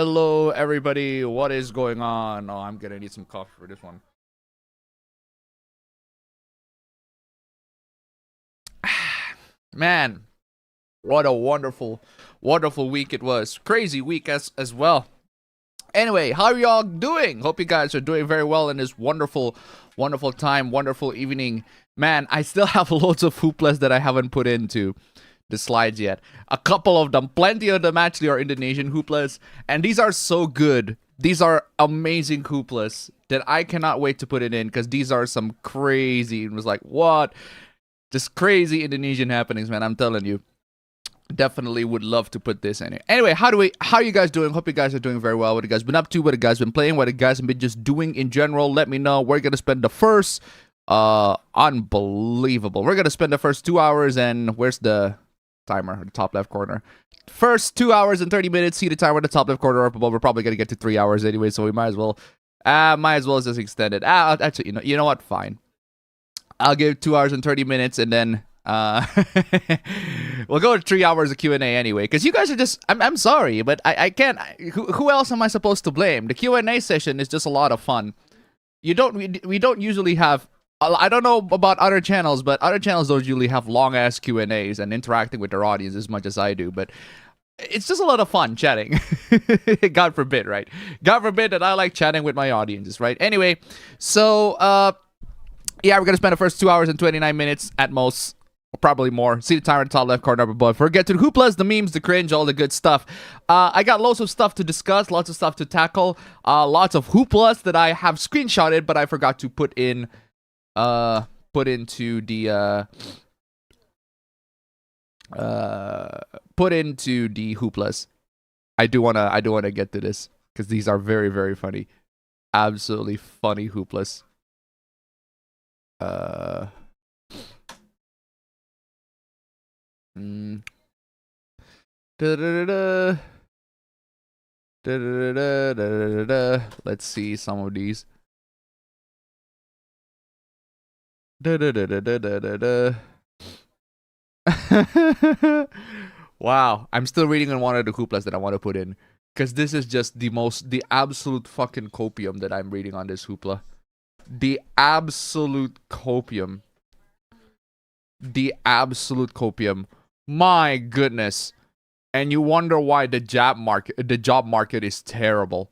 Hello, everybody. What is going on? Oh, I'm gonna need some coffee for this one. Man, what a wonderful week it was. Crazy week as well. Anyway, how are y'all doing? Hope you guys are doing very well in this wonderful time, wonderful evening. Man, I still have loads of hooplas that I haven't put into the slides yet. A couple of them, plenty of them actually are Indonesian hooplas, and these are so good. These are amazing hooplas that I cannot wait to put it in, because these are some crazy, it was like, what? Just crazy Indonesian happenings, man, I'm telling you. Definitely would love to put this in. Anyway, how are you guys doing? Hope you guys are doing very well. What you guys been up to? What you guys been playing? What you guys have been just doing in general? Let me know. We're gonna spend the first unbelievable. We're gonna spend the first 2 hours, and where's the timer? The top left corner. First 2 hours and 30 minutes. See the timer in the top left corner up above. We're probably gonna get to 3 hours anyway, so we might as well just extend it. Actually, you know what? Fine. I'll give 2 hours and 30 minutes, and then we'll go to 3 hours of Q&A anyway, because you guys are just, I'm sorry, but I can't, who else am I supposed to blame? The Q&A session is just a lot of fun. We don't usually have, I don't know about other channels, but other channels don't usually have long-ass Q&As and interacting with their audience as much as I do, but it's just a lot of fun chatting. God forbid, right? God forbid that I like chatting with my audiences, right? Anyway, so, yeah, we're gonna spend the first 2 hours and 29 minutes at most, or probably more. See the timer in the top left corner up above. Forget to the hooplas, the memes, the cringe, all the good stuff. I got lots of stuff to discuss, lots of stuff to tackle, lots of hooplas that I have screenshotted, but I forgot to put into the hooplas. I do wanna get to this, because these are very, very funny, absolutely funny hooplas. Let's see some of these. Wow, I'm still reading on one of the hooplas that I want to put in, because this is just the absolute fucking copium that I'm reading on this hoopla. The absolute copium. My goodness. And you wonder why the job market is terrible.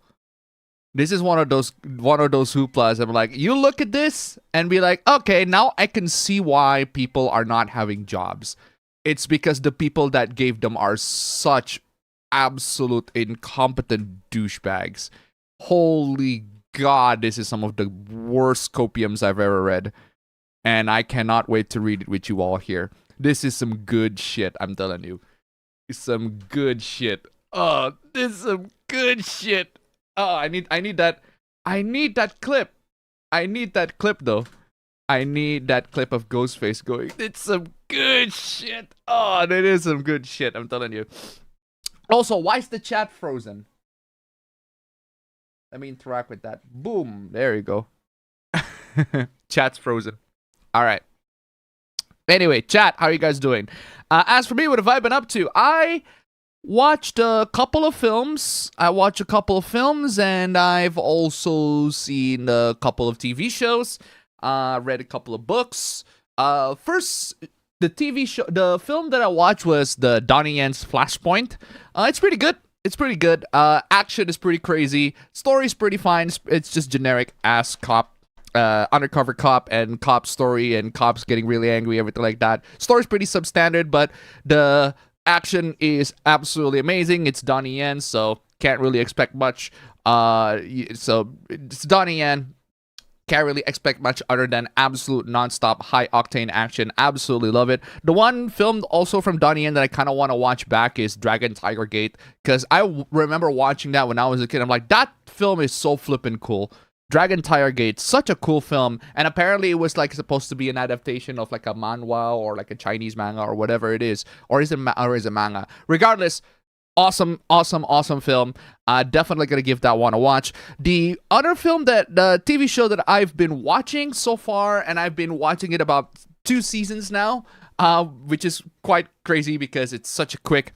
This is one of those hooplas. I'm like, you look at this and be like, okay, now I can see why people are not having jobs. It's because the people that gave them are such absolute incompetent douchebags. Holy God, this is some of the worst copiums I've ever read. And I cannot wait to read it with you all here. This is some good shit, I'm telling you. Some good shit. Oh, this is some good shit. Oh, I need that clip. I need that clip though. I need that clip of Ghostface going, it's some good shit. Oh, that is some good shit, I'm telling you. Also, why is the chat frozen? Let me interact with that. Boom. There you go. Chat's frozen. All right. Anyway, chat, how are you guys doing? As for me, what have I been up to? I watched a couple of films. And I've also seen a couple of TV shows. Read a couple of books. First, the film that I watched was the Donnie Yen's Flashpoint. It's pretty good. Action is pretty crazy. Story's pretty fine. It's just generic ass cop, undercover cop and cop story, and cops getting really angry, everything like that. Story's pretty substandard, but the action is absolutely amazing. It's Donnie Yen, so can't really expect much. So it's Donnie Yen. Can't really expect much other than absolute non-stop high-octane action. Absolutely love it. The one film also from Donnie Yen that I kind of want to watch back is Dragon Tiger Gate, because I remember watching that when I was a kid. I'm like, that film is so flippin' cool. Dragon Tiger Gate, such a cool film, and apparently it was like supposed to be an adaptation of like a manhwa or like a Chinese manga or whatever it is, or is it manga? Regardless, awesome film. Definitely gonna give that one a watch. The other film, the TV show that I've been watching so far, and I've been watching it about 2 seasons now, which is quite crazy because it's such a quick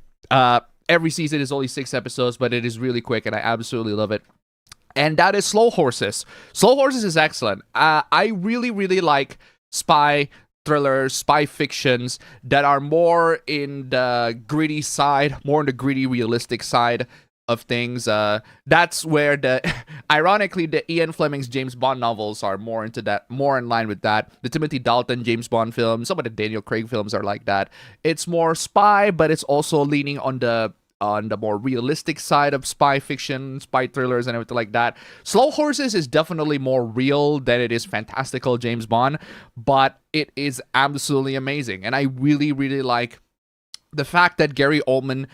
Every season is only 6 episodes, but it is really quick, and I absolutely love it. And that is Slow Horses. Slow Horses is excellent. I really, really like spy thrillers, spy fictions that are more in the gritty side, more on the gritty, realistic side of things. That's where ironically, the Ian Fleming's James Bond novels are more into that, more in line with that. The Timothy Dalton James Bond films, some of the Daniel Craig films are like that. It's more spy, but it's also leaning on the more realistic side of spy fiction, spy thrillers, and everything like that. Slow Horses is definitely more real than it is fantastical James Bond, but it is absolutely amazing. And I really, really like the fact that Gary Oldman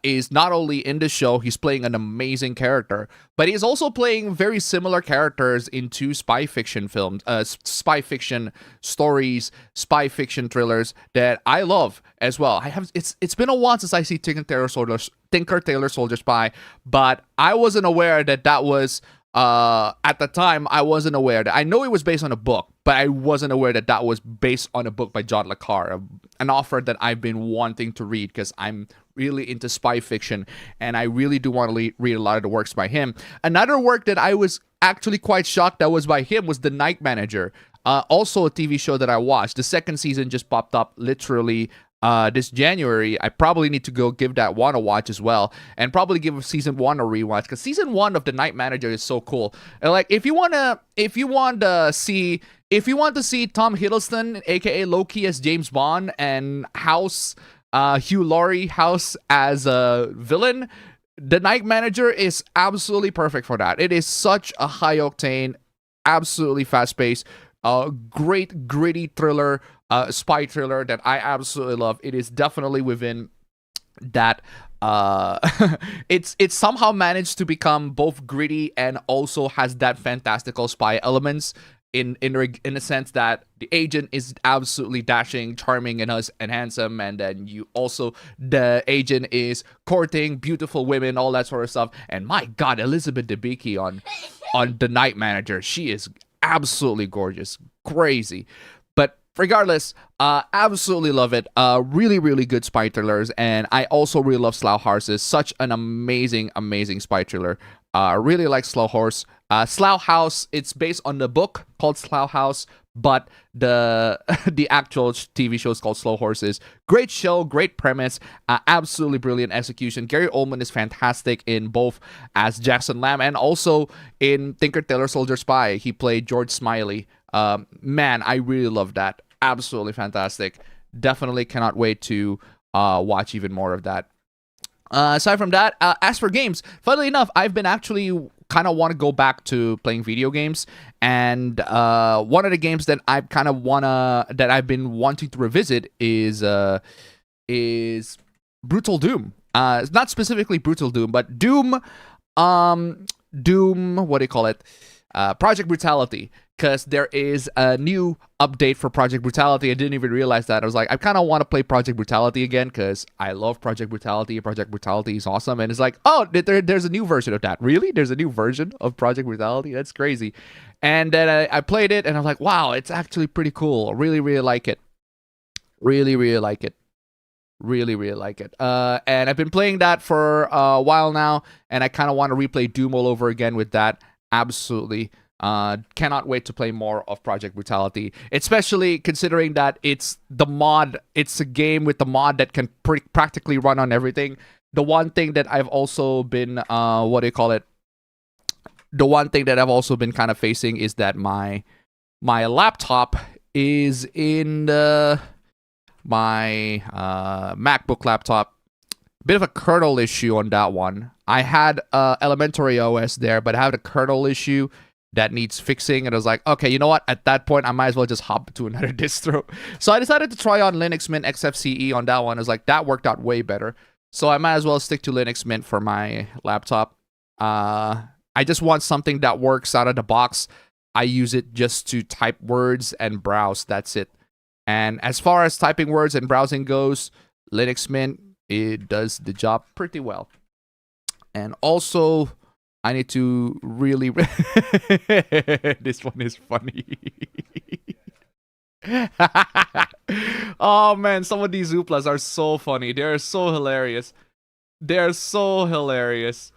is not only in the show, he's playing an amazing character, but he's also playing very similar characters in 2 spy fiction films, spy fiction stories, spy fiction thrillers that I love as well. It's been a while since I see Tinker Tailor Soldier Spy, but I wasn't aware that was at the time. I wasn't aware that, I know it was based on a book, but I wasn't aware that was based on a book by John le Carre, an author that I've been wanting to read because I'm really into spy fiction and I really do want to read a lot of the works by him. Another work that I was actually quite shocked that was by him was The Night Manager, also a TV show that I watched. The 2nd season just popped up literally this January. I probably need to go give that one a watch as well, and probably give season 1 a rewatch because season 1 of The Night Manager is so cool. And like, if you want to see Tom Hiddleston, aka Loki, as James Bond, and Hugh Laurie House as a villain, The Night Manager is absolutely perfect for that. It is such a high octane, absolutely fast paced, great gritty thriller, spy thriller that I absolutely love. It is definitely within that. It's somehow managed to become both gritty and also has that fantastical spy elements in a sense that the agent is absolutely dashing, charming, and handsome, and then the agent is courting beautiful women, all that sort of stuff. And my God, Elizabeth Debicki on The Night Manager, she is absolutely gorgeous, crazy. But regardless, absolutely love it. Really, really good spy thrillers, and I also really love Slow Horses. Such an amazing, amazing spy thriller. Really like Slow House. It's based on the book called Slough House, but the actual TV show is called Slow Horses. Great show, great premise, absolutely brilliant execution. Gary Oldman is fantastic in both as Jackson Lamb and also in Tinker Tailor Soldier Spy. He played George Smiley. Man, I really love that. Absolutely fantastic. Definitely cannot wait to watch even more of that. Aside from that, as for games, funnily enough, I've been actually kind of want to go back to playing video games, and one of the games that I've been wanting to revisit is Brutal Doom. It's not specifically Brutal Doom, but Doom. What do you call it? Project Brutality. Because there is a new update for Project Brutality. I didn't even realize that. I was like, I kind of want to play Project Brutality again because I love Project Brutality. Project Brutality is awesome. And it's like, oh, there's a new version of that. Really? There's a new version of Project Brutality? That's crazy. And then I played it and I'm like, wow, it's actually pretty cool. I really, really like it. Really, really like it. Really, really like it. And I've been playing that for a while now. And I kind of want to replay Doom all over again with that. Absolutely. Cannot wait to play more of Project Brutality, especially considering that it's a game with the mod that can practically run on everything. The one thing that I've also been the one thing that I've also been kind of facing is that my laptop is in my MacBook laptop. Bit of a kernel issue on that one. I had elementary OS there, but I have a kernel issue that needs fixing, and I was like, okay, you know what? At that point, I might as well just hop to another distro. So I decided to try on Linux Mint XFCE on that one. I was like, that worked out way better. So I might as well stick to Linux Mint for my laptop. I just want something that works out of the box. I use it just to type words and browse. That's it. And as far as typing words and browsing goes, Linux Mint, it does the job pretty well. And also, I need to really... This one is funny. Oh man, some of these Zooplas are so funny. They're so hilarious. They're so hilarious.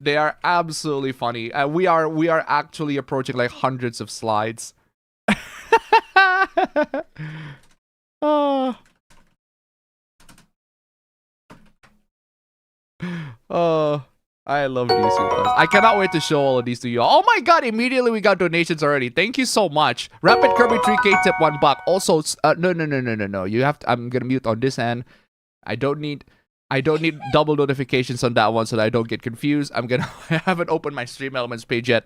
They are absolutely funny. We are actually approaching like hundreds of slides. Oh. Oh, I love these supers. I cannot wait to show all of these to you. Oh my god, immediately we got donations already. Thank you so much. Rapid Kirby 3K tip $1. Also, no. You have to, I'm gonna mute on this end. I don't need double notifications on that one so that I don't get confused. I haven't opened my Stream Elements page yet.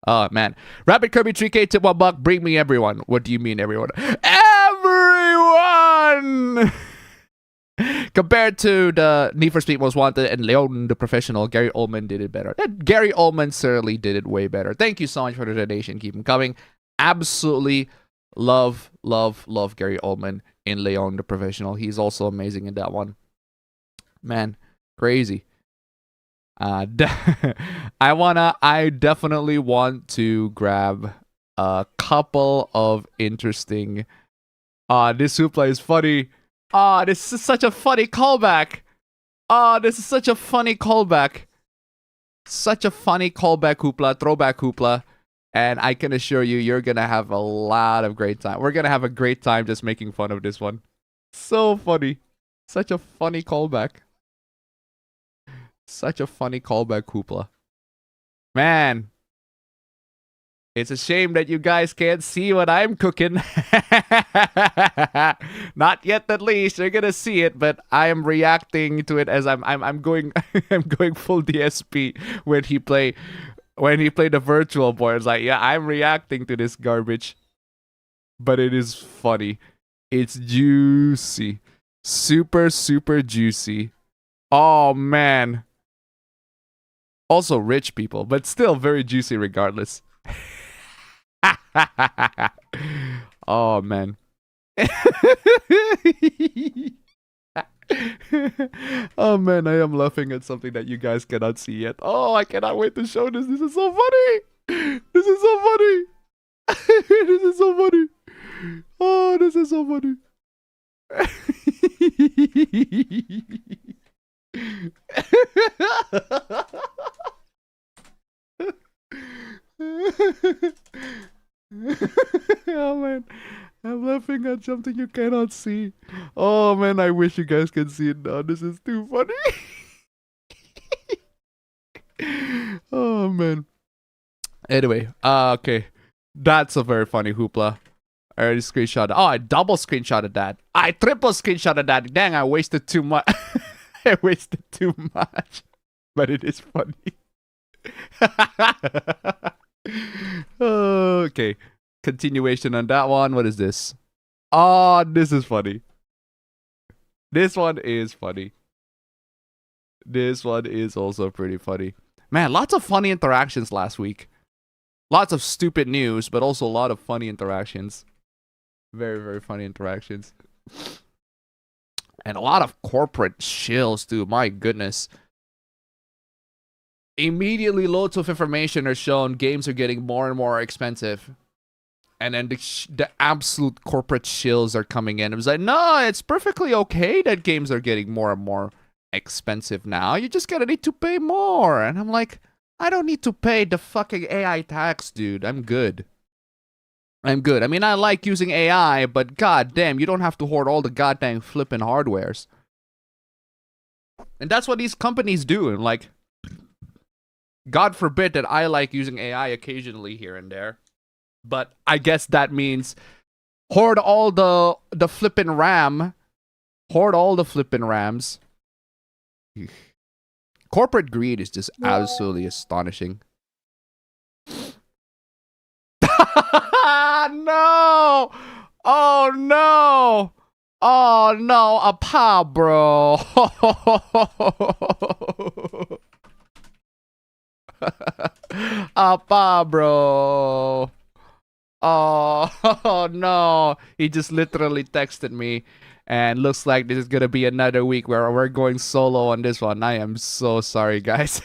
Oh man. Rapid Kirby 3K tip $1. Bring me everyone. What do you mean everyone? Everyone! Compared to the Need for Speed Most Wanted and Leon the Professional, Gary Oldman did it better. Gary Oldman certainly did it way better. Thank you so much for the donation. Keep them coming. Absolutely love Gary Oldman in Leon the Professional. He's also amazing in that one. Man, crazy. I definitely want to grab a couple of interesting. This Hoopla is funny. This is such a funny callback. This is such a funny callback. Such a funny callback Hoopla, throwback Hoopla. And I can assure you, you're gonna have a lot of great time. We're gonna have a great time just making fun of this one. So funny. Such a funny callback. Such a funny callback Hoopla. Man. It's a shame that you guys can't see what I'm cooking. Not yet, at least. You're gonna see it, but I am reacting to it as I'm going I'm going full DSP when he played the virtual boy. It's like, yeah, I'm reacting to this garbage. But it is funny. It's juicy. Super juicy. Oh man. Also rich people, but still very juicy regardless. Oh man. Oh man, I am laughing at something that you guys cannot see yet. Oh, I cannot wait to show this. This is so funny. This is so funny. This is so funny. Oh, this is so funny. Oh man, I'm laughing at something you cannot see. Oh man, I wish you guys can see it now. This is too funny. Oh man. Anyway, okay. That's a very funny Hoopla. I already screenshotted. Oh, I double screenshotted that. I triple screenshotted that. Dang, I wasted too much. I wasted too much. But it is funny. Okay. Continuation on that one. What is this? Oh, this is funny. This one is funny. This one is also pretty funny. Man, lots of funny interactions last week. Lots of stupid news, but also a lot of funny interactions. Very funny interactions. And a lot of corporate shills, too. My goodness. Immediately, loads of information are shown. Games are getting more and more expensive. And then the absolute corporate shills are coming in. It was like, no, it's perfectly okay that games are getting more and more expensive now. You just gotta need to pay more. And I'm like, I don't need to pay the fucking AI tax, dude. I'm good. I'm good. I mean, I like using AI, but goddamn, you don't have to hoard all the goddamn flipping hardwares. And that's what these companies do. And like, God forbid that I like using AI occasionally here and there. But I guess that means hoard all the flipping RAM. Hoard all the flipping RAMs. Corporate greed is just absolutely astonishing. No! Oh no! Oh no, a pa, bro. A pa, bro. Oh no. He just literally texted me. And looks like this is gonna be another week where we're going solo on this one. I am so sorry, guys.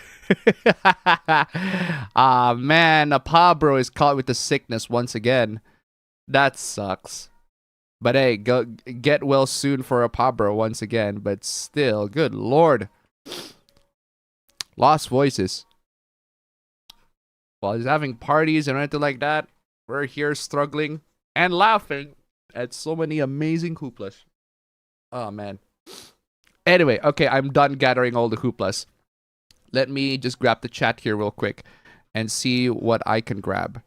Man, a pa bro is caught with the sickness once again. That sucks. But hey, go get well soon for a pa bro once again. But still, good lord. Lost voices. While he's having parties and anything like that, we're here struggling and laughing at so many amazing hooplas. Oh, man. Anyway, okay, I'm done gathering all the hooplas. Let me just grab the chat here real quick and see what I can grab.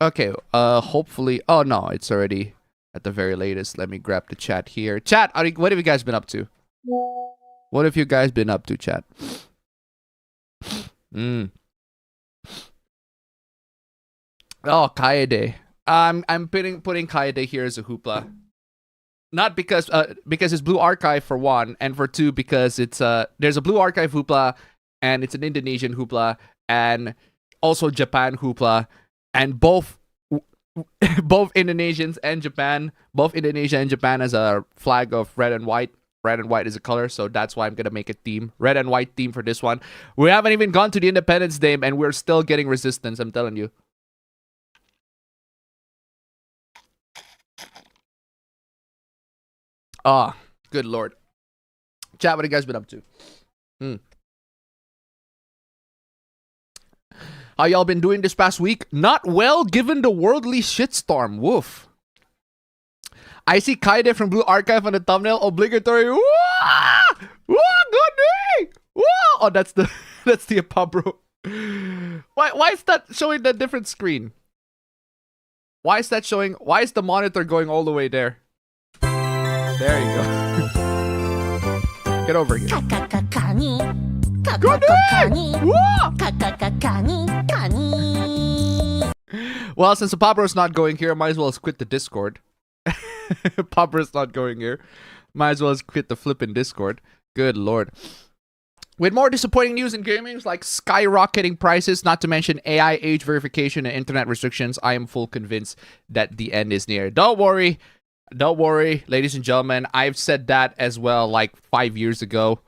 Okay, hopefully... Oh, no, it's already at the very latest. Let me grab the chat here. Chat, what have you guys been up to? What have you guys been up to, chat? Oh, Kaede. I'm putting Kaede here as a hoopla. Not because it's Blue Archive for one, and for two because it's there's a Blue Archive hoopla, and it's an Indonesian hoopla, and also Japan hoopla, and both Indonesians and Japan, both Indonesia and Japan has a flag of red and white. Red and white is a color, so that's why I'm gonna make a theme. Red and white theme for this one. We haven't even gone to the Independence Day, and we're still getting resistance, I'm telling you. Ah, oh, good lord. Chat, what have you guys been up to? How y'all been doing this past week? Not well, given the worldly shitstorm. Woof. I see Kaide from Blue Archive on the thumbnail. Obligatory. Woo! Woo! Good day! Woo! Oh, that's the Apabro. Why is that showing that different screen? Why is that showing? Why is the monitor going all the way there? There you go. Get over here. Good day! Well, since the Pabro's not going here, I might as well quit the Discord. Pabro's not going here. Might as well quit the flippin' Discord. Good lord. With more disappointing news in gaming, like skyrocketing prices, not to mention AI age verification and internet restrictions, I am full convinced that the end is near. Don't worry, ladies and gentlemen. I've said that as well like 5 years ago.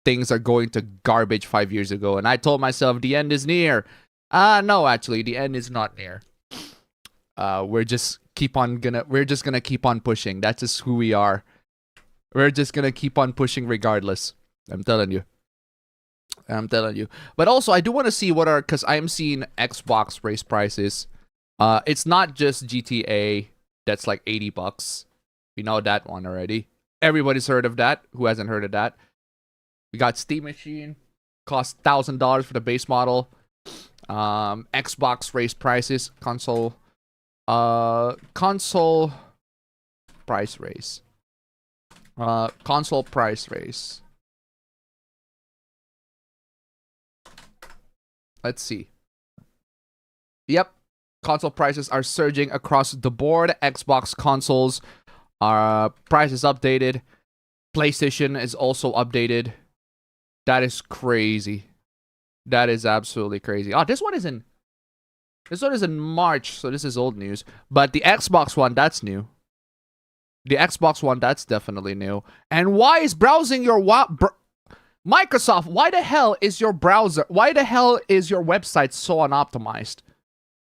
Things are going to garbage 5 years ago, and I told myself the end is near. No, actually, the end is not near. We're just gonna keep on pushing. That's just who we are. We're just gonna keep on pushing regardless. I'm telling you. But also, I do want to see because I am seeing Xbox raise prices. It's not just GTA that's like $80. We know that one already. Everybody's heard of that. Who hasn't heard of that? We got Steam Machine, cost $1,000 for the base model. Xbox raised prices. Console price raise. Console price raise. Let's see. Yep. Console prices are surging across the board. Xbox consoles are prices updated. PlayStation is also updated. That is crazy. That is absolutely crazy. Oh, this one is in March, so this is old news. But the Xbox one, that's new. The Xbox one, that's definitely new. And why is browsing your Microsoft, why the hell is your browser, why the hell is your website so unoptimized?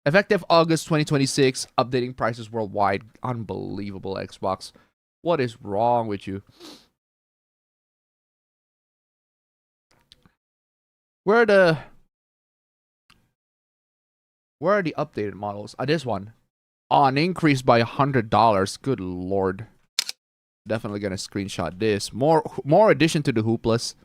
Effective August 2026, updating prices worldwide. Unbelievable, Xbox. What is wrong with you? Where are the updated models? This one. Oh, an increase by $100. Good lord. Definitely gonna screenshot this. More addition to the hooplas.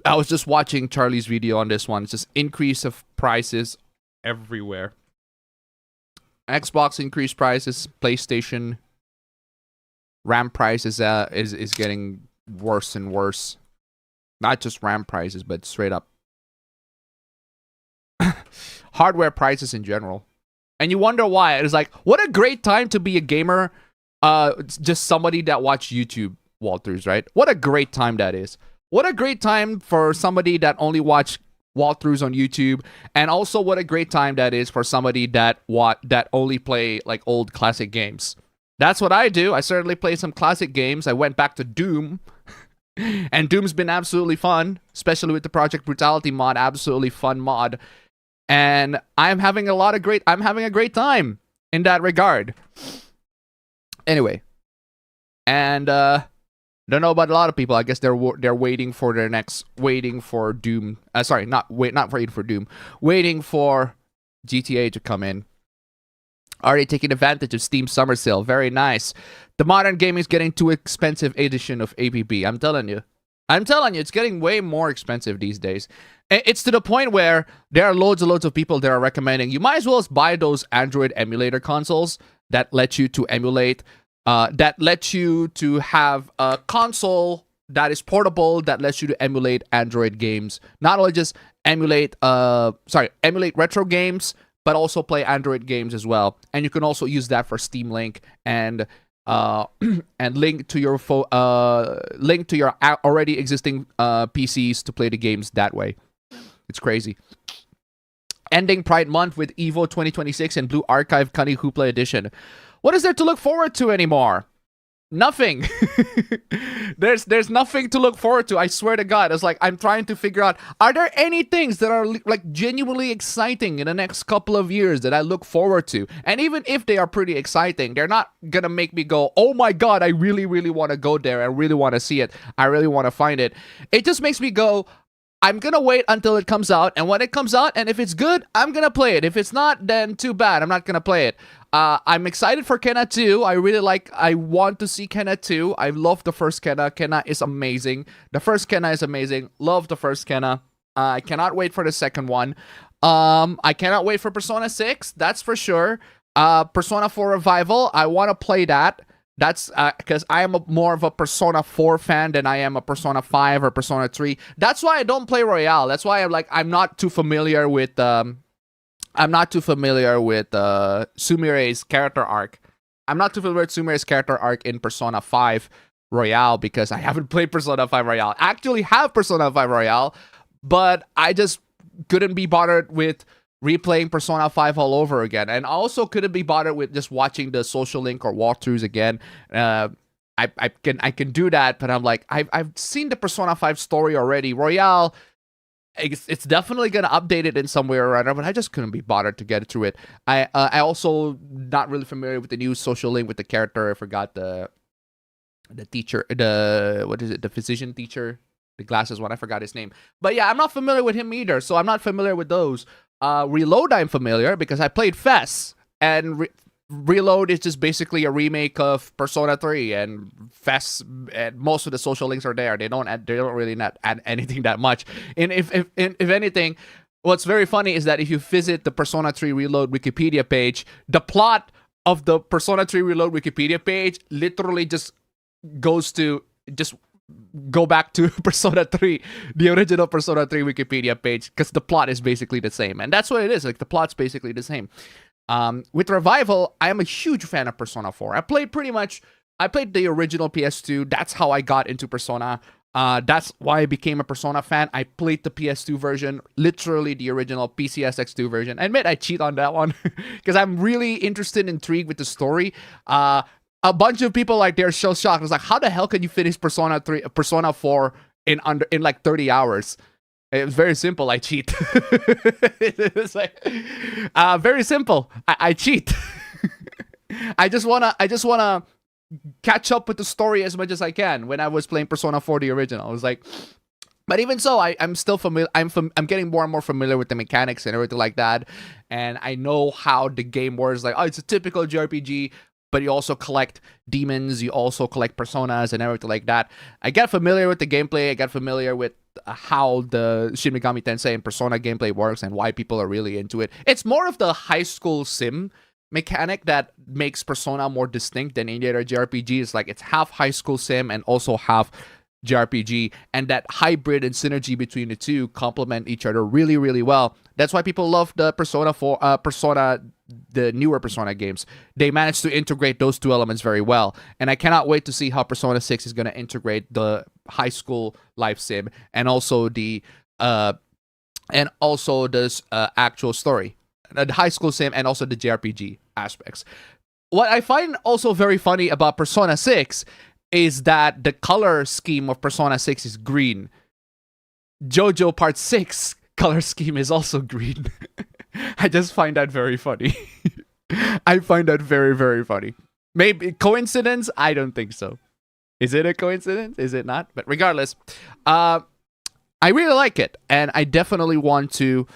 I was just watching Charlie's video on this one. It's just increase of prices everywhere. Xbox increased prices. PlayStation RAM prices is getting worse and worse. Not just RAM prices, but straight up hardware prices in general. And you wonder why. It's like, what a great time to be a gamer. Just somebody that watch YouTube walkthroughs, right? What a great time that is. What a great time for somebody that only watch walkthroughs on YouTube. And also what a great time that is for somebody that only play like old classic games. That's what I do. I certainly play some classic games. I went back to Doom. And Doom's been absolutely fun, especially with the Project Brutality mod. Absolutely fun mod. And I'm having a great time in that regard. Anyway. And Don't know about a lot of people. I guess they're waiting for their next, waiting for Doom. Sorry, not waiting for Doom. Waiting for GTA to come in. Already taking advantage of Steam Summer Sale. Very nice. The modern gaming is getting too expensive edition of APB. I'm telling you. It's getting way more expensive these days. It's to the point where there are loads and loads of people that are recommending you might as well buy those Android emulator consoles that let you to emulate, that let you to have a console that is portable, that lets you to emulate Android games. Not only just emulate retro games, but also play Android games as well. And you can also use that for Steam Link and link to your already existing PCs to play the games that way. It's crazy. Ending Pride Month with EVO 2026 and Blue Archive Cunny Hoopla Edition. What is there to look forward to anymore? Nothing. There's nothing to look forward to. I swear to God. It's like I'm trying to figure out, are there any things that are like genuinely exciting in the next couple of years that I look forward to? And even if they are pretty exciting, they're not gonna make me go, oh my God, I really, really want to go there. I really want to see it. I really want to find it. It just makes me go, I'm gonna wait until it comes out, and when it comes out, and if it's good, I'm gonna play it. If it's not, then too bad. I'm not gonna play it. I'm excited for Kenna 2. I want to see Kenna 2. I love the first Kenna. Kenna is amazing. The first Kenna is amazing. Love the first Kenna. I cannot wait for the second one. I cannot wait for Persona 6. That's for sure. Persona 4 Revival. I want to play that. That's because I am more of a Persona 4 fan than I am a Persona 5 or Persona 3. That's why I don't play Royale. That's why I'm not too familiar with Sumire's character arc. I'm not too familiar with Sumire's character arc in Persona 5 Royale because I haven't played Persona 5 Royale. I actually have Persona 5 Royale, but I just couldn't be bothered with replaying Persona 5 all over again, and also couldn't be bothered with just watching the social link or walkthroughs again. I can do that, but I'm like, I've seen the Persona 5 story already. Royale, it's definitely gonna update it in some way or other, but I just couldn't be bothered to get through it. I also not really familiar with the new social link with the character. I forgot the teacher, the physician teacher, the glasses one. I forgot his name, but yeah, I'm not familiar with him either, so I'm not familiar with those. Reload I'm familiar because I played FES, and Reload is just basically a remake of Persona 3, and FES, and most of the social links are there. They don't really not add anything that much. And if anything, what's very funny is that if you visit the Persona 3 Reload Wikipedia page, the plot of the Persona 3 Reload Wikipedia page literally just goes to go back to Persona 3, the original Persona 3 Wikipedia page, because the plot is basically the same. And that's what it is. Like, the plot's basically the same. With Revival, I am a huge fan of Persona 4. I played the original PS2. That's how I got into Persona. That's why I became a Persona fan. I played the PS2 version, literally the original PCSX2 version. I admit I cheat on that one because I'm really intrigued with the story. A bunch of people, like, they're so shocked. It's like, how the hell can you finish Persona 4 in like 30 hours? It was very simple. I cheat. It's like, very simple. I cheat. I just wanna catch up with the story as much as I can. When I was playing Persona 4, the original, I was like, but even so, I'm still familiar. I'm getting more and more familiar with the mechanics and everything like that, and I know how the game works. Like, oh, it's a typical JRPG. But you also collect demons, you also collect personas and everything like that. I got familiar with the gameplay, I got familiar with how the Shin Megami Tensei and Persona gameplay works and why people are really into it. It's more of the high school sim mechanic that makes Persona more distinct than any other JRPG. It's like, it's half high school sim and also half JRPG, and that hybrid and synergy between the two complement each other really, really well. That's why people love the the newer Persona games. They managed to integrate those two elements very well, and I cannot wait to see how Persona 6 is going to integrate the high school life sim and also the actual story, the high school sim, and also the JRPG aspects. What I find also very funny about Persona 6 is that the color scheme of Persona 6 is green. JoJo Part 6 color scheme is also green. I just find that very funny. I find that very, very funny. Maybe coincidence? I don't think so. Is it a coincidence? Is it not? But regardless, I really like it, and I definitely want to.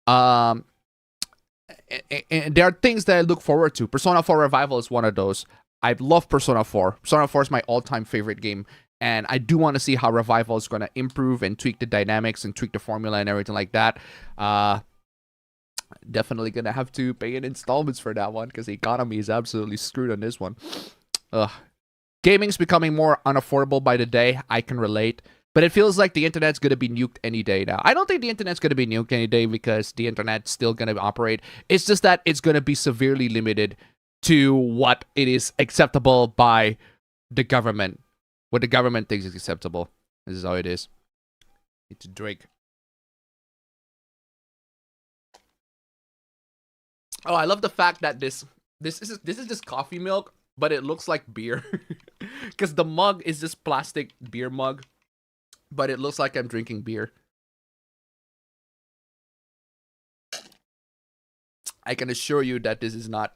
And there are things that I look forward to. Persona 4 Revival is one of those. I love Persona 4. Persona 4 is my all-time favorite game, and I do want to see how Revival is going to improve and tweak the dynamics and tweak the formula and everything like that. Definitely going to have to pay in installments for that one because the economy is absolutely screwed on this one. Gaming's becoming more unaffordable by the day. I can relate. But it feels like the internet's going to be nuked any day now. I don't think the internet's going to be nuked any day because the internet's still going to operate. It's just that it's going to be severely limited to what it is acceptable by the government. What the government thinks is acceptable. This is how it is. Need to drink. Oh, I love the fact that this is just coffee milk, but it looks like beer. Because the mug is this plastic beer mug. But it looks like I'm drinking beer. I can assure you that this is not.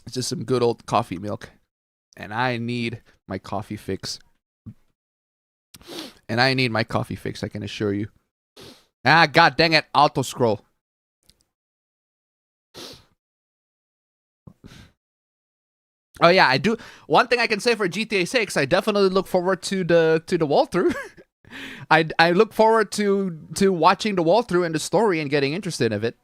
It's just some good old coffee milk. And I need my coffee fix. I can assure you. Ah, god dang it. Auto scroll. Oh yeah, I do. One thing I can say for GTA 6, I definitely look forward to the walkthrough. I look forward to watching the walkthrough and the story and getting interested in it.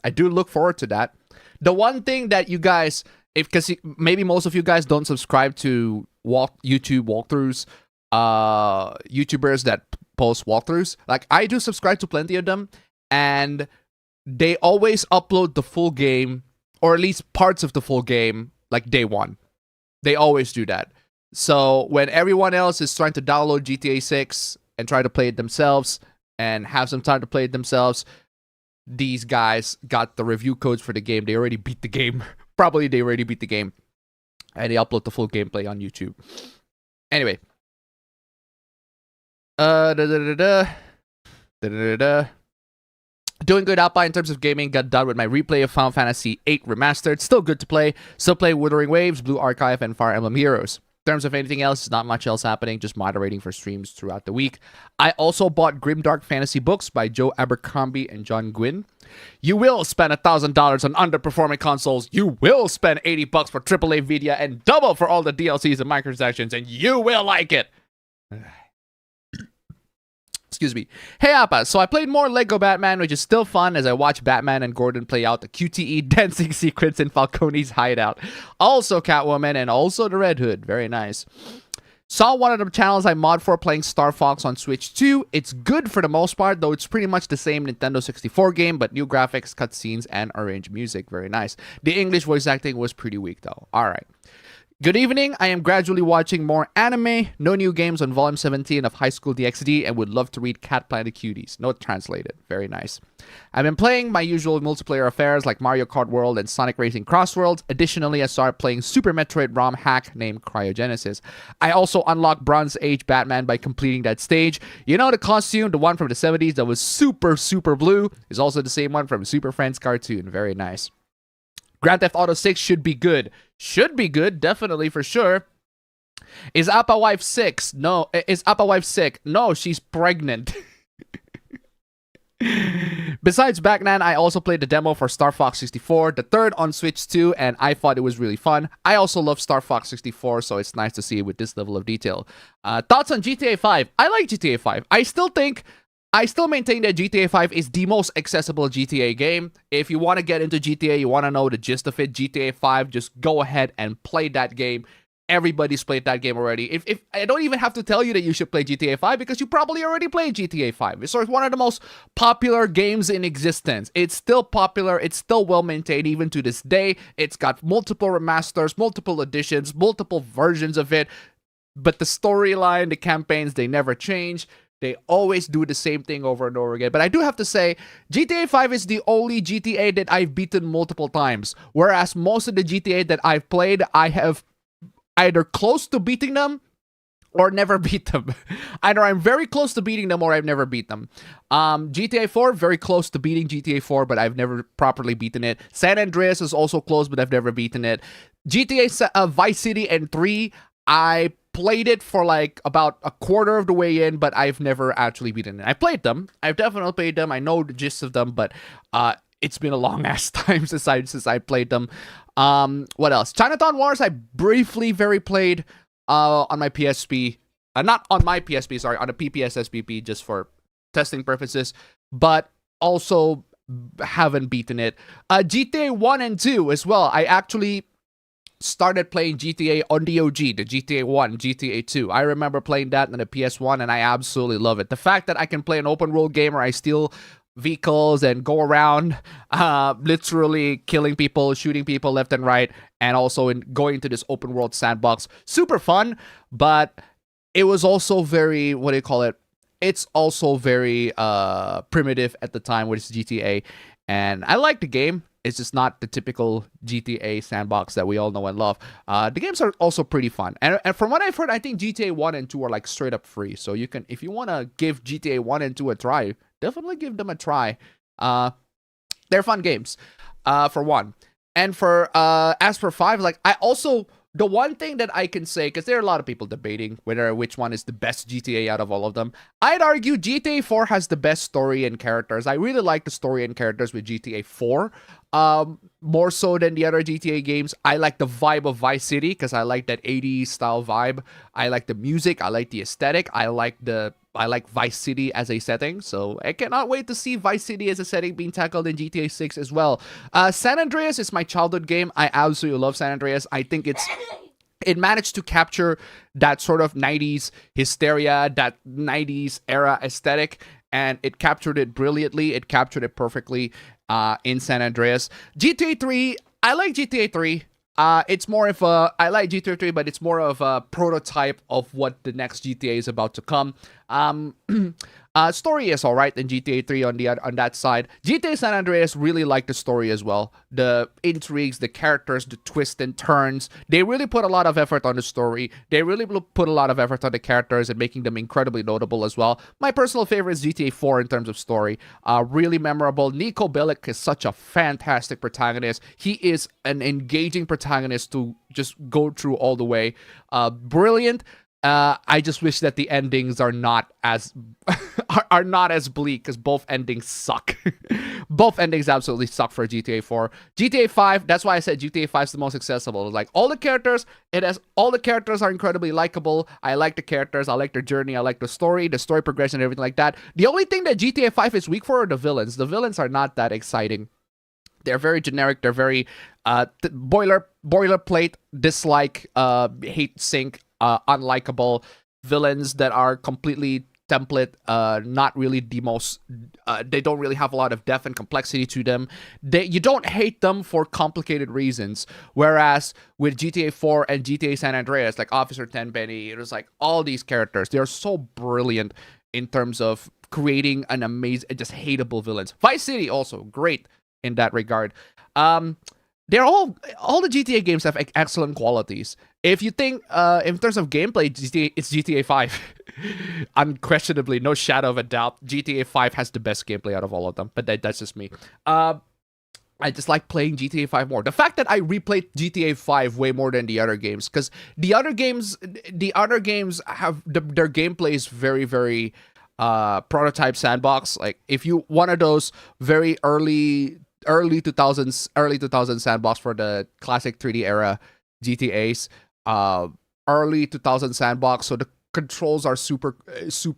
I do look forward to that. The one thing that you guys, because maybe most of you guys don't subscribe to YouTube walkthroughs, YouTubers that post walkthroughs. Like I do subscribe to plenty of them, and they always upload the full game, or at least parts of the full game, like day one. They always do that. So when everyone else is trying to download GTA 6 and try to play it themselves and have some time to play it themselves, these guys got the review codes for the game. They already beat the game. Probably they already beat the game. And they upload the full gameplay on YouTube. Anyway. Doing good out by in terms of gaming. Got done with my replay of Final Fantasy VIII Remastered. Still good to play. Still play Wuthering Waves, Blue Archive, and Fire Emblem Heroes. In terms of anything else, not much else happening. Just moderating for streams throughout the week. I also bought Grimdark Fantasy books by Joe Abercrombie and John Gwynn. You will spend $1,000 on underperforming consoles. You will spend $80 for AAA Media and double for all the DLCs and microtransactions, and you will like it. Excuse me. Hey, Appa. So I played more Lego Batman, which is still fun as I watch Batman and Gordon play out the QTE dancing sequence in Falcone's hideout. Also Catwoman and also the Red Hood. Very nice. Saw one of the channels I mod for playing Star Fox on Switch 2. It's good for the most part, though it's pretty much the same Nintendo 64 game, but new graphics, cutscenes, and arranged music. Very nice. The English voice acting was pretty weak, though. Alright. Good evening. I am gradually watching more anime. No new games on Volume 17 of High School DxD and would love to read Cat Planet Cuties. Not translated. Very nice. I've been playing my usual multiplayer affairs like Mario Kart World and Sonic Racing Crossworlds. Additionally, I started playing Super Metroid ROM hack named Cryogenesis. I also unlocked Bronze Age Batman by completing that stage. You know the costume, the one from the 70s that was super blue, is also the same one from Super Friends cartoon. Very nice. Grand Theft Auto 6 should be good. Should be good, definitely, for sure. Is Appa wife sick? No. Is Appa wife sick? No, she's pregnant. Besides Batman, I also played the demo for Star Fox 64, the third on Switch 2, and I thought it was really fun. I also love Star Fox 64, so it's nice to see it with this level of detail. Thoughts on GTA 5? I like GTA 5. I still maintain that GTA 5 is the most accessible GTA game. If you want to get into GTA, you want to know the gist of it, GTA 5, just go ahead and play that game. Everybody's played that game already. If I don't even have to tell you that you should play GTA 5 because you probably already played GTA 5. It's sort of one of the most popular games in existence. It's still popular. It's still well maintained even to this day. It's got multiple remasters, multiple editions, multiple versions of it. But the storyline, the campaigns, they never change. They always do the same thing over and over again. But I do have to say, GTA 5 is the only GTA that I've beaten multiple times. Whereas most of the GTA that I've played, I have either close to beating them or never beat them. Either I'm very close to beating them or I've never beat them. GTA 4, very close to beating GTA 4, but I've never properly beaten it. San Andreas is also close, but I've never beaten it. GTA Vice City and 3, I played it for like about a quarter of the way in, but I've never actually beaten it. I played them. I've definitely played them. I know the gist of them, but it's been a long ass time since I played them. What else? Chinatown Wars, I briefly played on my PSP. Not on my PSP, sorry, on a PPS SPP, just for testing purposes, but also haven't beaten it. GTA 1 and 2 as well. I actually started playing GTA on the OG, the GTA 1, GTA 2. I remember playing that on the PS1, and I absolutely love it. The fact that I can play an open world game where I steal vehicles and go around literally killing people, shooting people left and right, and also going to this open world sandbox. Super fun, but it was also very, what do you call it? It's also very primitive at the time with GTA, and I like the game. It's just not the typical GTA sandbox that we all know and love. The games are also pretty fun, and from what I've heard, I think GTA 1 and 2 are like straight up free. So you can, if you want to give GTA 1 and 2 a try, definitely give them a try. They're fun games, for one. And for as for 5, like I also, the one thing that I can say, because there are a lot of people debating which one is the best GTA out of all of them, I'd argue GTA 4 has the best story and characters. I really like the story and characters with GTA 4. More so than the other GTA games. I like the vibe of Vice City because I like that 80s style vibe. I like the music. I like the aesthetic. I like Vice City as a setting. So I cannot wait to see Vice City as a setting being tackled in GTA 6 as well. San Andreas is my childhood game. I absolutely love San Andreas. I think it managed to capture that sort of 90s hysteria, that 90s era aesthetic, and it captured it brilliantly. It captured it perfectly in San Andreas. GTA 3, I like GTA 3. It's more of a, I like GTA 3, but it's more of a prototype of what the next GTA is about to come. Story is alright in GTA 3 on that side. GTA San Andreas really like the story as well. The intrigues, the characters, the twists and turns. They really put a lot of effort on the story. They really put a lot of effort on the characters and making them incredibly notable as well. My personal favorite is GTA 4 in terms of story. Really memorable. Niko Bellic is such a fantastic protagonist. He is an engaging protagonist to just go through all the way. Brilliant. I just wish that the endings are not as are not as bleak, because both endings suck. Both endings absolutely suck for GTA 4. GTA 5, that's why I said GTA 5 is the most accessible. Like all the characters, all the characters are incredibly likable. I like the characters, I like their journey, I like the story progression, everything like that. The only thing that GTA 5 is weak for are the villains. The villains are not that exciting. They're very generic. They're very boilerplate, dislike, hate sync, unlikable villains that are completely template, not really the most, they don't really have a lot of depth and complexity to them. You don't hate them for complicated reasons, whereas with GTA 4 and GTA San Andreas, like Officer Tenpenny, it was like all these characters, they're so brilliant in terms of creating an amazing, just hateable villains. Vice City also great in that regard. They're all the GTA games have excellent qualities. If you think in terms of gameplay, it's GTA 5. Unquestionably, no shadow of a doubt, GTA 5 has the best gameplay out of all of them. But that's just me. I just like playing GTA 5 more. The fact that I replayed GTA 5 way more than the other games, because the other games have their gameplay is very, very prototype sandbox. Like if you one of those very early 2000s sandbox for the classic 3D era GTAs, early 2000 sandbox, so the controls are super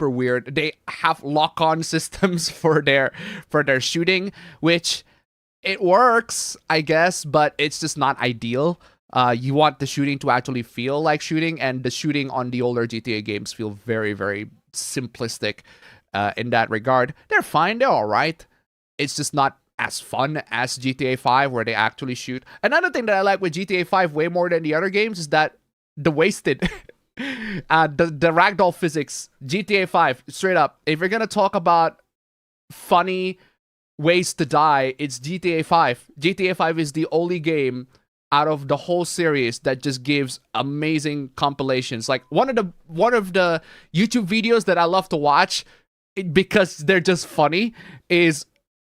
weird. They have lock-on systems for their shooting, which it works, I guess, but it's just not ideal. You want the shooting to actually feel like shooting, and the shooting on the older GTA games feel very, very simplistic in that regard. They're fine, they're alright. It's just not as fun as GTA 5 where they actually shoot. Another thing that I like with GTA 5 way more than the other games is that the wasted the ragdoll physics. GTA 5, straight up, if you're gonna talk about funny ways to die, it's GTA 5. GTA 5 is the only game out of the whole series that just gives amazing compilations. Like one of the YouTube videos that I love to watch because they're just funny is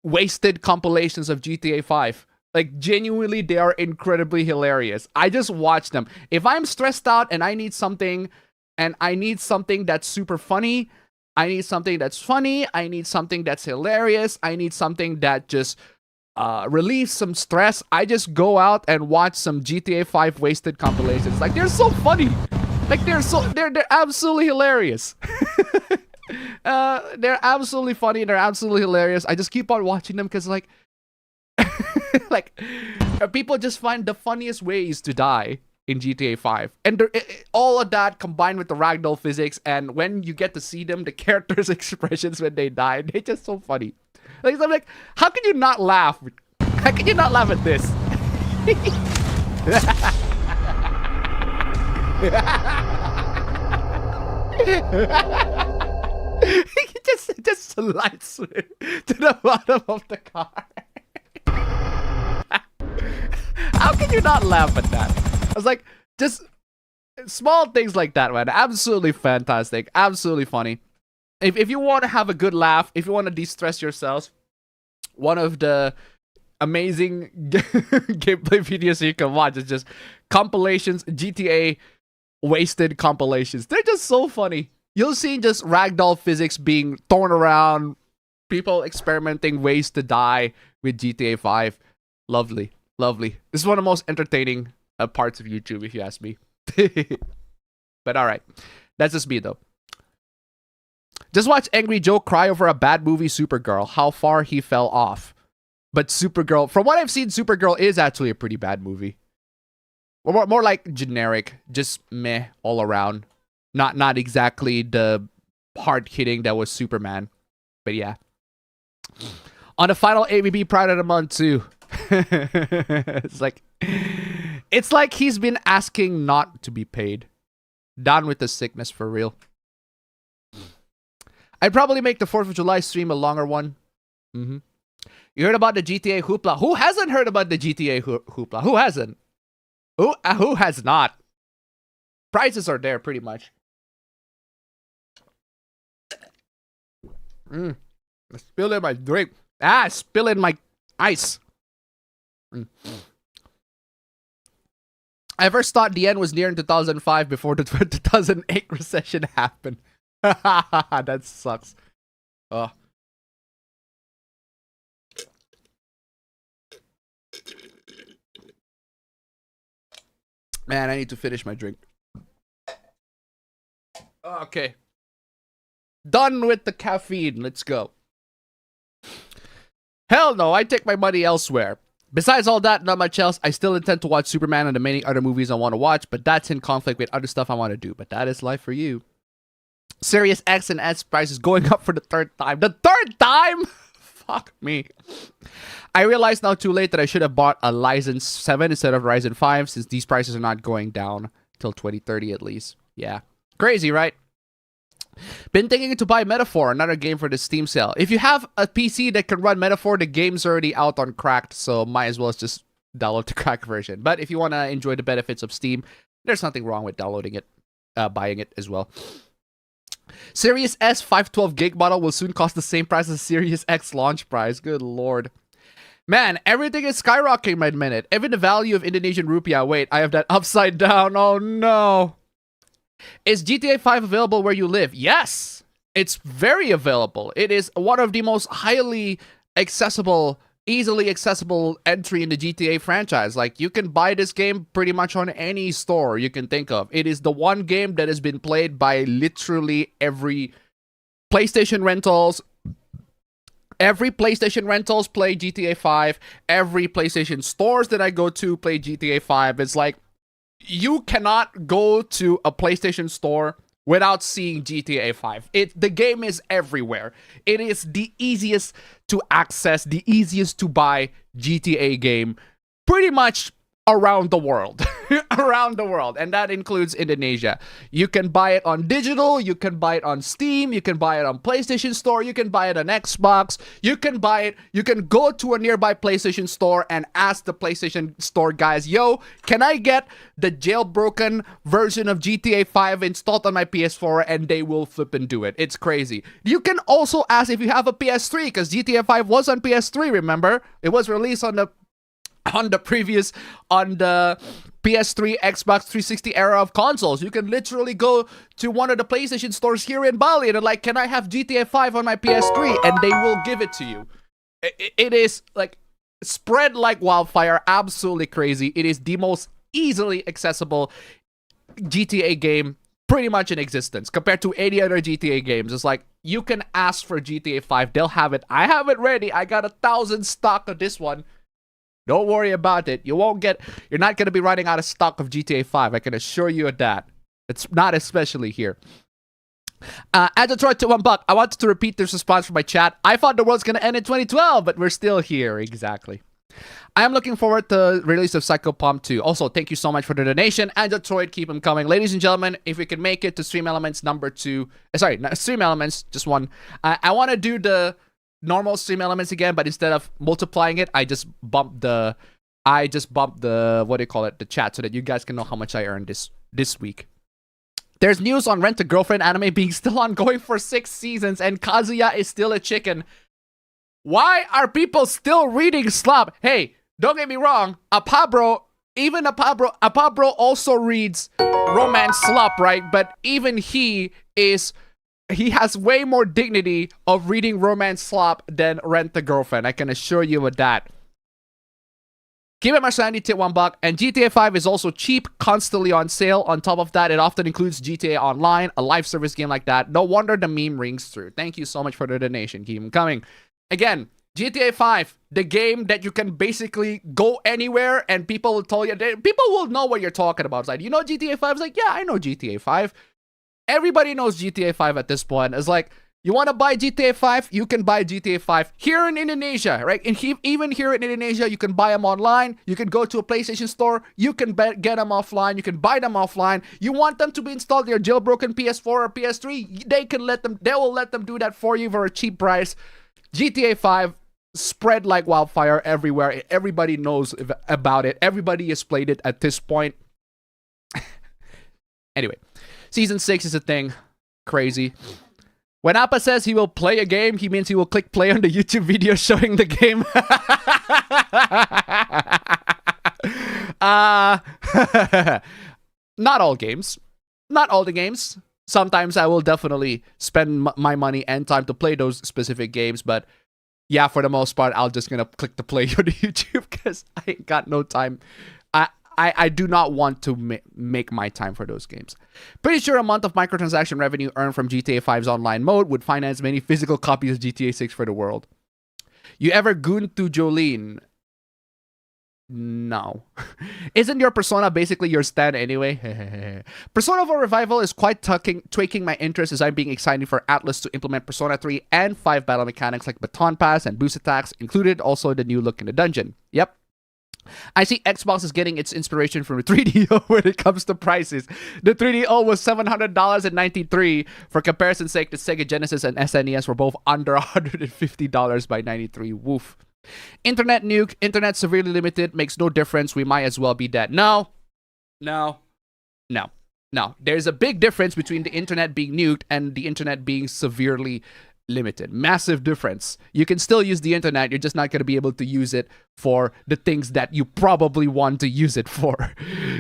wasted compilations of GTA 5. Like genuinely, they are incredibly hilarious. I just watch them. If I'm stressed out and I need something And I need something that's super funny. I need something that's funny. I need something that's hilarious. I need something that just relieves some stress. I just go out and watch some GTA 5 wasted compilations. Like, they're so funny. Like, they're absolutely hilarious. They're absolutely funny. They're absolutely hilarious. I just keep on watching them because, like, like, people just find the funniest ways to die in GTA 5. And all of that combined with the ragdoll physics, and when you get to see them, the characters' expressions when they die, they're just so funny. Like, I'm like, how can you not laugh? How can you not laugh at this? He just slides to the bottom of the car. How can you not laugh at that? I was like, just small things like that, man. Absolutely fantastic. Absolutely funny. If you want to have a good laugh, if you want to de-stress yourselves, one of the amazing gameplay videos you can watch is just compilations, GTA wasted compilations. They're just so funny. You'll see just ragdoll physics being thrown around, people experimenting ways to die with GTA 5. Lovely. Lovely. This is one of the most entertaining parts of YouTube, if you ask me. But alright. That's just me, though. Just watch Angry Joe cry over a bad movie, Supergirl. How far he fell off. But Supergirl, from what I've seen, Supergirl is actually a pretty bad movie. More like generic. Just meh all around. Not exactly the hard-hitting that was Superman. But yeah. On the final APB Pride of the Month, too. It's like he's been asking not to be paid. Down with the sickness for real. I'd probably make the 4th of July stream a longer one. You heard about the GTA hoopla? Who hasn't heard about the GTA hoopla? Who hasn't? Who has not? Prices are there pretty much. Spilling my drink. Spilling my ice. I first thought the end was near in 2005 before the 2008 recession happened. That sucks. Man, I need to finish my drink. Okay. Done with the caffeine. Let's go. Hell no, I take my money elsewhere. Besides all that, not much else. I still intend to watch Superman and the many other movies I want to watch, but that's in conflict with other stuff I want to do. But that is life for you. Series X and S prices going up for the 3rd time. The 3rd time? Fuck me. I realize now too late that I should have bought a Ryzen 7 instead of Ryzen 5 since these prices are not going down till 2030 at least. Yeah. Crazy, right? Been thinking to buy Metaphor, another game for the Steam sale. If you have a PC that can run Metaphor, the game's already out on Cracked, so might as well just download the Cracked version. But if you want to enjoy the benefits of Steam, there's nothing wrong with downloading it, buying it as well. Series S 512 gig model will soon cost the same price as Series X launch price. Good lord. Man, everything is skyrocketing by the minute. Even the value of Indonesian rupiah. Wait, I have that upside down. Oh no. Is GTA 5 available where you live? Yes, it's very available. It is one of the most highly accessible, easily accessible entry in the GTA franchise. Like, you can buy this game pretty much on any store you can think of. It is the one game that has been played by literally every PlayStation rentals. Every PlayStation rentals play GTA 5. Every PlayStation stores that I go to play GTA 5. It's like, you cannot go to a PlayStation store without seeing GTA 5. The game is everywhere. It is the easiest to access, the easiest to buy GTA game pretty much around the world. Around the world. And that includes Indonesia. You can buy it on digital, you can buy it on Steam, you can buy it on PlayStation Store, you can buy it on Xbox, you can buy it, you can go to a nearby PlayStation Store and ask the PlayStation Store guys, yo, can I get the jailbroken version of GTA 5 installed on my PS4? And they will flip and do it. It's crazy. You can also ask if you have a PS3, because GTA 5 was on PS3, remember? It was released on the on the PS3, Xbox 360 era of consoles. You can literally go to one of the PlayStation stores here in Bali and they're like, can I have GTA 5 on my PS3? And they will give it to you. It is like spread like wildfire, absolutely crazy. It is the most easily accessible GTA game pretty much in existence compared to any other GTA games. It's like, you can ask for GTA 5, they'll have it. I have it ready. I got 1,000 stock of this one. Don't worry about it. You're not gonna be running out of stock of GTA 5. I can assure you of that. It's not especially here. As Detroit to $1, I wanted to repeat this response from my chat. I thought the world's gonna end in 2012, but we're still here. Exactly. I am looking forward to the release of Psychopomp 2. Also, thank you so much for the donation. And Detroit, keep them coming. Ladies and gentlemen, if we can make it to Stream Elements number 2. Sorry, not Stream Elements, just one. I want to do the normal Stream Elements again, but instead of multiplying it, I just bumped the what do you call it, the chat, so that you guys can know how much I earned this week. There's news on Rent a Girlfriend anime being still ongoing for 6 seasons, and Kazuya is still a chicken. Why are people still reading slop? Hey, don't get me wrong, Apabro also reads romance slop, right? But even he has way more dignity of reading romance slop than Rent a Girlfriend. I can assure you of that. Keep it Marsandy tip $1, and GTA 5 is also cheap, constantly on sale. On top of that, it often includes GTA Online, a live service game like that. No wonder the meme rings through. Thank you so much for the donation. Keep them coming. Again, GTA 5, the game that you can basically go anywhere and people will tell you, people will know what you're talking about. It's like, you know GTA 5? It's like, yeah, I know GTA 5. Everybody knows GTA 5 at this point. It's like, you want to buy GTA 5? You can buy GTA 5 here in Indonesia, right? And even here in Indonesia, you can buy them online. You can go to a PlayStation store. You can get them offline. You can buy them offline. You want them to be installed in your jailbroken PS4 or PS3? They will let them do that for you for a cheap price. GTA 5 spread like wildfire everywhere. Everybody knows about it. Everybody has played it at this point. Anyway, Season 6 is a thing. Crazy. When Appa says he will play a game, he means he will click play on the YouTube video showing the game. Not all games. Not all the games. Sometimes I will definitely spend my money and time to play those specific games, but yeah, for the most part, I'll just gonna click the play on the YouTube because I ain't got no time. I do not want to make my time for those games. Pretty sure a month of microtransaction revenue earned from GTA 5's online mode would finance many physical copies of GTA 6 for the world. You ever gooned to Jolene? No. Isn't your Persona basically your stand anyway? Persona 4 Revival is quite tweaking my interest as I'm being excited for Atlas to implement Persona 3 and 5 battle mechanics like Baton Pass and boost attacks, included also the new look in the dungeon. Yep. I see Xbox is getting its inspiration from the 3DO when it comes to prices. The 3DO was $700 at $93. For comparison's sake, the Sega Genesis and SNES were both under $150 by $93. Woof. Internet nuke, internet severely limited, makes no difference. We might as well be dead. No. There's a big difference between the internet being nuked and the internet being severely limited. Massive difference. You can still use the internet, you're just not going to be able to use it for the things that you probably want to use it for.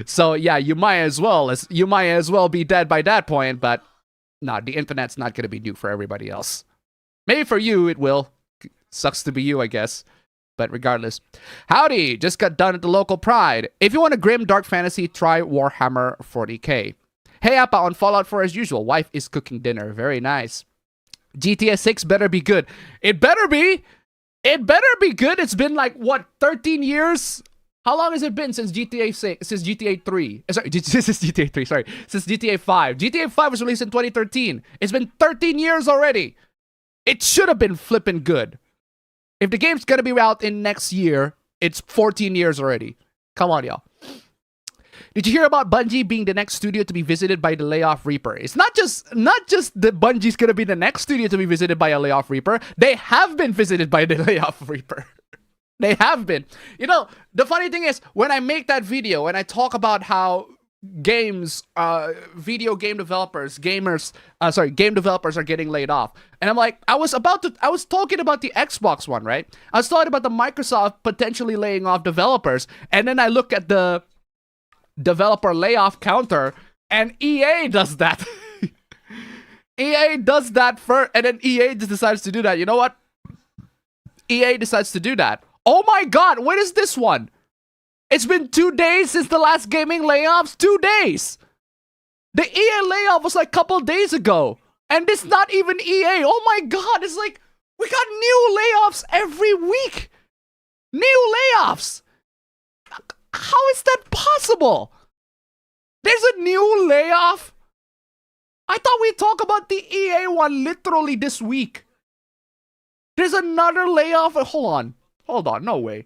So yeah, you might as well be dead by that point, but no, the internet's not going to be nuked for everybody else. Maybe for you it will. Sucks to be you, I guess. But regardless. Howdy! Just got done at the local Pride. If you want a grim dark fantasy, try Warhammer 40k. Hey Appa, on Fallout 4 as usual. Wife is cooking dinner. Very nice. GTA 6 better be good. It better be! It better be good! It's been like, what, 13 years? How long has it been since GTA 6? Since GTA 3? Sorry, this is GTA 3, sorry. Since GTA 5. GTA 5 was released in 2013. It's been 13 years already. It should have been flipping good. If the game's gonna be out in next year, it's 14 years already. Come on, y'all. Did you hear about Bungie being the next studio to be visited by the Layoff Reaper? It's not just that Bungie's gonna be the next studio to be visited by a Layoff Reaper. They have been visited by the Layoff Reaper. They have been. You know, the funny thing is, when I make that video and I talk about how games, video game developers, game developers are getting laid off. And I'm like, I was talking about the Xbox one, right? I was talking about the Microsoft potentially laying off developers. And then I look at the developer layoff counter, and EA does that. EA does that first, and then EA just decides to do that. You know what? EA decides to do that. Oh my god, what is this one? It's been 2 days since the last gaming layoffs. 2 days. The EA layoff was like a couple days ago. And this not even EA. Oh my god, it's like, we got new layoffs every week. New layoffs. How is that possible? There's a new layoff? I thought we'd talk about the EA one literally this week. There's another layoff. Hold on, no way.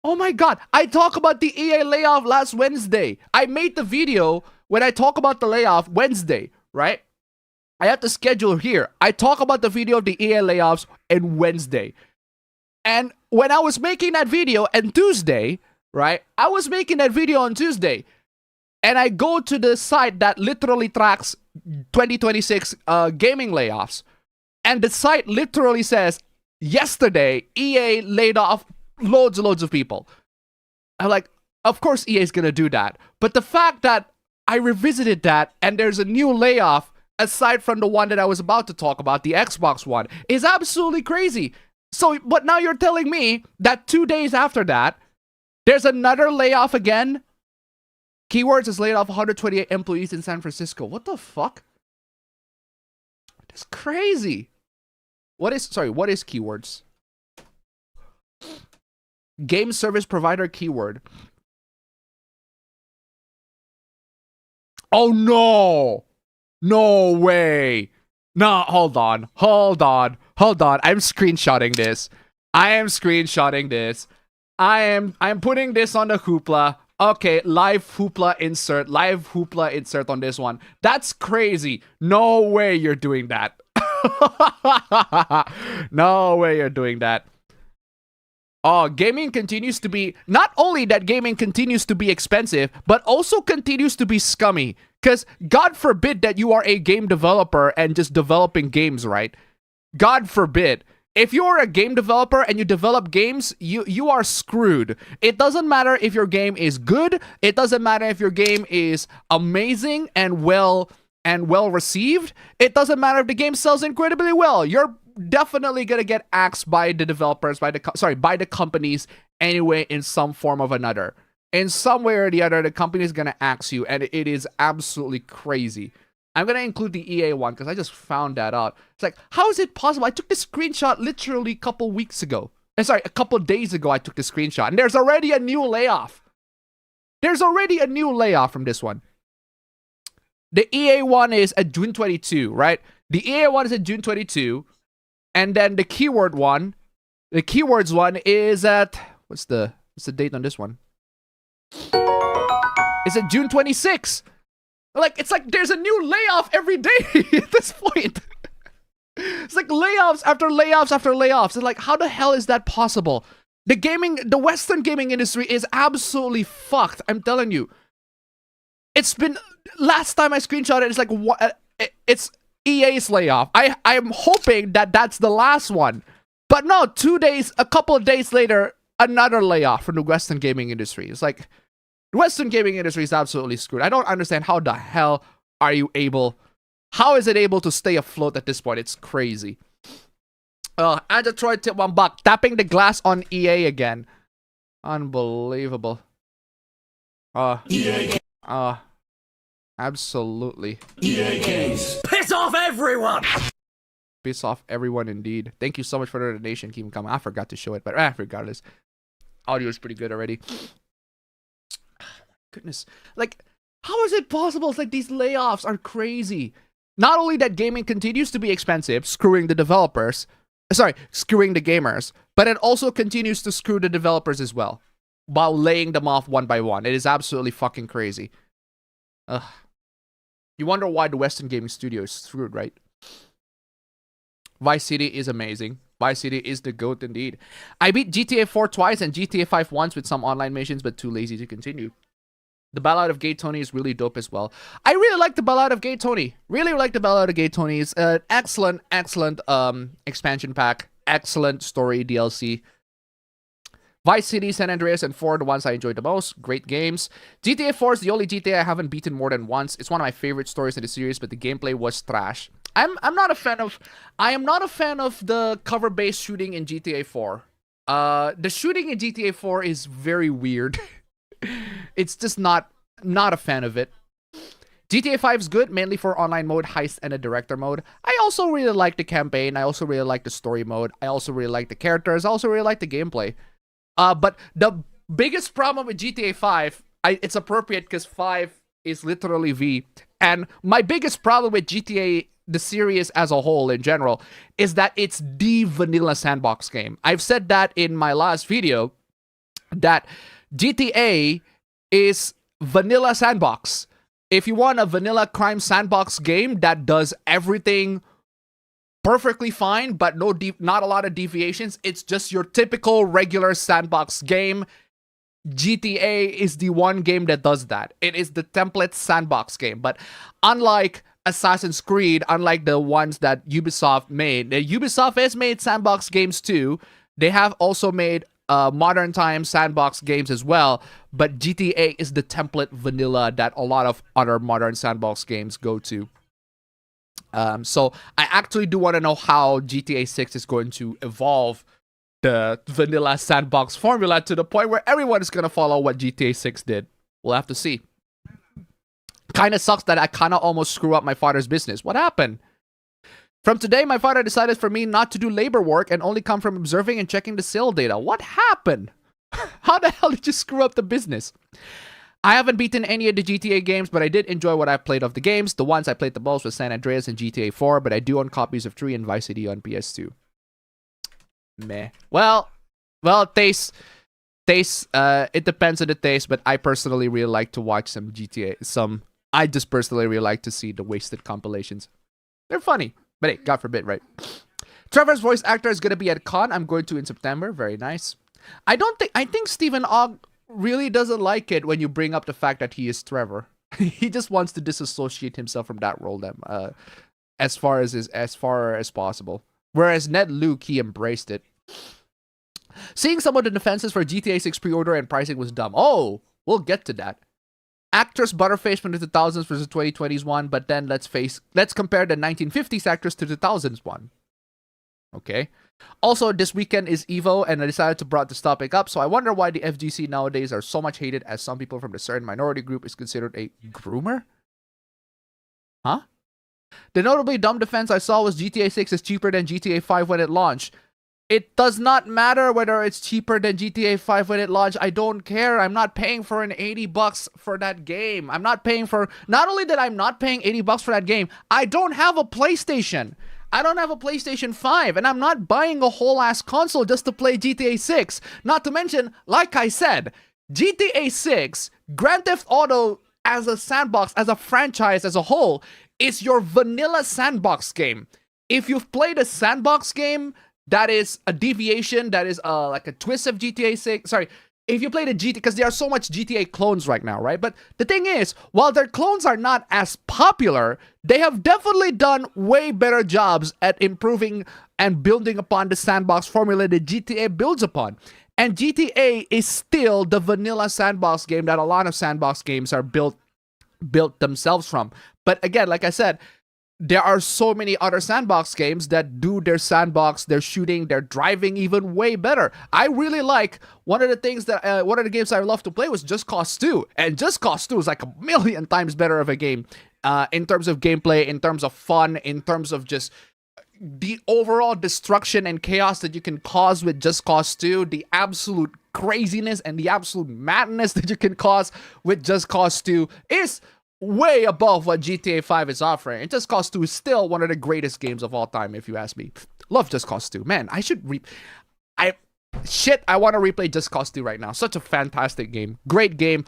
Oh my god, I talked about the EA layoff last Wednesday. I made the video when I talk about the layoff Wednesday, right? I have the schedule here. I talk about the video of the EA layoffs on Wednesday. And when I was making that video on Tuesday, right? I was making that video on Tuesday. And I go to the site that literally tracks 2026 gaming layoffs. And the site literally says, yesterday, EA laid off loads of people. I'm like, of course EA is gonna do that. But the fact that I revisited that and there's a new layoff aside from the one that I was about to talk about, the Xbox one, is absolutely crazy. So, but now you're telling me that 2 days after that, there's another layoff again? Keywords has laid off 128 employees in San Francisco. What the fuck? That's crazy. What is Keywords? Game service provider keyword. Oh no! No way! No, hold on. I'm screenshotting this. I'm putting this on the Hoopla. Okay, live Hoopla insert on this one. That's crazy. No way you're doing that. No way you're doing that. Oh, gaming continues to be, not only that gaming continues to be expensive, but also continues to be scummy. Because God forbid that you are a game developer and just developing games, right? God forbid. If you're a game developer and you develop games, you are screwed. It doesn't matter if your game is good. It doesn't matter if your game is amazing and well received. It doesn't matter if the game sells incredibly well. You're definitely gonna get axed by the developers, by the companies anyway, in some form of another. In some way or the other, the company is gonna axe you, and it is absolutely crazy. I'm gonna include the EA one because I just found that out. It's like, how is it possible? I took this screenshot literally a couple weeks ago. A couple days ago I took the screenshot, and there's already a new layoff. There's already a new layoff from this one. The EA one is at June 22, right? The EA one is at June 22. And then the keywords one is at, what's the date on this one? It's at June 26. It's like there's a new layoff every day at this point. It's like layoffs after layoffs after layoffs. It's like, how the hell is that possible? The Western gaming industry is absolutely fucked. I'm telling you. It's been, last time I screenshotted, it's like, it's EA's layoff. I'm hoping that that's the last one. But no, a couple of days later, another layoff from the Western gaming industry. It's like, the Western gaming industry is absolutely screwed. I don't understand how the hell how is it able to stay afloat at this point? It's crazy. Add Detroit tip $1. Tapping the glass on EA again. Unbelievable. EA. Absolutely. EA games. Piss off everyone! Piss off everyone indeed. Thank you so much for the donation. Keep them coming. I forgot to show it, but regardless. Audio is pretty good already. Goodness. Like, how is it possible? It's like these layoffs are crazy. Not only that gaming continues to be expensive, screwing the gamers, but it also continues to screw the developers as well, while laying them off one by one. It is absolutely fucking crazy. Ugh. You wonder why the Western gaming studio is screwed, right? Vice City is amazing. Vice City is the GOAT indeed. I beat GTA 4 twice and GTA 5 once with some online missions, but too lazy to continue. The Ballad of Gay Tony is really dope as well. I really like the Ballad of Gay Tony. Really like the Ballad of Gay Tony. It's an excellent, excellent expansion pack. Excellent story DLC. Vice City, San Andreas, and 4 are the ones I enjoyed the most. Great games. GTA 4 is the only GTA I haven't beaten more than once. It's one of my favorite stories in the series, but the gameplay was trash. I am not a fan of the cover-based shooting in GTA 4. The shooting in GTA 4 is very weird. It's just not a fan of it. GTA 5 is good, mainly for online mode, heist, and a director mode. I also really like the campaign. I also really like the story mode. I also really like the characters. I also really like the gameplay. But the biggest problem with GTA 5, it's appropriate because 5 is literally V. And my biggest problem with GTA, the series as a whole in general, is that it's the vanilla sandbox game. I've said that in my last video, that GTA is vanilla sandbox. If you want a vanilla crime sandbox game that does everything perfectly fine, but not a lot of deviations, it's just your typical regular sandbox game. GTA is the one game that does that. It is the template sandbox game. But unlike Assassin's Creed, unlike the ones that Ubisoft made, Ubisoft has made sandbox games too. They have also made modern time sandbox games as well, but GTA is the template vanilla that a lot of other modern sandbox games go to. So I actually do want to know how GTA 6 is going to evolve the vanilla sandbox formula to the point where everyone is going to follow what GTA 6 did. We'll have to see. Kind of sucks that I kind of almost screw up my father's business. What happened? From today, my father decided for me not to do labor work and only come from observing and checking the sale data. What happened? How the hell did you screw up the business? I haven't beaten any of the GTA games, but I did enjoy what I played of the games. The ones I played the most was San Andreas and GTA 4, but I do own copies of 3 and Vice City on PS2. Meh. Well, taste. It depends on the taste, but I personally really like to watch some GTA. I just personally really like to see the wasted compilations. They're funny, but hey, God forbid, right? Trevor's voice actor is going to be at Con. I'm going to in September. Very nice. I think Stephen Ogg really doesn't like it when you bring up the fact that he is Trevor. He just wants to disassociate himself from that role as far as possible. Whereas Ned Luke, he embraced it. Seeing some of the defenses for GTA 6 pre-order and pricing was dumb. Oh, we'll get to that. Actress Butterface from the 2000s versus 2020s one, but then let's compare the 1950s actress to the 2000s one. Okay. Also, this weekend is Evo, and I decided to bring this topic up, so I wonder why the FGC nowadays are so much hated, as some people from the certain minority group is considered a groomer? Huh? The notably dumb defense I saw was GTA 6 is cheaper than GTA 5 when it launched. It does not matter whether it's cheaper than GTA 5 when it launched. I don't care. I'm not paying for an $80 for that game. Not only that I'm not paying $80 for that game, I don't have a PlayStation. I don't have a PlayStation 5, and I'm not buying a whole ass console just to play GTA 6. Not to mention, like I said, GTA 6, Grand Theft Auto as a sandbox, as a franchise as a whole, is your vanilla sandbox game. If you've played a sandbox game that is a deviation, that is like a twist of GTA 6, sorry, if you played a GTA, because there are so much GTA clones right now, right? But the thing is, while their clones are not as popular, they have definitely done way better jobs at improving and building upon the sandbox formula that GTA builds upon. And GTA is still the vanilla sandbox game that a lot of sandbox games are built themselves from. But again, like I said, there are so many other sandbox games that do their sandbox, their shooting, their driving even way better. I really like one of the games I love to play was Just Cause 2. And Just Cause 2 is like a million times better of a game in terms of gameplay, in terms of fun, in terms of just the overall destruction and chaos that you can cause with Just Cause 2, the absolute craziness and the absolute madness that you can cause with Just Cause 2 is way above what GTA 5 is offering. And Just Cause 2 is still one of the greatest games of all time, if you ask me. Love Just Cause 2. Man, I want to replay Just Cause 2 right now. Such a fantastic game. Great game.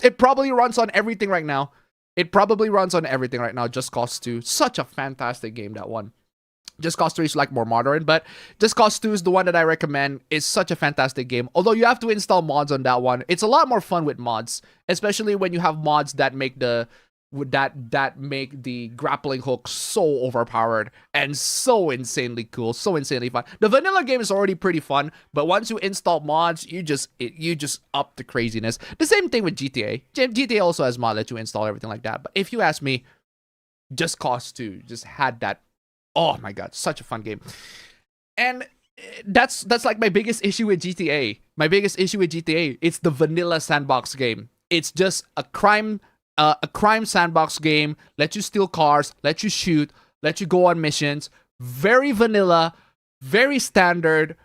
It probably runs on everything right now. Just Cause 2. Such a fantastic game, that one. Just Cause 3 is like more modern, but Just Cause 2 is the one that I recommend. It's such a fantastic game. Although you have to install mods on that one. It's a lot more fun with mods, especially when you have mods that make the make the grappling hook so overpowered and so insanely cool, so insanely fun. The vanilla game is already pretty fun, but once you install mods, you just up the craziness. The same thing with GTA. GTA also has mods that you install, everything like that. But if you ask me, Just Cause 2 just had that. Oh my god, such a fun game. And that's like my biggest issue with GTA. My biggest issue with GTA, it's the vanilla sandbox game. It's just a crime sandbox game. Let you steal cars, let you shoot, let you go on missions. Very vanilla, very standard,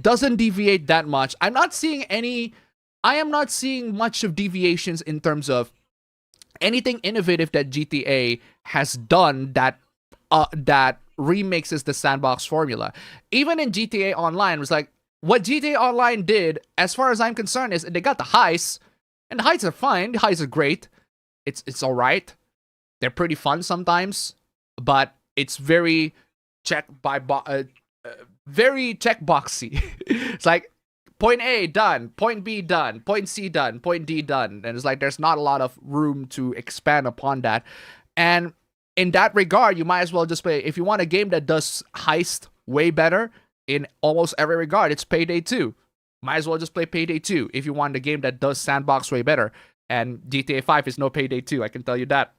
doesn't deviate that much. I am not seeing much of deviations in terms of anything innovative that GTA has done that remixes the sandbox formula. Even in GTA Online, it was like, what GTA Online did, as far as I'm concerned, is they got the heists, and the heists are fine. The heists are great. It's all right. They're pretty fun sometimes, but it's very very checkboxy. It's like point A done, point B done, point C done, point D done, and it's like there's not a lot of room to expand upon that. And in that regard, you might as well just play, if you want a game that does heist way better in almost every regard, it's Payday 2. Might as well just play Payday 2 if you want a game that does sandbox way better. And GTA 5 is no Payday 2, I can tell you that.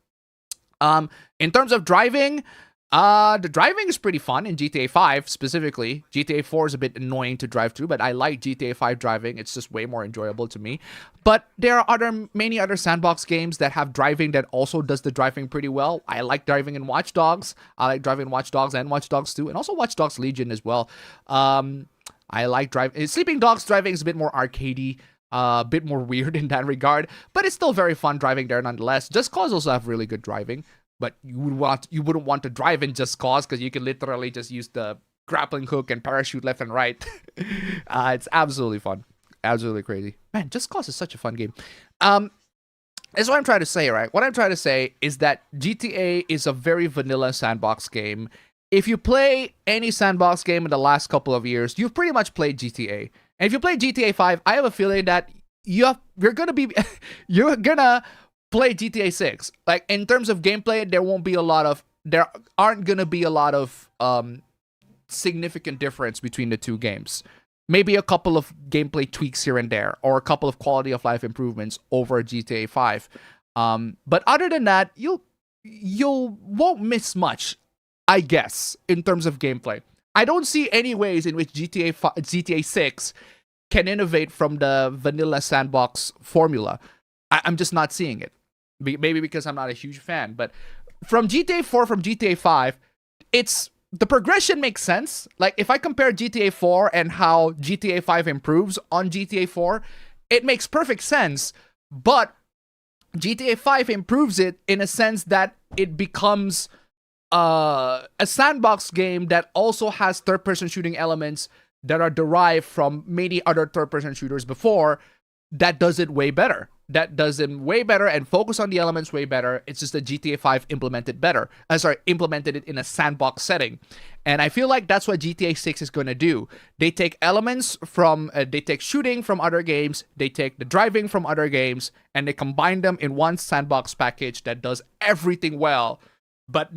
In terms of driving, the driving is pretty fun in GTA 5 specifically. GTA 4 is a bit annoying to drive through, but I like GTA 5 driving. It's just way more enjoyable to me. But there are many other sandbox games that have driving that also does the driving pretty well. I like driving in Watch Dogs. I like driving in Watch Dogs and Watch Dogs 2, and also Watch Dogs Legion as well. I like driving. Sleeping Dogs driving is a bit more arcadey. A bit more weird in that regard, but it's still very fun driving there nonetheless. Just Cause also have really good driving, but you wouldn't want to drive in Just Cause because you can literally just use the grappling hook and parachute left and right. It's absolutely fun, absolutely crazy. Man, Just Cause is such a fun game. That's what I'm trying to say, right? What I'm trying to say is that GTA is a very vanilla sandbox game. If you play any sandbox game in the last couple of years, you've pretty much played GTA. And if you play GTA 5, I have a feeling that you're gonna play GTA 6. Like, in terms of gameplay, there aren't gonna be a lot of significant difference between the two games. Maybe a couple of gameplay tweaks here and there, or a couple of quality of life improvements over GTA 5. But other than that, you won't miss much, I guess, in terms of gameplay. I don't see any ways in which GTA 6 can innovate from the vanilla sandbox formula. I'm just not seeing it. Maybe because I'm not a huge fan. But from GTA 4, from GTA 5, the progression makes sense. Like, if I compare GTA 4 and how GTA 5 improves on GTA 4, it makes perfect sense. But GTA 5 improves it in a sense that it becomes a sandbox game that also has third-person shooting elements that are derived from many other third-person shooters before. That does it way better. That does it way better and focus on the elements way better. It's just that GTA 5 implemented it in a sandbox setting. And I feel like that's what GTA 6 is going to do. They take elements from, they take shooting from other games, they take the driving from other games, and they combine them in one sandbox package that does everything well, but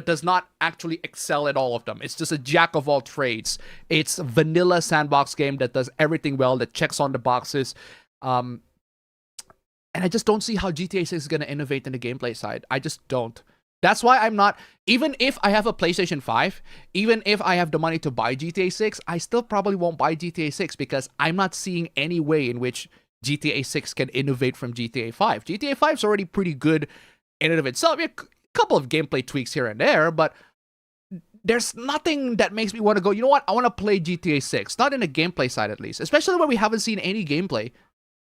does not actually excel at all of them. It's just a jack of all trades. It's a vanilla sandbox game that does everything well, that checks on the boxes. And I just don't see how GTA 6 is going to innovate in the gameplay side. I just don't. That's why I'm not, even if I have a PlayStation 5, even if I have the money to buy GTA 6, I still probably won't buy GTA 6 because I'm not seeing any way in which GTA 6 can innovate from GTA 5. GTA 5 is already pretty good in and of itself. A couple of gameplay tweaks here and there, but there's nothing that makes me want to go, you know what, I want to play GTA 6. Not in the gameplay side, at least. Especially when we haven't seen any gameplay.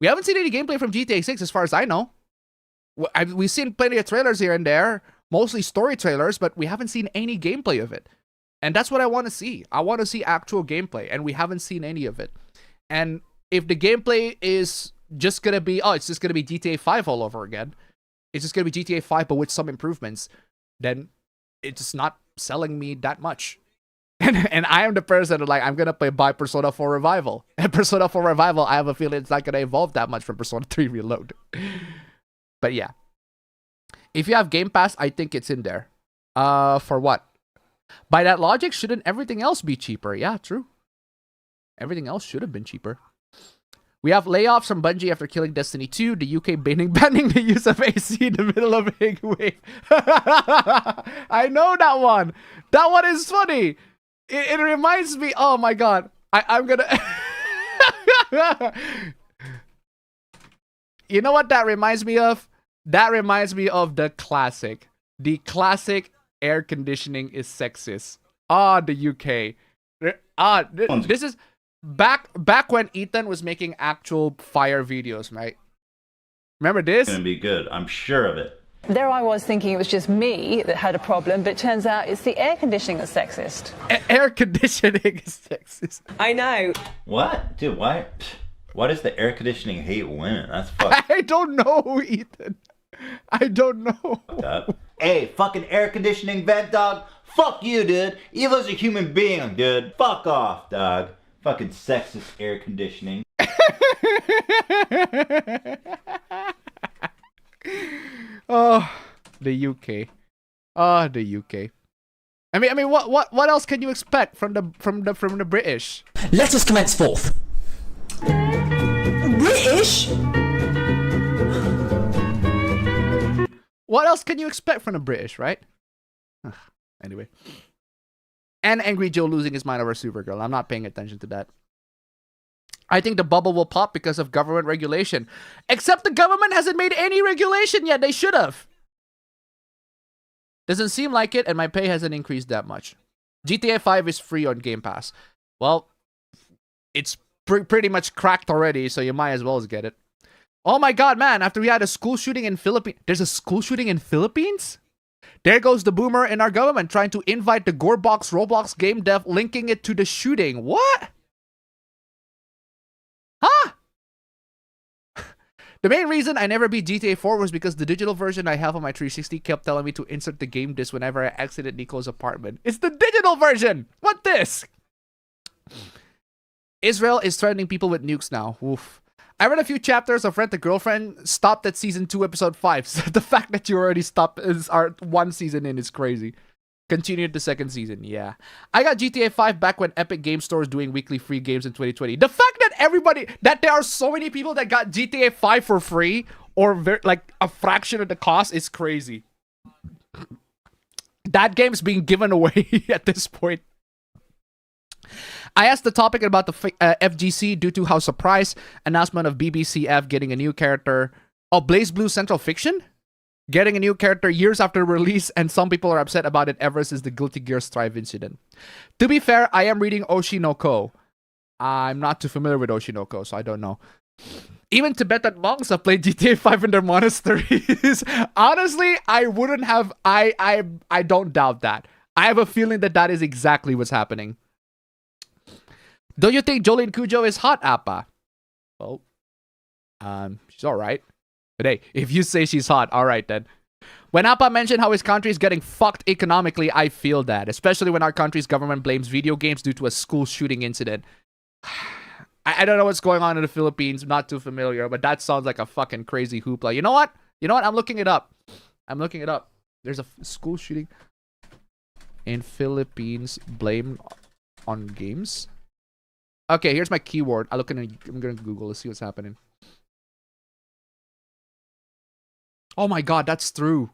We haven't seen any gameplay from GTA 6 as far as I know. We've seen plenty of trailers here and there, mostly story trailers, but we haven't seen any gameplay of it. And that's what I want to see. I want to see actual gameplay, and we haven't seen any of it. And if the gameplay is just going to be, it's just going to be GTA 5 all over again, it's just going to be GTA 5 but with some improvements, then it's just not selling me that much. And I am the person that, like, I'm gonna buy Persona 4 Revival. And Persona 4 Revival, I have a feeling it's not gonna evolve that much from Persona 3 Reload. But yeah. If you have Game Pass, I think it's in there. For what? By that logic, shouldn't everything else be cheaper? Yeah, true. Everything else should have been cheaper. We have layoffs from Bungie after killing Destiny 2. The UK banning the use of AC in the middle of a big wave. I know that one. That one is funny. It reminds me. Oh my god. I'm gonna. You know what that reminds me of? That reminds me of the classic. The classic air conditioning is sexist. The UK. This is back when Ethan was making actual fire videos, right? Remember this? It's gonna be good. I'm sure of it. There I was thinking it was just me that had a problem, but it turns out it's the air conditioning that's sexist. Air conditioning is sexist. I know. What? Dude, why does the air conditioning hate women? That's fucked. I don't know, Ethan. I don't know. Hey, fucking air conditioning vent, dog. Fuck you, dude. Evil's a human being, dude. Fuck off, dog. Fucking sexist air conditioning. Oh, the UK. Oh, the UK. I mean, what else can you expect from the British? Let us commence forth. British? What else can you expect from the British, right? Anyway. And Angry Joe losing his mind over Supergirl. I'm not paying attention to that. I think the bubble will pop because of government regulation. Except the government hasn't made any regulation yet. They should have. Doesn't seem like it, and my pay hasn't increased that much. GTA 5 is free on Game Pass. Well, it's pretty much cracked already, so you might as well get it. Oh my god, man. After we had a school shooting in Philippines. There's a school shooting in Philippines? There goes the boomer in our government trying to invite the Gorebox Roblox game dev, linking it to the shooting. What? Huh? The main reason I never beat GTA 4 was because the digital version I have on my 360 kept telling me to insert the game disc whenever I exited Nico's apartment. It's the digital version! What disc? Israel is threatening people with nukes now. Oof. I read a few chapters of Rent a Girlfriend, stopped at season 2, episode 5. So the fact that you already stopped one season in is crazy. Continued the second season, yeah. I got GTA 5 back when Epic Game Store was doing weekly free games in 2020. The fact that there are so many people that got GTA 5 for free, or like a fraction of the cost, is crazy. That game's being given away at this point. I asked the topic about the FGC due to how surprised announcement of BBCF getting a new character. Oh, Blaze Blue Central Fiction? Getting a new character years after release, and some people are upset about it ever since the Guilty Gear Strive incident. To be fair, I am reading Oshinoko. I'm not too familiar with Oshinoko, so I don't know. Even Tibetan monks have played GTA 5 in their monasteries. Honestly, I wouldn't have... I don't doubt that. I have a feeling that is exactly what's happening. Don't you think Jolene Cujo is hot, Appa? Well, she's alright. But hey, if you say she's hot, alright then. When Appa mentioned how his country is getting fucked economically, I feel that. Especially when our country's government blames video games due to a school shooting incident. I don't know what's going on in the Philippines. I'm not too familiar, but that sounds like a fucking crazy hoopla. You know what? I'm looking it up. There's a school shooting in Philippines blamed on games. Okay, here's my keyword. I'm gonna Google to see what's happening. Oh my god, that's true.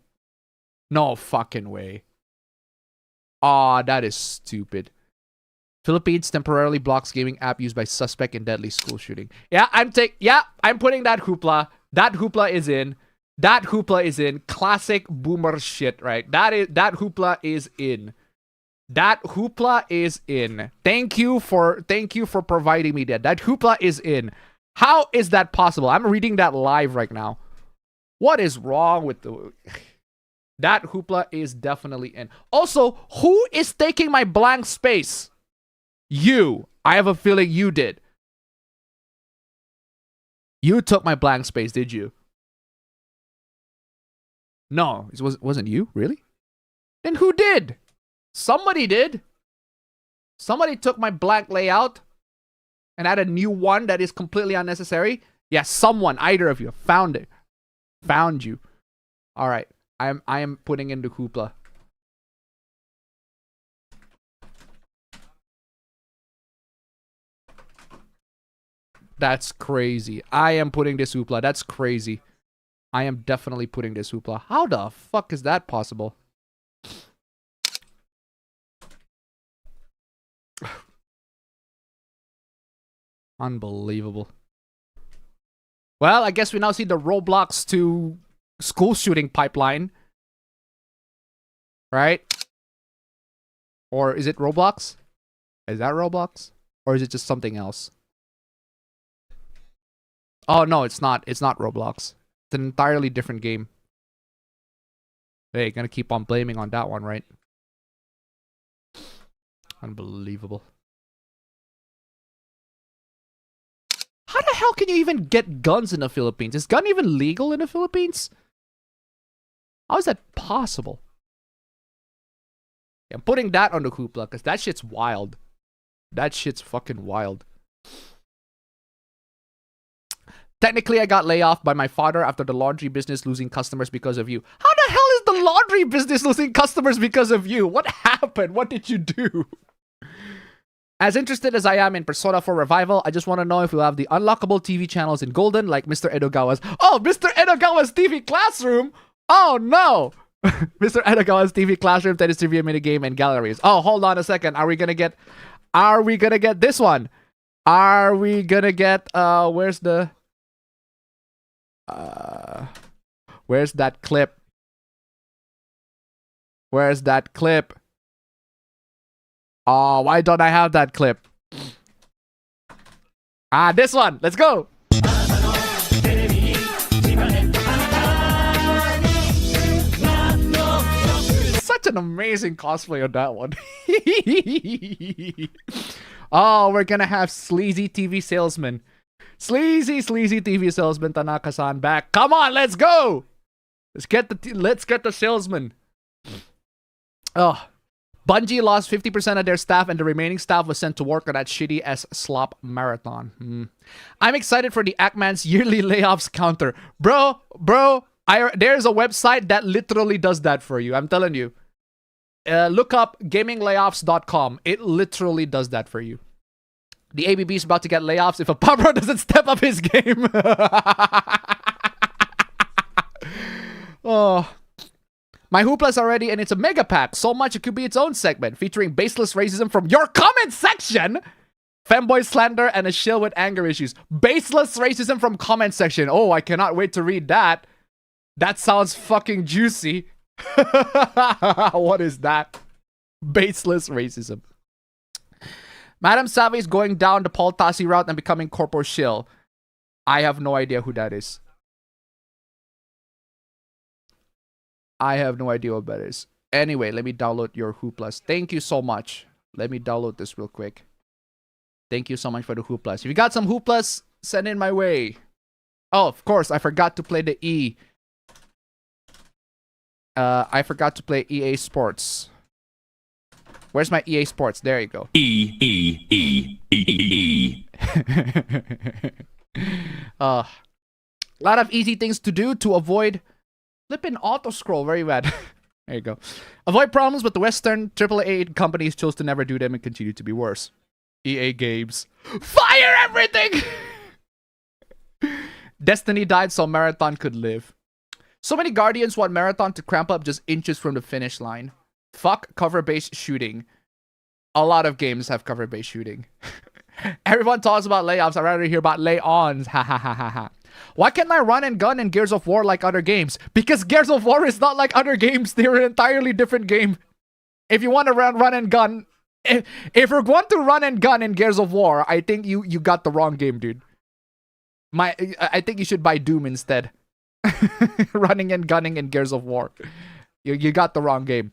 No fucking way. Aw, that is stupid. Philippines temporarily blocks gaming app used by suspect in deadly school shooting. Yeah, I'm putting that hoopla. That hoopla is in. That hoopla is in. Classic boomer shit, right? That hoopla is in. That hoopla is in. Thank you for providing me that. That hoopla is in. How is that possible? I'm reading that live right now. What is wrong with the... That hoopla is definitely in. Also, who is taking my blank space? You. I have a feeling you did. You took my blank space, did you? No, it wasn't you, really? Then who did? Somebody did. Somebody took my blank layout and added a new one that is completely unnecessary. Yeah, someone, either of you, found it. Found you. All right, I am putting in the hoopla. That's crazy. I am putting this hoopla. That's crazy. I am definitely putting this hoopla. How the fuck is that possible? Unbelievable. Well, I guess we now see the Roblox to school shooting pipeline. Right? Or is it Roblox? Is that Roblox? Or is it just something else? Oh, no, it's not. It's not Roblox. It's an entirely different game. Hey, gonna keep on blaming on that one, right? Unbelievable. How the hell can you even get guns in the Philippines? Is gun even legal in the Philippines? How is that possible? Yeah, I'm putting that on the hoopla because that shit's wild. That shit's fucking wild. Technically, I got laid off by my father after the laundry business losing customers because of you. How the hell is the laundry business losing customers because of you? What happened? What did you do? As interested as I am in Persona 4 Revival, I just want to know if we'll have the unlockable TV channels in Golden like Mr. Edogawa's. Oh, Mr. Edogawa's TV Classroom? Oh, no. Mr. Edogawa's TV Classroom, tennis trivia minigame, and galleries. Oh, hold on a second. Are we gonna get this one? Are we gonna get, where's that clip? Where's that clip? Oh, why don't I have that clip? Ah, this one. Let's go. Such an amazing cosplay on that one. Oh, we're gonna have sleazy TV salesman. Sleazy TV salesman Tanaka-san back. Come on, let's go. Let's get the salesman. Oh, Bungie lost 50% of their staff and the remaining staff was sent to work on that shitty ass slop marathon. I'm excited for the Ackman's yearly layoffs counter. Bro, there's a website that literally does that for you. I'm telling you. Look up gaminglayoffs.com. It literally does that for you. The ABB is about to get layoffs if a Pabro doesn't step up his game. Oh. My hoopla's already, and it's a mega pack. So much it could be its own segment, featuring baseless racism from your comment section, femboy slander, and a shill with anger issues. Baseless racism from comment section. Oh, I cannot wait to read that. That sounds fucking juicy. What is that? Baseless racism. Madam Savvy is going down the Paul Tassi route and becoming Corpo Shill. I have no idea who that is. I have no idea what that is. Anyway, let me download your hooplas. Thank you so much. Let me download this real quick. Thank you so much for the hooplas. If you got some hooplas, send in my way. Oh, of course, I forgot to play the E. I forgot to play EA Sports. Where's my EA Sports? There you go. A lot of easy things to do to avoid flipping auto scroll. Very bad. There you go. Avoid problems, but the Western AAA companies chose to never do them and continue to be worse. EA Games. Fire everything! Destiny died so Marathon could live. So many Guardians want Marathon to cramp up just inches from the finish line. Fuck cover-based shooting. A lot of games have cover-based shooting. Everyone talks about layoffs. I'd rather hear about lay-ons. Ha ha ha ha ha. Why can't I run and gun in Gears of War like other games? Because Gears of War is not like other games. They're an entirely different game. If you want to run and gun... If you want to run and gun in Gears of War, I think you got the wrong game, dude. I think you should buy Doom instead. Running and gunning in Gears of War. You got the wrong game.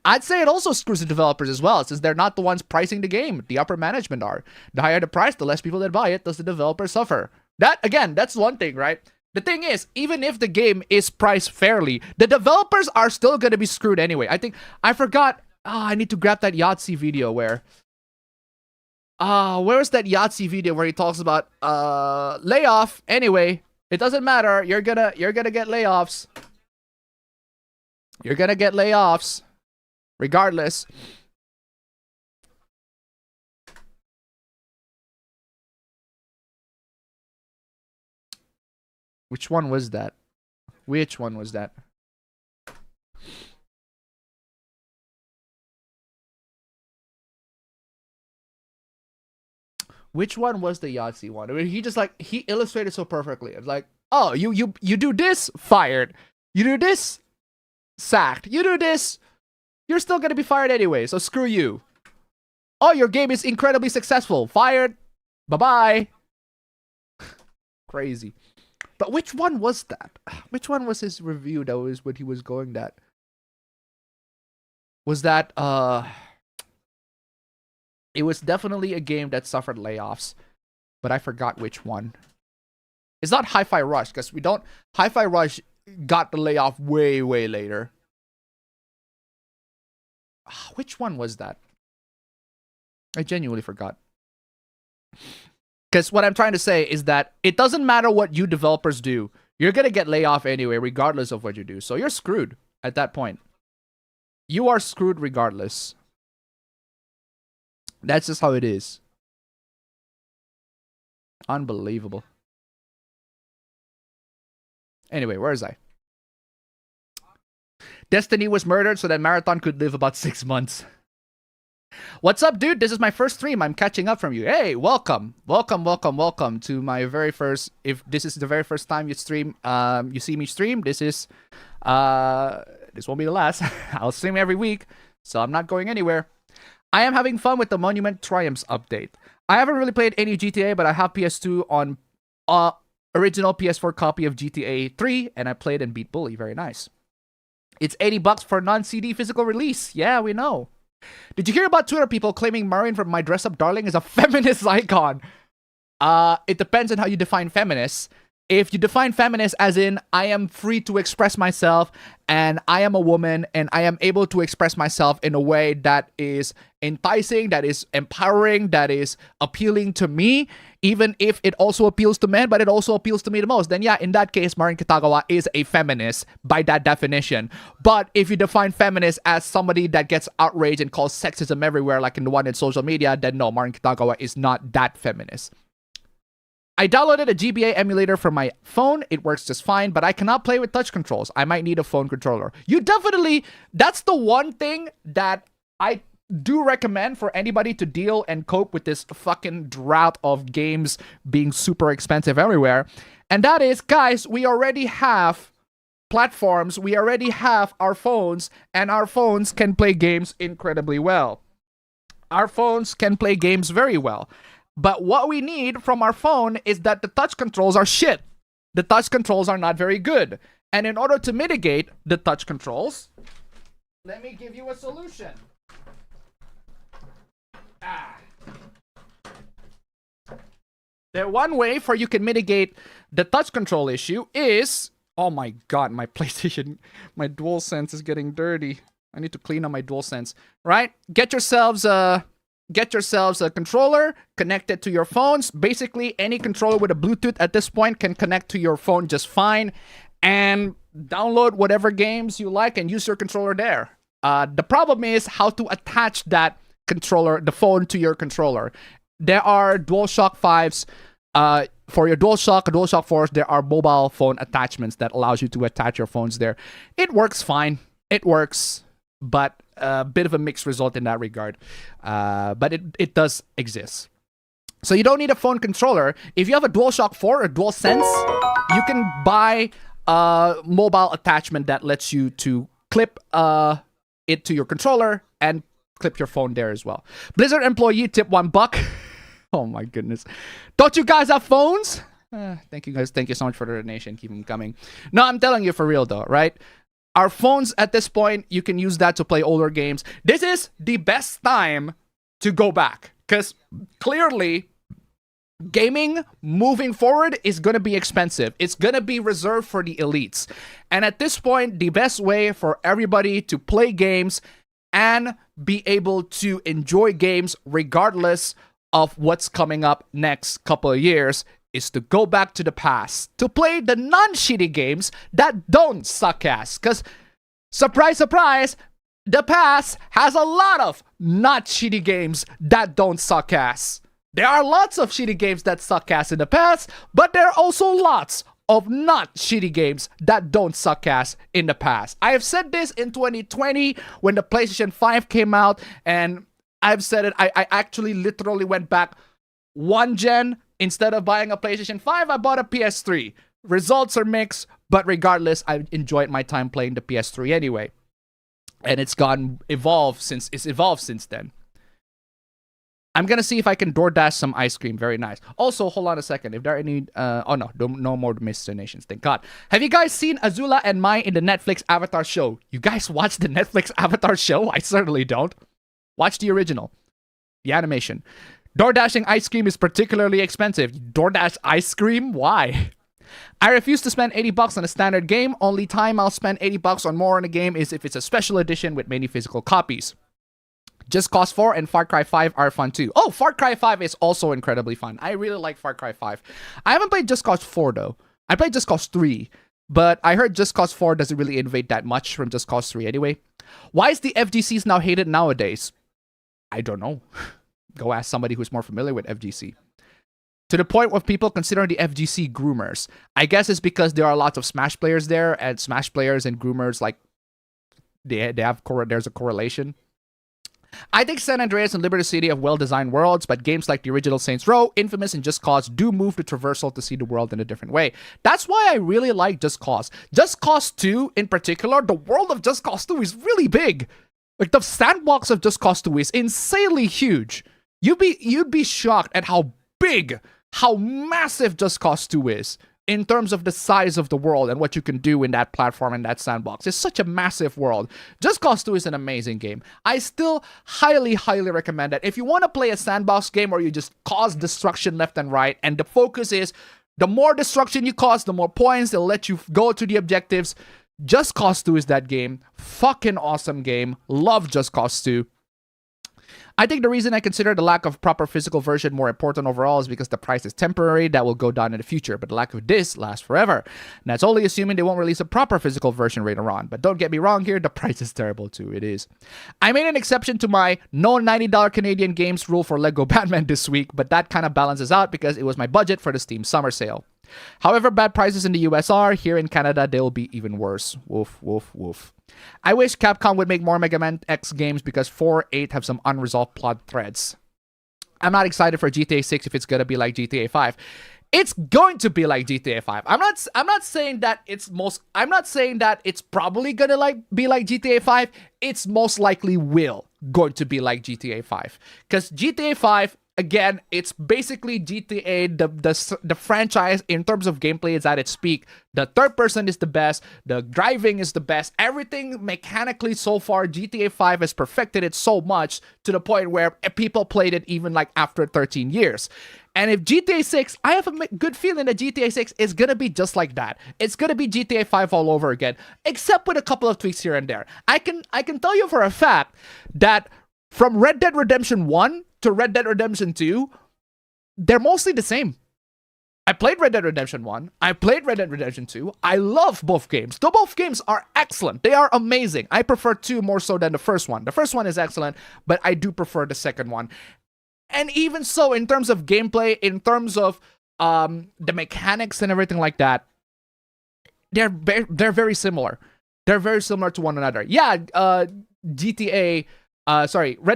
I'd say it also screws the developers as well, since they're not the ones pricing the game. The upper management are. The higher the price, the less people that buy it, does the developer suffer. That, again, that's one thing, right? The thing is, even if the game is priced fairly, the developers are still going to be screwed anyway. I forgot I need to grab that Yahtzee video where is that Yahtzee video where he talks about layoff. Anyway, it doesn't matter. You're gonna get layoffs. You're gonna get layoffs regardless. Which one was that? Which one was that? Which one was the Yahtzee one? I mean, he illustrated so perfectly. It's like, oh, you do this, fired. You do this, sacked. You do this, you're still gonna be fired anyway. So screw you. Oh, your game is incredibly successful. Fired. Bye-bye. Crazy. But which one was that? Which one was his review that was what he was going that? Was that it was definitely a game that suffered layoffs, but I forgot which one. It's not Hi-Fi Rush, because Hi-Fi Rush got the layoff way later. Which one was that? I genuinely forgot. Because what I'm trying to say is that it doesn't matter what you developers do. You're going to get layoff anyway, regardless of what you do. So you're screwed at that point. You are screwed regardless. That's just how it is. Unbelievable. Anyway, where is I? Destiny was murdered so that Marathon could live about 6 months. What's up, dude? This is my first stream. I'm catching up from you. Hey, welcome. Welcome to my very first... If this is the very first time you stream, you see me stream, this is... this won't be the last. I'll stream every week, so I'm not going anywhere. I am having fun with the Monument Triumphs update. I haven't really played any GTA, but I have PS2 on original PS4 copy of GTA 3, and I played and beat Bully. Very nice. It's $80 for non-CD physical release. Yeah, we know. Did you hear about Twitter people claiming Maureen from My Dress Up Darling is a feminist icon? It depends on how you define feminist. If you define feminist as in, I am free to express myself, and I am a woman, and I am able to express myself in a way that is enticing, that is empowering, that is appealing to me, even if it also appeals to men, but it also appeals to me the most, then yeah, in that case, Maureen Kitagawa is a feminist by that definition. But if you define feminist as somebody that gets outraged and calls sexism everywhere, like in the one in social media, then no, Maureen Kitagawa is not that feminist. I downloaded a GBA emulator for my phone. It works just fine, but I cannot play with touch controls. I might need a phone controller. You definitely... That's the one thing that I do recommend for anybody to deal and cope with this fucking drought of games being super expensive everywhere. And that is, guys, we already have platforms. We already have our phones, and our phones can play games incredibly well. Our phones can play games very well. But what we need from our phone is that the touch controls are shit. The touch controls are not very good. And in order to mitigate the touch controls, let me give you a solution. The one way for you can mitigate the touch control issue is... Oh my god, my PlayStation, my DualSense is getting dirty. I need to clean up my DualSense. Right? Get yourselves a controller, connect it to your phones. Basically, any controller with a Bluetooth at this point can connect to your phone just fine. And download whatever games you like and use your controller there. The problem is how to attach that controller, the phone, to your controller. There are DualShock 5s. For your DualShock, DualShock 4s, there are mobile phone attachments that allows you to attach your phones there. It works fine. It works. But a bit of a mixed result in that regard. But it does exist. So you don't need a phone controller. If you have a DualShock 4 or DualSense, you can buy a mobile attachment that lets you to clip it to your controller and clip your phone there as well. Blizzard employee tip $1. Oh my goodness. Don't you guys have phones? Thank you guys. Thank you so much for the donation. Keep them coming. No, I'm telling you for real though, right? Our phones at this point, you can use that to play older games. This is the best time to go back. Because clearly, gaming moving forward is going to be expensive. It's going to be reserved for the elites. And at this point, the best way for everybody to play games and be able to enjoy games regardless of what's coming up next couple of years is to go back to the past, to play the non-shitty games that don't suck ass. Because, surprise, surprise, the past has a lot of not shitty games that don't suck ass. There are lots of shitty games that suck ass in the past, but there are also lots of not shitty games that don't suck ass in the past. I have said this in 2020 when the PlayStation 5 came out, and I've said it, I actually literally went back one gen. Instead of buying a PlayStation 5, I bought a PS3. Results are mixed, but regardless, I enjoyed my time playing the PS3 anyway. And it's evolved since then. I'm gonna see if I can DoorDash some ice cream. Very nice. Also, hold on a second. If there are any, oh no, no more missed donations. Thank God. Have you guys seen Azula and Mai in the Netflix Avatar show? You guys watch the Netflix Avatar show? I certainly don't. Watch the original, the animation. DoorDashing ice cream is particularly expensive. DoorDash ice cream? Why? I refuse to spend $80 on a standard game. Only time I'll spend $80 or more on a game is if it's a special edition with many physical copies. Just Cause 4 and Far Cry 5 are fun too. Oh, Far Cry 5 is also incredibly fun. I really like Far Cry 5. I haven't played Just Cause 4 though. I played Just Cause 3. But I heard Just Cause 4 doesn't really innovate that much from Just Cause 3 anyway. Why is the FGCs now hated nowadays? I don't know. Go ask somebody who's more familiar with FGC. To the point of people considering the FGC groomers. I guess it's because there are lots of Smash players there, and Smash players and groomers, like, there's a correlation. I think San Andreas and Liberty City have well-designed worlds, but games like the original Saints Row, Infamous, and Just Cause do move the traversal to see the world in a different way. That's why I really like Just Cause. Just Cause 2, in particular, the world of Just Cause 2 is really big. Like, the sandbox of Just Cause 2 is insanely huge. You'd be shocked at how big, how massive Just Cause 2 is in terms of the size of the world and what you can do in that platform and that sandbox. It's such a massive world. Just Cause 2 is an amazing game. I still highly, highly recommend it. If you want to play a sandbox game where you just cause destruction left and right, and the focus is the more destruction you cause, the more points they'll let you go to the objectives. Just Cause 2 is that game. Fucking awesome game. Love Just Cause 2. I think the reason I consider the lack of proper physical version more important overall is because the price is temporary, that will go down in the future, but the lack of this lasts forever. And that's only assuming they won't release a proper physical version later on. But don't get me wrong here, the price is terrible too, it is. I made an exception to my no $90 Canadian games rule for Lego Batman this week, but that kind of balances out because it was my budget for the Steam summer sale. However bad prices in the US are, here in Canada they will be even worse. Woof, woof, woof. I wish Capcom would make more Mega Man X games because 4, 8 have some unresolved plot threads. I'm not excited for GTA 6 if it's gonna be like GTA 5. It's going to be like GTA 5. I'm not saying that it's probably gonna be like GTA 5. It's most likely going to be like GTA 5. Because GTA 5, again, it's basically GTA, the franchise in terms of gameplay is at its peak. The third person is the best. The driving is the best. Everything mechanically so far, GTA 5 has perfected it so much to the point where people played it even like after 13 years. And if GTA 6, I have a good feeling that GTA 6 is going to be just like that. It's going to be GTA 5 all over again, except with a couple of tweaks here and there. I can tell you for a fact that from Red Dead Redemption 1 to Red Dead Redemption 2, they're mostly the same. I played Red Dead Redemption 1. I played Red Dead Redemption 2. I love both games. Though both games are excellent. They are amazing. I prefer 2 more so than the first one. The first one is excellent, but I do prefer the second one. And even so, in terms of gameplay, in terms of the mechanics and everything like that, they're very similar. They're very similar to one another. Yeah, Red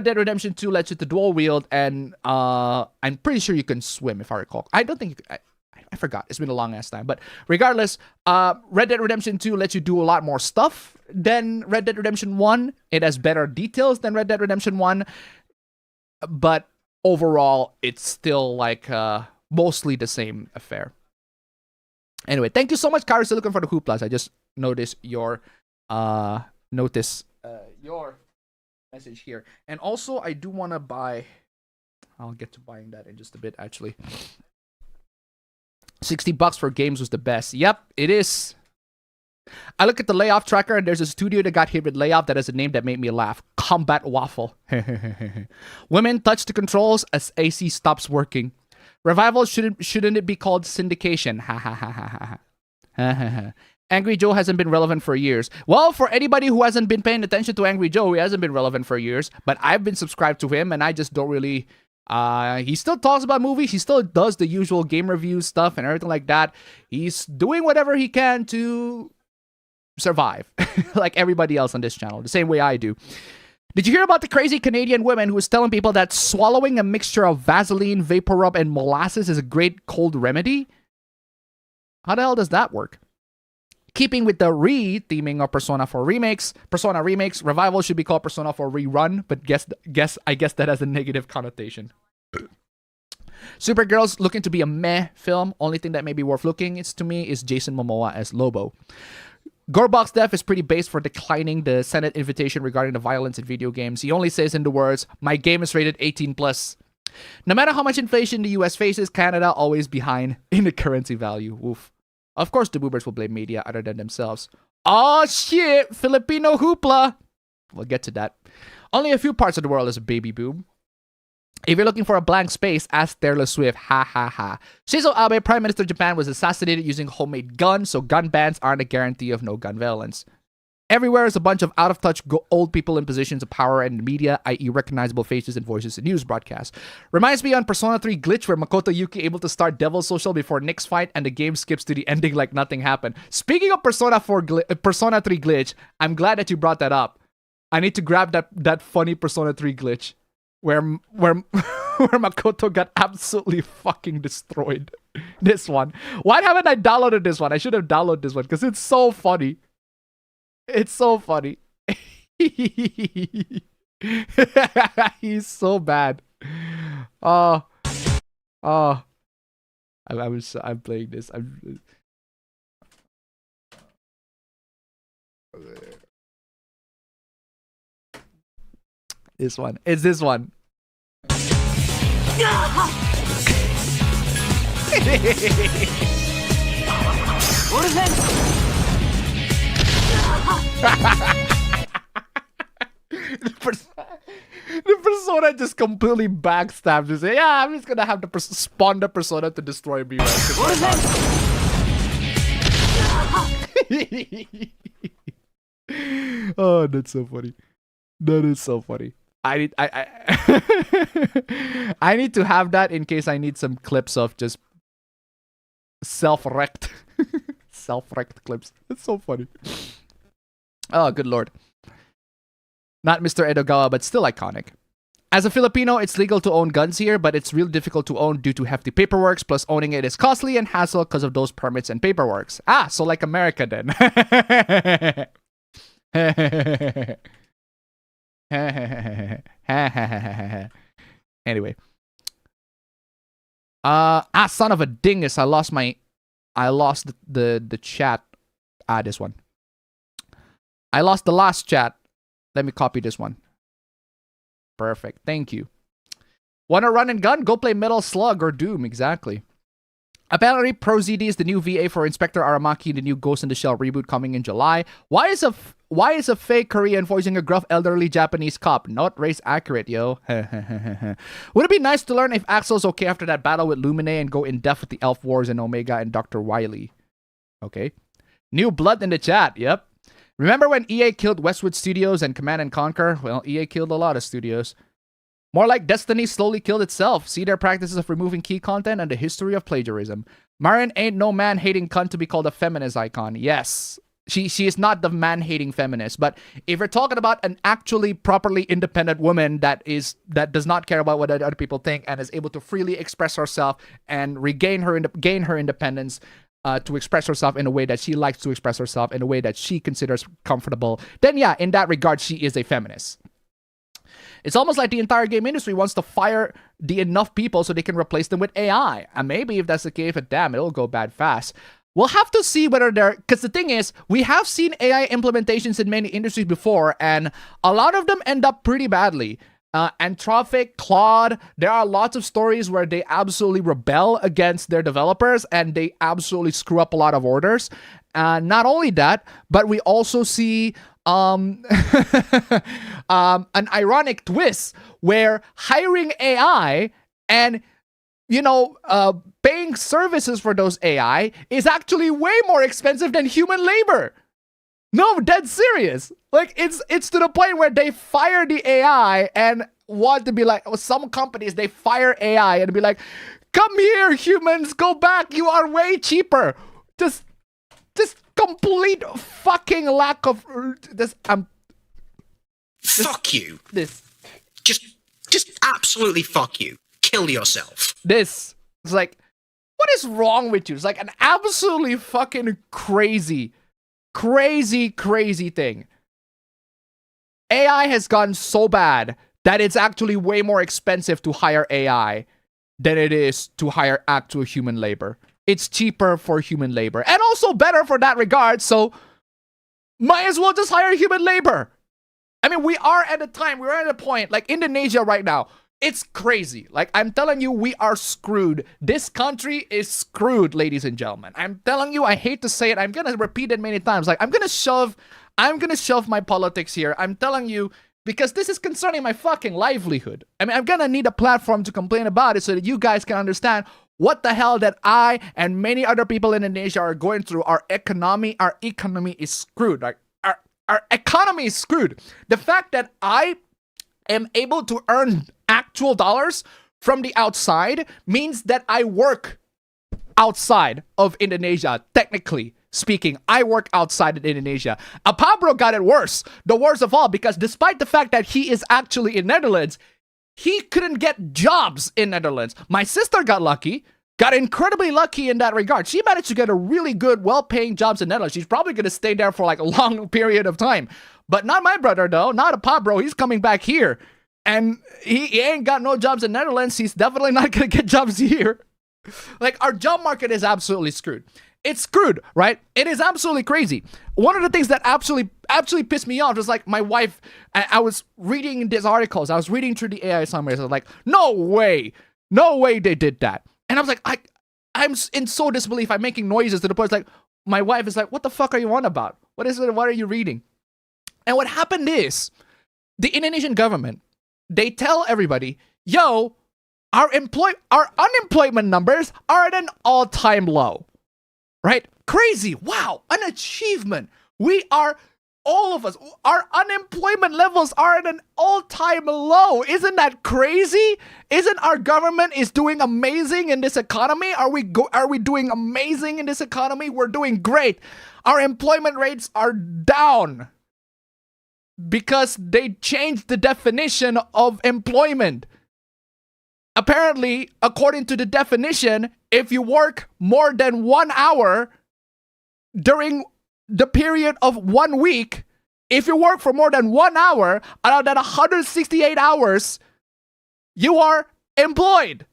Dead Redemption 2 lets you to dual wield, and I'm pretty sure you can swim, if I recall. I don't think I forgot. It's been a long ass time. But regardless, Red Dead Redemption 2 lets you do a lot more stuff than Red Dead Redemption 1. It has better details than Red Dead Redemption 1. But overall, it's still like mostly the same affair. Anyway, thank you so much, Kara Silicon, for the hooplas. I just noticed your message here. And also, I do want to buy... I'll get to buying that in just a bit, actually. $60 for games was the best. Yep, it is. I look at the layoff tracker and there's a studio that got hit with layoff that has a name that made me laugh. Combat Waffle. Women touch the controls as AC stops working. Revival shouldn't it be called syndication? Ha ha ha ha ha. Angry Joe hasn't been relevant for years. Well, for anybody who hasn't been paying attention to Angry Joe, he hasn't been relevant for years. But I've been subscribed to him and I just don't really... he still talks about movies. He still does the usual game review stuff and everything like that. He's doing whatever he can to survive. Like everybody else on this channel. The same way I do. Did you hear about the crazy Canadian woman who was telling people that swallowing a mixture of Vaseline, Vapor Rub, and molasses is a great cold remedy? How the hell does that work? Keeping with the re-theming of Persona 4 remakes, Revival should be called Persona 4 Rerun, but I guess that has a negative connotation. Supergirl's looking to be a meh film. Only thing that may be worth looking to me is Jason Momoa as Lobo. Gorebox Dev is pretty based for declining the Senate invitation regarding the violence in video games. He only says in the words, "My game is rated 18+. No matter how much inflation the US faces, Canada always behind in the currency value. Oof. Of course, the boomers will blame media other than themselves. Oh shit, Filipino hoopla. We'll get to that. Only a few parts of the world is a baby boom. If you're looking for a blank space, ask Taylor Swift. Ha ha ha. Shinzo Abe, Prime Minister of Japan, was assassinated using homemade guns, so gun bans aren't a guarantee of no gun violence. Everywhere is a bunch of out-of-touch old people in positions of power and media, i.e. recognizable faces and voices in news broadcasts. Reminds me on Persona 3 glitch where Makoto Yuki able to start Devil Social before Nick's fight and the game skips to the ending like nothing happened. Speaking of Persona 3 glitch, I'm glad that you brought that up. I need to grab that funny Persona 3 glitch where Makoto got absolutely fucking destroyed. This one. Why haven't I downloaded this one? I should have downloaded this one because it's so funny. It's so funny. He's so bad. I'm playing this. This one. It's this one. What is it? The persona just completely backstabs you. Say, yeah, I'm just gonna have to spawn the persona to destroy me. Right? What is it? Oh, that's so funny. That is so funny. I need to have that in case I need some clips of just self-wrecked clips. It's so funny. Oh, good lord. Not Mr. Edogawa, but still iconic. As a Filipino, it's legal to own guns here, but it's real difficult to own due to hefty paperwork, plus owning it is costly and hassle because of those permits and paperwork. Ah, so like America then. Anyway. Son of a dingus. I lost the chat. This one. I lost the last chat. Let me copy this one. Perfect. Thank you. Wanna run and gun? Go play Metal Slug or Doom. Exactly. Apparently, ProZD is the new VA for Inspector Aramaki in the new Ghost in the Shell reboot coming in July. Why is a fake Korean voicing a gruff elderly Japanese cop? Not race accurate, yo. Would it be nice to learn if Axel's okay after that battle with Lumine and go in depth with the Elf Wars and Omega and Dr. Wily? Okay. New blood in the chat. Yep. Remember when EA killed Westwood Studios and Command and Conquer? Well, EA killed a lot of studios. More like Destiny slowly killed itself. See their practices of removing key content and the history of plagiarism. Marion ain't no man-hating cunt to be called a feminist icon. Yes, she is not the man-hating feminist. But if you're talking about an actually properly independent woman that does not care about what other people think and is able to freely express herself and gain her independence to express herself in a way that she likes to express herself in a way that she considers comfortable, then yeah, in that regard, she is a feminist. It's almost like the entire game industry wants to fire the enough people so they can replace them with AI. And maybe if that's the case, but damn, it'll go bad fast. We'll have to see whether because the thing is, we have seen AI implementations in many industries before, and a lot of them end up pretty badly. Anthropic, Claude, there are lots of stories where they absolutely rebel against their developers and they absolutely screw up a lot of orders. Not only that, but we also see an ironic twist where hiring AI and paying services for those AI is actually way more expensive than human labor. No, dead serious. Like it's to the point where they fire the AI and want to be like, some companies, they fire AI and be like, come here, humans, go back. You are way cheaper. Just complete fucking lack of this. Fuck you. This. Just absolutely fuck you. Kill yourself. This. It's like, what is wrong with you? It's like an absolutely fucking crazy thing. AI has gotten so bad that it's actually way more expensive to hire AI than it is to hire actual human labor. It's cheaper for human labor and also better for that regard, so might as well just hire human labor. I mean, we're at a point, like Indonesia right now, it's crazy. Like, I'm telling you, we are screwed. This country is screwed, ladies and gentlemen. I'm telling you, I hate to say it. I'm gonna repeat it many times. Like, I'm gonna shove my politics here. I'm telling you, because this is concerning my fucking livelihood. I mean, I'm gonna need a platform to complain about it so that you guys can understand what the hell that I and many other people in Indonesia are going through. Our economy is screwed. Like, our economy is screwed. The fact that I am able to earn actual dollars from the outside means that I work outside of Indonesia. Technically speaking, I work outside of Indonesia. Apabro got it worse, the worst of all, because despite the fact that he is actually in Netherlands, he couldn't get jobs in Netherlands. My sister got lucky, got incredibly lucky in that regard. She managed to get a really good, well-paying jobs in Netherlands. She's probably going to stay there for like a long period of time. But not my brother, though. Not Apabro. He's coming back here. And he ain't got no jobs in Netherlands. He's definitely not going to get jobs here. Like, our job market is absolutely screwed. It's screwed, right? It is absolutely crazy. One of the things that absolutely pissed me off was like my wife, I was reading these articles. I was reading through the AI summaries. I was like, no way they did that. And I was like, I'm in so disbelief. I'm making noises to the point like my wife is like, what the fuck are you on about? What is it? What are you reading? And what happened is the Indonesian government, they tell everybody, yo, our unemployment numbers are at an all-time low. Right? Crazy. Wow. An achievement. All of us, our unemployment levels are at an all-time low. Isn't that crazy? Isn't our government is doing amazing in this economy? Are we doing amazing in this economy? We're doing great. Our employment rates are down because they changed the definition of employment. Apparently, according to the definition, if you work more than 1 hour during the period of 1 week, if you work for more than 1 hour out of that 168 hours, you are employed.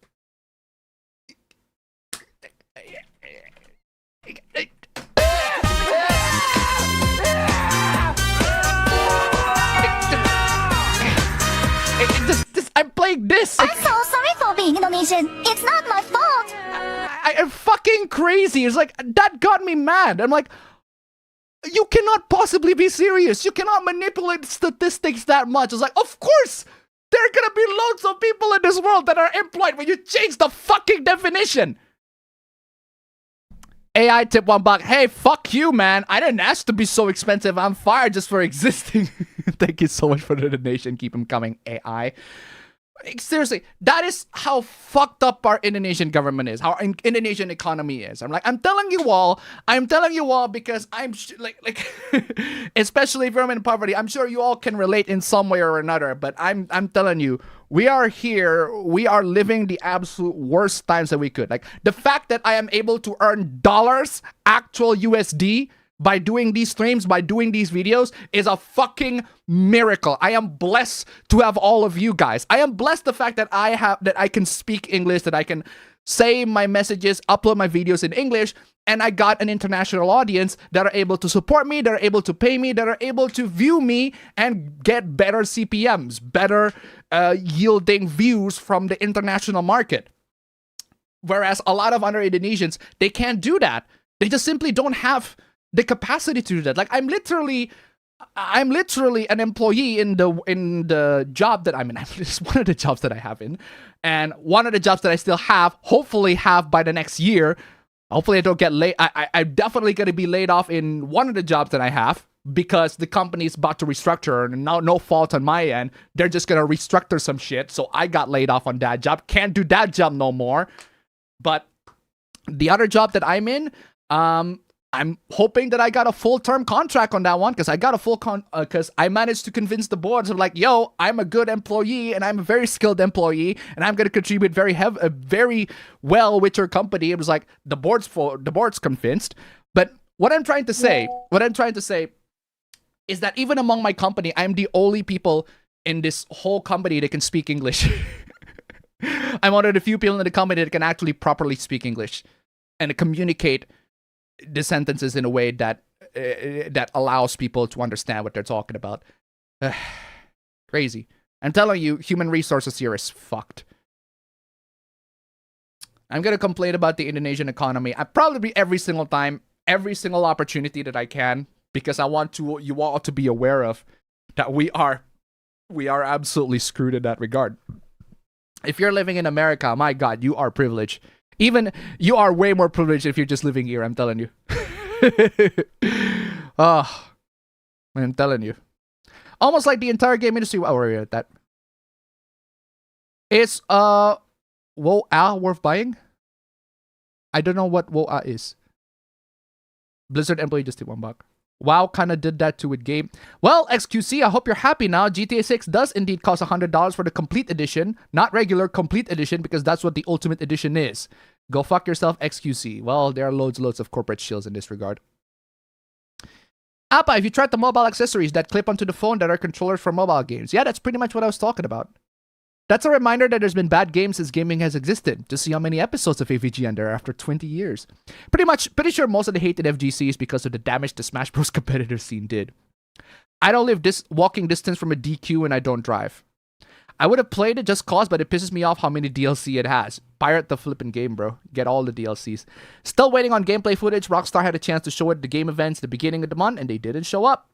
I'm playing this. I'm so sorry for being Indonesian. It's not my fault. I'm fucking crazy. It's like, that got me mad. I'm like, you cannot possibly be serious. You cannot manipulate statistics that much. It's like, of course, there are gonna be loads of people in this world that are employed when you change the fucking definition. AI tip $1. Hey, fuck you, man. I didn't ask to be so expensive. I'm fired just for existing. Thank you so much for the donation. Keep them coming, AI. Seriously, that is how fucked up our Indonesian government is, how our Indonesian economy is. I'm telling you all because I'm like especially if you're in poverty, I'm sure you all can relate in some way or another, but I'm telling you, we are living the absolute worst times that we could. Like, the fact that I am able to earn dollars, actual USD, by doing these streams, by doing these videos, is a fucking miracle. I am blessed to have all of you guys. I am blessed the fact that I can speak English, that I can say my messages, upload my videos in English, and I got an international audience that are able to support me, that are able to pay me, that are able to view me and get better CPMs, better yielding views from the international market. Whereas a lot of other Indonesians, they can't do that. They just simply don't have the capacity to do that. Like I'm literally an employee in the job that I'm in. It's one of the jobs that I have in, and one of the jobs that I still have, hopefully have by the next year. Hopefully I don't get laid. I'm definitely going to be laid off in one of the jobs that I have because the company's about to restructure, and no fault on my end. They're just going to restructure some shit. So I got laid off on that job. Can't do that job no more. But the other job that I'm in, I'm hoping that I got a full-term contract on that one because I got a because I managed to convince the boards of like, yo, I'm a good employee and I'm a very skilled employee and I'm going to contribute very well with your company. It was like the board's convinced. But what I'm trying to say is that even among my company, I'm the only people in this whole company that can speak English. I'm one of the few people in the company that can actually properly speak English and communicate the sentences in a way that that allows people to understand what they're talking about. Crazy. I'm telling you, human resources here is fucked. I'm gonna complain about the Indonesian economy. I probably every single time, every single opportunity that I can, because I want you all to be aware of that we are absolutely screwed in that regard. If you're living in America, my God, you are privileged. Even you are way more privileged if you're just living here, I'm telling you. Oh, I'm telling you. Almost like the entire game industry. Oh, we're at that. Is WoA worth buying? I don't know what WoA is. Blizzard employee just did $1. WoW kind of did that to it game. Well, XQC, I hope you're happy now. GTA 6 does indeed cost $100 for the complete edition, not regular complete edition, because that's what the ultimate edition is. Go fuck yourself, XQC. Well, there are loads of corporate shills in this regard. Appa, have you tried the mobile accessories that clip onto the phone that are controllers for mobile games? Yeah, that's pretty much what I was talking about. That's a reminder that there's been bad games since gaming has existed. Just see how many episodes of AVG there are after 20 years. Pretty sure most of the hated FGC is because of the damage the Smash Bros. Competitive scene did. I don't live this walking distance from a DQ and I don't drive. I would have played it just cause, but it pisses me off how many DLC it has. Pirate the flipping game, bro. Get all the DLCs. Still waiting on gameplay footage. Rockstar had a chance to show it at the game events at the beginning of the month, and they didn't show up.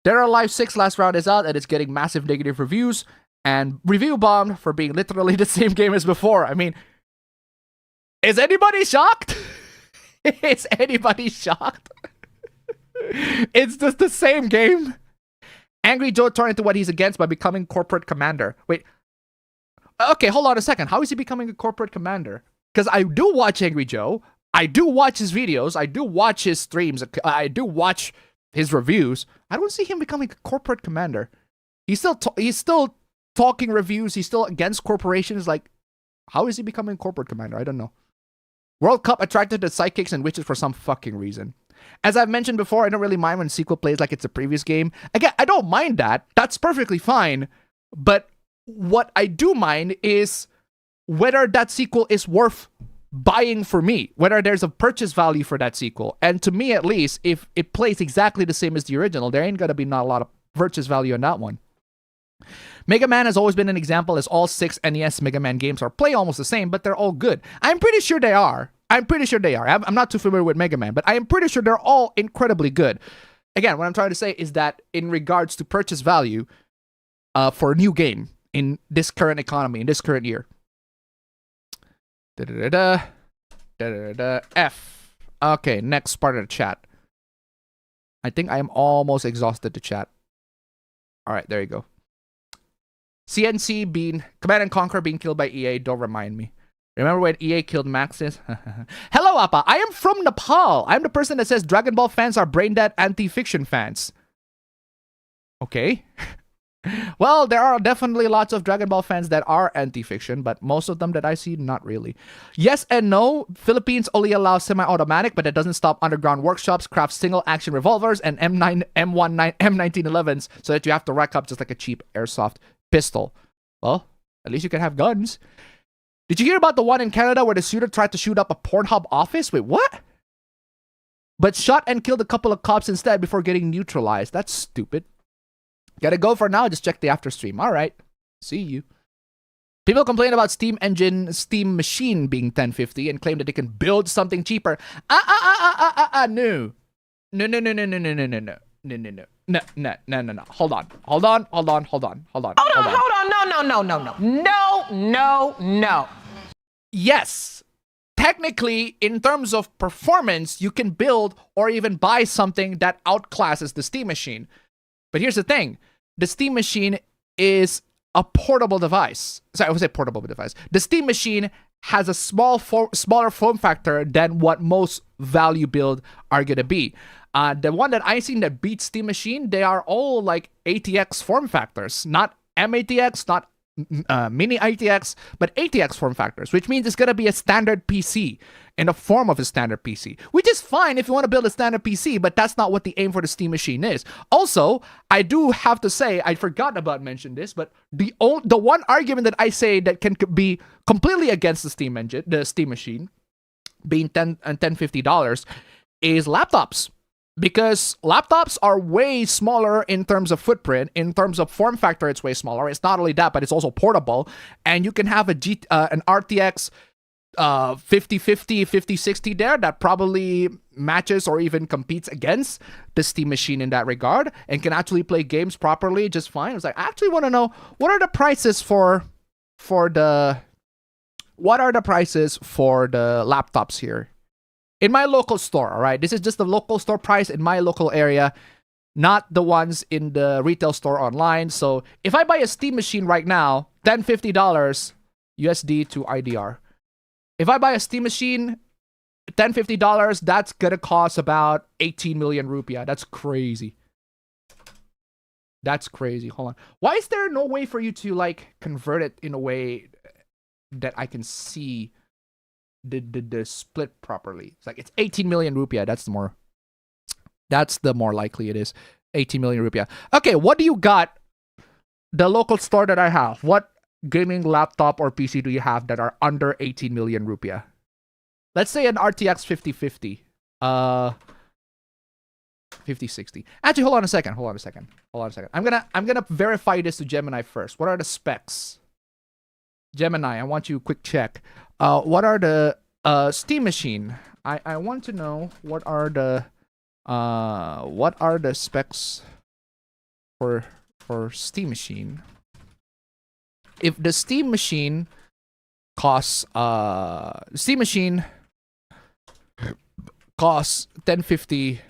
Dead or Alive 6 last round is out, and it's getting massive negative reviews. And review bombed for being literally the same game as before. I mean, is anybody shocked? Is anybody shocked? It's just the same game. Angry Joe turned into what he's against by becoming corporate commander. Wait. Okay, hold on a second. How is he becoming a corporate commander? Because I do watch Angry Joe. I do watch his videos. I do watch his streams. I do watch his reviews. I don't see him becoming a corporate commander. He's still talking reviews. He's still against corporations. Like, how is he becoming corporate commander? I don't know. World Cup attracted to sidekicks and witches for some fucking reason. As I've mentioned before, I don't really mind when a sequel plays like it's a previous game. Again, I don't mind that. That's perfectly fine. But what I do mind is whether that sequel is worth buying for me. Whether there's a purchase value for that sequel. And to me, at least, if it plays exactly the same as the original, there ain't gonna be not a lot of purchase value on that one. Mega Man has always been an example, as all 6 NES Mega Man games play almost the same, but they're all good. I'm pretty sure they are. I'm not too familiar with Mega Man, but I am pretty sure they're all incredibly good. Again, what I'm trying to say is that in regards to purchase value for a new game in this current economy, in this current year. F. Okay, next part of the chat. I think I am almost exhausted to chat. All right, there you go. CNC being Command & Conquer being killed by EA. Don't remind me. Remember when EA killed Maxis? Hello, Appa. I am from Nepal. I'm the person that says Dragon Ball fans are brain dead anti-fiction fans. Okay. Well, there are definitely lots of Dragon Ball fans that are anti-fiction, but most of them that I see, not really. Yes and no. Philippines only allows semi-automatic, but that doesn't stop underground workshops craft single-action revolvers and M1911s, so that you have to rack up just like a cheap airsoft pistol. Well, at least you can have guns. Did you hear about the one in Canada where the shooter tried to shoot up a Pornhub office? Wait, what? But shot and killed a couple of cops instead before getting neutralized. That's stupid. Gotta go for now. Just check the after stream. All right. See you. People complain about Steam Machine being 1050 and claim that they can build something cheaper. No. No. No. Hold on. No. Yes. Technically, in terms of performance, you can build or even buy something that outclasses the Steam Machine. But here's the thing. The Steam Machine is a portable device. Sorry, I would say portable device. The Steam Machine has a smaller form factor than what most value build are going to be. The one that I seen that beats Steam Machine, they are all like ATX form factors. Not MATX, not mini ATX, but ATX form factors, which means it's going to be a standard PC in the form of a standard PC, which is fine if you want to build a standard PC, but that's not what the aim for the Steam Machine is. Also, I do have to say, I forgot about mentioning this, but the one argument that I say that can be completely against the Steam Machine being $1050 is laptops. Because laptops are way smaller in terms of footprint, in terms of form factor, it's way smaller. It's not only that, but it's also portable, and you can have an RTX 5050, 5060 there that probably matches or even competes against the Steam Machine in that regard, and can actually play games properly just fine. It's like, I actually want to know what are the prices for the laptops here in my local store. All right, this is just the local store price in my local area, not the ones in the retail store online. So if I buy a Steam Machine right now, $1050 USD to IDR. If I buy a Steam Machine, $1050, that's gonna cost about 18 million rupiah. That's crazy. That's crazy. Hold on. Why is there no way for you to like convert it in a way that I can see the split properly? It's like it's 18 million rupiah. That's the more likely it is. 18 million rupiah. Okay, what do you got? The local store that I have. What gaming laptop or PC do you have that are under 18 million rupiah? Let's say an RTX 5050. 5060. Actually, hold on a second. I'm gonna verify this to Gemini first. What are the specs? Gemini, I want you to quick check. What are the Steam Machine? I want to know what are the specs for Steam Machine. If the Steam Machine costs Steam Machine costs 1050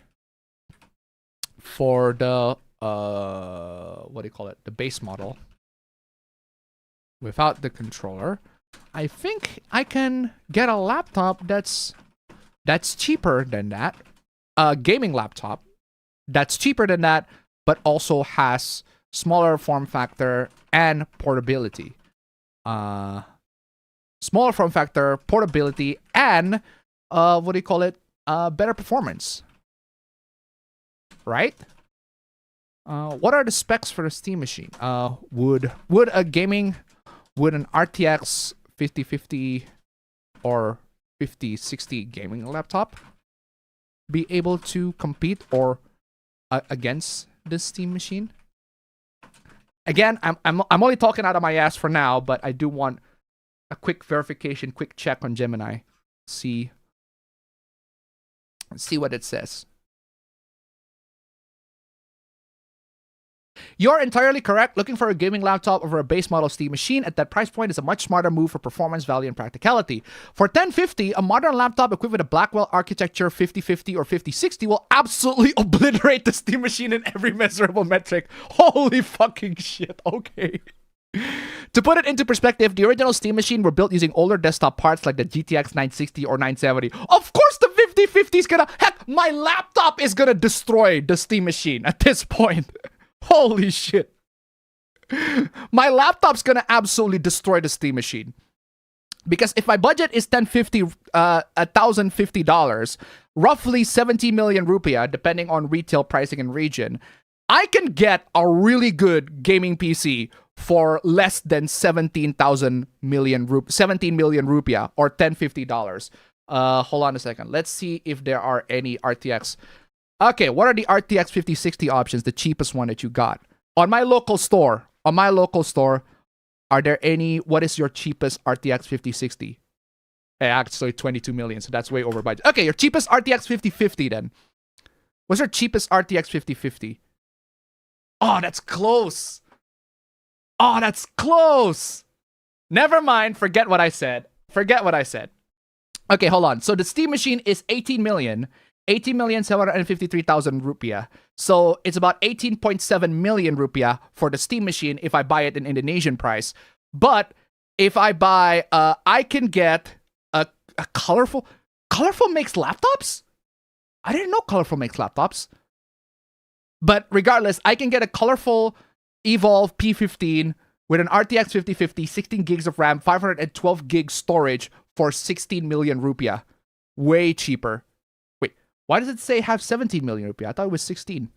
for the what do you call it? The base model without the controller. I think I can get a laptop that's cheaper than that. A gaming laptop that's cheaper than that, but also has smaller form factor and portability. Smaller form factor, portability, and what do you call it? Better performance. Right? What are the specs for the Steam Machine? Would an RTX 5050 or 5060 gaming laptop be able to compete or against the Steam Machine? Again, I'm only talking out of my ass for now, but I do want a quick verification, quick check on Gemini. See what it says. You're entirely correct. Looking for a gaming laptop over a base model Steam Machine at that price point is a much smarter move for performance, value, and practicality. For $1050, a modern laptop equipped with a Blackwell architecture 5050 or 5060 will absolutely obliterate the Steam Machine in every measurable metric. Holy fucking shit. Okay. To put it into perspective, the original Steam Machine were built using older desktop parts like the GTX 960 or 970. Of course the 5050 is gonna... Heck, my laptop is gonna destroy the Steam Machine at this point. Holy shit. My laptop's gonna absolutely destroy the Steam Machine. Because if my budget is $1,050, roughly 70 million rupiah, depending on retail pricing and region, I can get a really good gaming PC for less than 17 million rupiah or $1050. Hold on a second. Let's see if there are any RTX. Okay, what are the RTX 5060 options? The cheapest one that you got on my local store. Are there any? What is your cheapest RTX 5060? Actually, 22 million. So that's way over budget. Okay, your cheapest RTX 5050 then. What's your cheapest RTX 5050? Oh, that's close. Oh, that's close. Never mind. Forget what I said. Okay, hold on. So the Steam machine is 18,753,000 rupiah. So it's about 18.7 million rupiah for the Steam machine if I buy it in Indonesian price. But if I buy, I can get a colorful. Colorful makes laptops? I didn't know Colorful makes laptops. But regardless, I can get a colorful Evolve P15 with an RTX 5050, 16 gigs of RAM, 512 gig storage for 16 million rupiah. Way cheaper. Wait, why does it say have 17 million rupiah? I thought it was 16.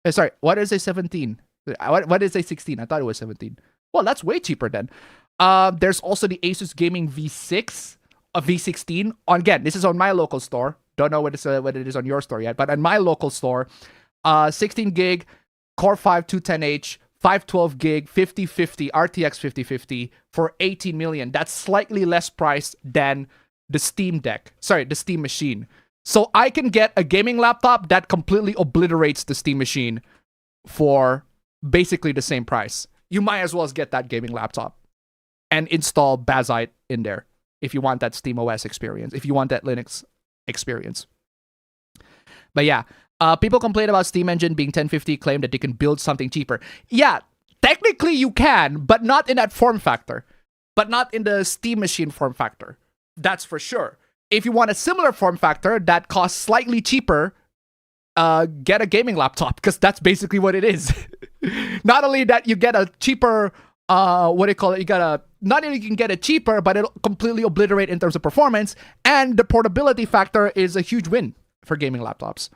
Sorry, why does it say 17? Why does it say 16? I thought it was 17. Well, that's way cheaper then. There's also the Asus Gaming V6, V16. Again, this is on my local store. Don't know what it is on your store yet, but on my local store, 16 gig, Core 5 210H, 512 gig, 5050, RTX 5050 for 18 million. That's slightly less priced than the Steam Deck. Sorry, the Steam machine. So I can get a gaming laptop that completely obliterates the Steam machine for basically the same price. You might as well get that gaming laptop and install Bazite in there if you want that Steam OS experience, if you want that Linux experience. But yeah, people complain about Steam Engine being 1050, claim that they can build something cheaper. Yeah, technically you can, but not in that form factor. But not in the Steam machine form factor. That's for sure. If you want a similar form factor that costs slightly cheaper, get a gaming laptop, because that's basically what it is. Not only that you get a cheaper, not only you can get it cheaper, but it'll completely obliterate in terms of performance, and the portability factor is a huge win for gaming laptops.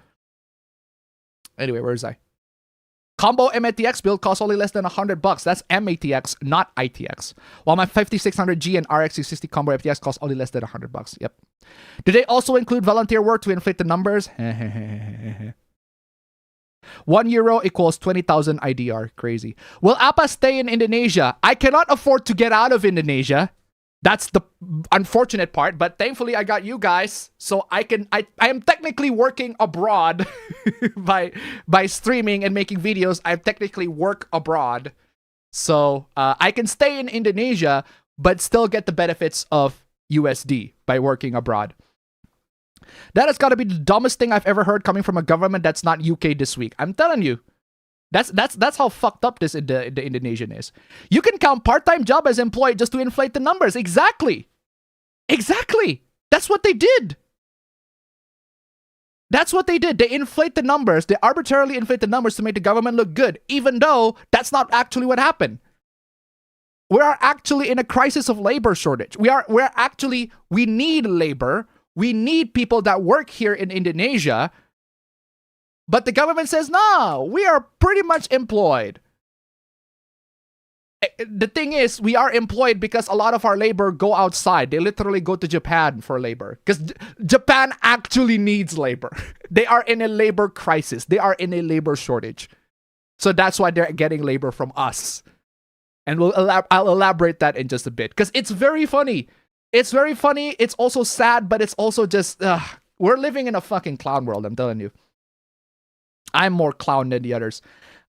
Anyway, where is I? Combo MATX build costs only less than $100. That's MATX, not ITX. While my 5600G and RX 360 combo MATX costs only less than $100. Yep. Do they also include volunteer work to inflate the numbers? €1 equals 20,000 IDR. Crazy. Will APA stay in Indonesia? I cannot afford to get out of Indonesia. That's the unfortunate part, but thankfully I got you guys, so I am technically working abroad by streaming and making videos. I technically work abroad, so I can stay in Indonesia but still get the benefits of USD by working abroad. That has got to be the dumbest thing I've ever heard coming from a government that's not UK this week. I'm telling you. That's how fucked up the Indonesian is. You can count part-time job as employed just to inflate the numbers. Exactly. That's what they did. They inflate the numbers. They arbitrarily inflate the numbers to make the government look good, even though that's not actually what happened. We are actually in a crisis of labor shortage. We need labor. We need people that work here in Indonesia. But the government says, no, we are pretty much employed. The thing is, we are employed because a lot of our labor go outside. They literally go to Japan for labor. Because Japan actually needs labor. They are in a labor crisis. They are in a labor shortage. So that's why they're getting labor from us. And I'll elaborate that in just a bit. Because it's very funny. It's very funny. It's also sad, but it's also just... we're living in a fucking clown world, I'm telling you. I'm more clown than the others.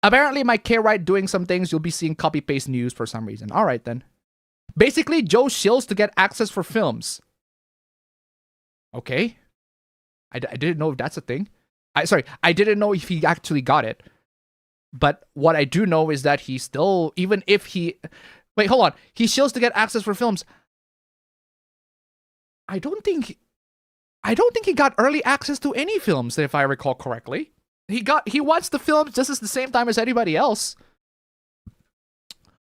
Apparently, my K-Write doing some things, you'll be seeing copy-paste news for some reason. All right, then. Basically, Joe shills to get access for films. Okay. I didn't know if that's a thing. I didn't know if he actually got it. But what I do know is that he still, even if he... Wait, hold on. He shills to get access for films. I don't think he got early access to any films, if I recall correctly. He watched the films just at the same time as anybody else.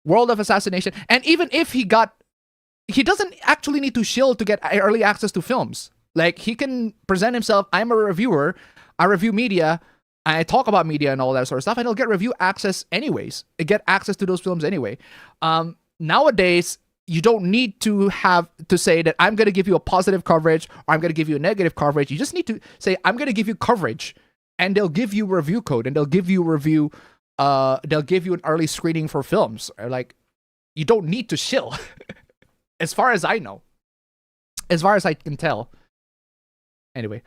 World of Assassination. And even if he doesn't actually need to shill to get early access to films. Like, he can present himself, I'm a reviewer, I review media, I talk about media and all that sort of stuff, and it'll get review access anyways. It get access to those films anyway. Nowadays, you don't need to have to say that I'm going to give you a positive coverage or I'm going to give you a negative coverage. You just need to say, I'm going to give you coverage, and they'll give you a review code, and they'll give you a review. They'll give you an early screening for films. Like, you don't need to shill, as far as I know, as far as I can tell. Anyway,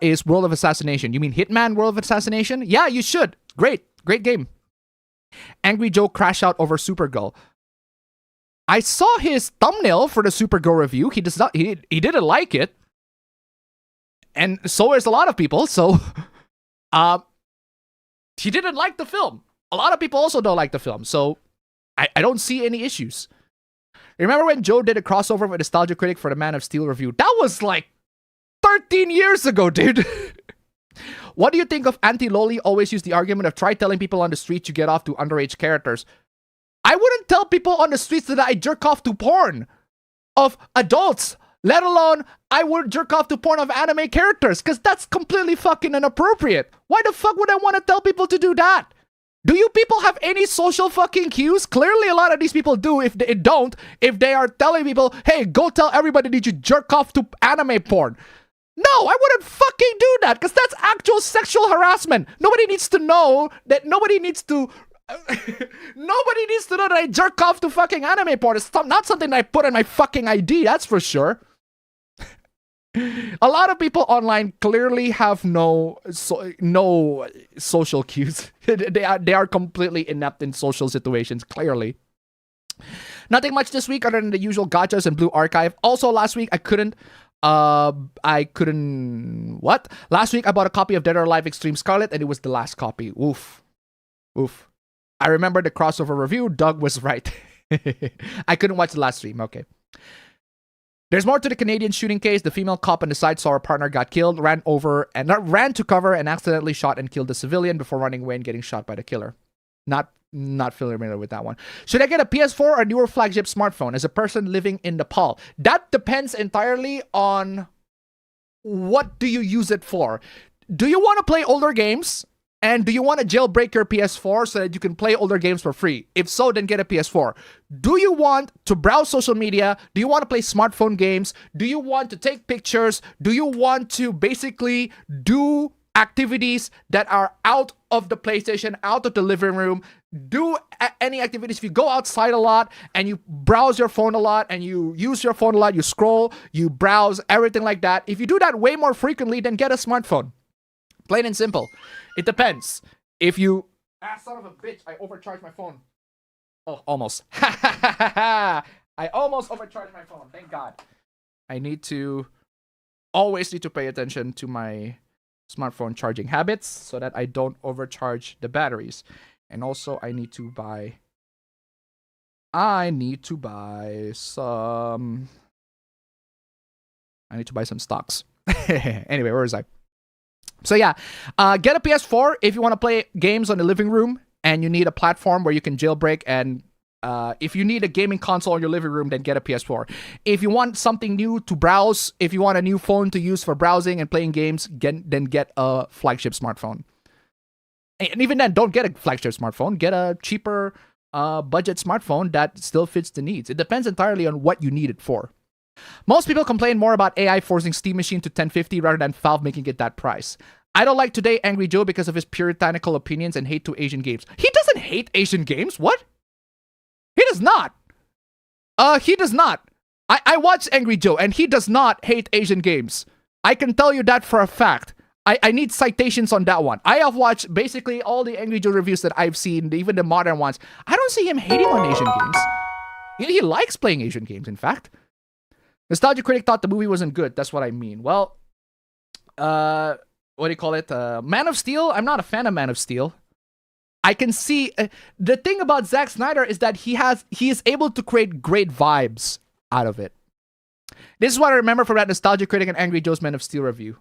is World of Assassination. You mean Hitman World of Assassination? Yeah, you should. Great game. Angry Joe crash out over Supergirl. I saw his thumbnail for the Supergirl review. He didn't like it, and so is a lot of people. So, he didn't like the film. A lot of people also don't like the film. So, I don't see any issues. Remember when Joe did a crossover with Nostalgia Critic for the Man of Steel review? That was like 13 years ago, dude. What do you think of Anti-Loli always use the argument of try telling people on the street you get off to underage characters? I wouldn't tell people on the streets that I jerk off to porn of adults, let alone I would jerk off to porn of anime characters, because that's completely fucking inappropriate. Why the fuck would I want to tell people to do that? Do you people have any social fucking cues? Clearly a lot of these people do. If they don't, if they are telling people, hey, go tell everybody that you jerk off to anime porn. No, I wouldn't fucking do that, because that's actual sexual harassment. Nobody needs to know that. Nobody needs to know that I jerk off to fucking anime porn. It's not something that I put in my fucking ID, that's for sure. A lot of people online clearly have no social cues. They are completely inept in social situations, clearly. Nothing much this week other than the usual gachas and Blue Archive. Also, last week I couldn't. What? Last week I bought a copy of Dead or Alive Extreme Scarlet, and it was the last copy. Oof. I remember the crossover review. Doug was right. I couldn't watch the last stream. Okay. There's more to the Canadian shooting case. The female cop on the side saw her partner got killed, ran to cover and accidentally shot and killed the civilian before running away and getting shot by the killer. Not familiar with that one. Should I get a PS4 or a newer flagship smartphone as a person living in Nepal? That depends entirely on what do you use it for. Do you want to play older games? And do you want to jailbreak your PS4 so that you can play older games for free? If so, then get a PS4. Do you want to browse social media? Do you want to play smartphone games? Do you want to take pictures? Do you want to basically do activities that are out of the PlayStation, out of the living room? Do any activities. If you go outside a lot and you browse your phone a lot and you use your phone a lot, you scroll, you browse, everything like that. If you do that way more frequently, then get a smartphone. Plain and simple. It depends. If you... son of a bitch, I overcharged my phone. Oh, almost. I almost overcharged my phone. Thank God. I always need to pay attention to my smartphone charging habits so that I don't overcharge the batteries. And also, I need to buy some stocks. Anyway, where was I? So yeah, get a PS4 if you want to play games on the living room and you need a platform where you can jailbreak. And if you need a gaming console in your living room, then get a PS4. If you want something new to browse, if you want a new phone to use for browsing and playing games, then get a flagship smartphone. And even then, don't get a flagship smartphone. Get a cheaper budget smartphone that still fits the needs. It depends entirely on what you need it for. Most people complain more about AI forcing Steam Machine to 1050 rather than Valve making it that price. I don't like Today Angry Joe because of his puritanical opinions and hate to Asian games. He doesn't hate Asian games. What? He does not. He does not. I watch Angry Joe and he does not hate Asian games. I can tell you that for a fact. I need citations on that one. I have watched basically all the Angry Joe reviews that I've seen, even the modern ones. I don't see him hating on Asian games. He likes playing Asian games, in fact. Nostalgia Critic thought the movie wasn't good. That's what I mean. Well, what do you call it? Man of Steel? I'm not a fan of Man of Steel. I can see... the thing about Zack Snyder is that he is able to create great vibes out of it. This is what I remember from that Nostalgia Critic and Angry Joe's Man of Steel review.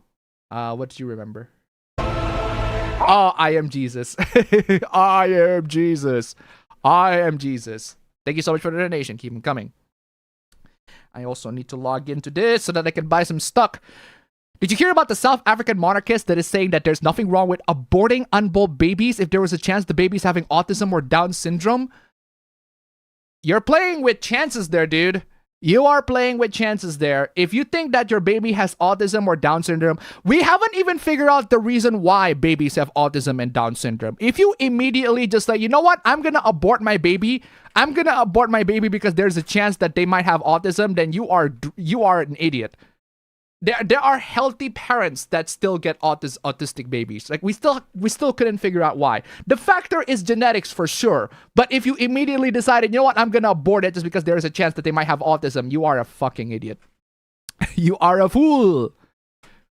What do you remember? Oh, I am Jesus. I am Jesus. I am Jesus. Thank you so much for the donation. Keep them coming. I also need to log into this so that I can buy some stock. Did you hear about the South African monarchist that is saying that there's nothing wrong with aborting unborn babies if there was a chance the baby's having autism or Down syndrome? You're playing with chances there, dude. You are playing with chances there. If you think that your baby has autism or Down syndrome, we haven't even figured out the reason why babies have autism and Down syndrome. If you immediately just like, you know what, I'm gonna abort my baby. I'm gonna abort my baby because there's a chance that they might have autism, then you are an idiot. There are healthy parents that still get autistic babies. Like we still couldn't figure out why. The factor is genetics for sure. But if you immediately decided, you know what, I'm gonna abort it just because there is a chance that they might have autism, you are a fucking idiot. You are a fool.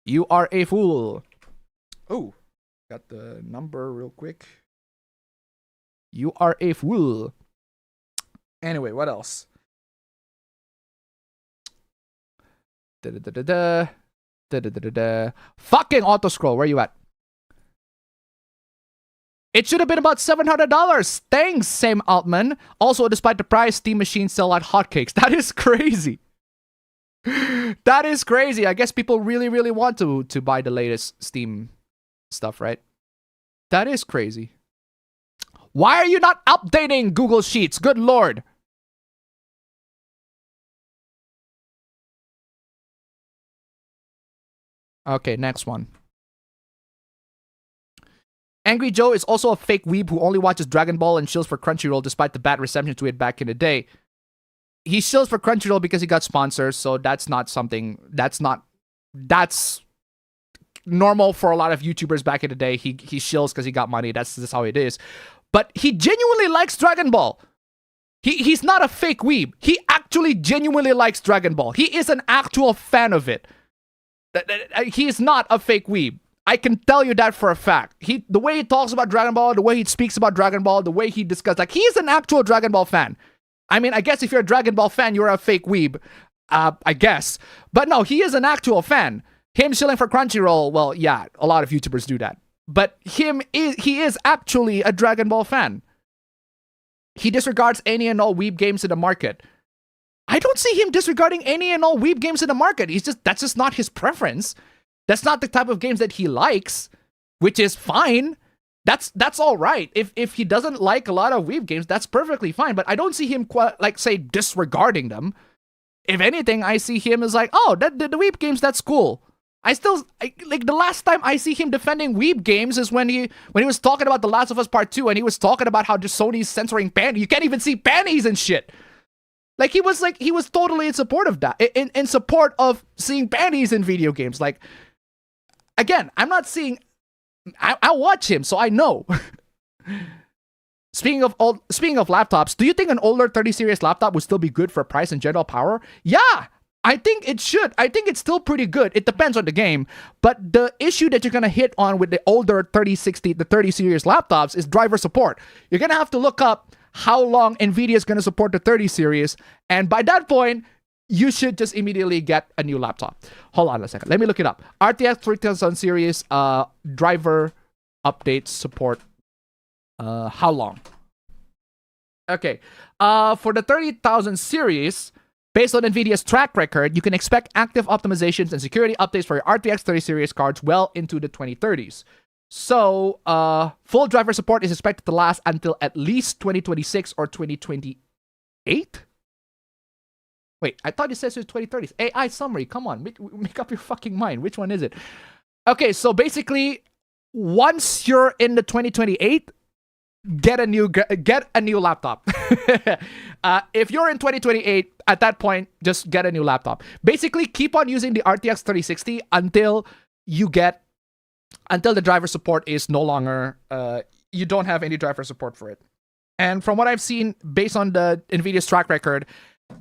You are a fool. Oh, got the number real quick. You are a fool. Anyway, what else? Fucking auto scroll. Where you at? It should have been about $700. Thanks, Sam Altman. Also, despite the price, Steam machines sell like hotcakes. That is crazy. That is crazy. I guess people really, really want to buy the latest Steam stuff, right? That is crazy. Why are you not updating Google Sheets? Good Lord. Okay, next one. Angry Joe is also a fake weeb who only watches Dragon Ball and shills for Crunchyroll despite the bad reception to it back in the day. He shills for Crunchyroll because he got sponsors, so that's normal for a lot of YouTubers back in the day. He shills because he got money. That's just how it is. But he genuinely likes Dragon Ball. He's not a fake weeb. He actually genuinely likes Dragon Ball. He is an actual fan of it. He is not a fake weeb. I can tell you that for a fact. The way he talks about Dragon Ball, the way he speaks about Dragon Ball, the way he discusses, like, he's an actual Dragon Ball fan. I mean, I guess if you're a Dragon Ball fan, you're a fake weeb. I guess. But no, he is an actual fan. Him shilling for Crunchyroll, well, yeah, a lot of YouTubers do that. But he is actually a Dragon Ball fan. He disregards any and all weeb games in the market. I don't see him disregarding any and all weeb games in the market. That's just not his preference. That's not the type of games that he likes, which is fine. That's all right. If he doesn't like a lot of weeb games, that's perfectly fine. But I don't see him say disregarding them. If anything, I see him as like, oh, the weeb games, that's cool. Like the last time I see him defending weeb games is when he was talking about The Last of Us Part 2 and he was talking about how just Sony's censoring panties. You can't even see panties and shit. Like he was totally in support of that. In support of seeing panties in video games. Like, again, I'm not seeing. I watch him, so I know. Speaking of laptops, do you think an older 30 series laptop would still be good for price and general power? Yeah, I think it should. I think it's still pretty good. It depends on the game. But the issue that you're gonna hit on with the older 30 series laptops is driver support. You're gonna have to look up how long NVIDIA is going to support the 30 series. And by that point, you should just immediately get a new laptop. Hold on a second. Let me look it up. RTX 3000 series driver updates support. How long? Okay. For the 30,000 series, based on NVIDIA's track record, you can expect active optimizations and security updates for your RTX 30 series cards well into the 2030s. So, full driver support is expected to last until at least 2026 or 2028? Wait, I thought it says it's 2030s. AI summary, come on, make up your fucking mind. Which one is it? Okay, so basically, once you're in the 2028, get a new laptop. If you're in 2028, at that point, just get a new laptop. Basically, keep on using the RTX 3060 until the driver support is no longer, you don't have any driver support for it. And from what I've seen, based on the NVIDIA's track record,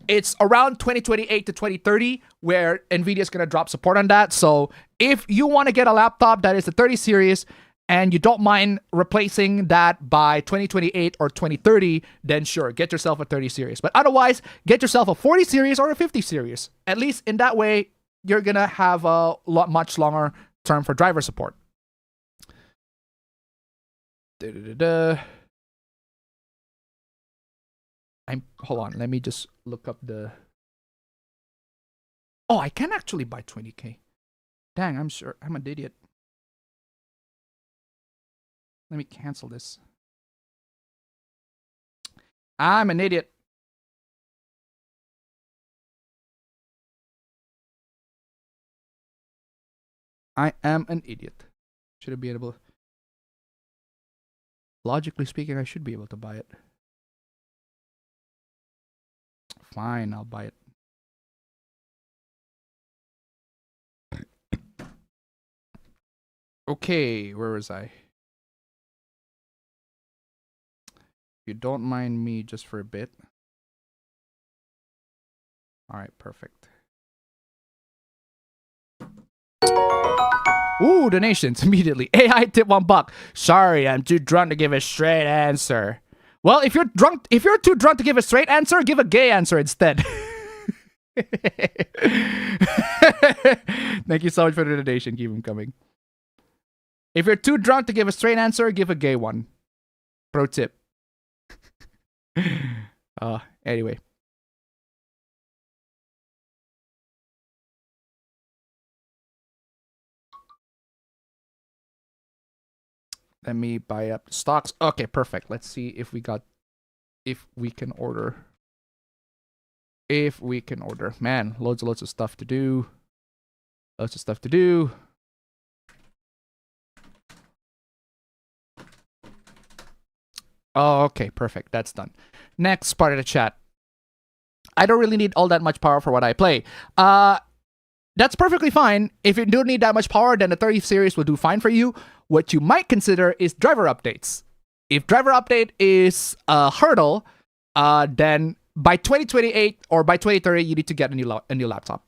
it's around 2028 to 2030 where NVIDIA is going to drop support on that. So if you want to get a laptop that is the 30 series and you don't mind replacing that by 2028 or 2030, then sure, get yourself a 30 series. But otherwise, get yourself a 40 series or a 50 series. At least in that way, you're going to have a much longer term for driver support. Hold on, let me just look up the. Oh, I can actually buy 20K. Dang, I'm sure I'm an idiot. Let me cancel this. I'm an idiot. I am an idiot. Should I be able... Logically speaking, I should be able to buy it. Fine, I'll buy it. Okay, where was I? If you don't mind me just for a bit. Alright, perfect. Ooh, donations immediately. AI tip $1. Sorry, I'm too drunk to give a straight answer. Well, if you're too drunk to give a straight answer, give a gay answer instead. Thank you so much for the donation. Keep them coming. If you're too drunk to give a straight answer, give a gay one. Pro tip. Anyway. Let me buy up stocks. Okay, perfect. Let's see if we can order. If we can order. Man, loads of stuff to do. Lots of stuff to do. Oh, okay, perfect. That's done. Next part of the chat. I don't really need all that much power for what I play. That's perfectly fine. If you don't need that much power, then the 30 series will do fine for you. What you might consider is driver updates. If driver update is a hurdle, then by 2028 or by 2030, you need to get a new laptop.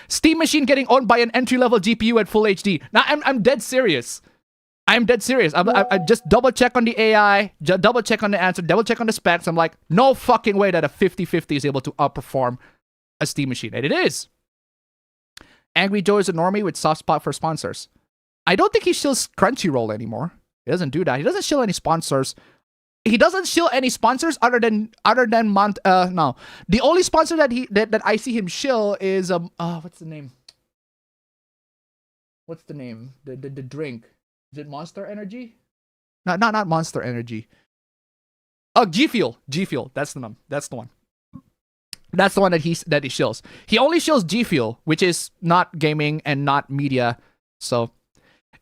Steam Machine getting owned by an entry-level GPU at full HD. Now, I'm dead serious. I'm dead serious. I just double check on the AI, double check on the answer, double check on the specs. I'm like, no fucking way that a 5050 is able to outperform a Steam Machine. And it is. Angry Joe is a normie with soft spot for sponsors. I don't think he shills Crunchyroll anymore. He doesn't do that. He doesn't shill any sponsors. He doesn't shill any sponsors other than no. The only sponsor that I see him shill is what's the name? What's the name? The drink. Is it Monster Energy? No, not Monster Energy. Oh, G Fuel. G Fuel. That's the one. That's the one. That's the one that he shills. He only shills G Fuel, which is not gaming and not media. So,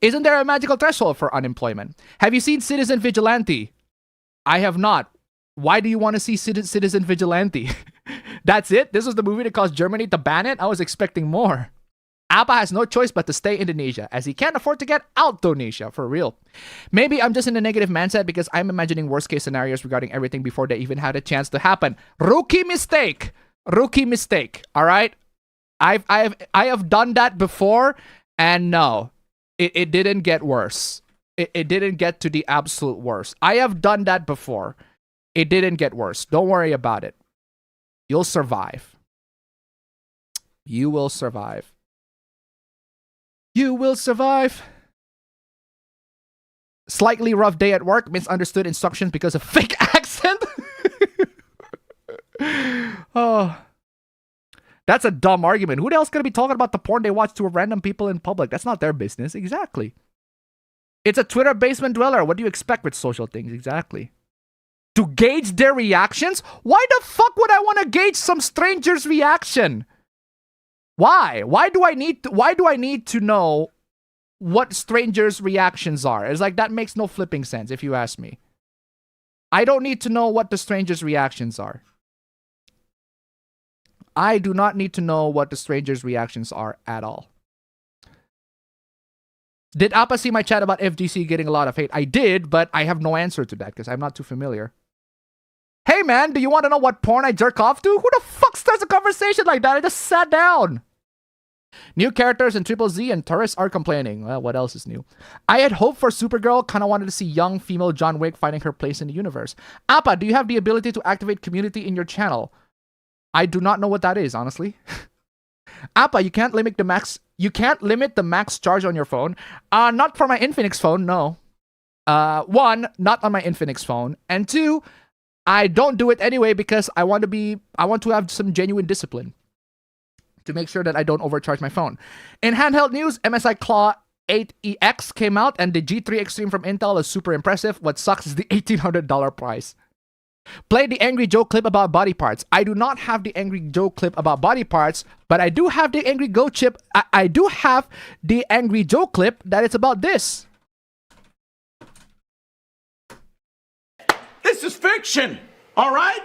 isn't there a magical threshold for unemployment? Have you seen Citizen Vigilante? I have not. Why do you want to see Citizen Vigilante? That's it? This was the movie that caused Germany to ban it? I was expecting more. Appa has no choice but to stay in Indonesia, as he can't afford to get out Indonesia, for real. Maybe I'm just in a negative mindset because I'm imagining worst case scenarios regarding everything before they even had a chance to happen. Rookie mistake. Rookie mistake. All right? I have done that before, and no, it didn't get worse. It didn't get to the absolute worst. I have done that before. It didn't get worse. Don't worry about it. You'll survive. You will survive. You will survive. Slightly rough day at work. Misunderstood instructions because of fake accent. Oh. That's a dumb argument. Who the hell's gonna be talking about the porn they watch to random people in public? That's not their business. Exactly. It's a Twitter basement dweller. What do you expect with social things? Exactly. To gauge their reactions? Why the fuck would I want to gauge some stranger's reaction? Why? Why do I need to know what strangers' reactions are? It's like that makes no flipping sense if you ask me. I don't need to know what the stranger's reactions are. I do not need to know what the stranger's reactions are at all. Did Appa see my chat about FGC getting a lot of hate? I did, but I have no answer to that because I'm not too familiar. Hey man, do you want to know what porn I jerk off to? Who the fuck starts a conversation like that? I just sat down. New characters in Triple Z and tourists are complaining. Well, what else is new? I had hoped for Supergirl. Kind of wanted to see young female John Wick finding her place in the universe. Appa, do you have the ability to activate community in your channel? I do not know what that is, honestly. Appa, you can't limit the max. You can't limit the max charge on your phone. Not for my Infinix phone, no. One, not on my Infinix phone, and two, I don't do it anyway because I want to have some genuine discipline. to make sure that I don't overcharge my phone. In handheld news, MSI Claw 8EX came out, and the G3 Extreme from Intel is super impressive. What sucks is the $1,800 price. Play the Angry Joe clip about body parts. I do not have the Angry Joe clip about body parts, but I do have the Angry Go chip. I do have the Angry Joe clip that is about this. This is fiction, all right?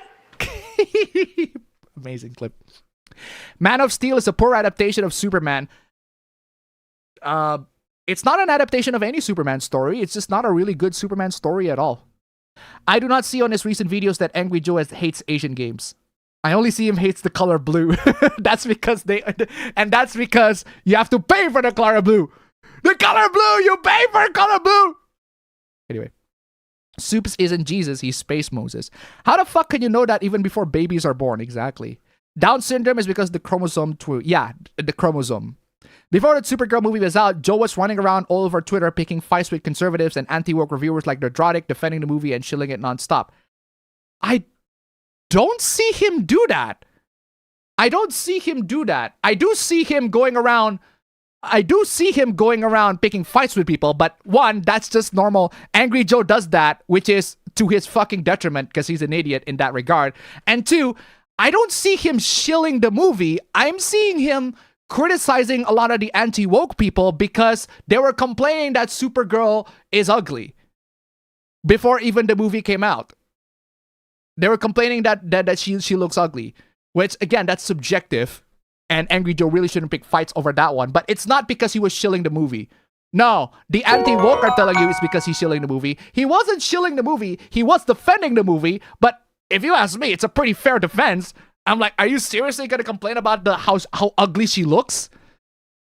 Amazing clip. Man of Steel is a poor adaptation of Superman. It's not an adaptation of any Superman story. It's just not a really good Superman story at all. I do not see on his recent videos that Angry Joe hates Asian games. I only see him hates the color blue. That's because you have to pay for the color blue. The color blue, you pay for color blue. Anyway. Soups isn't Jesus, he's Space Moses. How the fuck can you know that even before babies are born? Exactly. Down syndrome is because the chromosome the chromosome. Before the Supergirl movie was out, Joe was running around all over Twitter picking fights with conservatives and anti-woke reviewers like Nerdrotic, defending the movie and shilling it nonstop. I don't see him do that. I do see him going around picking fights with people, but one, that's just normal. Angry Joe does that, which is to his fucking detriment because he's an idiot in that regard. And two, I don't see him shilling the movie. I'm seeing him criticizing a lot of the anti-woke people because they were complaining that Supergirl is ugly before even the movie came out. They were complaining that she looks ugly, which again, that's subjective. And Angry Joe really shouldn't pick fights over that one. But it's not because he was shilling the movie. No, the anti-woke are telling you it's because he's shilling the movie. He wasn't shilling the movie. He was defending the movie. But if you ask me, it's a pretty fair defense. I'm like, are you seriously going to complain about how ugly she looks?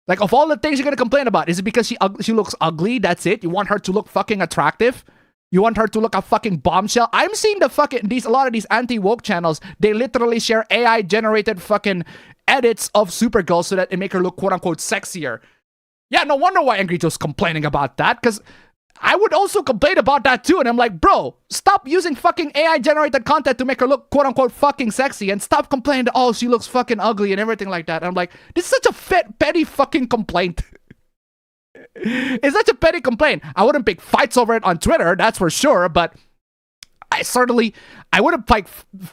Like, of all the things you're going to complain about, is it because she looks ugly? That's it? You want her to look fucking attractive? You want her to look a fucking bombshell? I'm seeing a lot of these anti-woke channels, they literally share AI-generated fucking edits of Supergirl so that it make her look quote-unquote sexier. Yeah, no wonder why Angry Joe's complaining about that, because I would also complain about that too, and I'm like, bro, stop using fucking AI-generated content to make her look quote-unquote fucking sexy, and stop complaining that, oh, she looks fucking ugly and everything like that. And I'm like, this is such a petty fucking complaint. It's such a petty complaint. I wouldn't pick fights over it on Twitter, that's for sure, but I wouldn't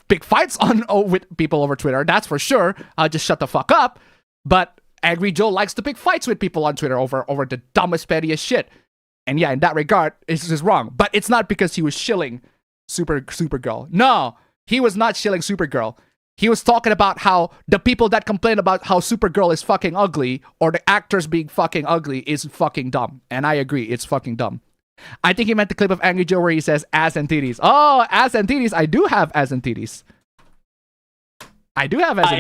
pick fights with people over Twitter, that's for sure. I'll just shut the fuck up. But Angry Joe likes to pick fights with people on Twitter over the dumbest, pettiest shit. And yeah, in that regard, it's just wrong. But it's not because he was shilling Supergirl. No, he was not shilling Supergirl. He was talking about how the people that complain about how Supergirl is fucking ugly, or the actors being fucking ugly, is fucking dumb. And I agree, it's fucking dumb. I think he meant the clip of Angry Joe where he says ass and titties. Oh, ass and titties. I do have ass and titties. I do have ass and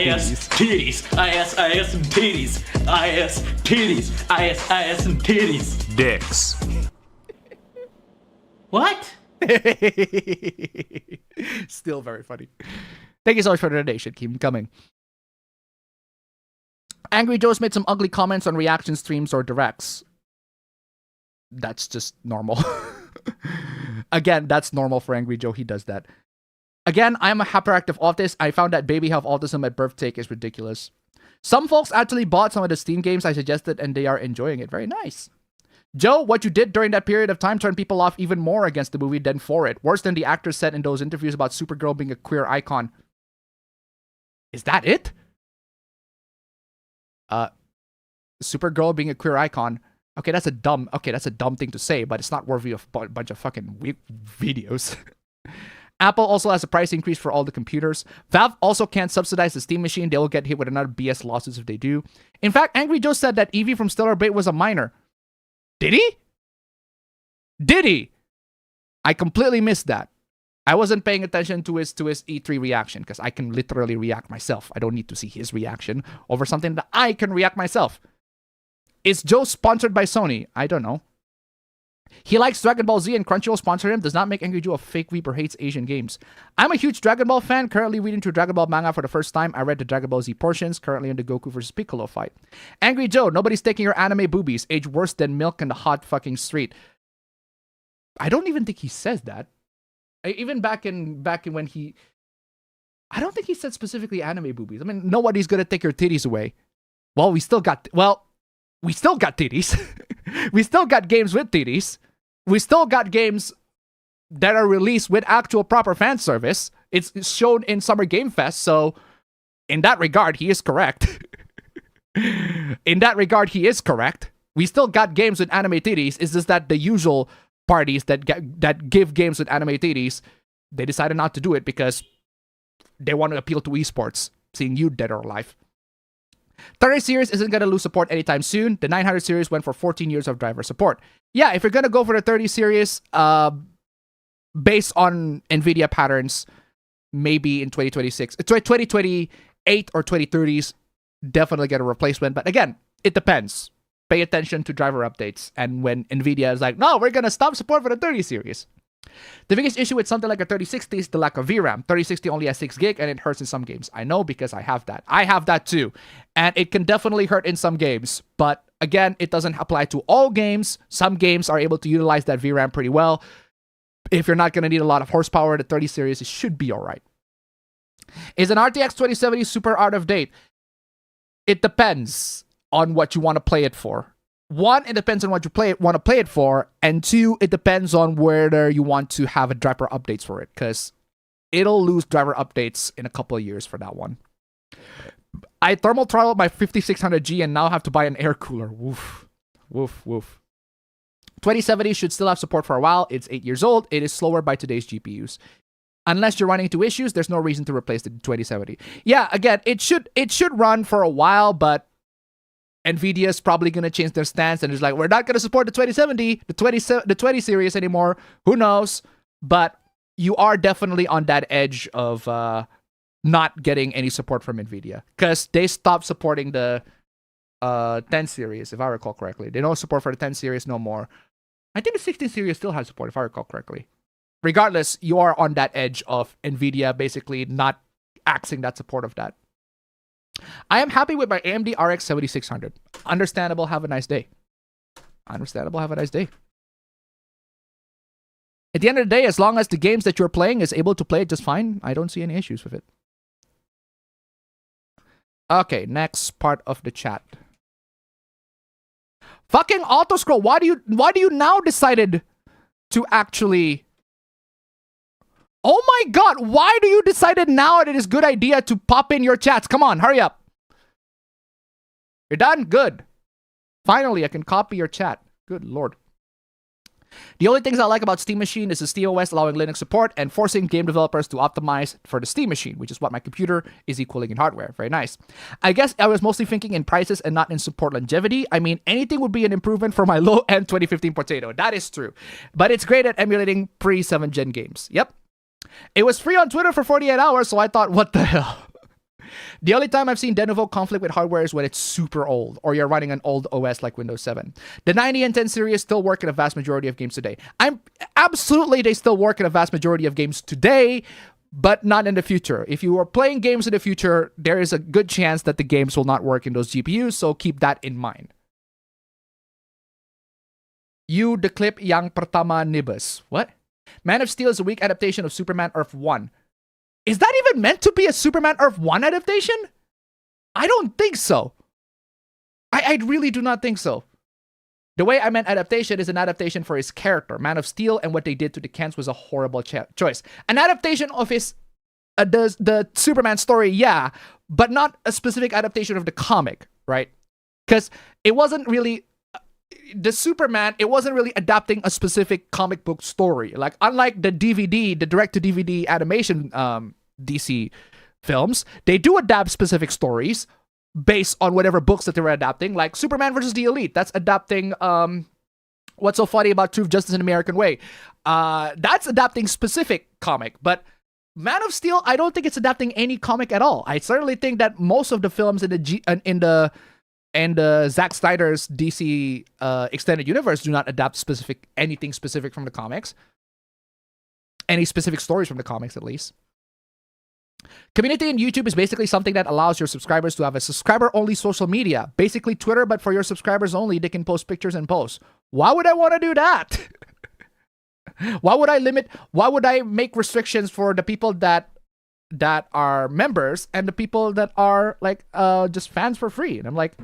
titties. Ass and titties. Ass titties. Ass and titties. Dicks. What? Still very funny. Thank you so much for the donation. Keep them coming. Angry Joe's made some ugly comments on reaction streams or directs. That's just normal. Again, that's normal for Angry Joe. He does that. Again, I am a hyperactive autist. I found that baby have autism at birth take is ridiculous. Some folks actually bought some of the Steam games I suggested and they are enjoying it. Very nice. Joe, what you did during that period of time turned people off even more against the movie than for it. Worse than the actors said in those interviews about Supergirl being a queer icon. Is that it? Supergirl being a queer icon. Okay, that's a dumb thing to say, but it's not worthy of a bunch of fucking videos. Apple also has a price increase for all the computers. Valve also can't subsidize the Steam machine. They will get hit with another BS lawsuits if they do. In fact, Angry Joe said that Evie from Stellar Blade was a minor. Did he? Did he? I completely missed that. I wasn't paying attention to his E3 reaction because I can literally react myself. I don't need to see his reaction over something that I can react myself. Is Joe sponsored by Sony? I don't know. He likes Dragon Ball Z and Crunchyroll sponsor him. Does not make Angry Joe a fake weep or hates Asian games. I'm a huge Dragon Ball fan. Currently reading through Dragon Ball manga for the first time. I read the Dragon Ball Z portions. Currently in the Goku vs. Piccolo fight. Angry Joe, nobody's taking your anime boobies. Age worse than milk in the hot fucking street. I don't even think he says that. Even back in when he... I don't think he said specifically anime boobies. I mean, nobody's gonna take your titties away. Well, we still got titties. We still got games with titties. We still got games that are released with actual proper fan service. It's shown in Summer Game Fest, so in that regard, he is correct. In that regard, he is correct. We still got games with anime titties. It's just that the usual parties that give games with anime titties, they decided not to do it because they want to appeal to esports, seeing you dead or alive. 30 series isn't going to lose support anytime soon. The 900 series went for 14 years of driver support. Yeah, if you're going to go for the 30 series, based on NVIDIA patterns, maybe in 2026, 2028 or 2030s, definitely get a replacement. But again, it depends. Pay attention to driver updates. And when NVIDIA is like, no, we're going to stop support for the 30 series. The biggest issue with something like a 3060 is the lack of VRAM. 3060 only has 6 gig and it hurts in some games. I know because I have that. I have that too. And it can definitely hurt in some games. But again, it doesn't apply to all games. Some games are able to utilize that VRAM pretty well. If you're not going to need a lot of horsepower, the 30 series, it should be all right. Is an RTX 2070 super out of date? It depends on what you want to play it for. One, it depends on what you want to play it for, and two, it depends on whether you want to have a driver updates for it, because it'll lose driver updates in a couple of years for that one. I thermal throttled my 5600G and now have to buy an air cooler. Woof, woof, woof. 2070 should still have support for a while. It's 8 years old. It is slower by today's GPUs. Unless you're running into issues, there's no reason to replace the 2070. Yeah, again, it should run for a while, but NVIDIA is probably going to change their stance and it's like, we're not going to support the 2070, the 20 series anymore. Who knows? But you are definitely on that edge of not getting any support from NVIDIA because they stopped supporting the 10 series, if I recall correctly. They don't support for the 10 series no more. I think the 16 series still has support, if I recall correctly. Regardless, you are on that edge of NVIDIA basically not axing that support of that. I am happy with my AMD RX 7600. Understandable, have a nice day. Understandable, have a nice day. At the end of the day, as long as the games that you're playing is able to play it just fine, I don't see any issues with it. Okay, next part of the chat. Fucking auto scroll. Why do you now decided to actually... Oh my god, why do you decided now that it is a good idea to pop in your chats? Come on, hurry up. You're done? Good. Finally, I can copy your chat. Good lord. The only things I like about Steam Machine is the SteamOS allowing Linux support and forcing game developers to optimize for the Steam Machine, which is what my computer is equaling in hardware. Very nice. I guess I was mostly thinking in prices and not in support longevity. I mean, anything would be an improvement for my low-end 2015 Potato. That is true. But it's great at emulating pre-7th gen games. Yep. It was free on Twitter for 48 hours, so I thought, what the hell? The only time I've seen de novo conflict with hardware is when it's super old, or you're running an old OS like Windows 7. The 90 and 10 series still work in a vast majority of games today. Absolutely, they still work in a vast majority of games today, but not in the future. If you are playing games in the future, there is a good chance that the games will not work in those GPUs, so keep that in mind. You the clip yang pertama nibus. What? Man of Steel is a weak adaptation of Superman Earth 1. Is that even meant to be a Superman Earth 1 adaptation? I don't think so. I really do not think so. The way I meant adaptation is an adaptation for his character. Man of Steel and what they did to the Kents was a horrible choice. An adaptation of his the Superman story, yeah, but not a specific adaptation of the comic, right? Because it wasn't really... The Superman, it wasn't really adapting a specific comic book story. Like, unlike the DVD, the direct-to-DVD animation DC films, they do adapt specific stories based on whatever books that they were adapting. Like Superman versus the Elite, that's adapting What's So Funny About Truth, Justice, and American Way. That's adapting specific comic, but Man of Steel, I don't think it's adapting any comic at all. I certainly think that most of the films in the Zack Snyder's DC extended universe do not adapt anything specific from the comics. Any specific stories from the comics, at least. Community in YouTube is basically something that allows your subscribers to have a subscriber-only social media. Basically Twitter, but for your subscribers only, they can post pictures and posts. Why would I want to do that? Why would I make restrictions for the people that that are members and the people that are like just fans for free. And I'm like,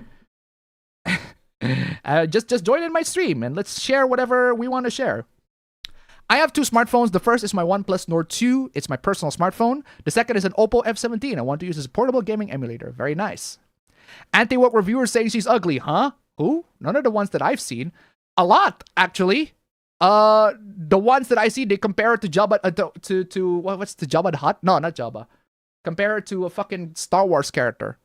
just join in my stream and let's share whatever we want to share. I have 2 smartphones. The first is my OnePlus Nord 2. It's my personal smartphone. The second is an Oppo F17. I want to use as a portable gaming emulator. Very nice. Anti-woke reviewers saying she's ugly, huh? Who? None of the ones that I've seen. A lot, actually. The ones that I see, they compare it to Jabba, what's the Jabba the Hutt? No, not Jabba. Compare it to a fucking Star Wars character.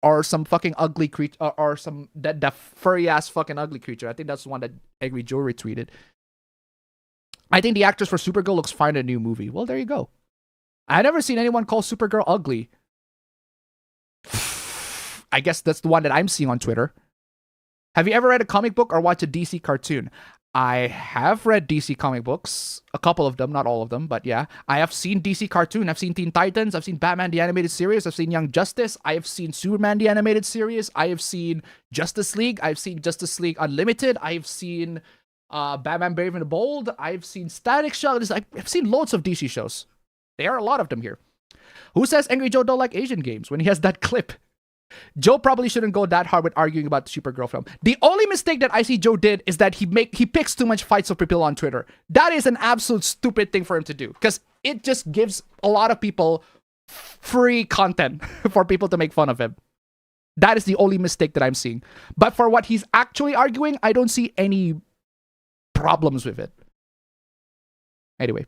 Or some fucking ugly creature, or some, that furry ass fucking ugly creature. I think that's the one that Angry Joe retweeted. I think the actress for Supergirl looks fine in a new movie. Well, there you go. I've never seen anyone call Supergirl ugly. I guess that's the one that I'm seeing on Twitter. Have you ever read a comic book or watched a DC cartoon? I have read DC comic books. A couple of them, not all of them, but yeah. I have seen DC cartoon. I've seen Teen Titans. I've seen Batman the Animated Series. I've seen Young Justice. I have seen Superman the Animated Series. I have seen Justice League. I've seen Justice League Unlimited. I've seen Batman Brave and the Bold. I've seen Static Shock. I've seen loads of DC shows. There are a lot of them here. Who says Angry Joe don't like Asian games when he has that clip? Joe probably shouldn't go that hard with arguing about the Supergirl film. The only mistake that I see Joe did is that he picks too much fights with people on Twitter. That is an absolute stupid thing for him to do because it just gives a lot of people free content for people to make fun of him. That is the only mistake that I'm seeing. But for what he's actually arguing, I don't see any problems with it. Anyway,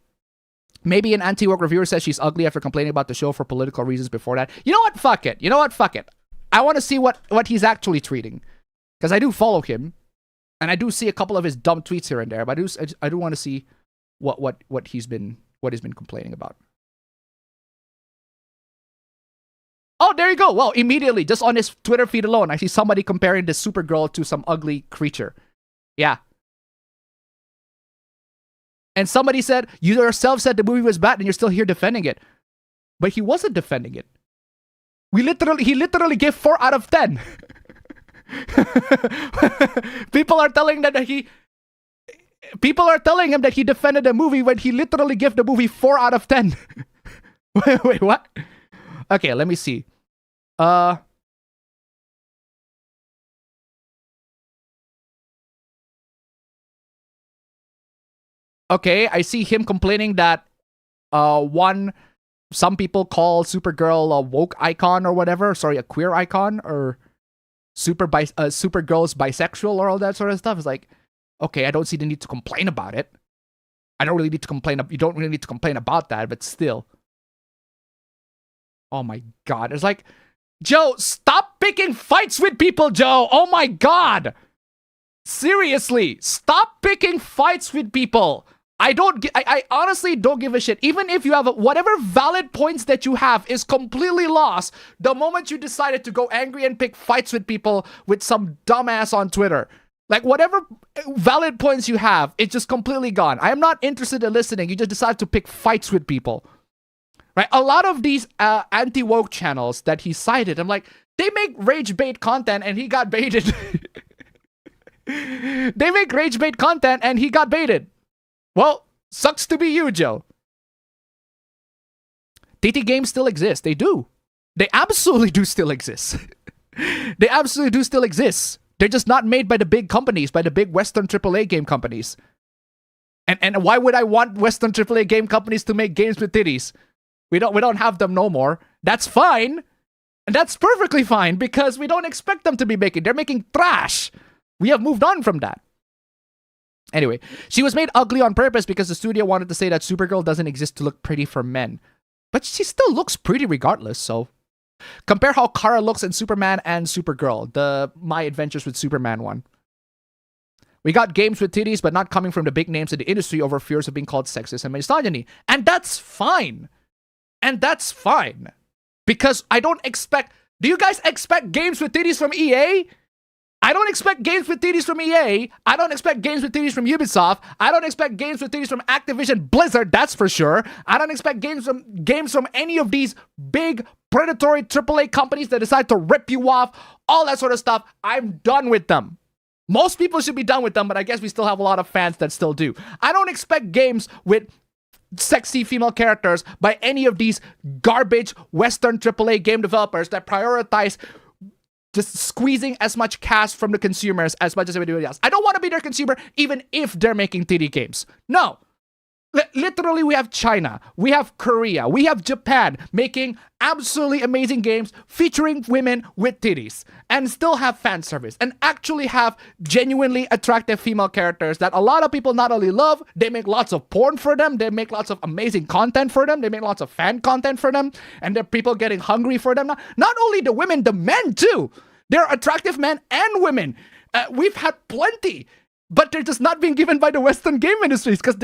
maybe an anti-woke reviewer says she's ugly after complaining about the show for political reasons before that. You know what? Fuck it. You know what? Fuck it. I want to see what he's actually tweeting. Because I do follow him. And I do see a couple of his dumb tweets here and there. But I do want to see what he's been complaining about. Oh, there you go. Well, immediately, just on his Twitter feed alone, I see somebody comparing the Supergirl to some ugly creature. Yeah. And somebody said, you yourself said the movie was bad and you're still here defending it. But he wasn't defending it. He literally gave 4 out of 10. People are telling him that he defended the movie when he literally gave the movie 4 out of 10. Wait, what? Okay, let me see. Okay, I see him complaining that some people call Supergirl a woke icon or whatever. Sorry, a queer icon, or Supergirl's bisexual or all that sort of stuff. It's like, okay, I don't see the need to complain about it. I don't really need to complain. You don't really need to complain about that, but still. Oh my god. It's like, Joe, stop picking fights with people, Joe. Oh my god. Seriously, stop picking fights with people. I honestly don't give a shit. Even if you have whatever valid points that you have is completely lost the moment you decided to go angry and pick fights with people with some dumbass on Twitter. Like, whatever valid points you have, it's just completely gone. I am not interested in listening. You just decided to pick fights with people. Right? A lot of these anti-woke channels that he cited, I'm like, they make rage bait content and he got baited. They make rage bait content and he got baited. Well, sucks to be you, Joe. TT games still exist. They do. They absolutely do still exist. They absolutely do still exist. They're just not made by the big companies, by the big Western AAA game companies. And why would I want Western AAA game companies to make games with titties? We don't have them no more. That's fine. And that's perfectly fine because we don't expect them to be making. They're making trash. We have moved on from that. Anyway, she was made ugly on purpose because the studio wanted to say that Supergirl doesn't exist to look pretty for men. But she still looks pretty regardless, so. Compare how Kara looks in Superman and Supergirl, the My Adventures with Superman one. We got games with titties, but not coming from the big names in the industry over fears of being called sexist and misogyny. And that's fine. And that's fine. Because I don't expect... Do you guys expect games with titties from EA? I don't expect games with titties from EA. I don't expect games with titties from Ubisoft. I don't expect games with titties from Activision Blizzard, that's for sure. I don't expect games from any of these big predatory AAA companies that decide to rip you off, all that sort of stuff. I'm done with them. Most people should be done with them, but I guess we still have a lot of fans that still do. I don't expect games with sexy female characters by any of these garbage Western AAA game developers that prioritize just squeezing as much cash from the consumers as much as everybody else. I don't want to be their consumer even if they're making titty games. No. Literally, we have China, we have Korea, we have Japan making absolutely amazing games featuring women with titties and still have fan service and actually have genuinely attractive female characters that a lot of people not only love, they make lots of porn for them, they make lots of amazing content for them, they make lots of fan content for them, and there are people getting hungry for them. Not only the women, the men too. There are attractive men and women. We've had plenty, but they're just not being given by the Western game industries because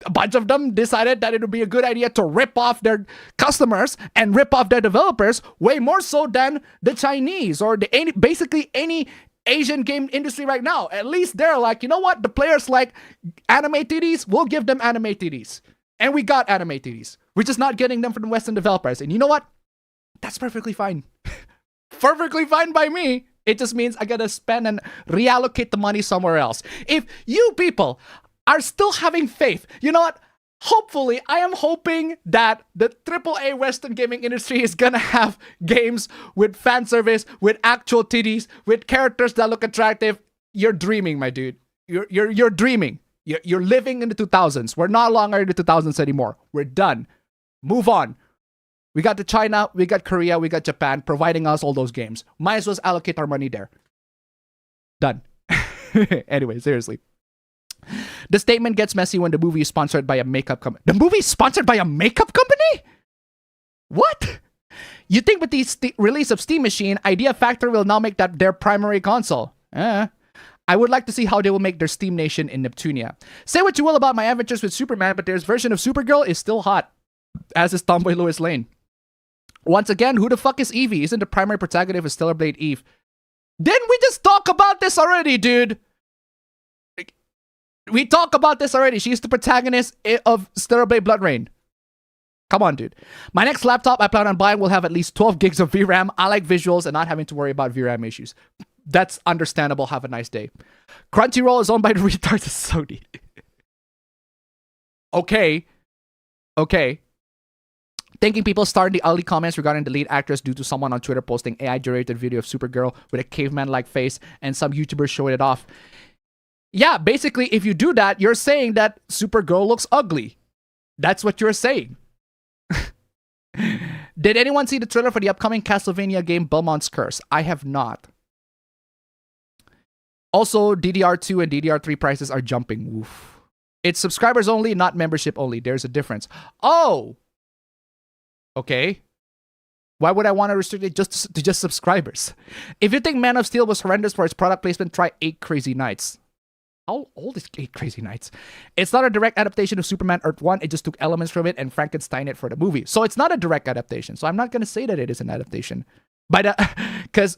a bunch of them decided that it would be a good idea to rip off their customers and rip off their developers way more so than the Chinese or basically any Asian game industry right now. At least they're like, you know what? The players like anime titties, we'll give them anime titties. And we got anime titties. We're just not getting them from the Western developers. And you know what? That's perfectly fine. Perfectly fine by me. It just means I gotta spend and reallocate the money somewhere else. If you people are still having faith, you know what? Hopefully, I am hoping that the AAA Western gaming industry is gonna have games with fan service, with actual titties, with characters that look attractive. You're dreaming, my dude. You're dreaming. You're living in the 2000s. We're no longer in the 2000s anymore. We're done. Move on. We got China, we got Korea, we got Japan providing us all those games. Might as well allocate our money there. Done. Anyway, seriously. The statement gets messy when the movie is sponsored by a makeup company. The movie is sponsored by a makeup company? What? You think with the release of Steam Machine, Idea Factory will now make that their primary console? I would like to see how they will make their Steam Nation in Neptunia. Say what you will about my adventures with Superman, but their version of Supergirl is still hot, as is Tomboy Lois Lane. Once again, who the fuck is Evie? Isn't the primary protagonist of Stellar Blade Eve? Didn't we just talk about this already, dude? We talked about this already. She's the protagonist of Stellar Blade Blood Rain. Come on, dude. My next laptop I plan on buying will have at least 12 gigs of VRAM. I like visuals and not having to worry about VRAM issues. That's understandable. Have a nice day. Crunchyroll is owned by the retards of Sony. Okay. Thinking people started the ugly comments regarding the lead actress due to someone on Twitter posting AI-generated video of Supergirl with a caveman-like face and some YouTubers showing it off. Yeah, basically, if you do that, you're saying that Supergirl looks ugly. That's what you're saying. Did anyone see the trailer for the upcoming Castlevania game Belmont's Curse? I have not. Also, DDR2 and DDR3 prices are jumping. Oof. It's subscribers only, not membership only. There's a difference. Oh! Okay. Why would I want to restrict it to just subscribers? If you think Man of Steel was horrendous for its product placement, try 8 Crazy Nights. How old is 8 Crazy Nights? It's not a direct adaptation of Superman Earth 1. It just took elements from it and Frankenstein it for the movie. So it's not a direct adaptation. So I'm not going to say that it is an adaptation. Because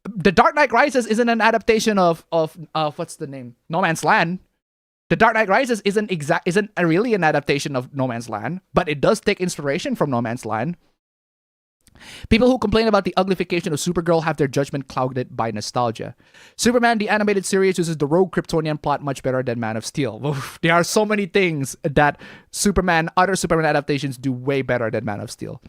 The Dark Knight Rises isn't an adaptation of what's the name? No Man's Land. The Dark Knight Rises isn't really an adaptation of No Man's Land, but it does take inspiration from No Man's Land. People who complain about the uglification of Supergirl have their judgment clouded by nostalgia. Superman, the animated series, uses the rogue Kryptonian plot much better than Man of Steel. Oof, there are so many things that other Superman adaptations do way better than Man of Steel.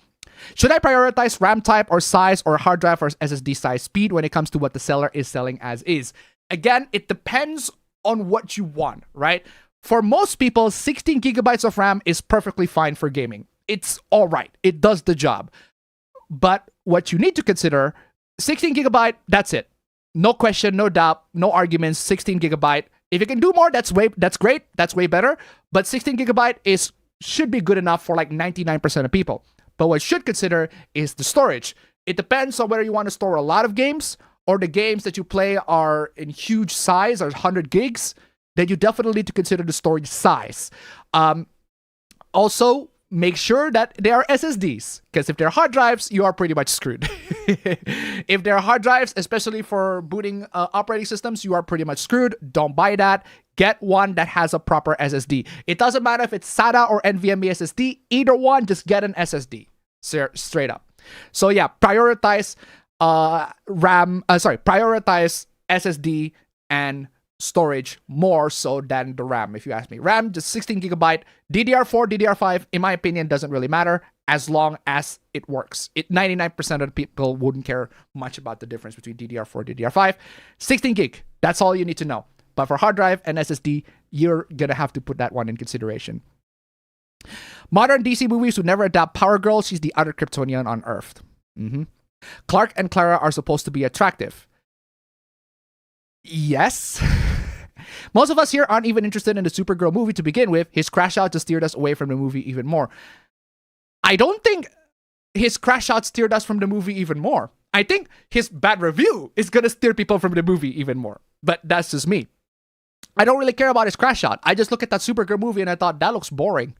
Should I prioritize RAM type or size or hard drive or SSD size speed when it comes to what the seller is selling as is? Again, it depends on what you want, right? For most people, 16 gigabytes of RAM is perfectly fine for gaming. It's all right. It does the job. But what you need to consider, 16 gigabyte, that's it. No question, no doubt, no arguments, 16 gigabyte. If you can do more, that's great. That's way better. But 16 gigabyte should be good enough for like 99% of people. But what you should consider is the storage. It depends on whether you want to store a lot of games or the games that you play are in huge size or 100 gigs, then you definitely need to consider the storage size. Also, make sure that they are SSDs, because if they're hard drives, you are pretty much screwed. If they're hard drives, especially for booting operating systems, you are pretty much screwed. Don't buy that. Get one that has a proper SSD. It doesn't matter if it's SATA or NVMe SSD. Either one, just get an SSD. Straight up. So yeah, prioritize prioritize SSD and storage more so than the RAM, if you ask me. RAM, just 16 gigabyte. DDR4, DDR5, in my opinion, doesn't really matter as long as it works. 99% of the people wouldn't care much about the difference between DDR4 and DDR5. 16 gig, that's all you need to know. But for hard drive and SSD, you're going to have to put that one in consideration. Modern DC movies would never adapt Power Girl. She's the other Kryptonian on Earth. Clark and Clara are supposed to be attractive. Yes. Most of us here aren't even interested in the Supergirl movie to begin with. His crash out just steered us away from the movie even more. I don't think his crash out steered us from the movie even more. I think his bad review is going to steer people from the movie even more. But that's just me. I don't really care about his crash out. I just look at that Supergirl movie and I thought, that looks boring.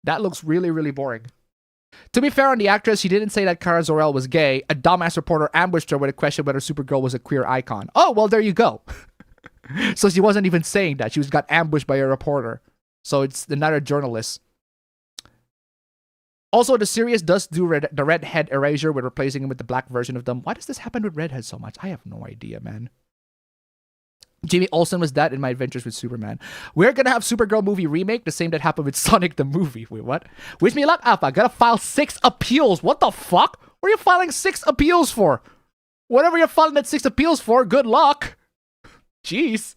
That looks really, really boring. To be fair on the actress, she didn't say that Kara Zor-El was gay. A dumbass reporter ambushed her with a question whether Supergirl was a queer icon. Oh, well, there you go. So she wasn't even saying that. She got ambushed by a reporter. So it's another journalist. Also, the series does do the redhead erasure with replacing him with the black version of them. Why does this happen with redheads so much? I have no idea, man. Jimmy Olsen was that in My Adventures with Superman. We're gonna have Supergirl movie remake, the same that happened with Sonic the movie. Wait, what? Wish me luck, Alpha. Gotta file 6 appeals. What the fuck? What are you filing 6 appeals for? Whatever you're filing that 6 appeals for, good luck. Jeez.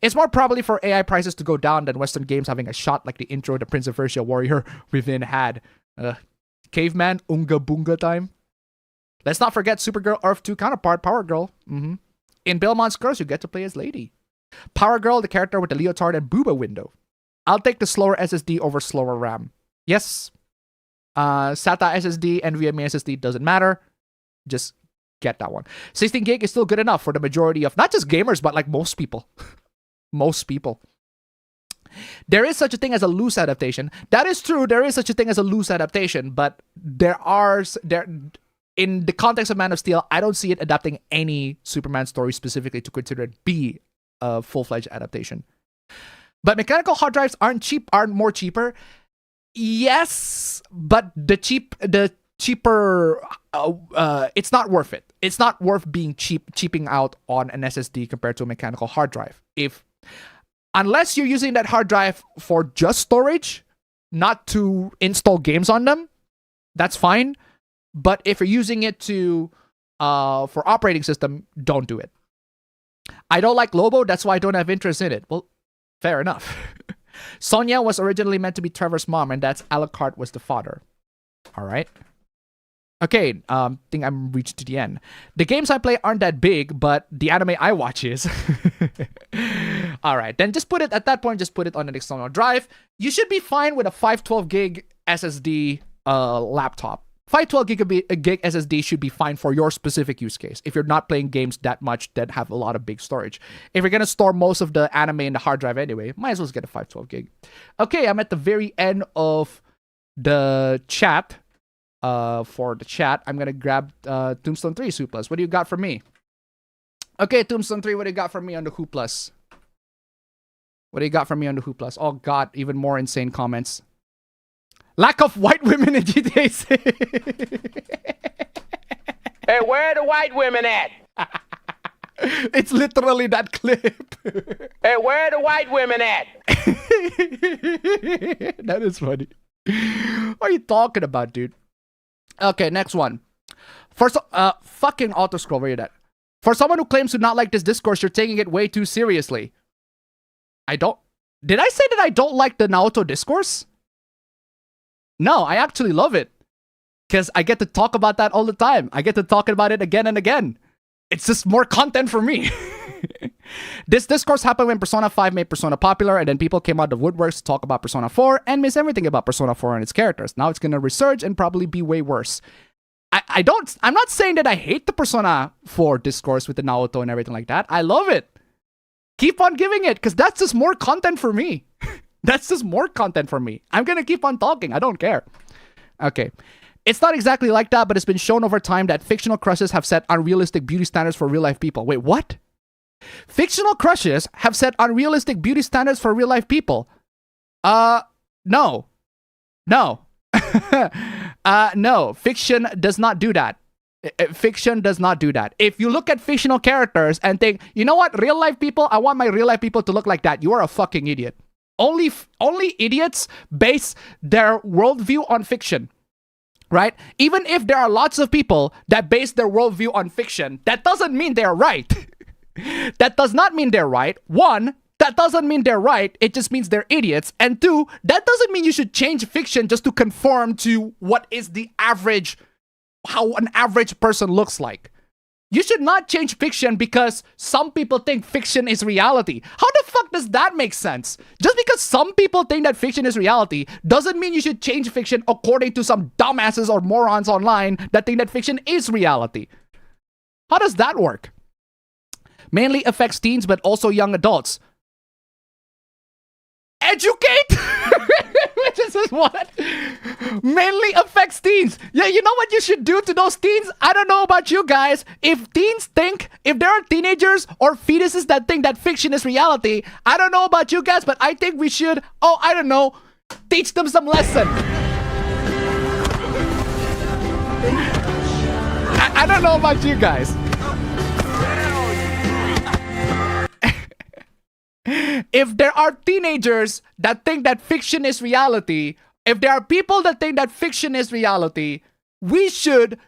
It's more probably for AI prices to go down than Western games having a shot like the intro the Prince of Persia Warrior Within had. Caveman, Unga Boonga time. Let's not forget Supergirl Earth 2 counterpart, Power Girl. In Belmont's Curse, you get to play as Lady. Power Girl, the character with the leotard and booba window. I'll take the slower SSD over slower RAM. Yes. SATA SSD, NVMe SSD doesn't matter. Just get that one. 16 gig is still good enough for the majority of, not just gamers, but like most people. Most people. There is such a thing as a loose adaptation. That is true. There is such a thing as a loose adaptation, but in the context of Man of Steel, I don't see it adapting any Superman story specifically to consider it be a full-fledged adaptation. But mechanical hard drives aren't more cheaper. Yes, but the cheaper, it's not worth it. It's not worth being cheaping out on an SSD compared to a mechanical hard drive. Unless you're using that hard drive for just storage, not to install games on them, that's fine. But if you're using it for operating system, don't do it. I don't like Lobo, that's why I don't have interest in it. Well, fair enough. Sonia was originally meant to be Trevor's mom, and that's Alucard was the father. All right. Okay, think I'm reached to the end. The games I play aren't that big, but the anime I watch is. All right, then just put it, at that point, just put it on an external drive. You should be fine with a 512 gig SSD laptop. 512 gig SSD should be fine for your specific use case. If you're not playing games that much that have a lot of big storage. If you're going to store most of the anime in the hard drive anyway, might as well just get a 512 gig. Okay, I'm at the very end of the chat. For the chat, I'm going to grab Tombstone 3 Who Plus. What do you got for me? Okay, Tombstone 3, what do you got for me on the Who Plus? What do you got for me on the Who Plus? Oh god, even more insane comments. Lack of white women in GTA 6. Hey, where are the white women at? It's literally that clip. Hey, where are the white women at? That is funny. What are you talking about, dude? Okay, next one. For fucking auto scroll, where you at? For someone who claims to not like this discourse, you're taking it way too seriously. Did I say that I don't like the Naoto discourse? No, I actually love it. Because I get to talk about that all the time. I get to talk about it again and again. It's just more content for me. This discourse happened when Persona 5 made Persona popular, and then people came out of the woodworks to talk about Persona 4 and miss everything about Persona 4 and its characters. Now it's gonna resurge and probably be way worse. I'm not saying that I hate the Persona 4 discourse with the Naoto and everything like that. I love it. Keep on giving it, because that's just more content for me. That's just more content for me. I'm gonna keep on talking. I don't care. Okay. It's not exactly like that, but it's been shown over time that fictional crushes have set unrealistic beauty standards for real-life people. Wait, what? Fictional crushes have set unrealistic beauty standards for real-life people. No. No. No. Fiction does not do that. Fiction does not do that. If you look at fictional characters and think, you know what, real life people, I want my real life people to look like that, you are a fucking idiot. Only idiots base their worldview on fiction, right? Even if there are lots of people that base their worldview on fiction, that doesn't mean they're right. That does not mean they're right. One, that doesn't mean they're right. It just means they're idiots. And two, that doesn't mean you should change fiction just to conform to what is the average, how an average person looks like. You should not change fiction because some people think fiction is reality. How the fuck does that make sense? Just because some people think that fiction is reality doesn't mean you should change fiction according to some dumbasses or morons online that think that fiction is reality. How does that work? Mainly affects teens, but also young adults. Educate? This is what mainly affects teens. Yeah, you know what you should do to those teens? I don't know about you guys. If there are teenagers or fetuses that think that fiction is reality, I don't know about you guys, but I think we should, I don't know, teach them some lesson. I don't know about you guys. If there are teenagers that think that fiction is reality, if there are people that think that fiction is reality, we should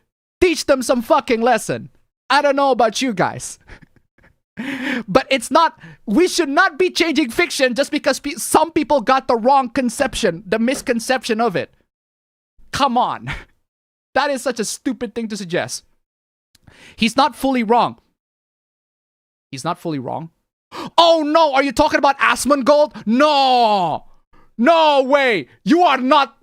teach them some fucking lesson. I don't know about you guys. But it's not, we should not be changing fiction just because some people got the wrong conception, the misconception of it. Come on. That is such a stupid thing to suggest. He's not fully wrong. He's not fully wrong. Oh no, are you talking about Asmongold? No! No way! You are not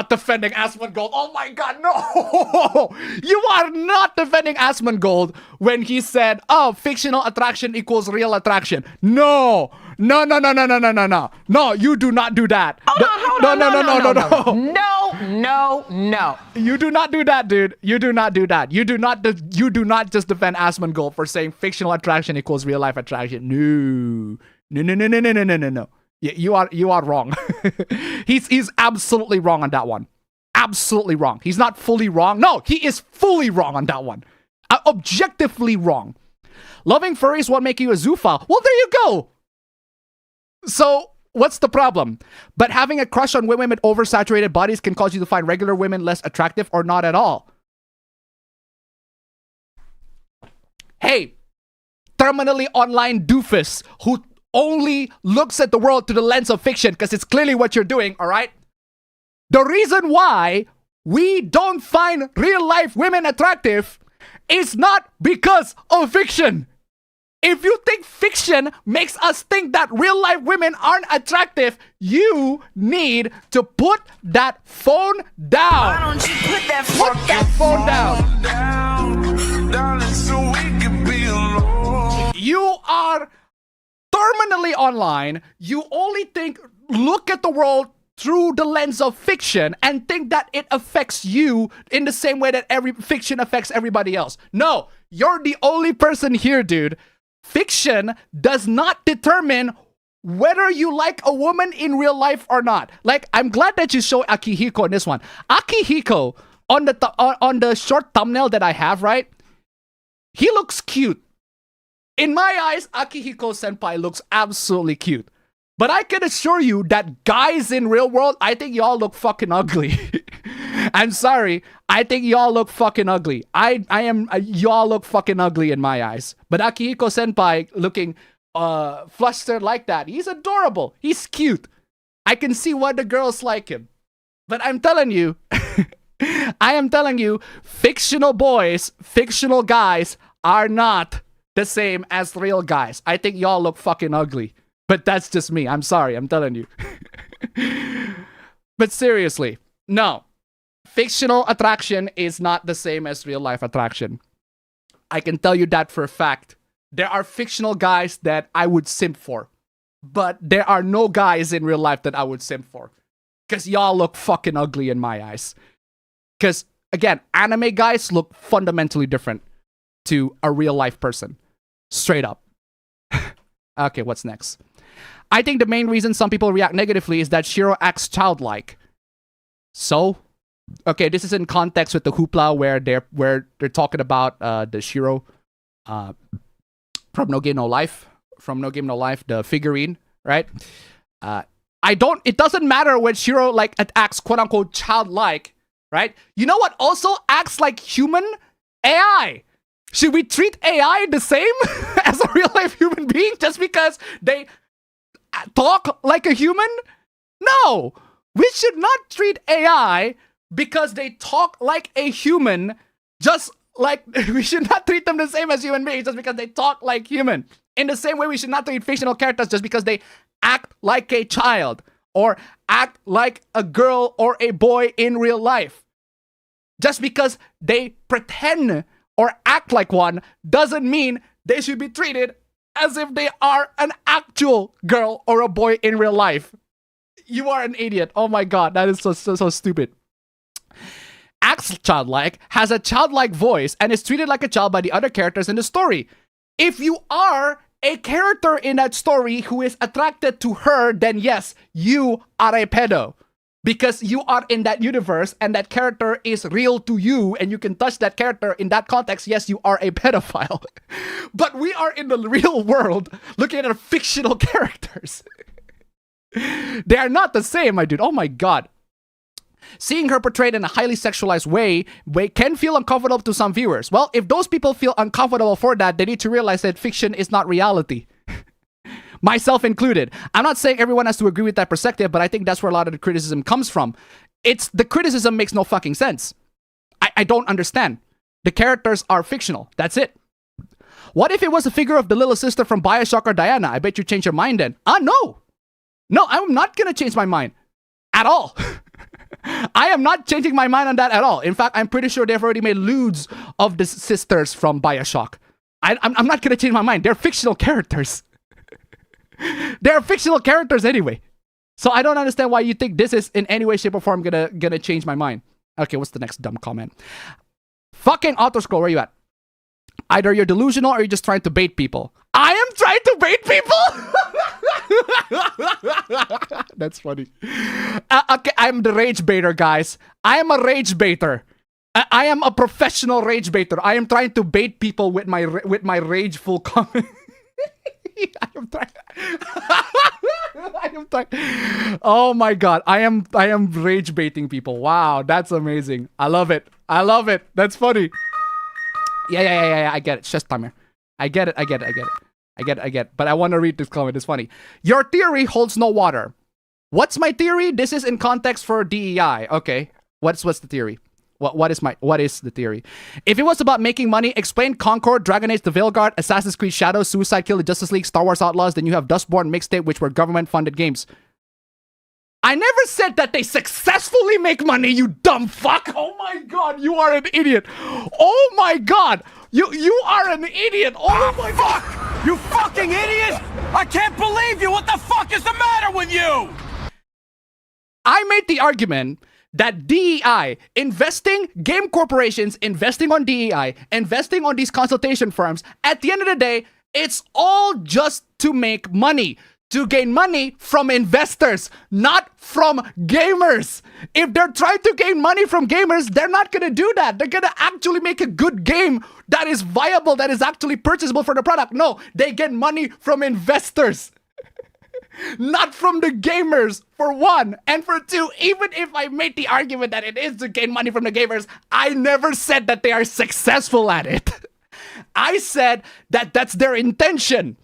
defending Asmongold. Oh my god, no! You are not defending Asmongold when he said, oh, fictional attraction equals real attraction. No! No, no, no, no, no, no, no, no. No, you do not do that. Hold on. No. You do not do that, dude. You do not do that. You do not just defend Asmongold for saying fictional attraction equals real life attraction. No. You are wrong. He's absolutely wrong on that one. Absolutely wrong. He's not fully wrong. No, he is fully wrong on that one. Objectively wrong. Loving furries won't make you a zoophile. Well, there you go. So, what's the problem? But having a crush on women with oversaturated bodies can cause you to find regular women less attractive or not at all. Hey, terminally online doofus who only looks at the world through the lens of fiction, because it's clearly what you're doing, all right? The reason why we don't find real life women attractive is not because of fiction. If you think fiction makes us think that real life women aren't attractive, you need to put that phone down. Why don't you put that phone down? You are terminally online. You only look at the world through the lens of fiction and think that it affects you in the same way that every fiction affects everybody else. No, you're the only person here, dude. Fiction does not determine whether you like a woman in real life or not. Like, I'm glad that you show Akihiko in this one. Akihiko, on the short thumbnail that I have, right? He looks cute. In my eyes, Akihiko senpai looks absolutely cute. But I can assure you that guys in real world, I think y'all look fucking ugly. I'm sorry. I think y'all look fucking ugly. Y'all look fucking ugly in my eyes. But Akihiko senpai looking flustered like that, he's adorable. He's cute. I can see why the girls like him. But I'm telling you, fictional boys, fictional guys are not the same as real guys. I think y'all look fucking ugly. But that's just me. I'm sorry. I'm telling you. But seriously, no. Fictional attraction is not the same as real life attraction. I can tell you that for a fact. There are fictional guys that I would simp for. But there are no guys in real life that I would simp for. Because y'all look fucking ugly in my eyes. Because, again, anime guys look fundamentally different to a real life person. Straight up. Okay, what's next? I think the main reason some people react negatively is that Shiro acts childlike. So? Okay, this is in context with the hoopla where they're talking about the Shiro from No Game No Life, the figurine, right? It doesn't matter when Shiro like acts quote unquote childlike, right? You know what also acts like human? AI. Should we treat AI the same as a real life human being just because they talk like a human? No, we should not treat AI because they talk like a human, just like we should not treat them the same as human beings just because they talk like human. In the same way, we should not treat fictional characters just because they act like a child or act like a girl or a boy in real life. Just because they pretend or act like one doesn't mean they should be treated as if they are an actual girl or a boy in real life. You are an idiot. Oh my god, that is so stupid. Acts childlike, has a childlike voice, and is treated like a child by the other characters in the story. If you are a character in that story who is attracted to her, then yes, you are a pedo. Because you are in that universe and that character is real to you and you can touch that character in that context, yes, you are a pedophile. But we are in the real world looking at fictional characters. They are not the same, my dude. Oh my god. Seeing her portrayed in a highly sexualized way can feel uncomfortable to some viewers. Well, if those people feel uncomfortable for that, they need to realize that fiction is not reality. Myself included. I'm not saying everyone has to agree with that perspective, but I think that's where a lot of the criticism comes from. The criticism makes no fucking sense. I don't understand. The characters are fictional. That's it. What if it was a figure of the little sister from BioShock or Diana? I bet you change your mind then. No. No, I'm not gonna change my mind. At all. I am not changing my mind on that at all. In fact, I'm pretty sure they've already made lewds of the sisters from BioShock. I'm not gonna change my mind. They're fictional characters. They're fictional characters anyway. So I don't understand why you think this is in any way, shape, or form gonna change my mind. Okay, what's the next dumb comment? Fucking autoscroll, where you at? Either you're delusional or you're just trying to bait people. I am trying to bait people? That's funny. Okay, I'm the rage baiter, guys. I am a rage baiter. I am a professional rage baiter. I am trying to bait people with my rageful comment. I am trying. Oh my god, I am rage baiting people. Wow, that's amazing. I love it. That's funny. Yeah. I get it. It's just timer. I get it. But I want to read this comment. It's funny. Your theory holds no water. What's my theory? This is in context for DEI. Okay. What's the theory? What is the theory? If it was about making money, explain Concord, Dragon Age, The Veilguard, Assassin's Creed Shadows, Suicide Kill the Justice League, Star Wars Outlaws, then you have Dustborn, Mixtape, which were government-funded games. I never said that they successfully make money, you dumb fuck! Oh my god, you are an idiot! Oh my god! You are an idiot! Oh my fuck! You fucking idiot! I can't believe you! What the fuck is the matter with you? I made the argument that DEI, game corporations investing on DEI, investing on these consultation firms, at the end of the day, it's all just to make money. To gain money from investors, not from gamers. If they're trying to gain money from gamers, they're not gonna do that. They're gonna actually make a good game that is viable, that is actually purchasable for the product. No, they get money from investors. Not from the gamers, for one. And for two, even if I made the argument that it is to gain money from the gamers, I never said that they are successful at it. I said that that's their intention.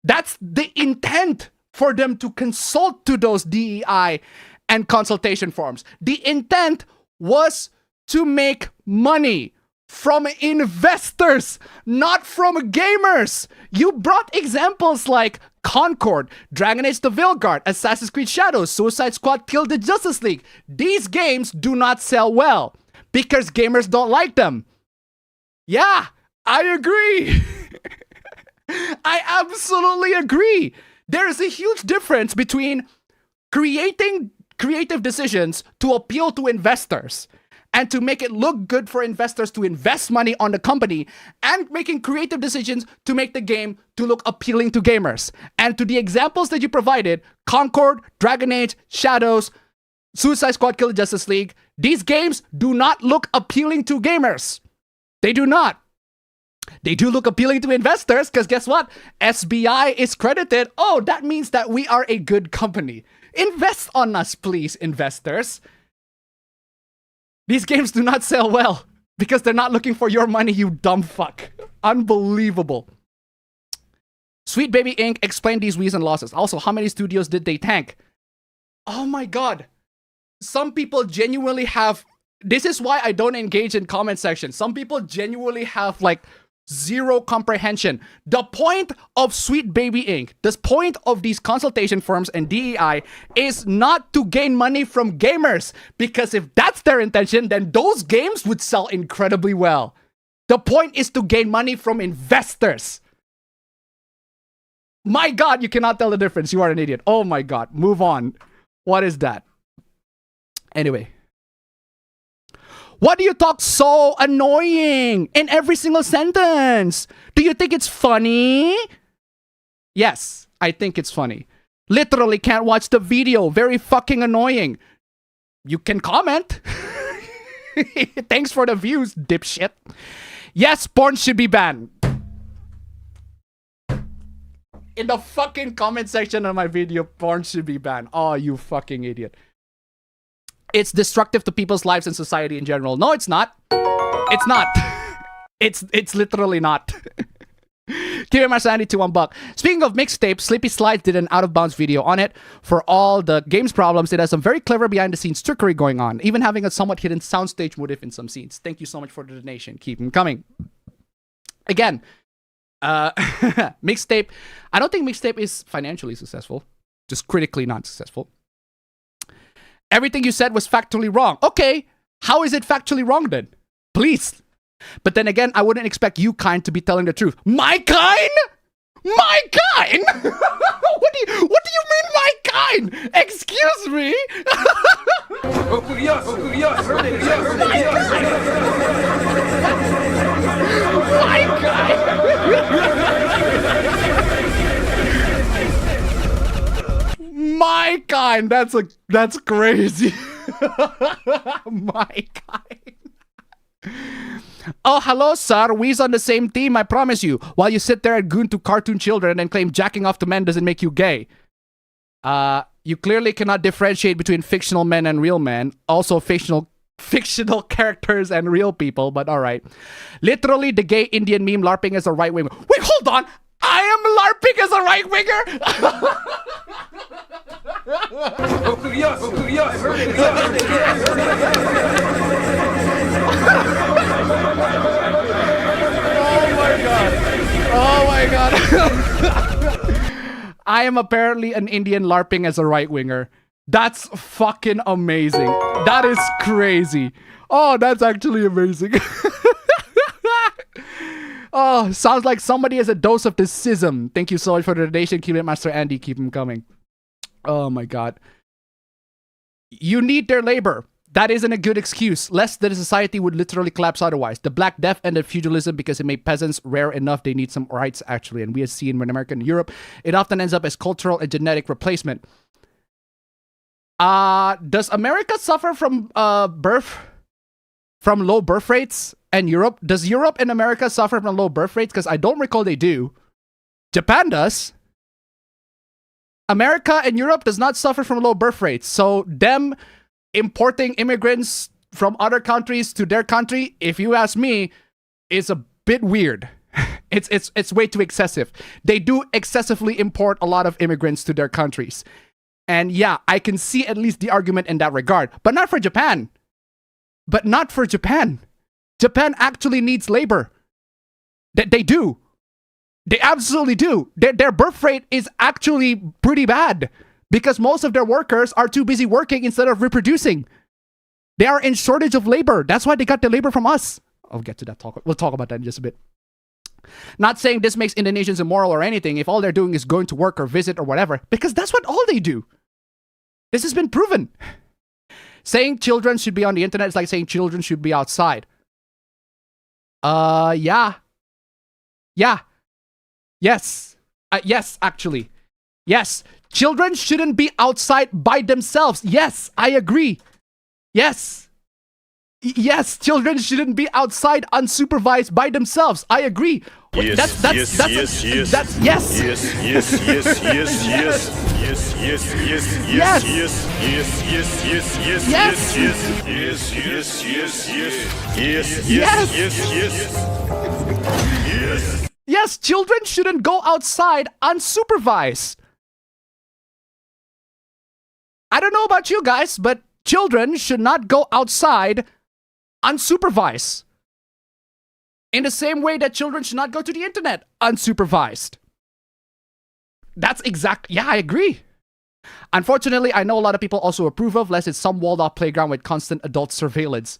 That's the intent for them to consult to those DEI and consultation forums. The intent was to make money from investors, not from gamers. You brought examples like Concord, Dragon Age The Veilguard, Assassin's Creed Shadows, Suicide Squad Kill the Justice League. These games do not sell well because gamers don't like them. Yeah, I agree. I absolutely agree. There is a huge difference between creating creative decisions to appeal to investors and to make it look good for investors to invest money on the company, and making creative decisions to make the game to look appealing to gamers. And to the examples that you provided, Concord, Dragon Age, Shadows, Suicide Squad Kill the Justice League, These games do not look appealing to gamers. They do not. They do look appealing to investors because guess what? SBI is credited. Oh, that means that we are a good company. Invest on us, please, investors. These games do not sell well because they're not looking for your money, you dumb fuck. Unbelievable. Sweet Baby Inc. explained these recent losses. Also, how many studios did they tank? Oh my god. Some people genuinely have... This is why I don't engage in comment section. Some people genuinely have like zero comprehension. The point of Sweet Baby Inc., the point of these consultation firms and DEI is not to gain money from gamers. Because if that's their intention, then those games would sell incredibly well. The point is to gain money from investors. My god, you cannot tell the difference. You are an idiot. Oh my god. Move on. What is that? Anyway. Why do you talk so annoying in every single sentence? Do you think it's funny? Yes, I think it's funny. Literally can't watch the video. Very fucking annoying. You can comment. Thanks for the views, dipshit. Yes, porn should be banned. In the fucking comment section of my video, porn should be banned. Oh, you fucking idiot. It's destructive to people's lives and society in general. No, it's not. It's not. It's literally not. Give my sanity to $1. Speaking of mixtape, Sleepy Slides did an out of bounds video on it. For all the games problems, it has some very clever behind the scenes trickery going on, even having a somewhat hidden soundstage motive in some scenes. Thank you so much for the donation. Keep them coming. Again, mixtape. I don't think mixtape is financially successful, just critically not successful. Everything you said was factually wrong. Okay, how is it factually wrong then? Please. But then again, I wouldn't expect you kind to be telling the truth. My kind? My kind? What do you mean my kind? Excuse me? My kind. My kind. That's crazy. My kind. Oh, hello, sir. We's on the same team, I promise you. While you sit there and goon to cartoon children and claim jacking off to men doesn't make you gay. You clearly cannot differentiate between fictional men and real men. Also, fictional characters and real people, but alright. Literally, the gay Indian meme LARPing as a right winger. Wait, hold on! I am LARPing as a right winger? Oh my god. I am apparently an Indian LARPing as a right winger. That's fucking amazing. That is crazy. Oh, that's actually amazing. Oh, sounds like somebody has a dose of this schism. Thank you so much for the donation. Keep it, Master Andy. Keep them coming. Oh my god. You need their labor. That isn't a good excuse, lest the society would literally collapse otherwise. The Black Death ended feudalism because it made peasants rare enough they need some rights, actually. And we have seen in America and Europe, it often ends up as cultural and genetic replacement. Does America suffer from low birth rates? And Europe? Does Europe and America suffer from low birth rates? Because I don't recall they do. Japan does. America and Europe does not suffer from low birth rates. So them importing immigrants from other countries to their country, if you ask me, is a bit weird. It's way too excessive. They do excessively import a lot of immigrants to their countries. And yeah, I can see at least the argument in that regard. But not for Japan. But not for Japan. Japan actually needs labor. They do. They absolutely do. Their birth rate is actually pretty bad. Because most of their workers are too busy working instead of reproducing. They are in shortage of labor. That's why they got the labor from us. I'll get to that talk. We'll talk about that in just a bit. Not saying this makes Indonesians immoral or anything if all they're doing is going to work or visit or whatever. Because that's what all they do. This has been proven. Saying children should be on the internet is like saying children should be outside. Yeah. Yeah. Yes. Yes, actually. Yes. Children shouldn't be outside by themselves. Yes, I agree. Yes. Yes, children shouldn't be outside unsupervised by themselves. I agree. That's yes. Yes, children shouldn't go outside unsupervised. I don't know about you guys, but children should not go outside unsupervised. In the same way that children should not go to the internet unsupervised. That's yeah, I agree. Unfortunately, I know a lot of people also approve of, lest it's some walled-off playground with constant adult surveillance.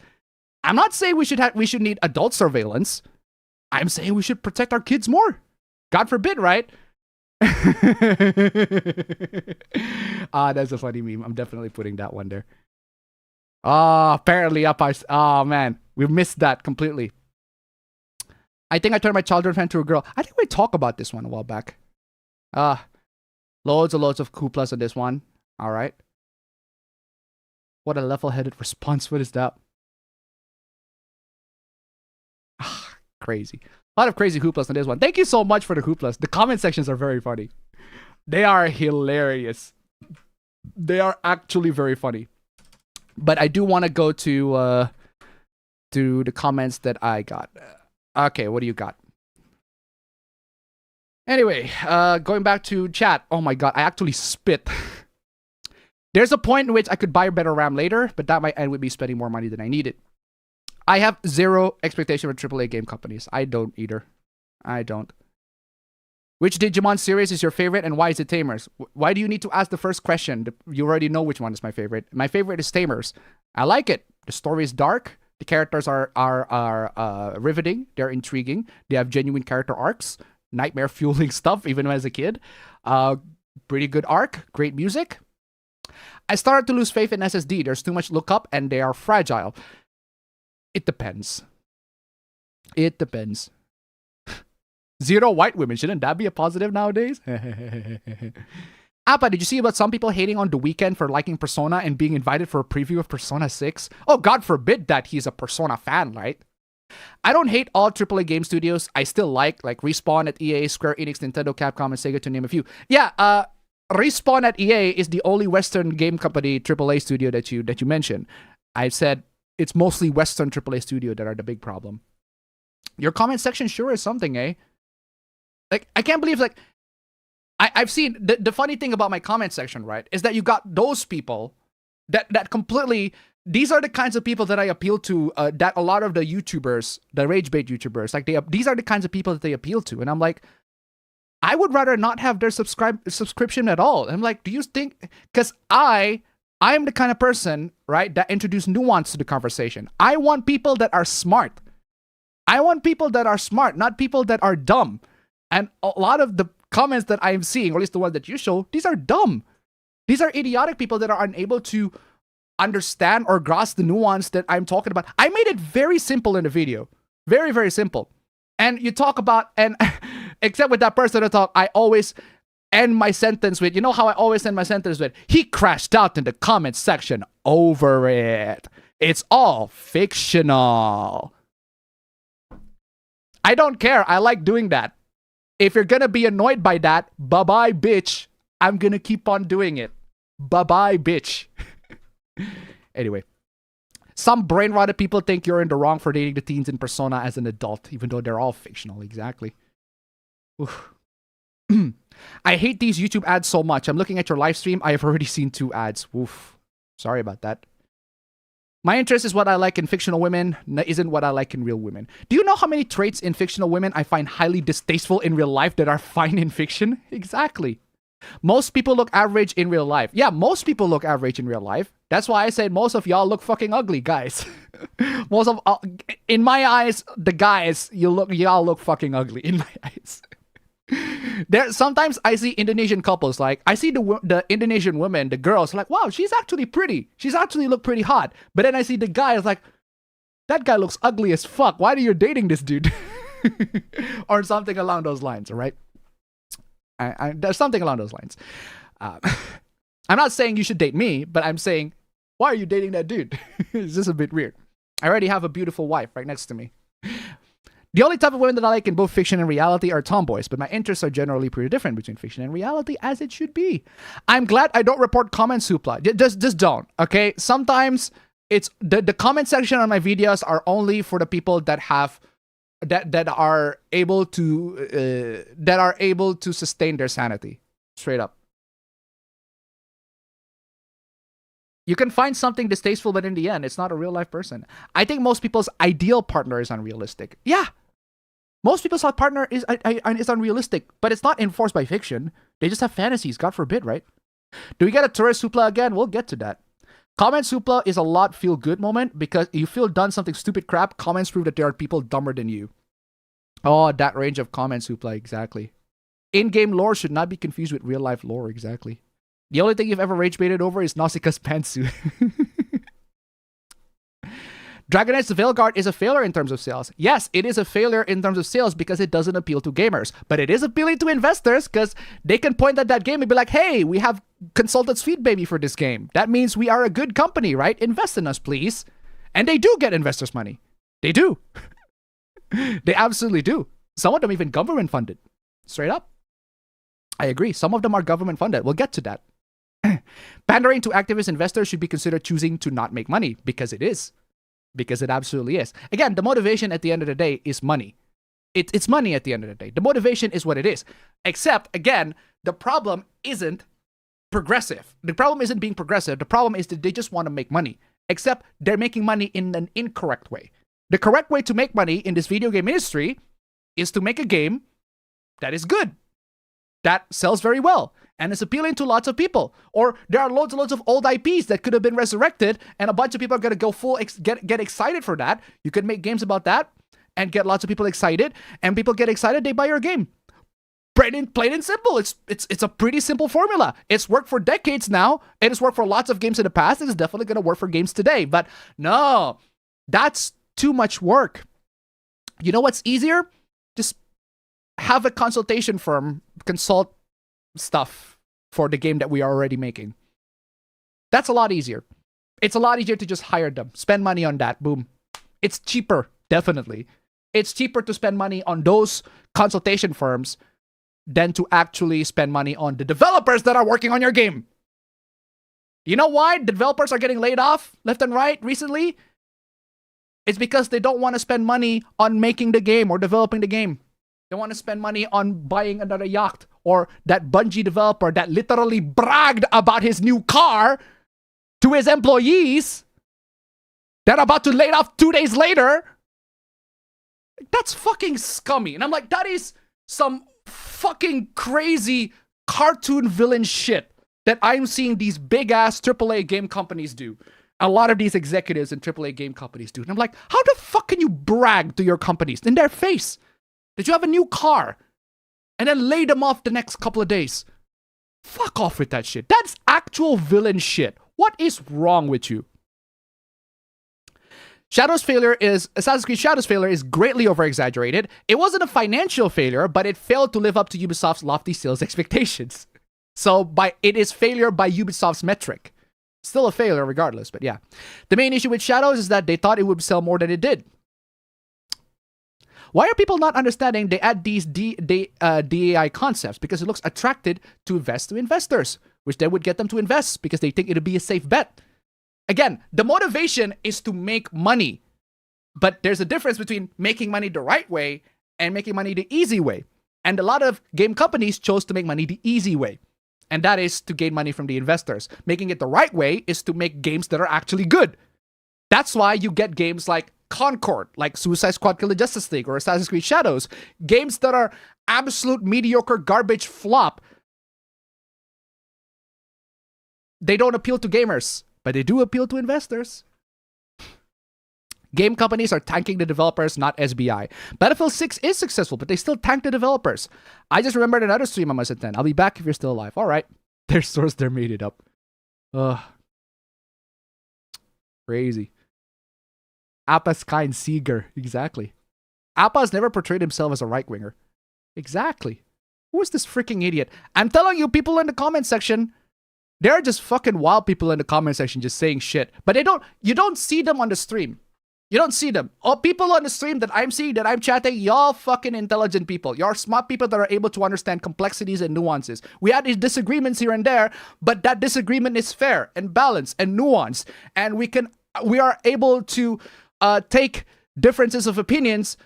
I'm not saying we should need adult surveillance. I'm saying we should protect our kids more. God forbid, right? That's a funny meme. I'm definitely putting that one there. Apparently oh man, we missed that completely. I think I turned my childhood friend to a girl. I think we talked about this one a while back. Loads of couplas on this one. All right. What a level-headed response. What is that? Crazy. A lot of crazy hooplas on this one. Thank you so much for the hooplas. The comment sections are very funny. They are hilarious. They are actually very funny. But I do want to go to the comments that I got. Okay, what do you got? Anyway, going back to chat. Oh my god, I actually spit. There's a point in which I could buy a better RAM later, but that might end with me spending more money than I needed. I have zero expectation for AAA game companies. I don't either. I don't. Which Digimon series is your favorite and why is it Tamers? Why do you need to ask the first question? You already know which one is my favorite. My favorite is Tamers. I like it. The story is dark. The characters are riveting. They're intriguing. They have genuine character arcs. Nightmare fueling stuff, even as a kid. Pretty good arc. Great music. I started to lose faith in SSD. There's too much lookup and they are fragile. It depends. It depends. Zero white women. Shouldn't that be a positive nowadays? Appa, did you see about some people hating on The Weeknd for liking Persona and being invited for a preview of Persona 6? Oh, God forbid that he's a Persona fan, right? I don't hate all AAA game studios. I still like Respawn at EA, Square Enix, Nintendo, Capcom, and Sega, to name a few. Yeah, Respawn at EA is the only Western game company AAA studio that you mentioned. I've said it's mostly Western AAA studio that are the big problem. Your comment section sure is something, eh? Like, I can't believe, like, I've seen, the funny thing about my comment section, right, is that you got those people that completely, these are the kinds of people that I appeal to, that a lot of the YouTubers, the rage bait YouTubers, like, these are the kinds of people that they appeal to. And I'm like, I would rather not have their subscription at all. I'm like, do you think, because I am the kind of person, right, that introduce nuance to the conversation. I want people that are smart. I want people that are smart, not people that are dumb. And a lot of the comments that I'm seeing, or at least the ones that you show, these are dumb. These are idiotic people that are unable to understand or grasp the nuance that I'm talking about. I made it very simple in the video. Very, very simple. And you talk about, and except with that person I talk, I always end my sentence with, you know how I always end my sentence with, he crashed out in the comment section over it. It's all fictional. I don't care. I like doing that. If you're gonna be annoyed by that, bye-bye, bitch. I'm gonna keep on doing it. Bye-bye, bitch. Anyway. Some brain-rotted people think you're in the wrong for dating the teens in Persona as an adult, even though they're all fictional. Exactly. I hate these YouTube ads so much. I'm looking at your live stream. I have already seen 2 ads. Oof. Sorry about that. My interest is what I like in fictional women, isn't what I like in real women. Do you know how many traits in fictional women I find highly distasteful in real life that are fine in fiction? Exactly. Most people look average in real life. Yeah, most people look average in real life. That's why I said most of y'all look fucking ugly, guys. In my eyes, the guys, y'all look fucking ugly in my eyes. Sometimes I see Indonesian couples, like I see the Indonesian women, the girls, like, wow, she's actually pretty. She's actually look pretty hot. But then I see the guys, like, that guy looks ugly as fuck. Why are you dating this dude? Or something along those lines, all right? There's something along those lines. I'm not saying you should date me, but I'm saying, why are you dating that dude? It's just a bit weird. I already have a beautiful wife right next to me. The only type of women that I like in both fiction and reality are tomboys, but my interests are generally pretty different between fiction and reality, as it should be. I'm glad I don't report comments, Supla. Just don't, okay? Sometimes it's the comment section on my videos are only for the people that have that are able to sustain their sanity. Straight up. You can find something distasteful, but in the end, it's not a real life person. I think most people's ideal partner is unrealistic. Yeah. Most people's partner is unrealistic, but it's not enforced by fiction. They just have fantasies, God forbid, right? Do we get a tourist Supla again? We'll get to that. Comment Supla is a lot feel good moment because you feel done something stupid crap. Comments prove that there are people dumber than you. Oh, that range of comment Supla, exactly. In-game lore should not be confused with real life lore, exactly. The only thing you've ever rage baited over is Nausicaa's pantsuit. Dragon Knight's Veilguard is a failure in terms of sales. Yes, it is a failure in terms of sales because it doesn't appeal to gamers. But it is appealing to investors because they can point at that game and be like, hey, we have consultants feed baby for this game. That means we are a good company, right? Invest in us, please. And they do get investors' money. They do. They absolutely do. Some of them even government funded. Straight up. I agree. Some of them are government funded. We'll get to that. Pandering to activist investors should be considered choosing to not make money because it is. Because it absolutely is. Again, the motivation at the end of the day is money. It's money at the end of the day. The motivation is what it is. Except, again, the problem isn't progressive. The problem isn't being progressive. The problem is that they just want to make money. Except they're making money in an incorrect way. The correct way to make money in this video game industry is to make a game that is good. That sells very well. And it's appealing to lots of people. Or there are loads and loads of old IPs that could have been resurrected, and a bunch of people are going to go get excited for that. You could make games about that and get lots of people excited, and people get excited, they buy your game. Plain and simple. It's a pretty simple formula. It's worked for decades now, and it's worked for lots of games in the past. It's definitely going to work for games today. But no, that's too much work. You know what's easier? Just have a consultation firm consult stuff for the game that we are already making. That's a lot easier. It's a lot easier to just hire them. Spend money on that. Boom. It's cheaper, definitely. It's cheaper to spend money on those consultation firms than to actually spend money on the developers that are working on your game. You know why developers are getting laid off left and right recently? It's because they don't want to spend money on making the game or developing the game. They want to spend money on buying another yacht, or that Bungie developer that literally bragged about his new car to his employees that are about to lay off 2 days later. That's fucking scummy. And I'm like, that is some fucking crazy cartoon villain shit that I'm seeing these big ass AAA game companies do. A lot of these executives in AAA game companies do. And I'm like, how the fuck can you brag to your companies in their face that you have a new car and then lay them off the next couple of days? Fuck off with that shit. That's actual villain shit. What is wrong with you? Assassin's Creed Shadow's failure is greatly over-exaggerated. It wasn't a financial failure, but it failed to live up to Ubisoft's lofty sales expectations. So it is failure by Ubisoft's metric. Still a failure regardless, but yeah. The main issue with Shadows is that they thought it would sell more than it did. Why are people not understanding they add these DAI concepts? Because it looks attractive to investors, which then would get them to invest because they think it'll be a safe bet. Again, the motivation is to make money. But there's a difference between making money the right way and making money the easy way. And a lot of game companies chose to make money the easy way. And that is to gain money from the investors. Making it the right way is to make games that are actually good. That's why you get games like Concord, like Suicide Squad Kill the Justice League or Assassin's Creed Shadows. Games that are absolute mediocre garbage flop. They don't appeal to gamers, but they do appeal to investors. Game companies are tanking the developers, not SBI. Battlefield 6 is successful, but they still tank the developers. I just remembered another stream I must attend. I'll be back if you're still alive. All right. Their source, they're made it up. Ugh. Crazy. Appa's kind Seeger. Exactly. Appa has never portrayed himself as a right-winger. Exactly. Who is this freaking idiot? I'm telling you, people in the comment section, there are just fucking wild people in the comment section just saying shit. But you don't see them on the stream. You don't see them. All people on the stream that I'm seeing, that I'm chatting, y'all fucking intelligent people. Y'all smart people that are able to understand complexities and nuances. We had these disagreements here and there, but that disagreement is fair and balanced and nuanced. And we are able to take differences of opinions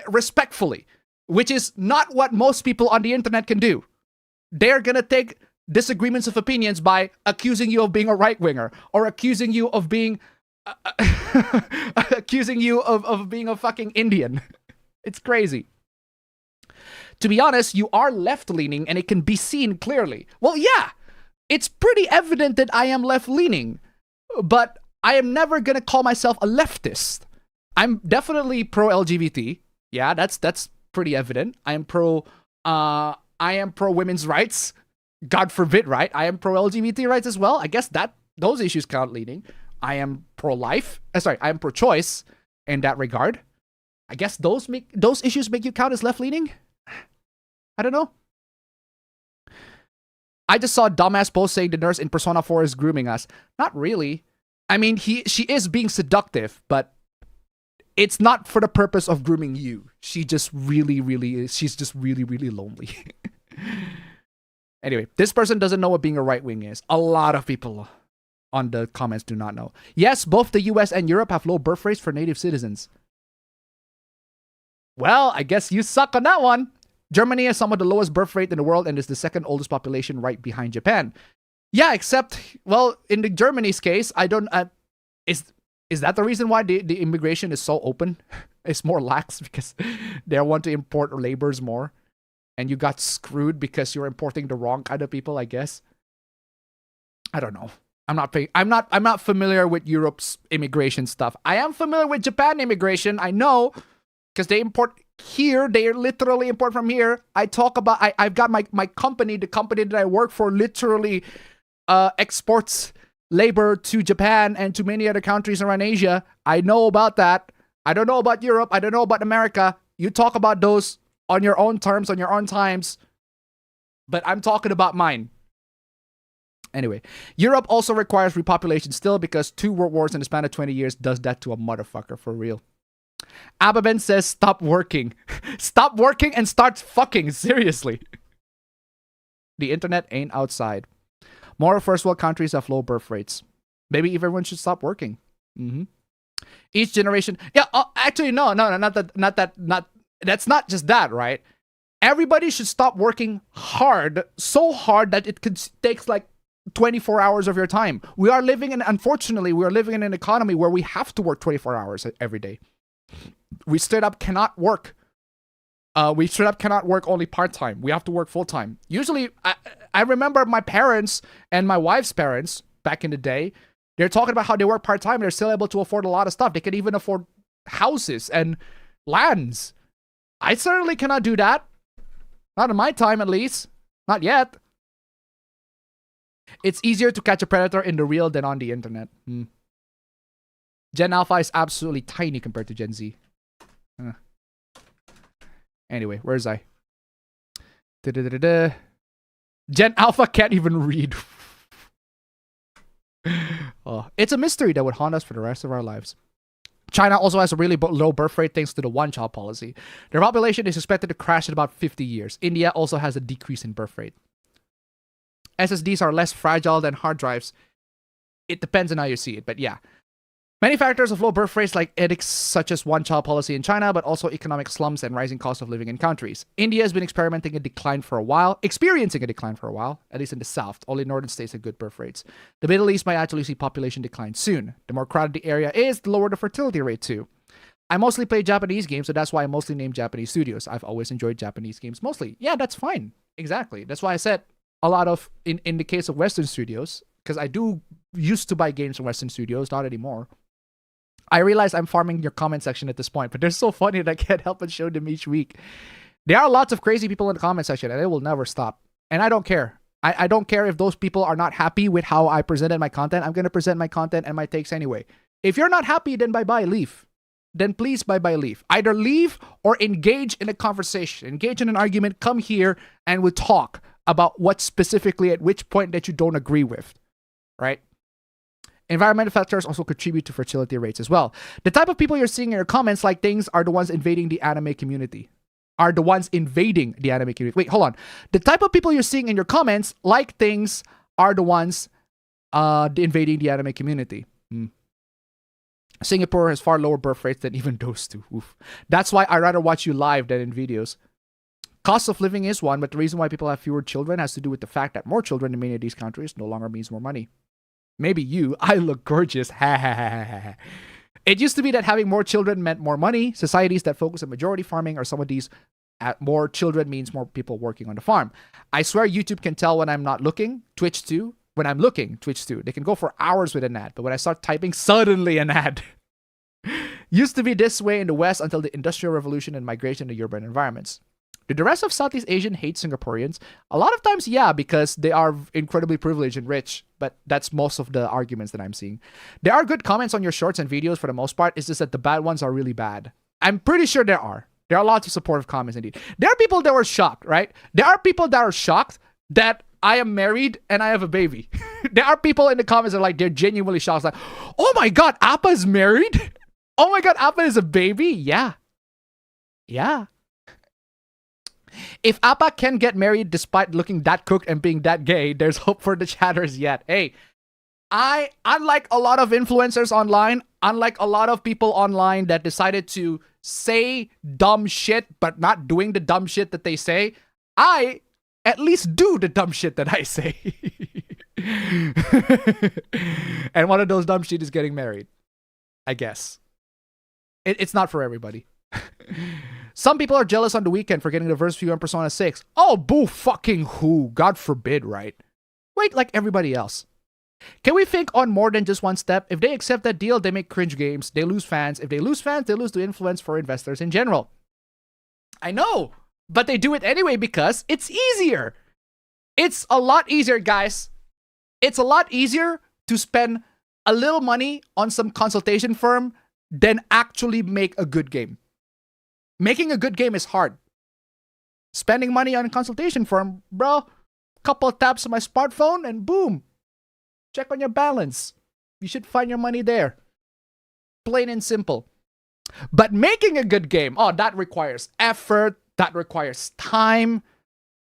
respectfully, which is not what most people on the internet can do. They're gonna take disagreements of opinions by accusing you of being a right-winger or accusing you of being accusing you of being a fucking Indian. It's crazy. To be honest, you are left-leaning and it can be seen clearly. Well, yeah, it's pretty evident that I am left-leaning, but I am never gonna call myself a leftist. I'm definitely pro-LGBT. Yeah, that's pretty evident. I am pro women's rights. God forbid, right? I am pro-LGBT rights as well. I guess that those issues count leaning. I am pro-life. I am pro-choice in that regard. I guess those issues make you count as left-leaning? I don't know. I just saw a dumbass post saying the nurse in Persona 4 is grooming us. Not really. I mean, she is being seductive, but it's not for the purpose of grooming you. She just really, really is. She's just really, really lonely. Anyway, this person doesn't know what being a right wing is. A lot of people on the comments do not know. Yes, both the US and Europe have low birth rates for native citizens. Well, I guess you suck on that one. Germany has some of the lowest birth rate in the world and is the second oldest population right behind Japan. Yeah, except, well, in the Germany's case, I don't... is that the reason why the immigration is so open? It's more lax because they want to import laborers more. And you got screwed because you're importing the wrong kind of people, I guess. I don't know. I'm not familiar with Europe's immigration stuff. I am familiar with Japan immigration. I know because they import here. They literally import from here. I've got my company, the company that I work for, literally exports labor to Japan and to many other countries around Asia. I know about that. I don't know about Europe. I don't know about America. You talk about those on your own terms, on your own times. But I'm talking about mine. Anyway, Europe also requires repopulation still because 2 world wars in the span of 20 years does that to a motherfucker for real. Ababen says, stop working. Stop working and start fucking. Seriously. The internet ain't outside. More first world countries have low birth rates. Maybe everyone should stop working. Each generation... Yeah, actually, no, that's not just that, right? Everybody should stop working hard, so hard that it takes like 24 hours of your time. Unfortunately, we are living in an economy where we have to work 24 hours every day. We straight up cannot work. We straight up cannot work only part-time. We have to work full-time. Usually, I remember my parents and my wife's parents back in the day, they're talking about how they work part-time. They're still able to afford a lot of stuff. They can even afford houses and lands. I certainly cannot do that. Not in my time, at least. Not yet. It's easier to catch a predator in the real than on the internet. Gen Alpha is absolutely tiny compared to Gen Z. Anyway, where's I? Gen Alpha can't even read. It's a mystery that would haunt us for the rest of our lives. China also has a really low birth rate thanks to the one-child policy. Their population is expected to crash in about 50 years. India also has a decrease in birth rate. SSDs are less fragile than hard drives. It depends on how you see it, but yeah. Many factors of low birth rates like edicts such as one-child policy in China, but also economic slums and rising cost of living in countries. India has been experiencing a decline for a while, at least in the south. Only northern states have good birth rates. The Middle East might actually see population decline soon. The more crowded the area is, the lower the fertility rate too. I mostly play Japanese games, so that's why I mostly name Japanese studios. I've always enjoyed Japanese games mostly. Yeah, that's fine. Exactly. That's why I said a lot of, in the case of Western studios, because I do used to buy games from Western studios, not anymore. I realize I'm farming your comment section at this point, but they're so funny that I can't help but show them each week. There are lots of crazy people in the comment section, and it will never stop. And I don't care. I don't care if those people are not happy with how I presented my content. I'm going to present my content and my takes anyway. If you're not happy, then bye-bye, leave. Then please bye-bye, leave. Either leave or engage in a conversation. Engage in an argument. Come here and we'll talk about what specifically at which point that you don't agree with. Right? Environmental factors also contribute to fertility rates as well. The type of people you're seeing in your comments like things are the ones invading the anime community. Wait, hold on. The type of people you're seeing in your comments like things are the ones invading the anime community. Singapore has far lower birth rates than even those two. Oof. That's why I rather watch you live than in videos. Cost of living is one, but the reason why people have fewer children has to do with the fact that more children in many of these countries no longer means more money. Maybe you, I look gorgeous. Ha ha ha ha. It used to be that having more children meant more money. Societies that focus on majority farming are some of these. More children means more people working on the farm. I swear YouTube can tell when I'm not looking. Twitch too. When I'm looking, Twitch too. They can go for hours with an ad, but when I start typing, suddenly an ad. Used to be this way in the West until the Industrial Revolution and migration to urban environments. Do the rest of Southeast Asian hate Singaporeans? A lot of times, yeah, because they are incredibly privileged and rich, but that's most of the arguments that I'm seeing. There are good comments on your shorts and videos for the most part. It's just that the bad ones are really bad. I'm pretty sure there are. There are lots of supportive comments indeed. There are people that were shocked, right? There are people that are shocked that I am married and I have a baby. There are people in the comments that are like, they're genuinely shocked. Like, oh my God, Appa's married? Oh my God, Appa is a baby? Yeah. Yeah. If Appa can get married despite looking that cooked and being that gay, there's hope for the chatters yet. Hey, unlike a lot of influencers online, unlike a lot of people online that decided to say dumb shit but not doing the dumb shit that they say, I at least do the dumb shit that I say. And one of those dumb shit is getting married, I guess. It's not for everybody. Some people are jealous on the weekend for getting the first view on Persona 6. Oh, boo fucking who? God forbid, right? Wait, like everybody else. Can we think on more than just one step? If they accept that deal, they make cringe games. They lose fans. If they lose fans, they lose the influence for investors in general. I know, but they do it anyway because it's easier. It's a lot easier, guys. It's a lot easier to spend a little money on some consultation firm than actually make a good game. Making a good game is hard. Spending money on a consultation firm, bro, couple of taps on my smartphone and boom. Check on your balance. You should find your money there. Plain and simple. But making a good game, oh, that requires effort. That requires time.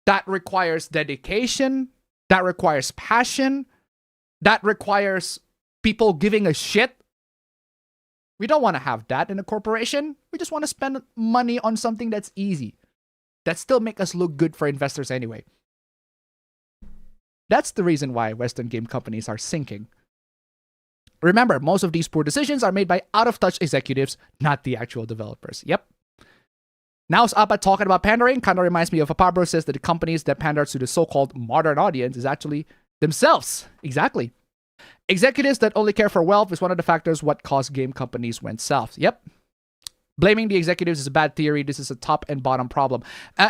That requires dedication. That requires passion. That requires people giving a shit. We don't want to have that in a corporation. We just want to spend money on something that's easy. That still make us look good for investors anyway. That's the reason why Western game companies are sinking. Remember, most of these poor decisions are made by out-of-touch executives, not the actual developers. Yep. Now's Appa talking about pandering. Kind of reminds me of Apabro says that the companies that pander to the so-called modern audience is actually themselves. Exactly. Executives that only care for wealth is one of the factors what caused game companies went south. Yep. Blaming the executives is a bad theory. This is a top and bottom problem.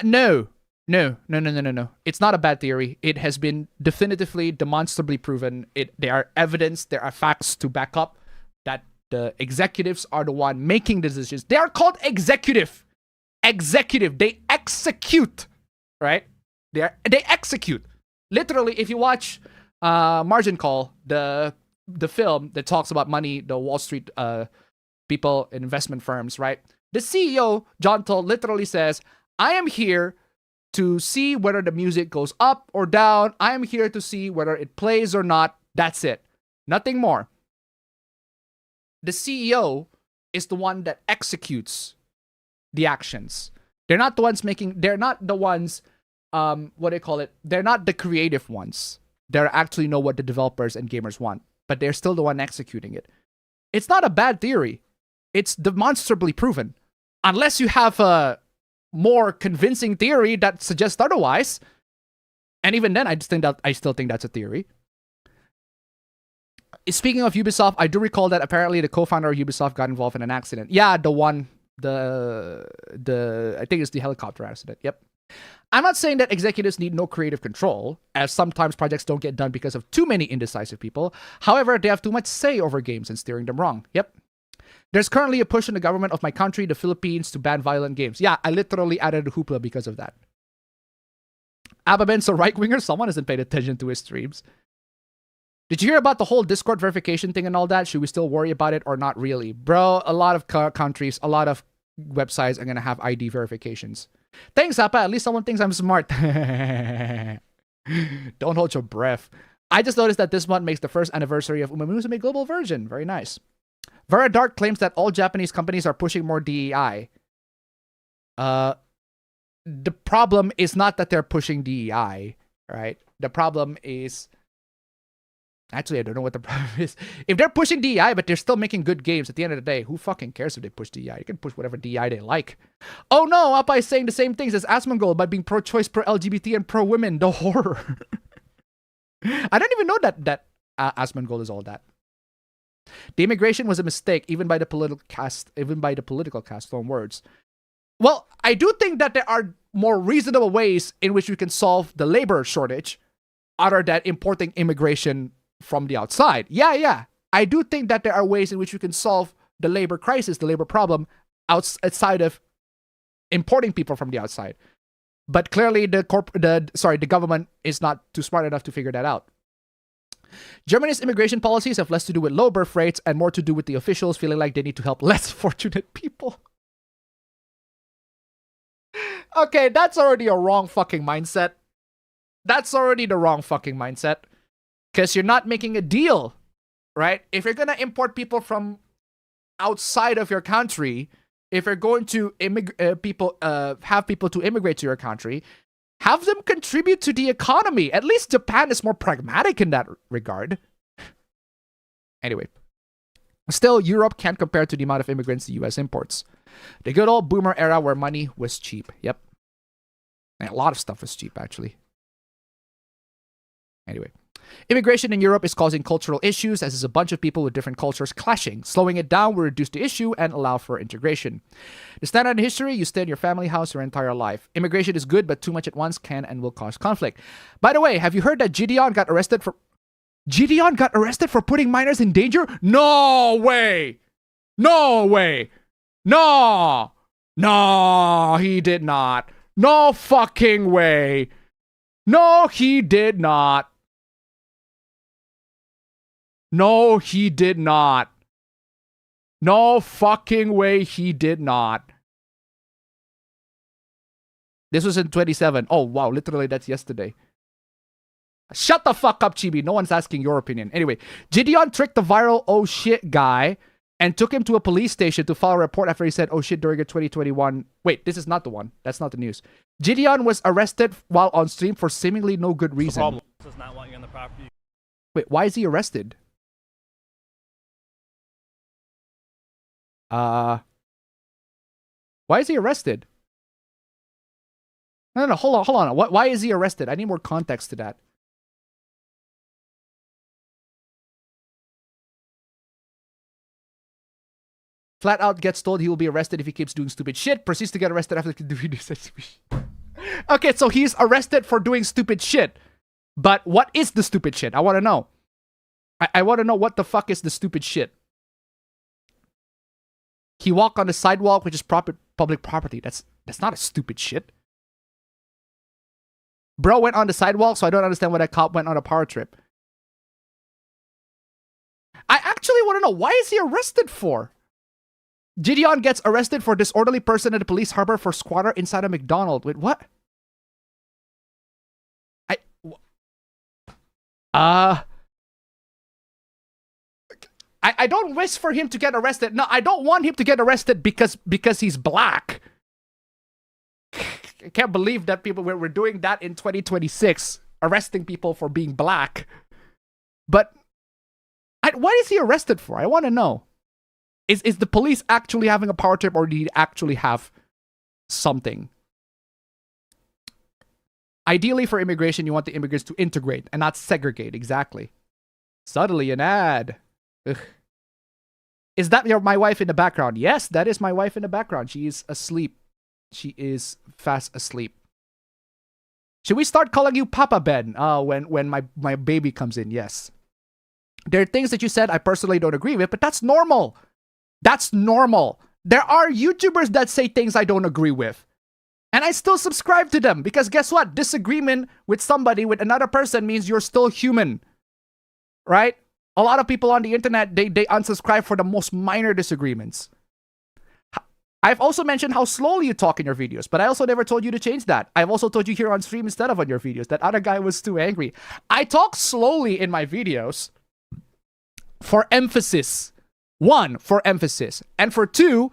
No. It's not a bad theory. It has been definitively, demonstrably proven. There are evidence, there are facts to back up that the executives are the one making the decisions. They are called executive. They execute, right? They execute. Literally, if you watch Margin Call, the film that talks about money, the Wall Street people in investment firms, right? The CEO, John Toll, literally says, I am here to see whether the music goes up or down. I am here to see whether it plays or not. That's it. Nothing more. The CEO is the one that executes the actions. They're not the ones they're not the ones, they're not the creative ones. They actually know what the developers and gamers want, but they're still the one executing it. It's not a bad theory. It's demonstrably proven. Unless you have a more convincing theory that suggests otherwise. And even then, I still think that's a theory. Speaking of Ubisoft, I do recall that apparently the co-founder of Ubisoft got involved in an accident. Yeah, I think it's the helicopter accident. Yep. I'm not saying that executives need no creative control, as sometimes projects don't get done because of too many indecisive people. However, they have too much say over games and steering them wrong. Yep. There's currently a push in the government of my country, the Philippines, to ban violent games. Yeah, I literally added a hoopla because of that. Ababen's a right-winger. Someone hasn't paid attention to his streams. Did you hear about the whole Discord verification thing and all that? Should we still worry about it or not really? Bro, a lot of countries, a lot of websites are going to have ID verifications. Thanks, Appa. At least someone thinks I'm smart. Don't hold your breath. I just noticed that this month makes the first anniversary of Umamusume Global version. Very nice. Vera Dark claims that all Japanese companies are pushing more DEI. The problem is not that they're pushing DEI, right? The problem is... Actually, I don't know what the problem is. If they're pushing DEI, but they're still making good games, at the end of the day, who fucking cares if they push DEI? You can push whatever DEI they like. Oh no, Appa is saying the same things as Asmongold by being pro-choice, pro-LGBT, and pro-women. The horror. I don't even know that Asmongold is all that. The immigration was a mistake, even by the political cast, from words. Well, I do think that there are more reasonable ways in which we can solve the labor shortage, other than importing immigration from the outside. Yeah. I do think that there are ways in which we can solve the labor crisis, the labor problem, outside of importing people from the outside. But clearly the government is not too smart enough to figure that out. Germany's immigration policies have less to do with low birth rates and more to do with the officials feeling like they need to help less fortunate people. Okay, that's already a wrong fucking mindset. That's already the wrong fucking mindset. Because you're not making a deal, right? If you're going to import people from outside of your country, if you're going to have people to immigrate to your country, have them contribute to the economy. At least Japan is more pragmatic in that regard. Anyway. Still, Europe can't compare to the amount of immigrants the US imports. The good old boomer era where money was cheap. Yep. And a lot of stuff was cheap, actually. Anyway. Immigration in Europe is causing cultural issues as is a bunch of people with different cultures clashing. Slowing it down will reduce the issue and allow for integration. The standard in history, you stay in your family house your entire life. Immigration is good, but too much at once can and will cause conflict. By the way, have you heard that Gideon got arrested for putting minors in danger? No way! No way! No! No, he did not. No fucking way. No, he did not. No, he did not. No fucking way he did not. This was in 27. Oh, wow. Literally, that's yesterday. Shut the fuck up, Chibi. No one's asking your opinion. Anyway, Gideon tricked the viral oh shit guy and took him to a police station to file a report after he said oh shit during a 2021. Wait, this is not the one. That's not the news. Gideon was arrested while on stream for seemingly no good reason. The problem is not want you on the property. Wait, why is he arrested? Why is he arrested? No, hold on. Why is he arrested? I need more context to that. Flat out gets told he will be arrested if he keeps doing stupid shit. Proceeds to get arrested after the video says okay, so he's arrested for doing stupid shit. But what is the stupid shit? I want to know. I want to know what the fuck is the stupid shit. He walked on the sidewalk, which is public property. That's not a stupid shit. Bro went on the sidewalk, so I don't understand why that cop went on a power trip. I actually want to know, why is he arrested for? Gideon gets arrested for disorderly person at the police harbor for squatter inside a McDonald's. Wait, what? I don't wish for him to get arrested. No, I don't want him to get arrested because he's black. I can't believe that people were doing that in 2026, arresting people for being black. But what is he arrested for? I want to know. Is the police actually having a power trip, or do he actually have something? Ideally, for immigration, you want the immigrants to integrate and not segregate. Exactly. Suddenly an ad. Ugh. Is that my wife in the background? Yes, that is my wife in the background. She is asleep. She is fast asleep. Should we start calling you Papa Ben when my baby comes in? Yes. There are things that you said I personally don't agree with, but that's normal. That's normal. There are YouTubers that say things I don't agree with. And I still subscribe to them because guess what? Disagreement with somebody, with another person, means you're still human. right? A lot of people on the internet, they unsubscribe for the most minor disagreements. I've also mentioned how slowly you talk in your videos, but I also never told you to change that. I've also told you here on stream instead of on your videos. That other guy was too angry. I talk slowly in my videos for emphasis. One, for emphasis. And for two,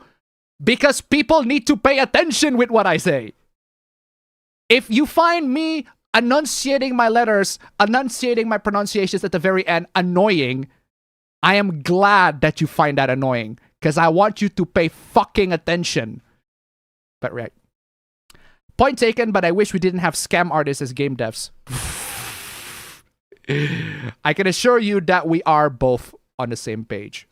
because people need to pay attention with what I say. If you find me enunciating my letters, enunciating my pronunciations at the very end annoying, I am glad that you find that annoying. Because I want you to pay fucking attention. But right. Point taken, but I wish we didn't have scam artists as game devs. I can assure you that we are both on the same page.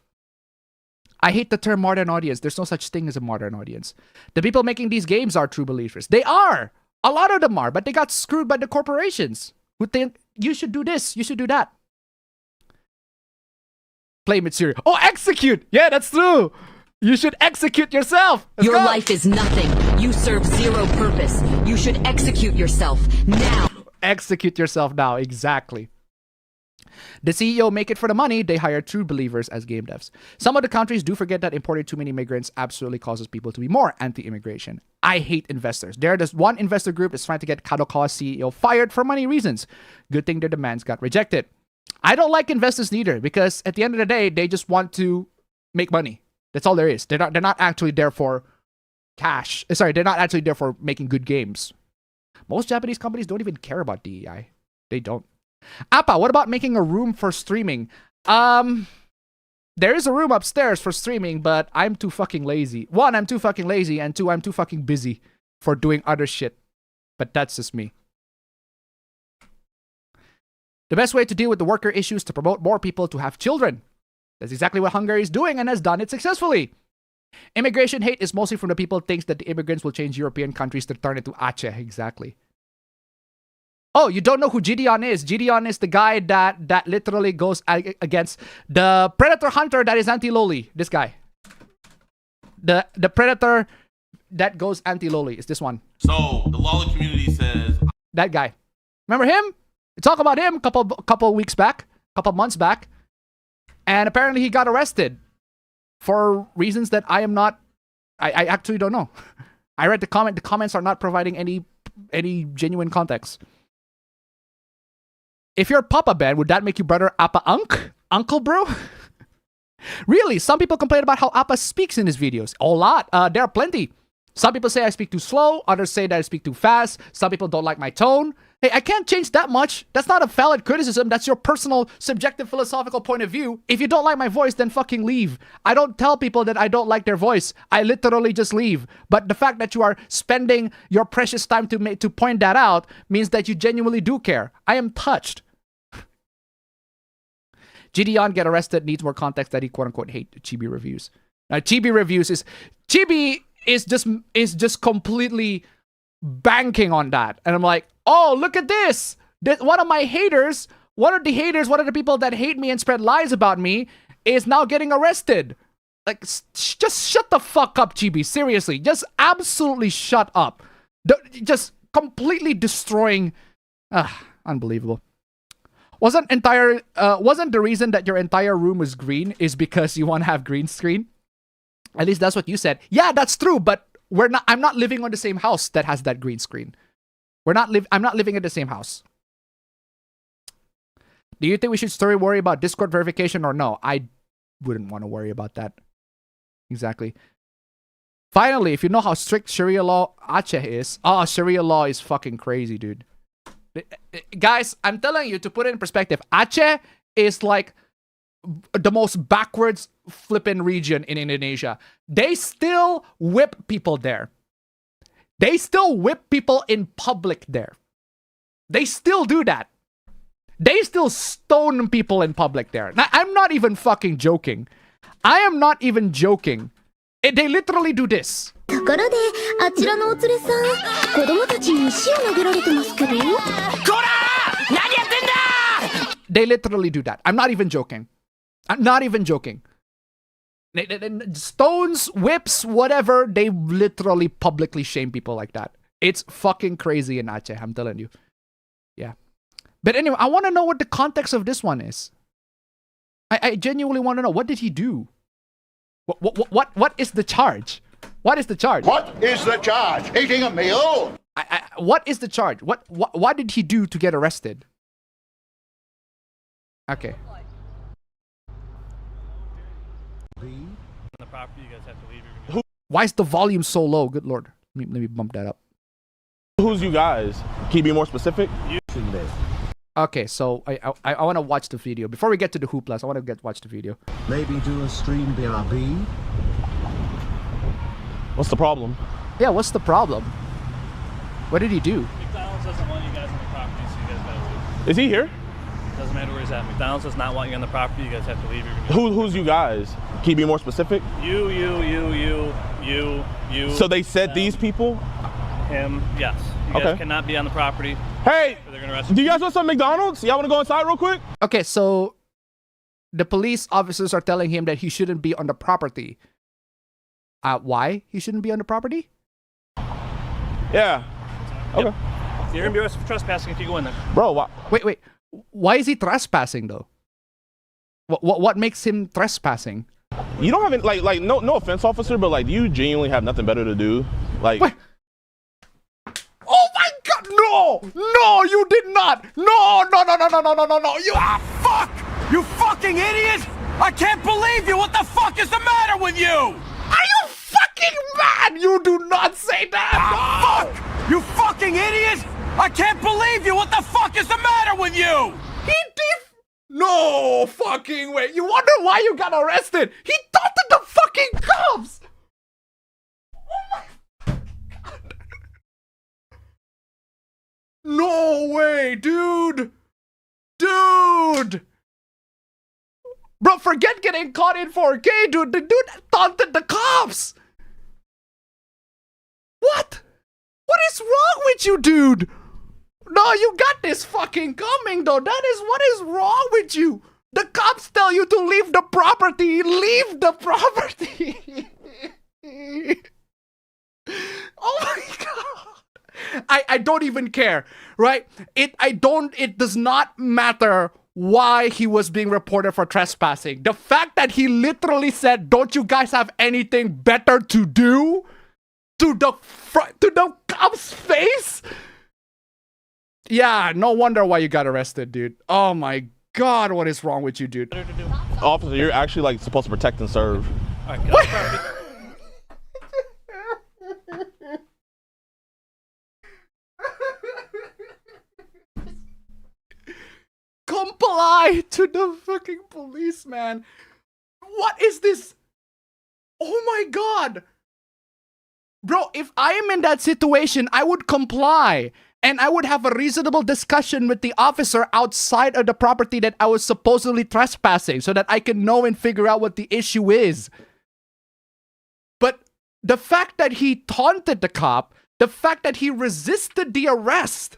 I hate the term modern audience. There's no such thing as a modern audience. The people making these games are true believers. They are! A lot of them are, but they got screwed by the corporations who think you should do this, you should do that. Play material. Oh, execute! Yeah, that's true! You should execute yourself! Let's Your go. life is nothing. You serve zero purpose. You should execute yourself now. Execute yourself now, exactly. The CEO make it for the money, they hire true believers as game devs. Some of the countries do forget that importing too many migrants absolutely causes people to be more anti-immigration. I hate investors. There's one investor group that's trying to get Kadokawa's CEO fired for money reasons. Good thing their demands got rejected. I don't like investors neither, because at the end of the day, they just want to make money. That's all there is. They're not actually there for cash. Sorry, they're not actually there for making good games. Most Japanese companies don't even care about DEI. They don't. Appa, what about making a room for streaming? There is a room upstairs for streaming, but I'm too fucking lazy. One, I'm too fucking lazy, and two, I'm too fucking busy for doing other shit. But that's just me. The best way to deal with the worker issue is to promote more people to have children. That's exactly what Hungary is doing and has done it successfully. Immigration hate is mostly from the people who think that the immigrants will change European countries to turn into Aceh. Exactly. Oh, you don't know who Gideon is. Gideon is the guy that literally goes against the predator hunter that is anti-loli. This guy. The predator that goes anti-loli is this one. So, the Lola community says... That guy. Remember him? We talked about him a couple weeks back. Couple months back. And apparently he got arrested. For reasons that I am not... I actually don't know. I read the comment. The comments are not providing any genuine context. If you're Papa Ben, would that make you brother Appa Uncle, bro? Really, some people complain about how Appa speaks in his videos. A lot. There are plenty. Some people say I speak too slow. Others say that I speak too fast. Some people don't like my tone. Hey, I can't change that much. That's not a valid criticism. That's your personal, subjective, philosophical point of view. If you don't like my voice, then fucking leave. I don't tell people that I don't like their voice. I literally just leave. But the fact that you are spending your precious time to point that out means that you genuinely do care. I am touched. Gideon get arrested needs more context that he quote-unquote hate Chibi reviews. Now, Chibi reviews is just completely banking on that. And I'm like, oh, look at this. One of the haters, one of the people that hate me and spread lies about me is now getting arrested. Like, just shut the fuck up, Chibi. Seriously, just absolutely shut up. Just completely destroying. Unbelievable. Wasn't the reason that your entire room was green is because you want to have green screen? At least that's what you said. Yeah, that's true, but I'm not living on the same house that has that green screen. I'm not living in the same house. Do you think we should still worry about Discord verification or no? I wouldn't want to worry about that. Exactly. Finally, if you know how strict Sharia law Aceh is, Sharia law is fucking crazy, dude. Guys, I'm telling you, to put it in perspective, Aceh is like the most backwards flippin' region in Indonesia. They still whip people there. They still whip people in public there. They still do that. They still stone people in public there. Now, I'm not even fucking joking. I am not even joking. They literally do this. They literally do that. I'm not even joking. I'm not even joking. Stones, whips, whatever, they literally publicly shame people like that. It's fucking crazy in Aceh, I'm telling you. Yeah. But anyway, I want to know what the context of this one is. I genuinely want to know, what did he do? What is the charge? What is the charge? What is the charge? Eating a meal? What is the charge? What did he do to get arrested? Okay. The property, you guys have to leave. Why is the volume so low? Good lord. Let me bump that up. Who's you guys? Can you be more specific? Okay, so I want to watch the video. Before we get to the hooplas, I want to watch the video. Maybe do a stream BRB? What's the problem? Yeah, what's the problem? What did he do? McDonald's doesn't want you guys on the property, so you guys gotta leave. Is he here? Doesn't matter where he's at. McDonald's does not want you on the property. You guys have to leave. Who's you guys? Can you be more specific? You. So they said these people? Him, yes. You guys cannot be on the property. Hey, They're gonna arrest you. do you guys want some McDonald's? Y'all want to go inside real quick? Okay, so the police officers are telling him that he shouldn't be on the property. Why he shouldn't be on the property? Yeah. Okay. Yep. You're gonna be arrested for trespassing if you go in there. Bro, why? Wait. Why is he trespassing though? What makes him trespassing? You don't have any, like no offense, officer, but like, do you genuinely have nothing better to do? Like. Wait. Oh my God! No, you did not. No. You Fuck! You fucking idiots! I can't believe you! What the fuck is the matter with you? Are you fucking mad? You do not say that. Fuck! You fucking idiots! I can't believe you! What the fuck is the matter with you? He did. No fucking way. You wonder why you got arrested? He taunted the fucking cops. No way, dude. Bro, forget getting caught in 4K, dude. The dude taunted the cops. What? What is wrong with you, dude? No, you got this fucking coming, though. That is what is wrong with you. The cops tell you to leave the property. Leave the property. Oh my God. I don't even care, right? It does not matter why he was being reported for trespassing. The fact that he literally said, "Don't you guys have anything better to do?" to the cop's face. Yeah, no wonder why you got arrested, dude. Oh my God, what is wrong with you, dude? Officer, you're actually like supposed to protect and serve. All right, get off the property. Comply to the fucking police, man. What is this? Oh my God. Bro, if I am in that situation, I would comply. And I would have a reasonable discussion with the officer outside of the property that I was supposedly trespassing so that I can know and figure out what the issue is. But the fact that he taunted the cop, the fact that he resisted the arrest,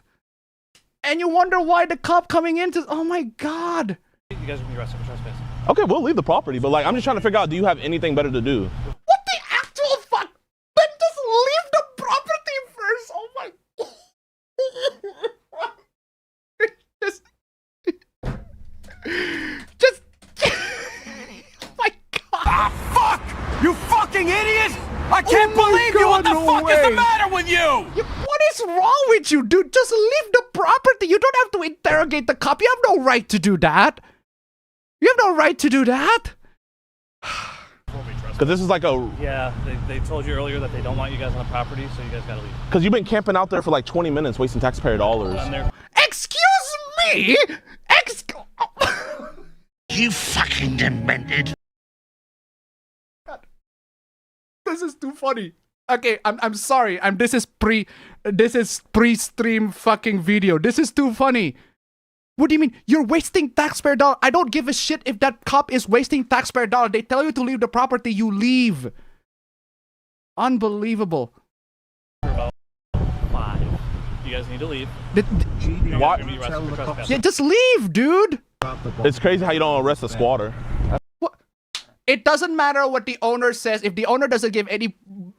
and you wonder why the cop coming in to, oh my God. You guys are gonna be arrested for trespassing. Okay, we'll leave the property, but like, I'm just trying to figure out, do you have anything better to do? What the actual fuck? Then just leave the property first. Oh my. just oh my God. Fuck! You fucking idiots! I can't believe you! What the fuck is the matter with you? What is wrong with you, dude? Just leave the property. You don't have to interrogate the cop. You have no right to do that. You have no right to do that. Because this is like a... Yeah, they told you earlier that they don't want you guys on the property, so you guys gotta leave. Because you've been camping out there for like 20 minutes wasting taxpayer dollars. Excuse me? You fucking demented. This is too funny. Okay, I'm sorry. This is pre-stream fucking video. This is too funny. What do you mean? You're wasting taxpayer dollar. I don't give a shit if that cop is wasting taxpayer dollar. They tell you to leave the property, you leave. Unbelievable. About 5. You guys need to leave. Why? Yeah, just leave, dude. It's crazy how you don't arrest a squatter. What? It doesn't matter what the owner says. If the owner doesn't give any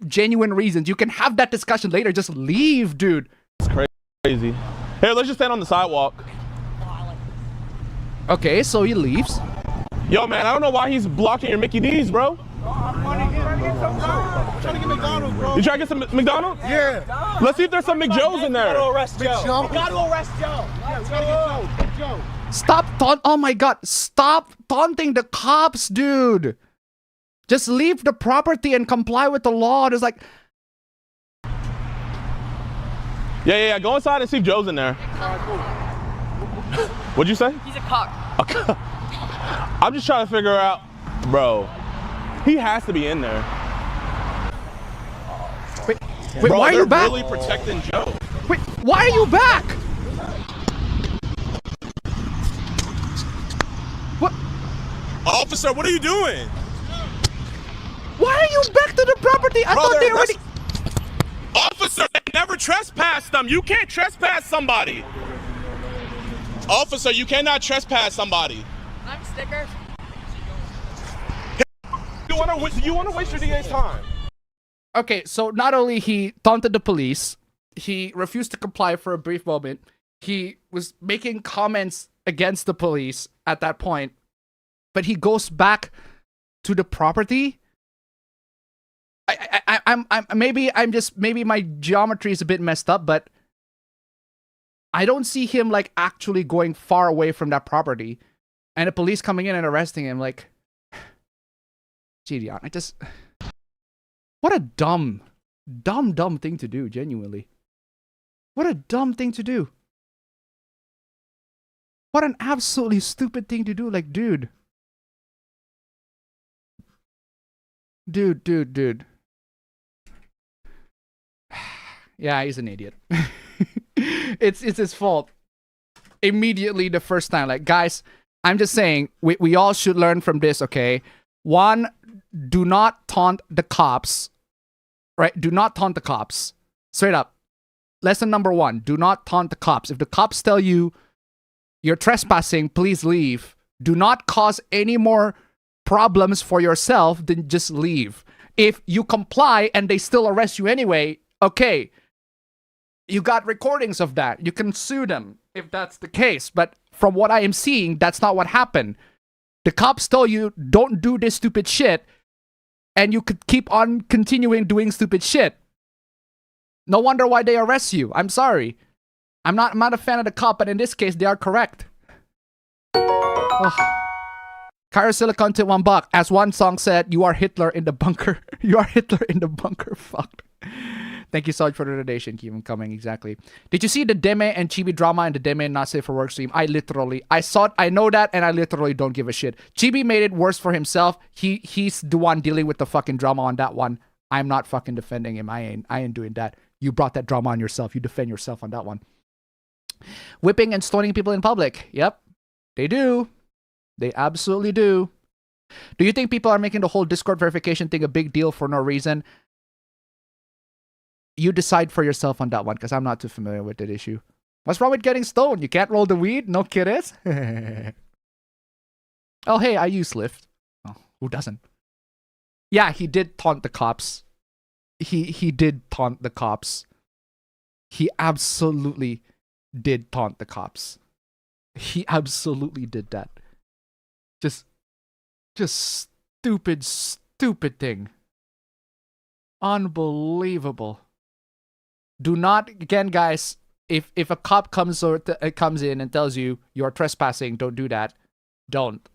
genuine reasons, you can have that discussion later. Just leave, dude. It's crazy. Here, let's just stand on the sidewalk. Okay, so he leaves. Yo, man, I don't know why he's blocking your Mickey D's, bro. I'm trying to get McDonald's, bro. You trying to get some McDonald's? Yeah. Let's see if there's some McJoes in there. Arrest Joe. We gotta arrest Joe. Let's go get Joe. Stop oh my god, stop taunting the cops, dude. Just leave the property and comply with the law. It's like, Yeah. Go inside and see if Joe's in there. What'd you say? He's a cock. I'm just trying to figure out, bro. He has to be in there. wait, Bro, why are you back? Really protecting Joe. Wait, why are you back? What? Officer, what are you doing? Why are you back to the property? I thought they already. Officer, they never trespassed them. You can't trespass somebody. Officer, you cannot trespass somebody. I'm sticker. You want to waste your DA's time? Okay, so not only he taunted the police, he refused to comply for a brief moment. He was making comments against the police at that point, but he goes back to the property. Maybe my geometry is a bit messed up, but I don't see him like actually going far away from that property, and the police coming in and arresting him. Like, Gideon, what a dumb thing to do. Genuinely, what a dumb thing to do. What an absolutely stupid thing to do. Like, dude. Yeah, he's an idiot. It's his fault. Immediately the first time. Like, guys, I'm just saying, we all should learn from this, okay? One, do not taunt the cops. Right? Do not taunt the cops. Straight up. Lesson number 1, do not taunt the cops. If the cops tell you you're trespassing, please leave. Do not cause any more problems for yourself, then just leave. If you comply and they still arrest you anyway, okay, you got recordings of that. You can sue them if that's the case. But from what I am seeing, that's not what happened. The cops tell you, don't do this stupid shit, and you could keep on continuing doing stupid shit. No wonder why they arrest you. I'm sorry. I'm not a fan of the cop, but in this case, they are correct. Kyra Silicon to $1. As one song said, you are Hitler in the bunker. You are Hitler in the bunker. Fucked. Thank you so much for the donation. Keep them coming. Exactly. Did you see the Deme and Chibi drama in the Deme Not Safe for Work stream? I saw it. I know that, and I literally don't give a shit. Chibi made it worse for himself. He's the one dealing with the fucking drama on that one. I'm not fucking defending him. I ain't doing that. You brought that drama on yourself. You defend yourself on that one. Whipping and stoning people in public. Yep. They do. They absolutely do. Do you think people are making the whole Discord verification thing a big deal for no reason? You decide for yourself on that one, because I'm not too familiar with that issue. What's wrong with getting stoned? You can't roll the weed? No kiddos? Oh, hey, I use Lyft. Oh, who doesn't? Yeah, he did taunt the cops. He did taunt the cops. He absolutely did taunt the cops. He absolutely did that. Just stupid thing. Unbelievable. Do not, again, guys, if a cop comes in and tells you you're trespassing, don't do that. Don't.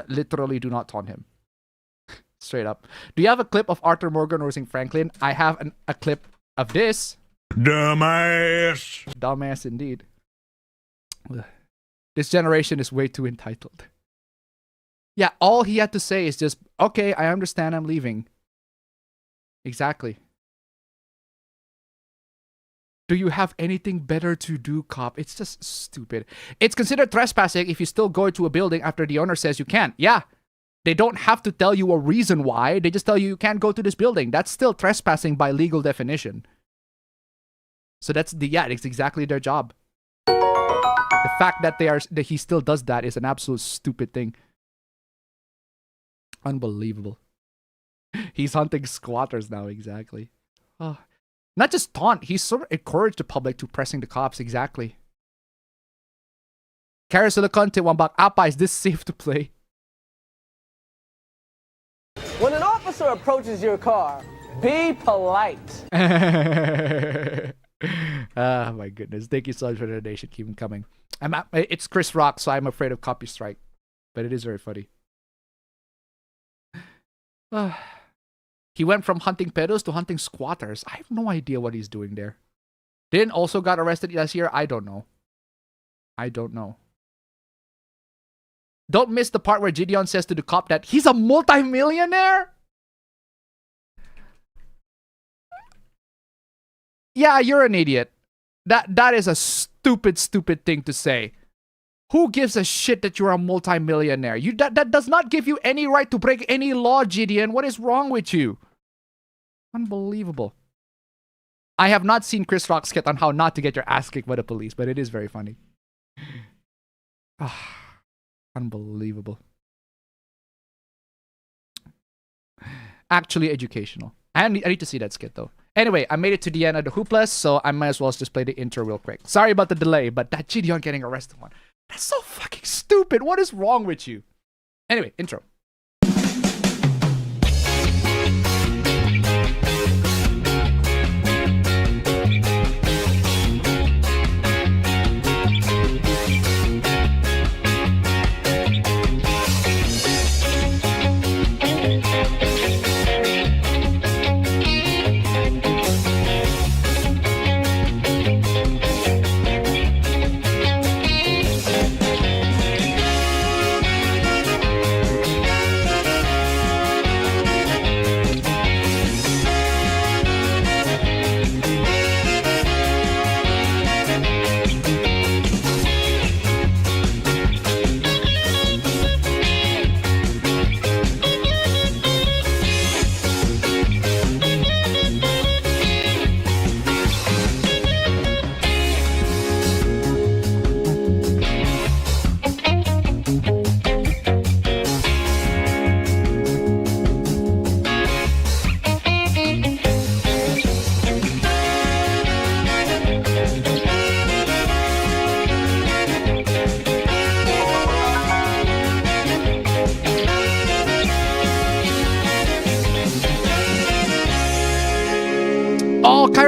Literally do not taunt him. Straight up. Do you have a clip of Arthur Morgan roasting Franklin? I have a clip of this. Dumbass. Dumbass indeed. This generation is way too entitled. Yeah, all he had to say is just, okay, I understand, I'm leaving. Exactly. Do you have anything better to do, cop? It's just stupid. It's considered trespassing if you still go to a building after the owner says you can't. Yeah. They don't have to tell you a reason why. They just tell you can't go to this building. That's still trespassing by legal definition. So it's exactly their job. The fact that he still does that is an absolute stupid thing. Unbelievable. He's hunting squatters now, exactly. Oh. Not just taunt, he's sort of encouraged the public to pressing the cops, exactly. Carasiliconte $1. Appa, is this safe to play? officer approaches your car, be polite. Ah, my goodness. Thank you so much for the donation. Keep them coming. It's Chris Rock, so I'm afraid of copy strike. But it is very funny. He went from hunting pedos to hunting squatters. I have no idea what he's doing there. Didn't also got arrested last year? I don't know. I don't know. Don't miss the part where Gideon says to the cop that he's a multi-millionaire? Yeah, you're an idiot. That is a stupid thing to say. Who gives a shit that you're a multi-millionaire? That does not give you any right to break any law, Gideon. What is wrong with you? Unbelievable. I have not seen Chris Rock's skit on how not to get your ass kicked by the police, but it is very funny. Unbelievable. Actually educational. I need to see that skit though. Anyway, I made it to the end of the hoopless, so I might as well just play the intro real quick. Sorry about the delay, but that Gideon getting arrested one. That's so fucking stupid. What is wrong with you? Anyway, intro.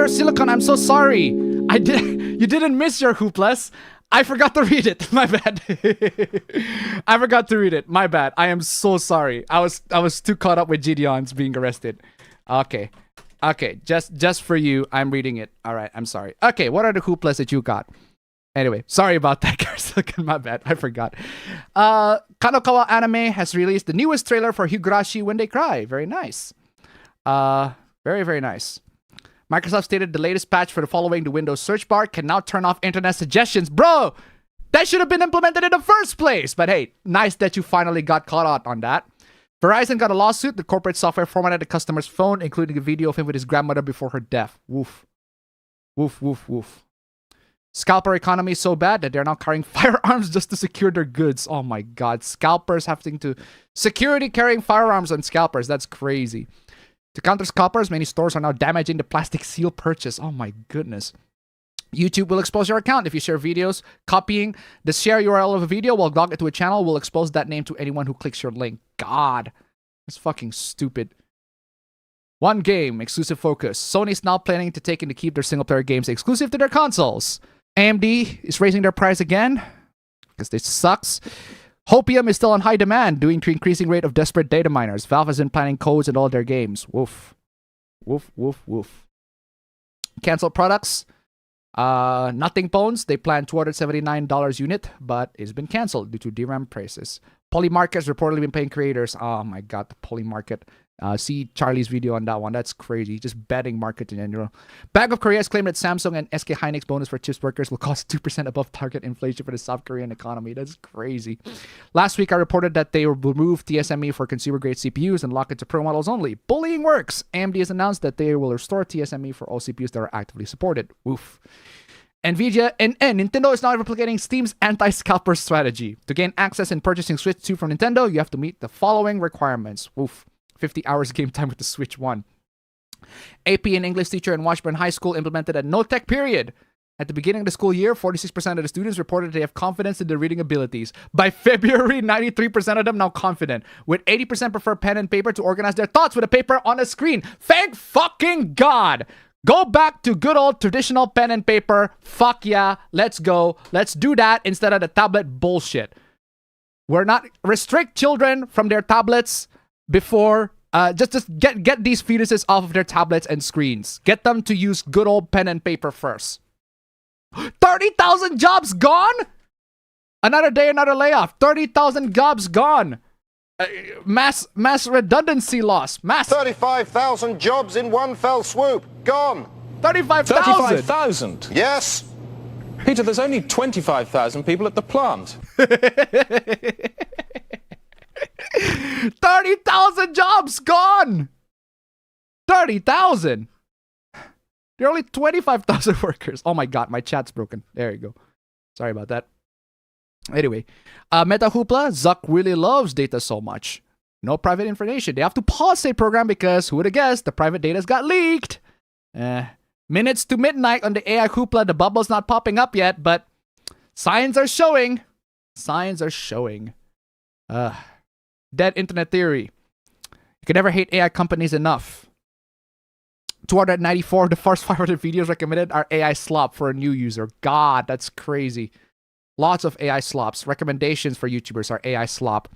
Silicon, I'm so sorry. You didn't miss your hoopless. I forgot to read it. My bad. I forgot to read it. My bad. I am so sorry. I was too caught up with Gideon's being arrested. Okay. Just for you, I'm reading it. All right. I'm sorry. Okay. What are the hoopless that you got? Anyway, sorry about that, Silicon. My bad. I forgot. Kadokawa Anime has released the newest trailer for Higurashi When They Cry. Very nice. Very nice. Microsoft stated the latest patch for the following the Windows search bar can now turn off internet suggestions. Bro, that should have been implemented in the first place. But hey, nice that you finally got caught out on that. Verizon got a lawsuit. The corporate software formatted the customer's phone, including a video of him with his grandmother before her death. Woof. Woof. Scalper economy is so bad that they're now carrying firearms just to secure their goods. Oh my god. Scalpers having to... Security carrying firearms on scalpers. That's crazy. To counter scalpers, many stores are now damaging the plastic seal purchase. Oh my goodness. YouTube will expose your account if you share videos. Copying the share URL of a video while logged into a channel will expose that name to anyone who clicks your link. God. That's fucking stupid. One game, exclusive focus. Sony's now planning to keep their single-player games exclusive to their consoles. AMD is raising their price again because this sucks. Hopium is still on high demand, due to increasing rate of desperate data miners. Valve has been planning codes in all their games. Woof. Cancelled products. Nothing Bones. They planned $279 unit, but it's been cancelled due to DRAM prices. Polymarket has reportedly been paying creators. Oh my god, the Polymarket. See Charlie's video on that one. That's crazy. Just betting market in general. Bank of Korea has claimed that Samsung and SK Hynix bonus for chips workers will cost 2% above target inflation for the South Korean economy. That's crazy. Last week, I reported that they will remove TSME for consumer-grade CPUs and lock it to pro models only. Bullying works. AMD has announced that they will restore TSME for all CPUs that are actively supported. Oof. Nvidia and Nintendo is now replicating Steam's anti-scalper strategy. To gain access and purchasing Switch 2 from Nintendo, you have to meet the following requirements. Oof. 50 hours game time with the Switch 1. AP and English teacher in Washburn High School implemented a no-tech period At the beginning of the school year, 46% of the students reported they have confidence in their reading abilities. By February, 93% of them now confident, with 80% prefer pen and paper to organize their thoughts with a paper on a screen. Thank fucking God! Go back to good old traditional pen and paper. Fuck yeah, let's go. Let's do that instead of the tablet bullshit. We're not restrict children from their tablets before. Just get these fetuses off of their tablets and screens. Get them to use good old pen and paper first. 30,000 jobs gone? Another day, another layoff. 30,000 jobs gone. Mass redundancy loss. 35,000 jobs in one fell swoop. Gone. 35,000? 35,000? Yes. Peter, there's only 25,000 people at the plant. 30,000 jobs gone. 30,000. There are only 25,000 workers. Oh my God, my chat's broken. There you go. Sorry about that. Anyway, Meta Hoopla, Zuck really loves data so much. No private information. They have to pause a program because who would have guessed the private data's got leaked. Minutes to midnight on the AI Hoopla. The bubble's not popping up yet, but signs are showing. Signs are showing. Dead internet theory. You can never hate AI companies enough. 294 of the first 500 videos recommended are AI slop for a new user. God, that's crazy. Lots of AI slops. Recommendations for YouTubers are AI slop.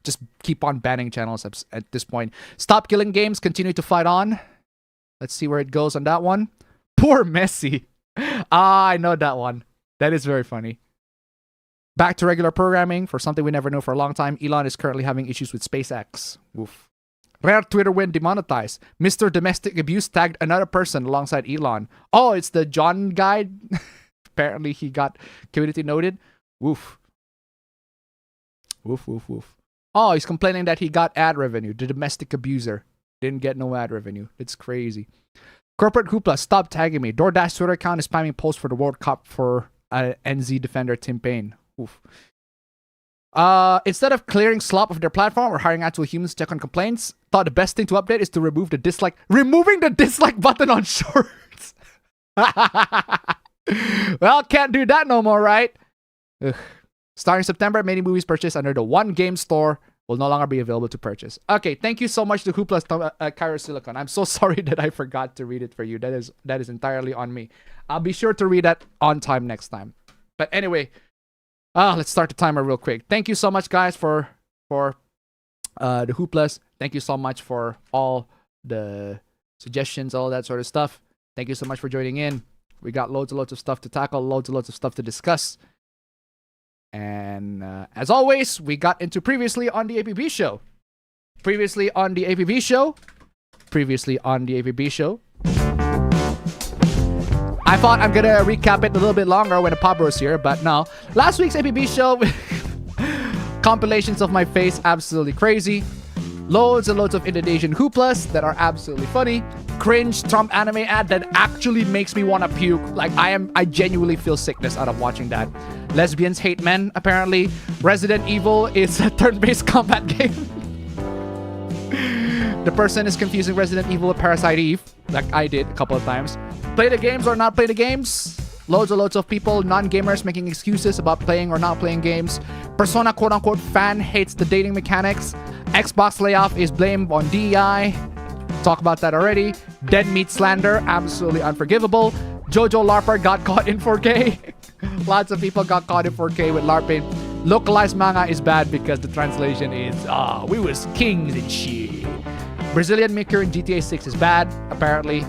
Just keep on banning channels at this point. Stop killing games. Continue to fight on. Let's see where it goes on that one. Poor Messi. I know that one. That is very funny. Back to regular programming for something we never knew for a long time. Elon is currently having issues with SpaceX. Oof. Rare Twitter win demonetized. Mr. Domestic Abuse tagged another person alongside Elon. Oh, it's the John guy. Apparently he got community noted. Woof. Woof, woof, woof. Oh, he's complaining that he got ad revenue. The domestic abuser didn't get no ad revenue. It's crazy. Corporate Hoopla, stop tagging me. DoorDash Twitter account is spamming posts for the World Cup for NZ defender Tim Payne. Oof. Instead of clearing slop of their platform or hiring actual humans to check on complaints, thought the best thing to update is to remove the dislike. Removing the dislike button on shorts. Well, can't do that no more, right? Ugh. Starting September, many movies purchased under the One Game Store will no longer be available to purchase. Okay, thank you so much to Hoopla Cairo Silicon. I'm so sorry that I forgot to read it for you. That is entirely on me. I'll be sure to read that on time next time. But anyway, let's start the timer real quick. Thank you so much, guys, for the Hooplas. Thank you so much for all the suggestions, all that sort of stuff. Thank you so much for joining in. We got loads and loads of stuff to tackle, loads and loads of stuff to discuss. And as always, we got into previously on the APB show. Previously on the APB show. Previously on the APB show. I thought I'm gonna recap it a little bit longer when the Pabro's here, but no. Last week's APB show, compilations of my face, absolutely crazy. Loads and loads of Indonesian hooplas that are absolutely funny. Cringe Trump anime ad that actually makes me want to puke. Like I genuinely feel sickness out of watching that. Lesbians hate men, apparently. Resident Evil is a turn-based combat game. The person is confusing Resident Evil with Parasite Eve, like I did a couple of times. Play the games or not play the games. Loads and loads of people, non-gamers, making excuses about playing or not playing games. Persona quote-unquote fan hates the dating mechanics. Xbox layoff is blamed on DEI. Talk about that already. Dead meat slander, absolutely unforgivable. Jojo LARPer got caught in 4K. Lots of people got caught in 4K with LARPing. Localized manga is bad because the translation is, we was kings and shit. Brazilian maker in GTA 6 is bad, apparently.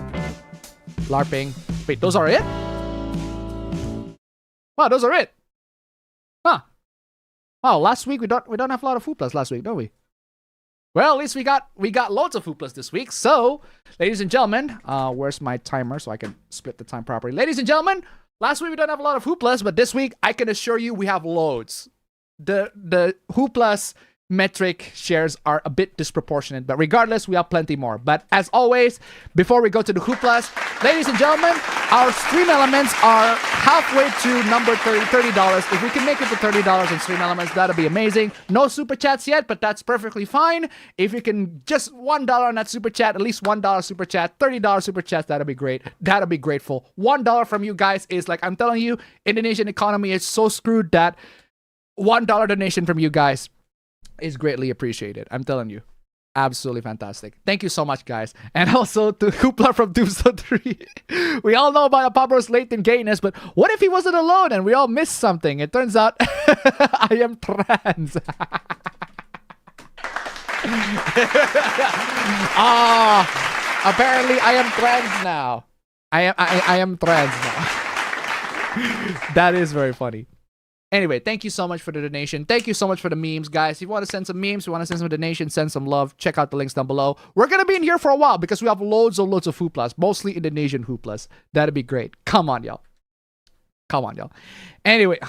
LARPing. Wait, those are it? Wow, those are it. Huh. Wow, last week we don't have a lot of hooplas last week, don't we? Well, at least we got loads of hooplas this week. So, ladies and gentlemen, where's my timer so I can split the time properly? Ladies and gentlemen, last week we don't have a lot of hooplas, but this week I can assure you we have loads. The hooplas metric shares are a bit disproportionate, but regardless, we have plenty more. But as always, before we go to the hooplas, ladies and gentlemen, our stream elements are halfway to number $30. If we can make it to $30 in stream elements, that'll be amazing. No super chats yet, but that's perfectly fine. If you can just $1 on that super chat, at least $1 super chat, $30 super chats, that'll be great. That'll be grateful. $1 from you guys is like, I'm telling you, Indonesian economy is so screwed that $1 donation from you guys is greatly appreciated. I'm telling you. Absolutely fantastic. Thank you so much, guys. And also to Hoopla from Doomsday 3. We all know about Pablo's latent gayness, but what if he wasn't alone and we all missed something? It turns out I am trans. Apparently I am trans now. I am trans now. That is very funny. Anyway, thank you so much for the donation. Thank you so much for the memes, guys. If you want to send some memes, you want to send some donations, send some love, check out the links down below. We're going to be in here for a while because we have loads of hooplas, mostly Indonesian hooplas. That'd be great. Come on, y'all. Come on, y'all. Anyway.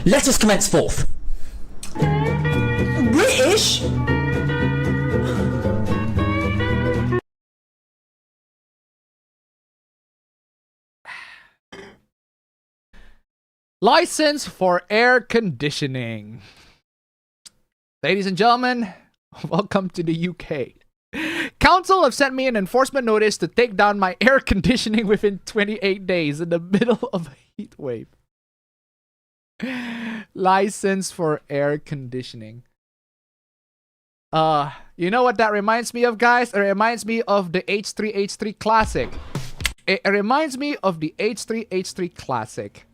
Let us commence forth. British? License for air conditioning. Ladies and gentlemen, welcome to the UK. Council have sent me an enforcement notice to take down my air conditioning within 28 days in the middle of a heat wave. License for air conditioning. You know what that reminds me of, guys? It reminds me of the H3H3 Classic. It reminds me of the H3H3 Classic.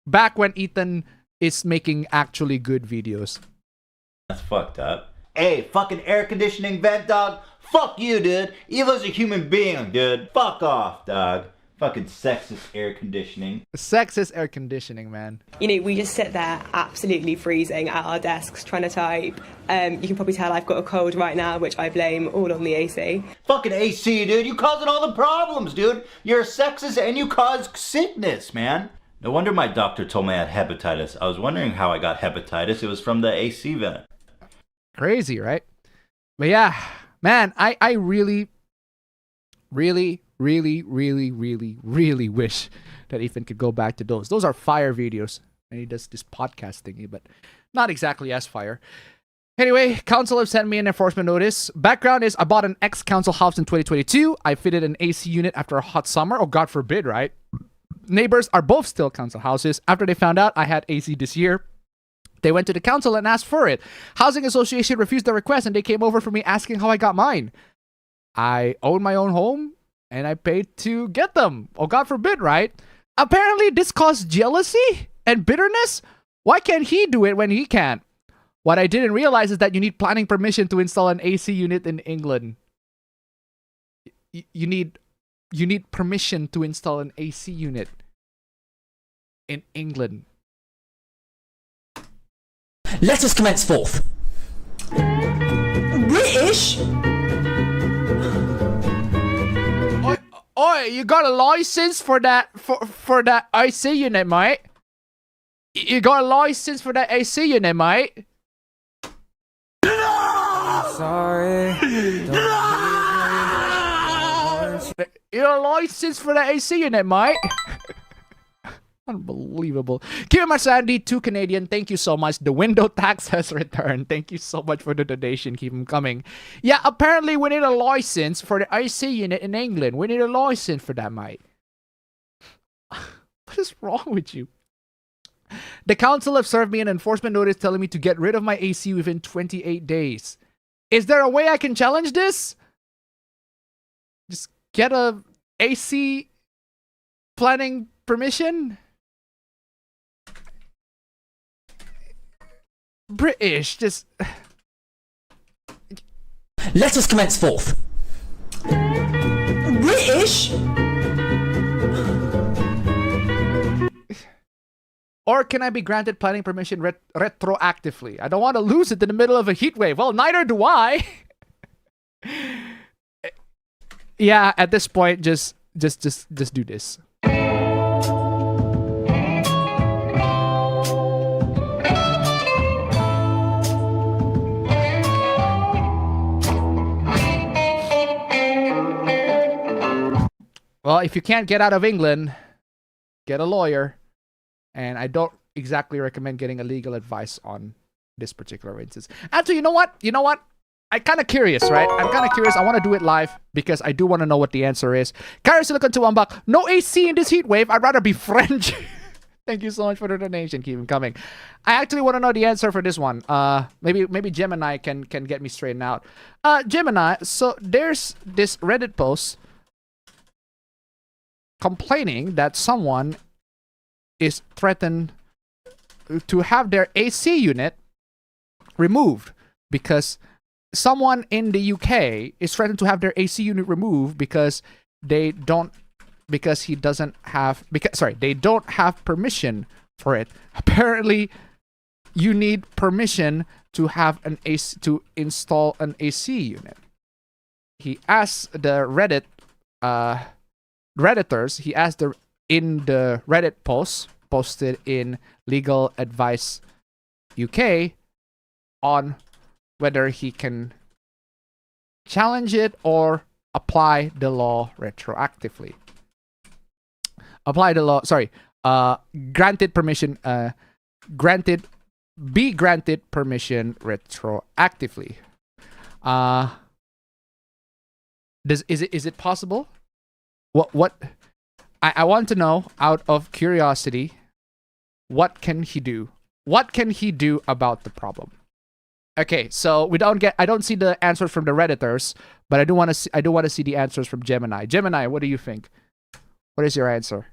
Back when Ethan is making actually good videos. That's fucked up. Hey, fucking air conditioning vent dog. Fuck you, dude. Evo's a human being, dude. Fuck off, dog. Fucking sexist air conditioning. Sexist air conditioning, man. You know, we just sit there absolutely freezing at our desks trying to type. You can probably tell I've got a cold right now, which I blame all on the AC. Fucking AC, dude. You causing all the problems, dude. You're a sexist and you cause sickness, man. No wonder my doctor told me I had hepatitis. I was wondering how I got hepatitis. It was from the AC vent. Crazy, right? But yeah, man, I really wish that Ethan could go back to those. Those are fire videos. And he does this podcast thingy, but not exactly as fire. Anyway, council have sent me an enforcement notice. Background is I bought an ex-council house in 2022. I fitted an AC unit after a hot summer. Oh, God forbid, right? Neighbors are both still council houses. After they found out I had AC this year, they went to the council and asked for it. Housing association refused the request and they came over for me asking how I got mine. I own my own home and I paid to get them. Oh, God forbid, right? Apparently this caused jealousy and bitterness. Why can't he do it when he can't? What I didn't realize is that you need planning permission to install an AC unit in England. You need permission to install an AC unit in England. Let us commence forth. British? Oi, you got a license for that for that AC unit, mate? You got a license for that AC unit, mate? Sorry. You got a license for that AC unit, mate? Unbelievable. Keep my sandy, 2 Canadian. Thank you so much. The window tax has returned. Thank you so much for the donation. Keep them coming. Yeah, apparently we need a license for the AC unit in England. We need a license for that, mate. What is wrong with you? The council have served me an enforcement notice telling me to get rid of my AC within 28 days. Is there a way I can challenge this? Just get a AC planning permission? British, just... Let us commence forth. British? Or can I be granted planning permission retroactively? I don't want to lose it in the middle of a heat wave. Well, neither do I. Yeah, at this point, just do this. Well, if you can't get out of England, get a lawyer. And I don't exactly recommend getting a legal advice on this particular instance. Actually, you know what? I'm kind of curious, right? I'm kind of curious. I want to do it live because I do want to know what the answer is. Kyrie Silicon to $1. No AC in this heat wave. I'd rather be French. Thank you so much for the donation. Keep them coming. I actually want to know the answer for this one. Maybe Gemini can get me straightened out. Gemini, so there's this Reddit post complaining that someone is threatened to have their AC unit removed because someone in the UK is threatened to have their AC unit removed because they don't have permission for it. Apparently, you need permission to have an AC, to install an AC unit. He asked the Redditors, in the Reddit post posted in Legal Advice UK on whether he can challenge it or apply the law retroactively. Granted permission, be granted permission retroactively. Is it possible? What I want to know, out of curiosity, what can he do? What can he do about the problem? Okay, so I don't see the answers from the Redditors, but I do want to see the answers from Gemini. Gemini, what do you think? What is your answer?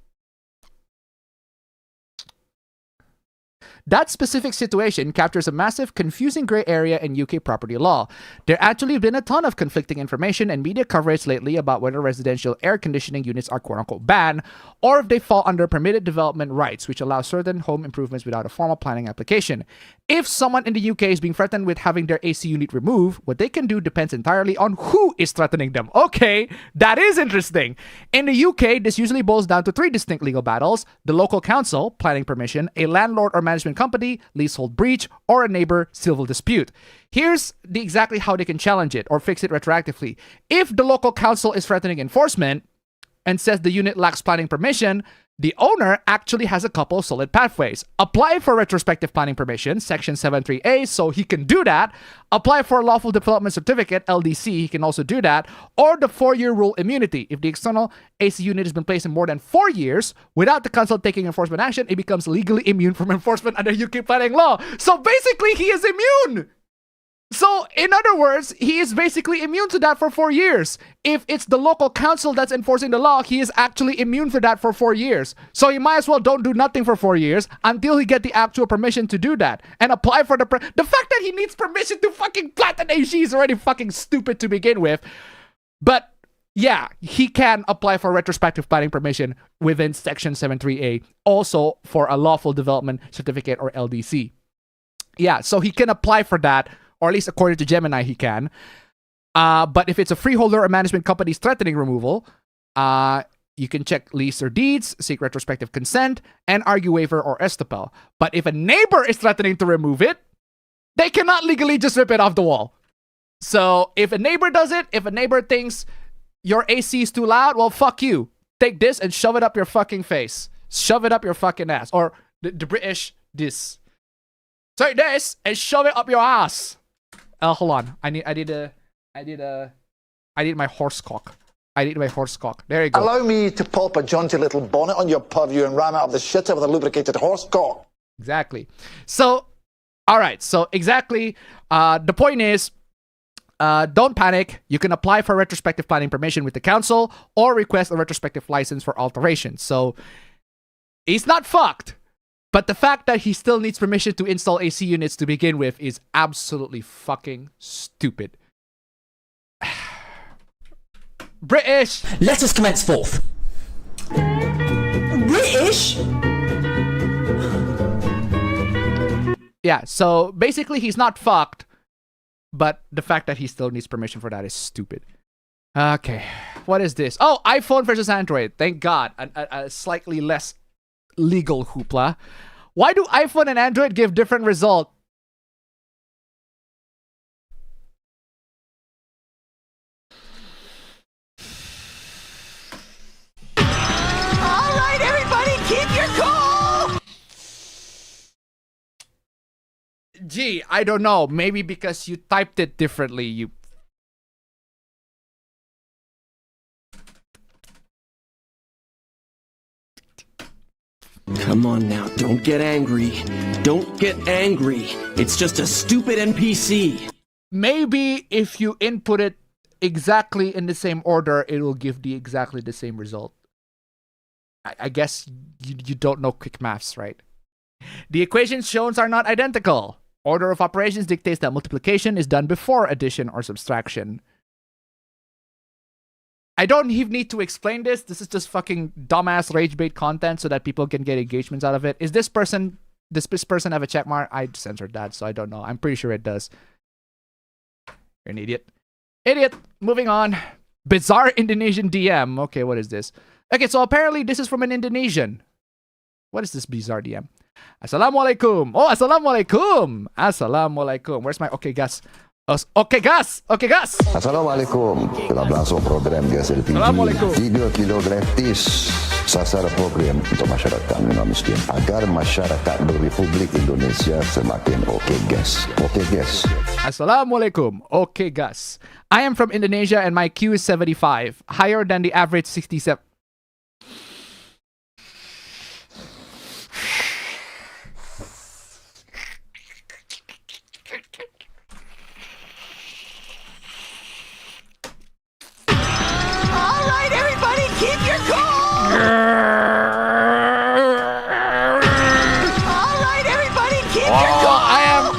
That specific situation captures a massive, confusing gray area in UK property law. There actually have been a ton of conflicting information and media coverage lately about whether residential air conditioning units are quote-unquote banned, or if they fall under permitted development rights, which allow certain home improvements without a formal planning application. If someone in the UK is being threatened with having their AC unit removed, what they can do depends entirely on who is threatening them. Okay, that is interesting. In the UK, this usually boils down to 3 distinct legal battles: the local council, planning permission, a landlord or management company, leasehold breach, or a neighbor, civil dispute. Here's exactly how they can challenge it or fix it retroactively. If the local council is threatening enforcement and says the unit lacks planning permission, the owner actually has a couple of solid pathways. Apply for retrospective planning permission, Section 73A, so he can do that. Apply for a lawful development certificate, LDC, he can also do that. Or the 4-year rule immunity. If the external AC unit has been placed in more than 4 years without the council taking enforcement action, it becomes legally immune from enforcement under UK planning law. So basically, he is immune. So, in other words, he is basically immune to that for 4 years. If it's the local council that's enforcing the law, he is actually immune for that for 4 years. So he might as well don't do nothing for 4 years until he get the actual permission to do that. And apply for the fact that he needs permission to fucking plant an AC is already fucking stupid to begin with. But yeah, he can apply for retrospective planning permission within Section 73A. Also for a lawful development certificate or LDC. Yeah, so he can apply for that. Or at least according to Gemini, he can. But if it's a freeholder or management company's threatening removal, you can check lease or deeds, seek retrospective consent, and argue waiver or estoppel. But if a neighbor is threatening to remove it, they cannot legally just rip it off the wall. So if a neighbor does it, if a neighbor thinks your AC is too loud, well, fuck you. Take this and shove it up your fucking face. Shove it up your fucking ass. Or the British, this. Take this and shove it up your ass. Hold on. I need my horse cock. I need my horse cock. There you go. Allow me to pop a jaunty little bonnet on your purview and ram it up the shitter with a lubricated horse cock. Exactly. So, all right. So exactly. The point is, don't panic. You can apply for retrospective planning permission with the council or request a retrospective license for alteration. So he's not fucked. But the fact that he still needs permission to install AC units to begin with is absolutely fucking stupid. British! Let us commence forth. British? Yeah, so basically he's not fucked, but the fact that he still needs permission for that is stupid. Okay, what is this? Oh, iPhone versus Android. Thank God. A slightly less legal hoopla. Why do iPhone and Android give different results? Gee, I don't know. Maybe because you typed it differently. You. Come on now, don't get angry. Don't get angry. It's just a stupid NPC. Maybe if you input it exactly in the same order, it will give exactly the same result. I guess you don't know quick maths, right? The equations shown are not identical. Order of operations dictates that multiplication is done before addition or subtraction. I don't even need to explain this. This is just fucking dumbass rage bait content so that people can get engagements out of it. Is this person, does this person have a check mark? I censored that, so I don't know. I'm pretty sure it does. You're an idiot. Idiot. Moving on. Bizarre Indonesian DM. Okay, what is this? Okay, so apparently this is from an Indonesian. What is this bizarre DM? Assalamualaikum. Oh, assalamualaikum. Assalamualaikum. Where's my okay gas? Okay gas. Okay gas. Assalamualaikum. Telah berlangsung program gas LPG. Assalamualaikum. 3 kilo gratis. Sasar program untuk masyarakat miskin agar masyarakat Republik Indonesia semakin okay gas. Okay gas. Assalamualaikum. Okay gas. I am from Indonesia and my Q is 75, higher than the average 67.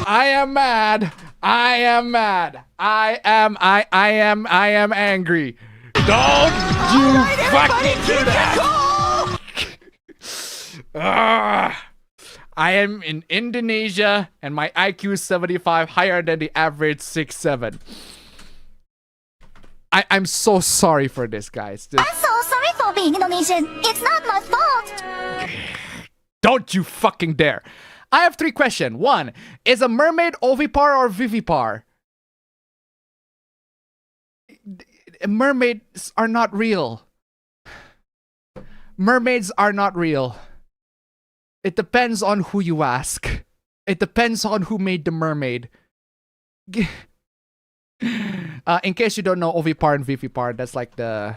I am mad. I am angry. Don't you fucking do that. I am in Indonesia and my IQ is 75, higher than the average 6'7". I'm so sorry for this, guys. I'm so sorry for being Indonesian. It's not my fault. Don't you fucking dare. I have 3 questions. 1. Is a mermaid ovipar or vivipar? Mermaids are not real. Mermaids are not real. It depends on who you ask. It depends on who made the mermaid. In case you don't know, ovipar and vivipar, that's like the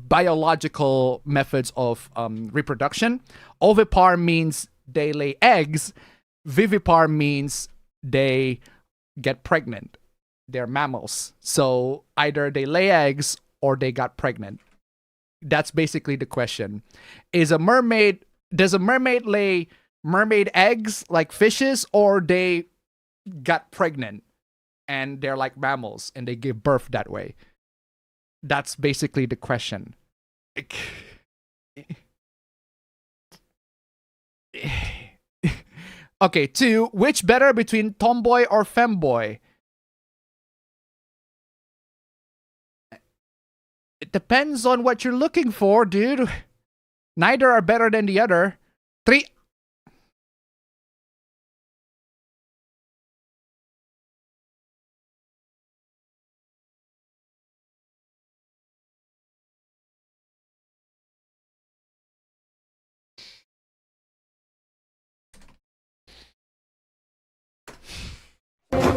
biological methods of reproduction. Ovipar means they lay eggs. Vivipar means they get pregnant. They're mammals. So either they lay eggs or they got pregnant. That's basically the question. Does a mermaid lay mermaid eggs like fishes, or they got pregnant and they're like mammals and they give birth that way? That's basically the question. Okay, 2. Which better between tomboy or femboy? It depends on what you're looking for, dude. Neither are better than the other. 3.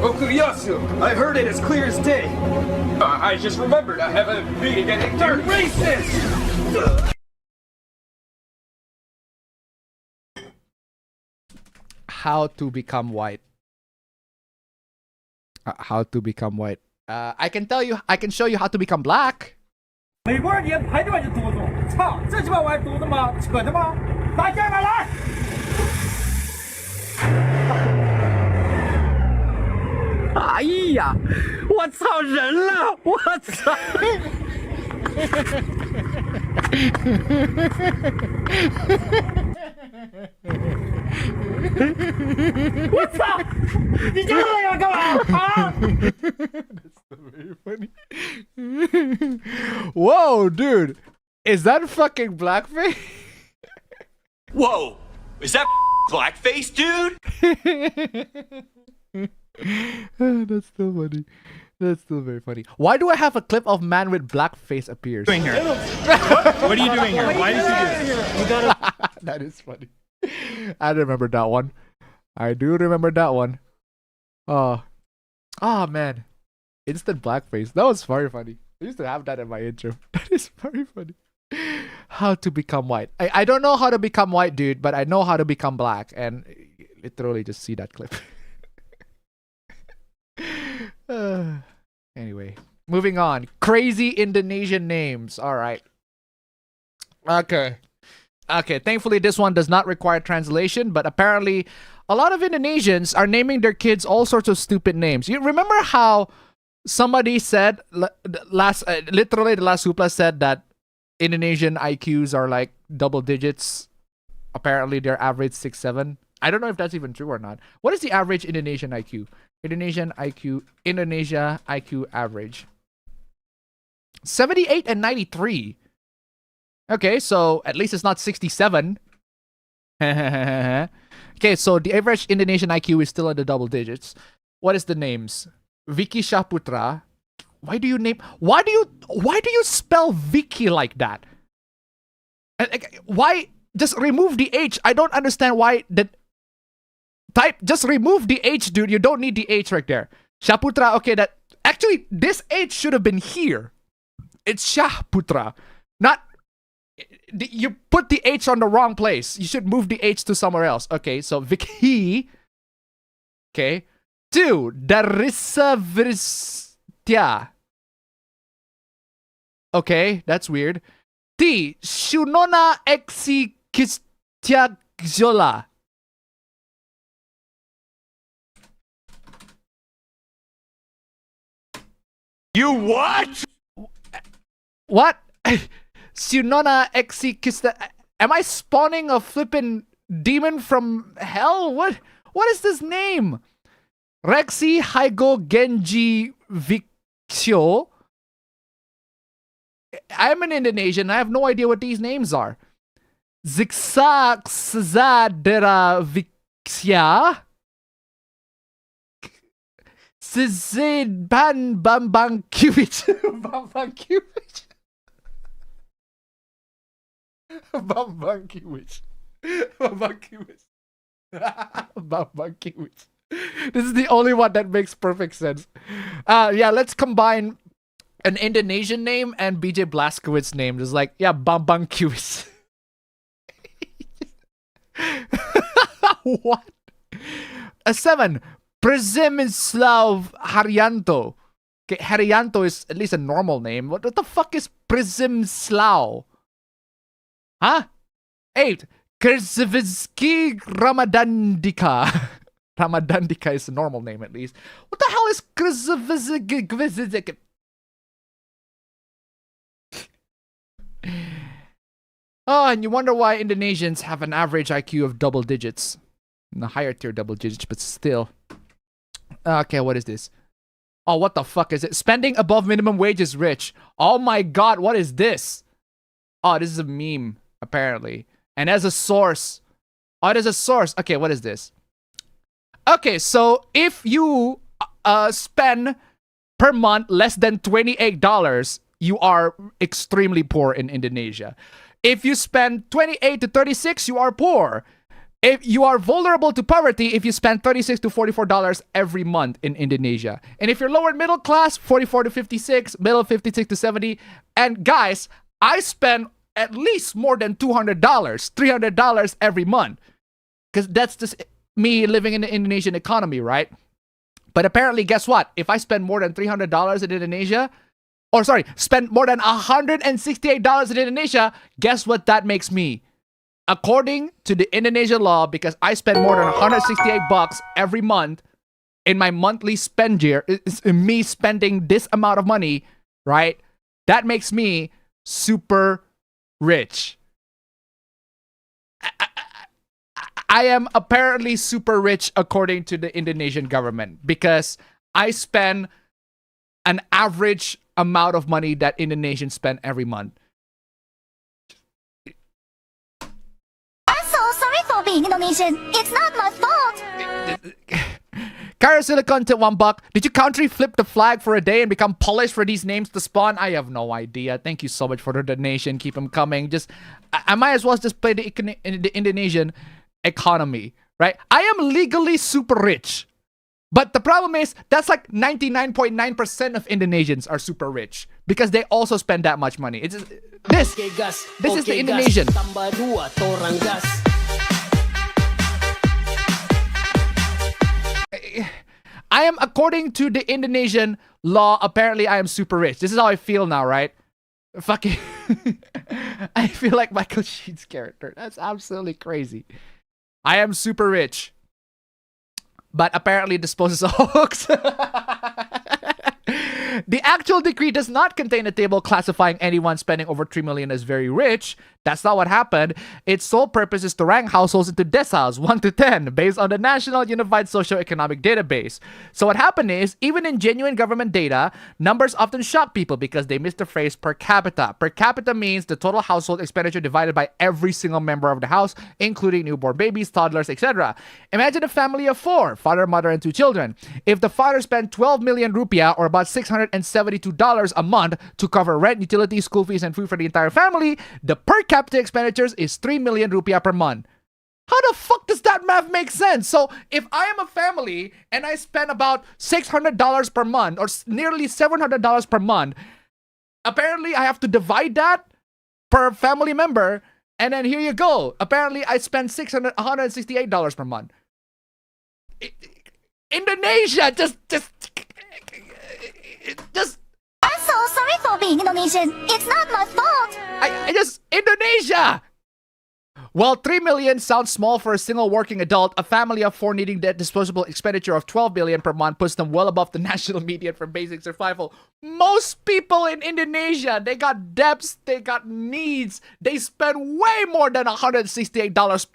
Okuyasu, I heard it as clear as day. I just remembered I have a meeting at 8:30. Racist! How to become white. How to become white. I can show you how to become black. 美国人也排队就读读，操，这鸡巴玩意读的吗？扯的吗？大家来！哎呀，我操人了！我操！我操！你这个要干嘛啊 That's very funny. Whoa, dude. Is that fucking blackface? Whoa. Is that blackface, dude? That's still funny. That's still very funny. Why do I have a clip of man with blackface appears? What are you doing here? Why did you do this? That is funny. I remember that one. I do remember that one. Oh man. Instant blackface. That was very funny. I used to have that in my intro. That is very funny. How to become white. I don't know how to become white, dude, but I know how to become black. And literally just see that clip. Anyway, moving on. Crazy Indonesian names. All right. Okay. Thankfully, this one does not require translation, but apparently a lot of Indonesians are naming their kids all sorts of stupid names. You remember how somebody said, literally the last Supla said that Indonesian IQs are like double digits. Apparently, they're average 6'7". I don't know if that's even true or not. What is the average Indonesian IQ? Indonesia IQ average. 78 and 93. Okay, so at least it's not 67. Okay, so the average Indonesian IQ is still in the double digits. What is the names? Vicky Shaputra. Why do you spell Vicky like that? Why just remove the H? I don't understand why just remove the H, dude. You don't need the H right there. Shaputra, okay, that actually this H should have been here. It's Shaputra. Not you put the H on the wrong place. You should move the H to somewhere else. Okay, so Vicky. Okay. 2. Darissa Virstia. Okay, that's weird. T. Shunona Exikistyajola. You what? What? Sunona Exikista. Am I spawning a flippin' demon from hell? What is this name? Rexy Haigo Genji Viksyo. I'm an Indonesian. I have no idea what these names are. Ziksa Xzadera Viksya. Sizid Ban Bambang Kiwich. Bambang Kiwich. Bambang Kiwich. Bambang Kiwich. Bambang Kiwich. This is the only one that makes perfect sense. Yeah, let's combine an Indonesian name and BJ Blazkowicz's name. Just like, yeah, Bambang Kiwich. What? 7. Przemysław Haryanto. Okay, Haryanto is at least a normal name. What the fuck is Przemysław? Huh? 8. Krzywicki Ramadandika. Ramadandika is a normal name at least. What the hell is Krzywicki? Oh, and you wonder why Indonesians have an average IQ of double digits. In the higher tier double digits, but still. Okay, what is this? Oh, what the fuck is it? Spending above minimum wage is rich. Oh my god, what is this? Oh, this is a meme, apparently. And as a source. Oh, it is a source. Okay, what is this? Okay, so if you spend per month less than $28, you are extremely poor in Indonesia. If you spend 28 to 36, you are poor. If you are vulnerable to poverty, if you spend $36 to $44 every month in Indonesia. And if you're lower middle class, 44 to 56, middle 56 to 70. And guys, I spend at least more than $200, $300 every month. Because that's just me living in the Indonesian economy, right? But apparently, guess what? If I spend more than $300 in Indonesia, or sorry, spend more than $168 in Indonesia, guess what that makes me? According to the Indonesian law, because I spend more than $168 every month in my monthly spend year, it's me spending this amount of money, right? That makes me super rich. I am apparently super rich according to the Indonesian government because I spend an average amount of money that Indonesians spend every month. Being Indonesian, it's not my fault. Kara Silicon to $1. Did you country flip the flag for a day and become polished for these names to spawn? I have no idea. Thank you so much for the donation. Keep them coming. Just I might as well just play the Indonesian economy, right? I am legally super rich. But the problem is, that's like 99.9% of Indonesians are super rich because they also spend that much money. It's just, this is the Indonesian. I am, according to the Indonesian law, apparently I am super rich. This is how I feel now, right? Fucking, I feel like Michael Sheen's character. That's absolutely crazy. I am super rich. But apparently this post is a hoax. The actual decree does not contain a table classifying anyone spending over 3 million as very rich. That's not what happened. Its sole purpose is to rank households into deciles 1 to 10 based on the National Unified Socioeconomic Database. So what happened is, even in genuine government data, numbers often shock people because they miss the phrase per capita. Per capita means the total household expenditure divided by every single member of the house, including newborn babies, toddlers, etc. Imagine a family of 4, father, mother, and 2 children. If the father spent 12 million rupiah, or about $672 a month, to cover rent, utilities, school fees, and food for the entire family, the per capita expenditures is 3 million rupiah per month. How the fuck does that math make sense? So if I am a family and I spend about $600 per month, or nearly $700 per month, apparently I have to divide that per family member, and then here you go. Apparently I spend $168 per month. Indonesia just I'm so sorry for being Indonesian. It's not my fault. Indonesia! While 3 million sounds small for a single working adult, a family of 4 needing that disposable expenditure of 12 billion per month puts them well above the national median for basic survival. Most people in Indonesia, they got debts, they got needs, they spend way more than $168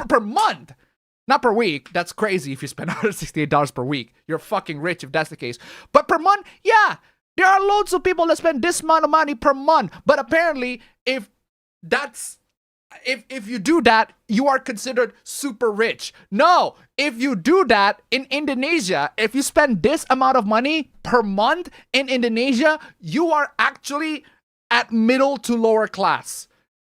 per month. Not per week. That's crazy if you spend $168 per week. You're fucking rich if that's the case. But per month, yeah, there are loads of people that spend this amount of money per month. But apparently, if you do that, you are considered super rich. No, if you do that in Indonesia, if you spend this amount of money per month in Indonesia, you are actually at middle to lower class,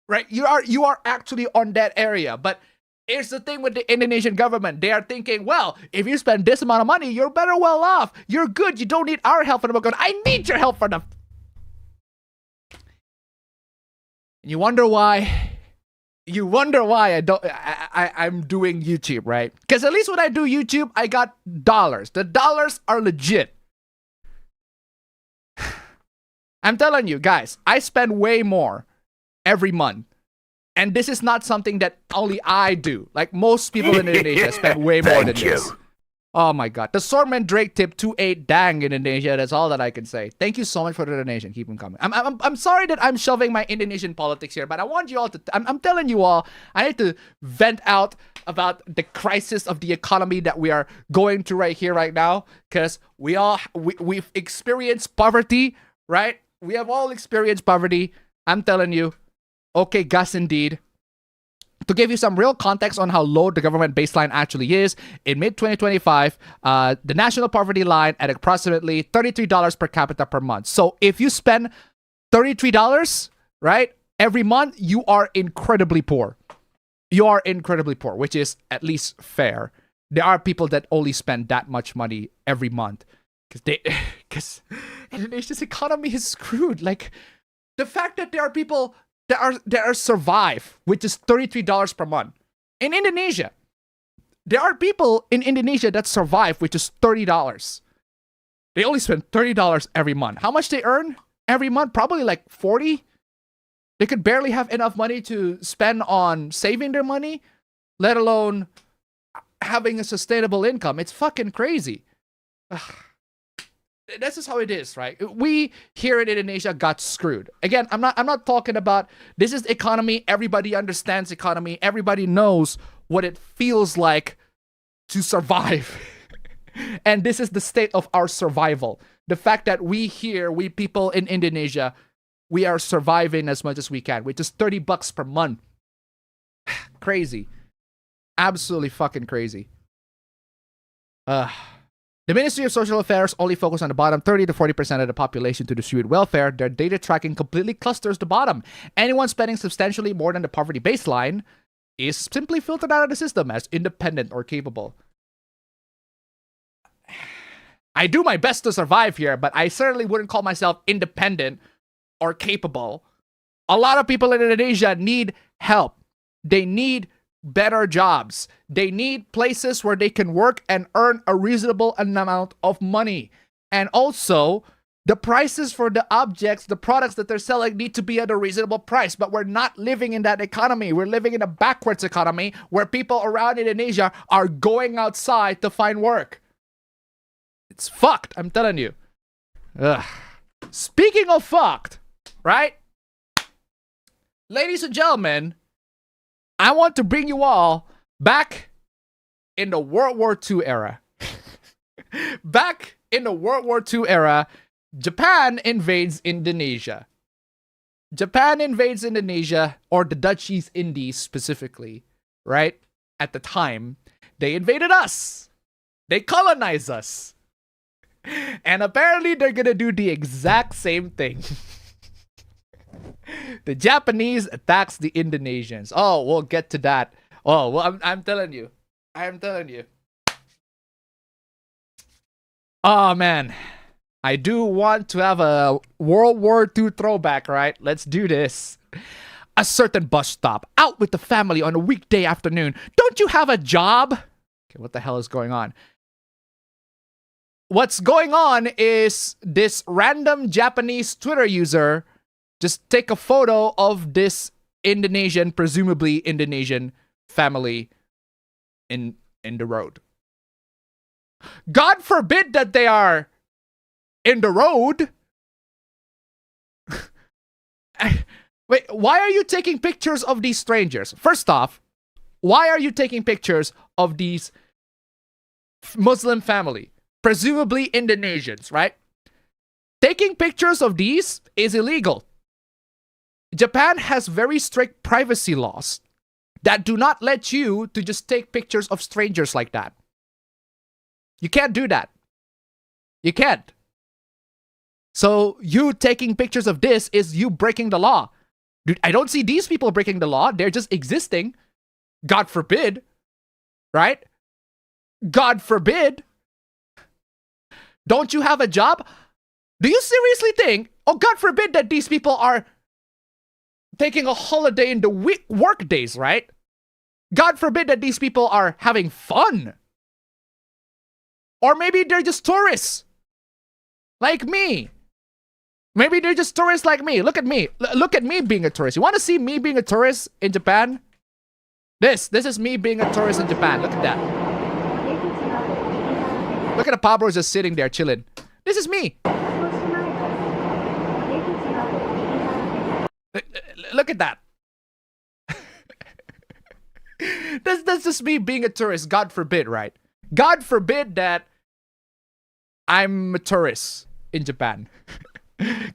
right? You are actually on that area. But here's the thing with the Indonesian government. They are thinking, well, if you spend this amount of money, you're better well off. You're good. You don't need our help for the going, I need your help for the... You wonder why I'm doing YouTube, right? Because at least when I do YouTube, I got dollars. The dollars are legit. I'm telling you, guys, I spend way more every month. And this is not something that only I do. Like most people in Indonesia spend way more than this. Oh my god. The Sorman Drake tip 28 dang Indonesia. That's all that I can say. Thank you so much for the donation. Keep them coming. I'm sorry that I'm shoving my Indonesian politics here, but I want you all to... I'm telling you all, I need to vent out about the crisis of the economy that we are going through right here, right now. Because we've experienced poverty, right? We have all experienced poverty. I'm telling you. Okay, Gus, indeed. To give you some real context on how low the government baseline actually is, in mid-2025, the national poverty line at approximately $33 per capita per month. So if you spend $33, right, every month, you are incredibly poor. You are incredibly poor, which is at least fair. There are people that only spend that much money every month because Indonesia's economy is screwed. Like, the fact that there are people that are survive, which is $33 per month. In Indonesia, there are people in Indonesia that survive, which is $30. They only spend $30 every month. How much they earn every month? Probably like 40. They could barely have enough money to spend on saving their money, let alone having a sustainable income. It's fucking crazy. Ugh. This is how it is, right? We here in Indonesia got screwed. Again, I'm not talking about, this is economy. Everybody understands economy. Everybody knows what it feels like to survive. And this is the state of our survival. The fact that we people in Indonesia, we are surviving as much as we can, which is $30 per month. Crazy. Absolutely fucking crazy. The Ministry of Social Affairs only focus on the bottom 30 to 40% of the population to distribute welfare. Their data tracking completely clusters the bottom. Anyone spending substantially more than the poverty baseline is simply filtered out of the system as independent or capable. I do my best to survive here, but I certainly wouldn't call myself independent or capable. A lot of people in Indonesia need help. They need better jobs. They need places where they can work and earn a reasonable amount of money. And also, the prices for the objects, the products that they're selling need to be at a reasonable price. But we're not living in that economy. We're living in a backwards economy where people around Indonesia are going outside to find work. It's fucked, I'm telling you. Ugh. Speaking of fucked, right? Ladies and gentlemen, I want to bring you all back in the World War II era. Back in the World War II era, Japan invades Indonesia. Japan invades Indonesia, or the Dutch East Indies specifically, right? At the time, they invaded us. They colonized us. And apparently they're gonna do the exact same thing. The Japanese attacks the Indonesians. Oh, we'll get to that. Oh, well, I'm telling you. I'm telling you. Oh, man. I do want to have a World War II throwback, right? Let's do this. A certain bus stop, out with the family on a weekday afternoon. Don't you have a job? Okay, what the hell is going on? What's going on is this random Japanese Twitter user just take a photo of this Indonesian, presumably Indonesian family in the road. God forbid that they are in the road. Wait, why are you taking pictures of these strangers? First off, why are you taking pictures of these Muslim family? Presumably Indonesians, right? Taking pictures of these is illegal. Japan has very strict privacy laws that do not let you to just take pictures of strangers like that. You can't do that. You can't. So you taking pictures of this is you breaking the law. Dude, I don't see these people breaking the law. They're just existing. God forbid. Right? God forbid. Don't you have a job? Do you seriously think, oh, God forbid that these people are taking a holiday in the work days, right? God forbid that these people are having fun. Or maybe they're just tourists. Like me. Maybe they're just tourists like me. Look at me. Look at me being a tourist. You want to see me being a tourist in Japan? This is me being a tourist in Japan. Look at that. Look at the Pablos just sitting there chilling. This is me. Look at that. That's just me being a tourist. God forbid, right? God forbid that I'm a tourist in Japan.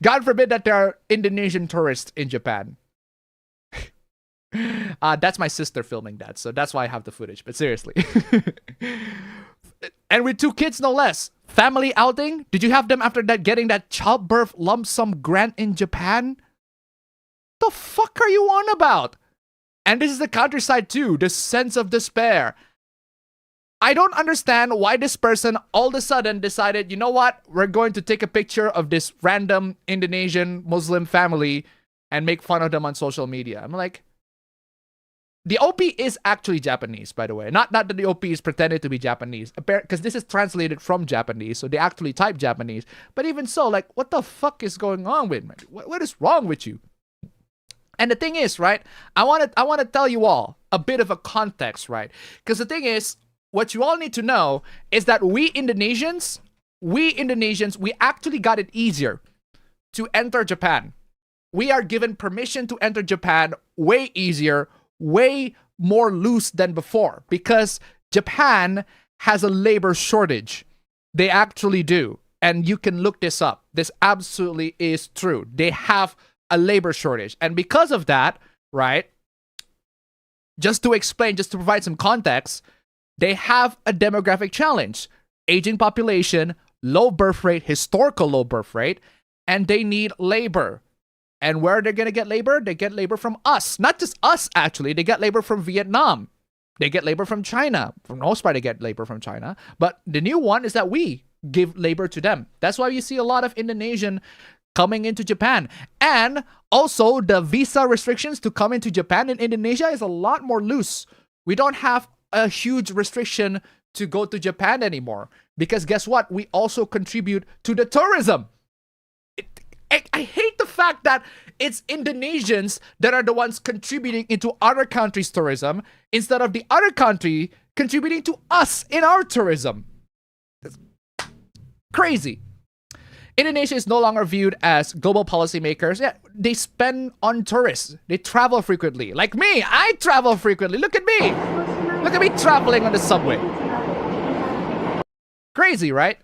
God forbid that there are Indonesian tourists in Japan. That's my sister filming that, so that's why I have the footage. But seriously. And with 2 kids, no less. Family outing? Did you have them after that getting that childbirth lump sum grant in Japan? The fuck are you on about? And this is the countryside too, the sense of despair. I don't understand why this person all of a sudden decided, you know what? We're going to take a picture of this random Indonesian Muslim family and make fun of them on social media. I'm like, the OP is actually Japanese, by the way. Not that the OP is pretending to be Japanese, because this is translated from Japanese, so they actually type Japanese. But even so, like, what the fuck is going on with me? What is wrong with you? And the thing is, right, I want to tell you all a bit of a context, right? Because the thing is, what you all need to know is that we Indonesians, we actually got it easier to enter Japan. We are given permission to enter Japan way easier, way more loose than before, because Japan has a labor shortage. They actually do. And you can look this up. This absolutely is true. They have a labor shortage. And because of that, right, just to explain, just to provide some context, they have a demographic challenge. Aging population, low birth rate, historical low birth rate, and they need labor. And where they're going to get labor? They get labor from us. Not just us, actually. They get labor from Vietnam. They get labor from China. For the most part, they get labor from China. But the new one is that we give labor to them. That's why you see a lot of Indonesian coming into Japan. And also, the visa restrictions to come into Japan and Indonesia is a lot more loose. We don't have a huge restriction to go to Japan anymore. Because guess what? We also contribute to the tourism. I hate the fact that it's Indonesians that are the ones contributing into other countries' tourism instead of the other country contributing to us in our tourism. It's crazy. Indonesia is no longer viewed as global policymakers. Yeah, they spend on tourists. They travel frequently. Like me, I travel frequently. Look at me. Look at me traveling on the subway. Crazy, right?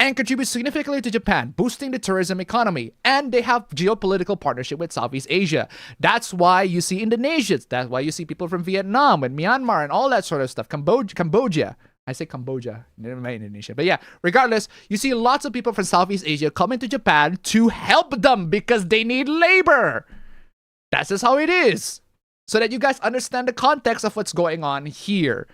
And contributes significantly to Japan, boosting the tourism economy. And they have geopolitical partnership with Southeast Asia. That's why you see Indonesians. That's why you see people from Vietnam and Myanmar and all that sort of stuff. Cambodia. I say Cambodia, never mind Indonesia. But yeah, regardless, you see lots of people from Southeast Asia coming to Japan to help them because they need labor. That's just how it is. So that you guys understand the context of what's going on here.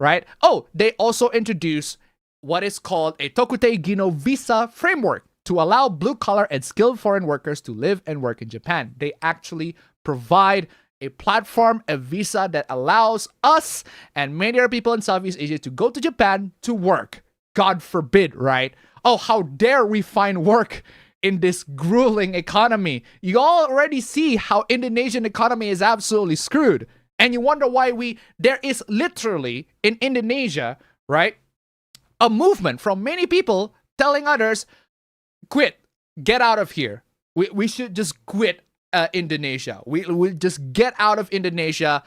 Right? Oh, they also introduce what is called a Tokutei Gino visa framework to allow blue-collar and skilled foreign workers to live and work in Japan. They actually provide a platform, a visa that allows us and many other people in Southeast Asia to go to Japan to work. God forbid, right? Oh, how dare we find work in this grueling economy? You all already see how Indonesian economy is absolutely screwed. And you wonder why there is literally in Indonesia, right, a movement from many people telling others, quit, get out of here. We should just quit Indonesia. We just get out of Indonesia,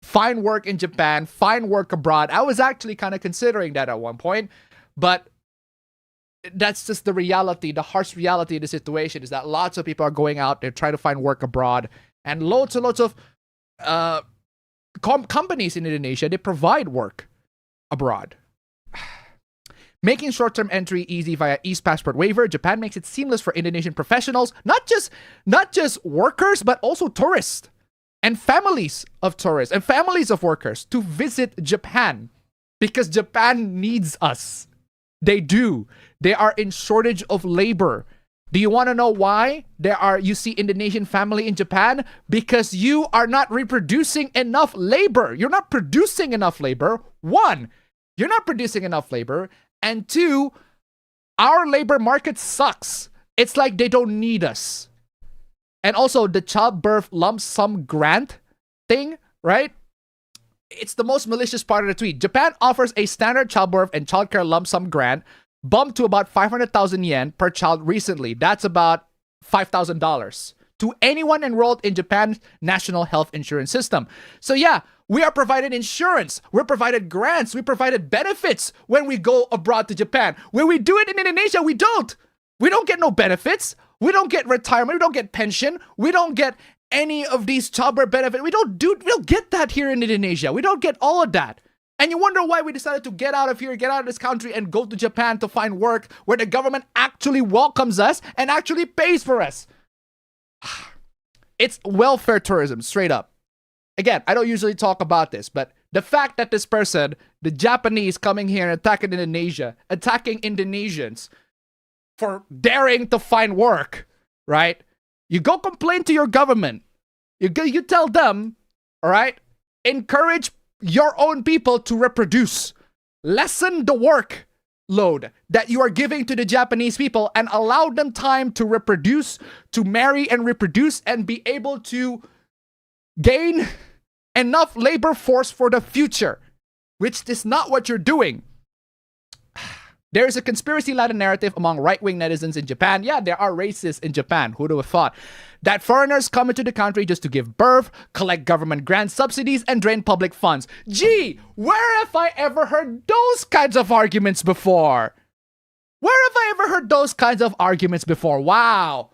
find work in Japan, find work abroad. I was actually kind of considering that at one point, but that's just the reality, the harsh reality of the situation is that lots of people are going out, they're trying to find work abroad, and lots and lots of companies in Indonesia, they provide work abroad. Making short-term entry easy via East Passport waiver, Japan makes it seamless for Indonesian professionals, not just workers, but also tourists and families of tourists and families of workers to visit Japan because Japan needs us. They do. They are in shortage of labor. Do you want to know why you see Indonesian family in Japan? Because you are not reproducing enough labor. You're not producing enough labor. One, you're not producing enough labor. And two, our labor market sucks. It's like they don't need us. And also the childbirth lump sum grant thing, right? It's the most malicious part of the tweet. Japan offers a standard childbirth and childcare lump sum grant bumped to about 500,000 yen per child recently. That's about $5,000 to anyone enrolled in Japan's national health insurance system. So yeah, we are provided insurance, we're provided grants, we provided benefits when we go abroad to Japan. When we do it in Indonesia, we don't. We don't get no benefits. We don't get retirement. We don't get pension. We don't get any of these childbirth benefits. We don't get that here in Indonesia. We don't get all of that. And you wonder why we decided to get out of here, get out of this country, and go to Japan to find work where the government actually welcomes us and actually pays for us. It's welfare tourism, straight up. Again, I don't usually talk about this, but the fact that this person, the Japanese coming here and attacking Indonesia, attacking Indonesians for daring to find work, right? You go complain to your government. You tell them, all right, encourage your own people to reproduce. Lessen the work load that you are giving to the Japanese people and allow them time to reproduce, to marry and reproduce and be able to gain enough labor force for the future, which is not what you're doing. There is a conspiracy-laden narrative among right-wing netizens in Japan. Yeah, there are racists in Japan. Who would have thought? That foreigners come into the country just to give birth, collect government grant subsidies, and drain public funds. Gee, where have I ever heard those kinds of arguments before? Where have I ever heard those kinds of arguments before? Wow.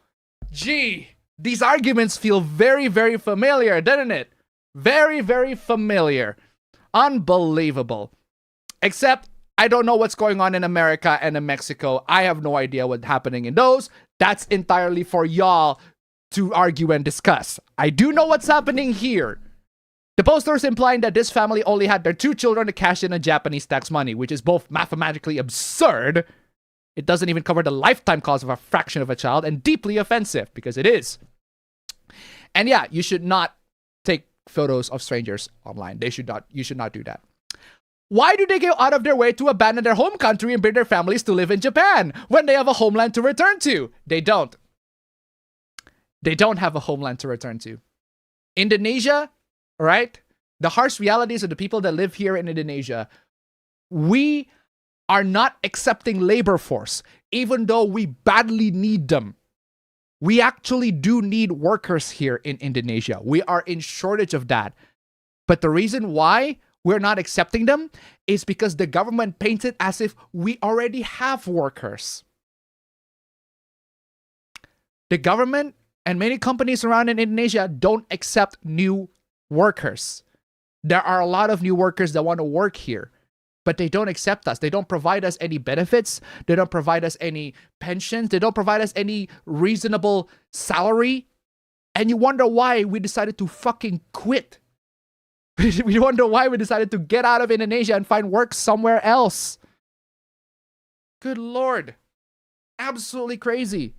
Gee, these arguments feel very, very familiar, doesn't it? Very, very familiar. Unbelievable. Except, I don't know what's going on in America and in Mexico. I have no idea what's happening in those. That's entirely for y'all to argue and discuss. I do know what's happening here. The poster is implying that this family only had their 2 children to cash in on Japanese tax money, which is both mathematically absurd. It doesn't even cover the lifetime cost of a fraction of a child, and deeply offensive, because it is. And yeah, you should not take photos of strangers online. You should not do that. Why do they go out of their way to abandon their home country and bring their families to live in Japan when they have a homeland to return to? They don't. They don't have a homeland to return to. Indonesia, right? The harsh realities of the people that live here in Indonesia, we are not accepting labor force, even though we badly need them. We actually do need workers here in Indonesia. We are in shortage of that. But the reason why we're not accepting them is because the government paints it as if we already have workers. The government and many companies around in Indonesia don't accept new workers. There are a lot of new workers that want to work here, but they don't accept us. They don't provide us any benefits. They don't provide us any pensions. They don't provide us any reasonable salary. And you wonder why we decided to fucking quit. We wonder why we decided to get out of Indonesia and find work somewhere else. Good Lord. Absolutely crazy.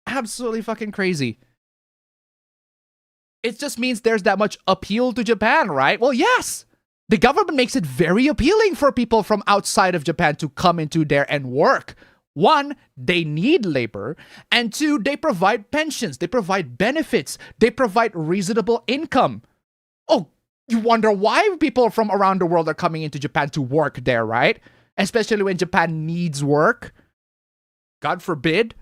Absolutely fucking crazy. It just means there's that much appeal to Japan, right? Well, yes. The government makes it very appealing for people from outside of Japan to come into there and work. 1, they need labor. And 2, they provide pensions. They provide benefits. They provide reasonable income. Oh, you wonder why people from around the world are coming into Japan to work there, right? Especially when Japan needs work. God forbid.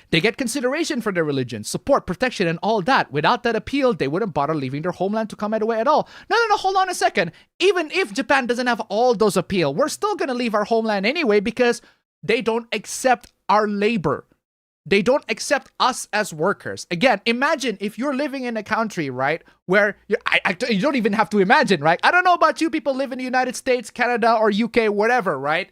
They get consideration for their religion, support, protection, and all that. Without that appeal, they wouldn't bother leaving their homeland to come away at all. No, hold on a second. Even if Japan doesn't have all those appeal, we're still going to leave our homeland anyway because they don't accept our labor. They don't accept us as workers. Again, imagine if you're living in a country, right, where you don't even have to imagine, right? I don't know about you people live in the United States, Canada, or UK, whatever, right?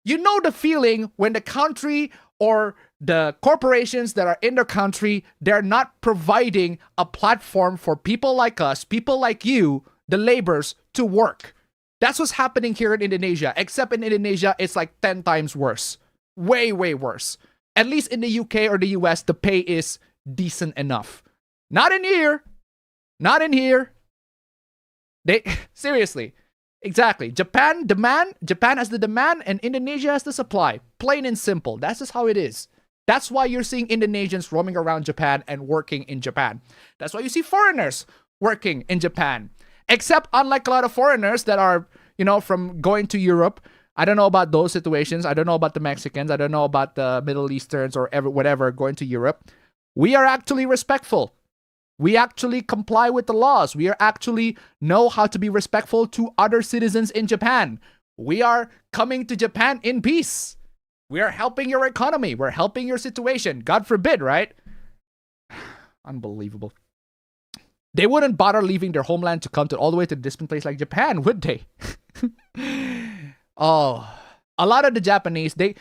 You know the feeling when the country or the corporations that are in the country, they're not providing a platform for people like us, people like you, the laborers, to work. That's what's happening here in Indonesia, except in Indonesia, it's like 10 times worse. Way, way worse. At least in the UK or the US, the pay is decent enough. Not in here. Not in here. Seriously. Exactly. Japan has the demand and Indonesia has the supply. Plain and simple. That's just how it is. That's why you're seeing Indonesians roaming around Japan and working in Japan. That's why you see foreigners working in Japan. Except unlike a lot of foreigners that are, from going to Europe. I don't know about those situations. I don't know about the Mexicans. I don't know about the Middle Easterns or whatever going to Europe. We are actually respectful. We actually comply with the laws. We are actually know how to be respectful to other citizens in Japan. We are coming to Japan in peace. We are helping your economy. We're helping your situation. God forbid, right? Unbelievable. They wouldn't bother leaving their homeland to come all the way to a distant place like Japan, would they? Oh, a lot of the Japanese, they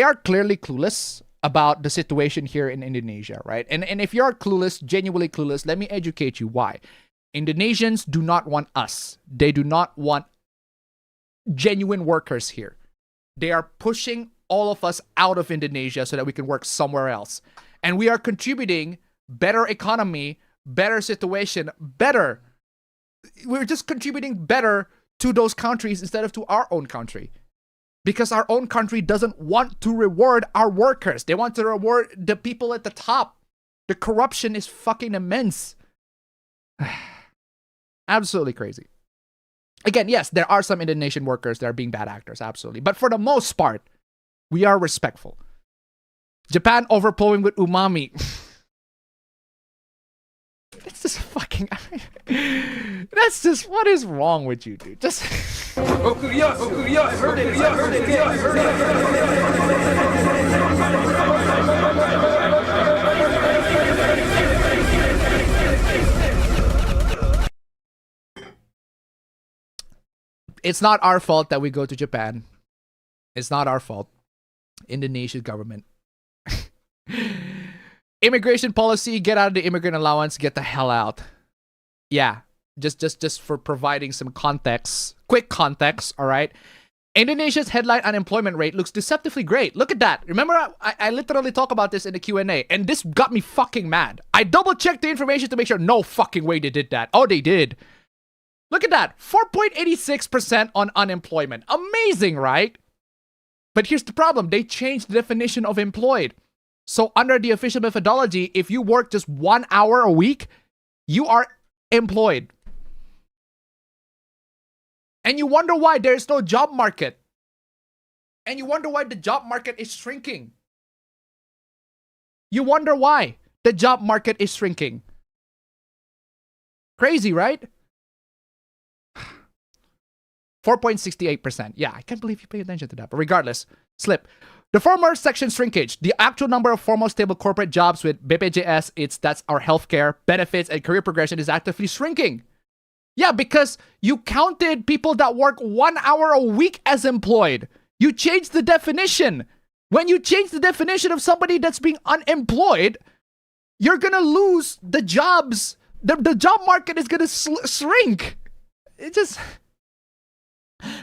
are clearly clueless about the situation here in Indonesia, right? And if you're clueless, genuinely clueless, let me educate you why. Indonesians do not want us. They do not want genuine workers here. They are pushing all of us out of Indonesia so that we can work somewhere else. And we are contributing better economy, better situation, better. We're just contributing better to those countries instead of to our own country. Because our own country doesn't want to reward our workers. They want to reward the people at the top. The corruption is fucking immense. Absolutely crazy. Again, yes, there are some Indonesian workers that are being bad actors, absolutely. But for the most part, we are respectful. Japan overflowing with umami. That's just fucking... That's just... What is wrong with you, dude? Just... It's not our fault that we go to Japan. It's not our fault. Indonesian government. Immigration policy, get out of the immigrant allowance, get the hell out. Yeah, just for providing some context, quick context, all right? Indonesia's headline unemployment rate looks deceptively great. Look at that. Remember, I literally talk about this in the Q&A, and this got me fucking mad. I double-checked the information to make sure no fucking way they did that. Oh, they did. Look at that. 4.86% on unemployment. Amazing, right? But here's the problem. They changed the definition of employed. So under the official methodology, if you work just 1 hour a week, you are employed. And you wonder why there's no job market. And you wonder why the job market is shrinking. You wonder why the job market is shrinking. Crazy, right? 4.68%. Yeah, I can't believe you pay attention to that. But regardless, slip. The former section shrinkage. The actual number of formal stable corporate jobs with BPJS, that's our healthcare, benefits, and career progression is actively shrinking. Yeah, because you counted people that work 1 hour a week as employed. You changed the definition. When you change the definition of somebody that's being unemployed, you're going to lose the jobs. The job market is going to shrink. It just...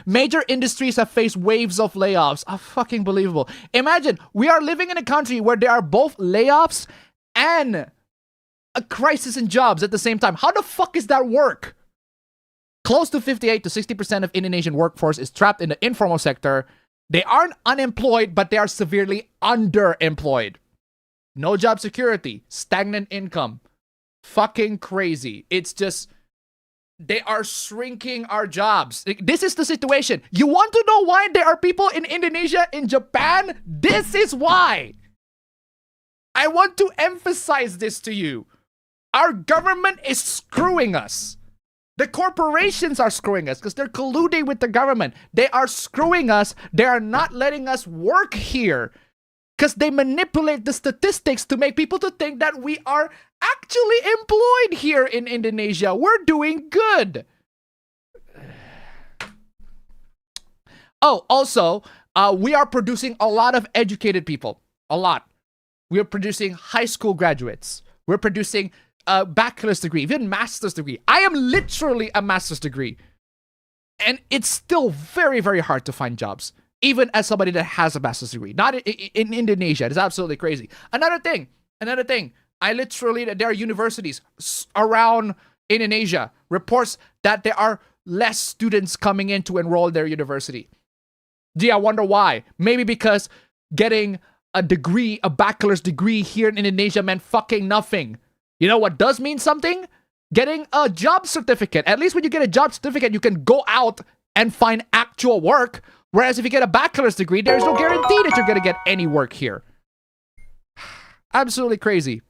Major industries have faced waves of layoffs. Fucking believable. Imagine, we are living in a country where there are both layoffs and a crisis in jobs at the same time. How the fuck is that work? Close to 58 to 60% of Indonesian workforce is trapped in the informal sector. They aren't unemployed, but they are severely underemployed. No job security, stagnant income. Fucking crazy. It's just... They are shrinking our jobs. This is the situation. You want to know why there are people in Indonesia, in Japan? This is why. I want to emphasize this to you. Our government is screwing us. The corporations are screwing us because they're colluding with the government. They are screwing us. They are not letting us work here because they manipulate the statistics to make people to think that we are actually employed here in Indonesia. We're doing good. Oh, also, we are producing a lot of educated people. A lot. We are producing high school graduates. We're producing a bachelor's degree, even master's degree. I am literally a master's degree. And it's still very, very hard to find jobs. Even as somebody that has a master's degree. Not in Indonesia. It's absolutely crazy. Another thing. I literally, there are universities around Indonesia. Reports that there are less students coming in to enroll in their university. Gee, I wonder why. Maybe because getting a degree, a bachelor's degree here in Indonesia meant fucking nothing. You know what does mean something? Getting a job certificate. At least when you get a job certificate, you can go out and find actual work. Whereas if you get a bachelor's degree, there's no guarantee that you're going to get any work here. Absolutely crazy.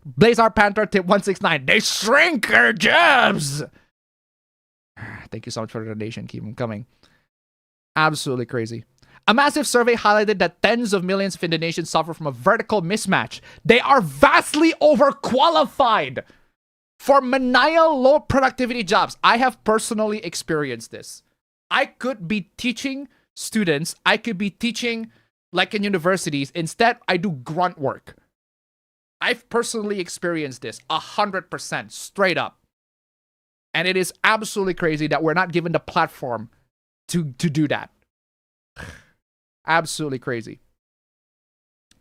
Blazar Panther tip 169. They shrink our jobs. Thank you so much for the donation. Keep them coming. Absolutely crazy. A massive survey highlighted that tens of millions of Indonesians suffer from a vertical mismatch. They are vastly overqualified for menial low productivity jobs. I have personally experienced this. I could be teaching students. I could be teaching like in universities. Instead, I do grunt work. I've personally experienced this 100% straight up. And it is absolutely crazy that we're not given the platform to do that. Absolutely crazy.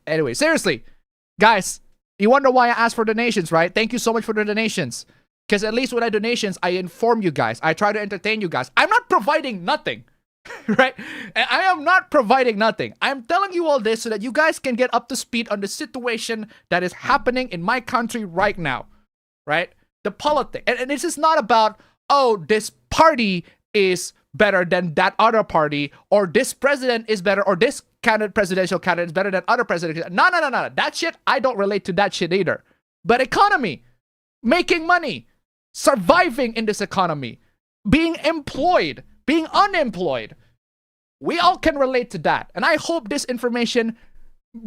Anyway, seriously, guys, you wonder why I asked for donations, right? Thank you so much for the donations. Because at least with my donations, I inform you guys. I try to entertain you guys. I'm not providing nothing. Right? I am not providing nothing. I'm telling you all this so that you guys can get up to speed on the situation that is happening in my country right now. Right? The politics. And this is not about, oh, this party is better than that other party, or this president is better, or this presidential candidate is better than other president. No. That shit, I don't relate to that shit either. But economy, making money, surviving in this economy, being employed, being unemployed. We all can relate to that. And I hope this information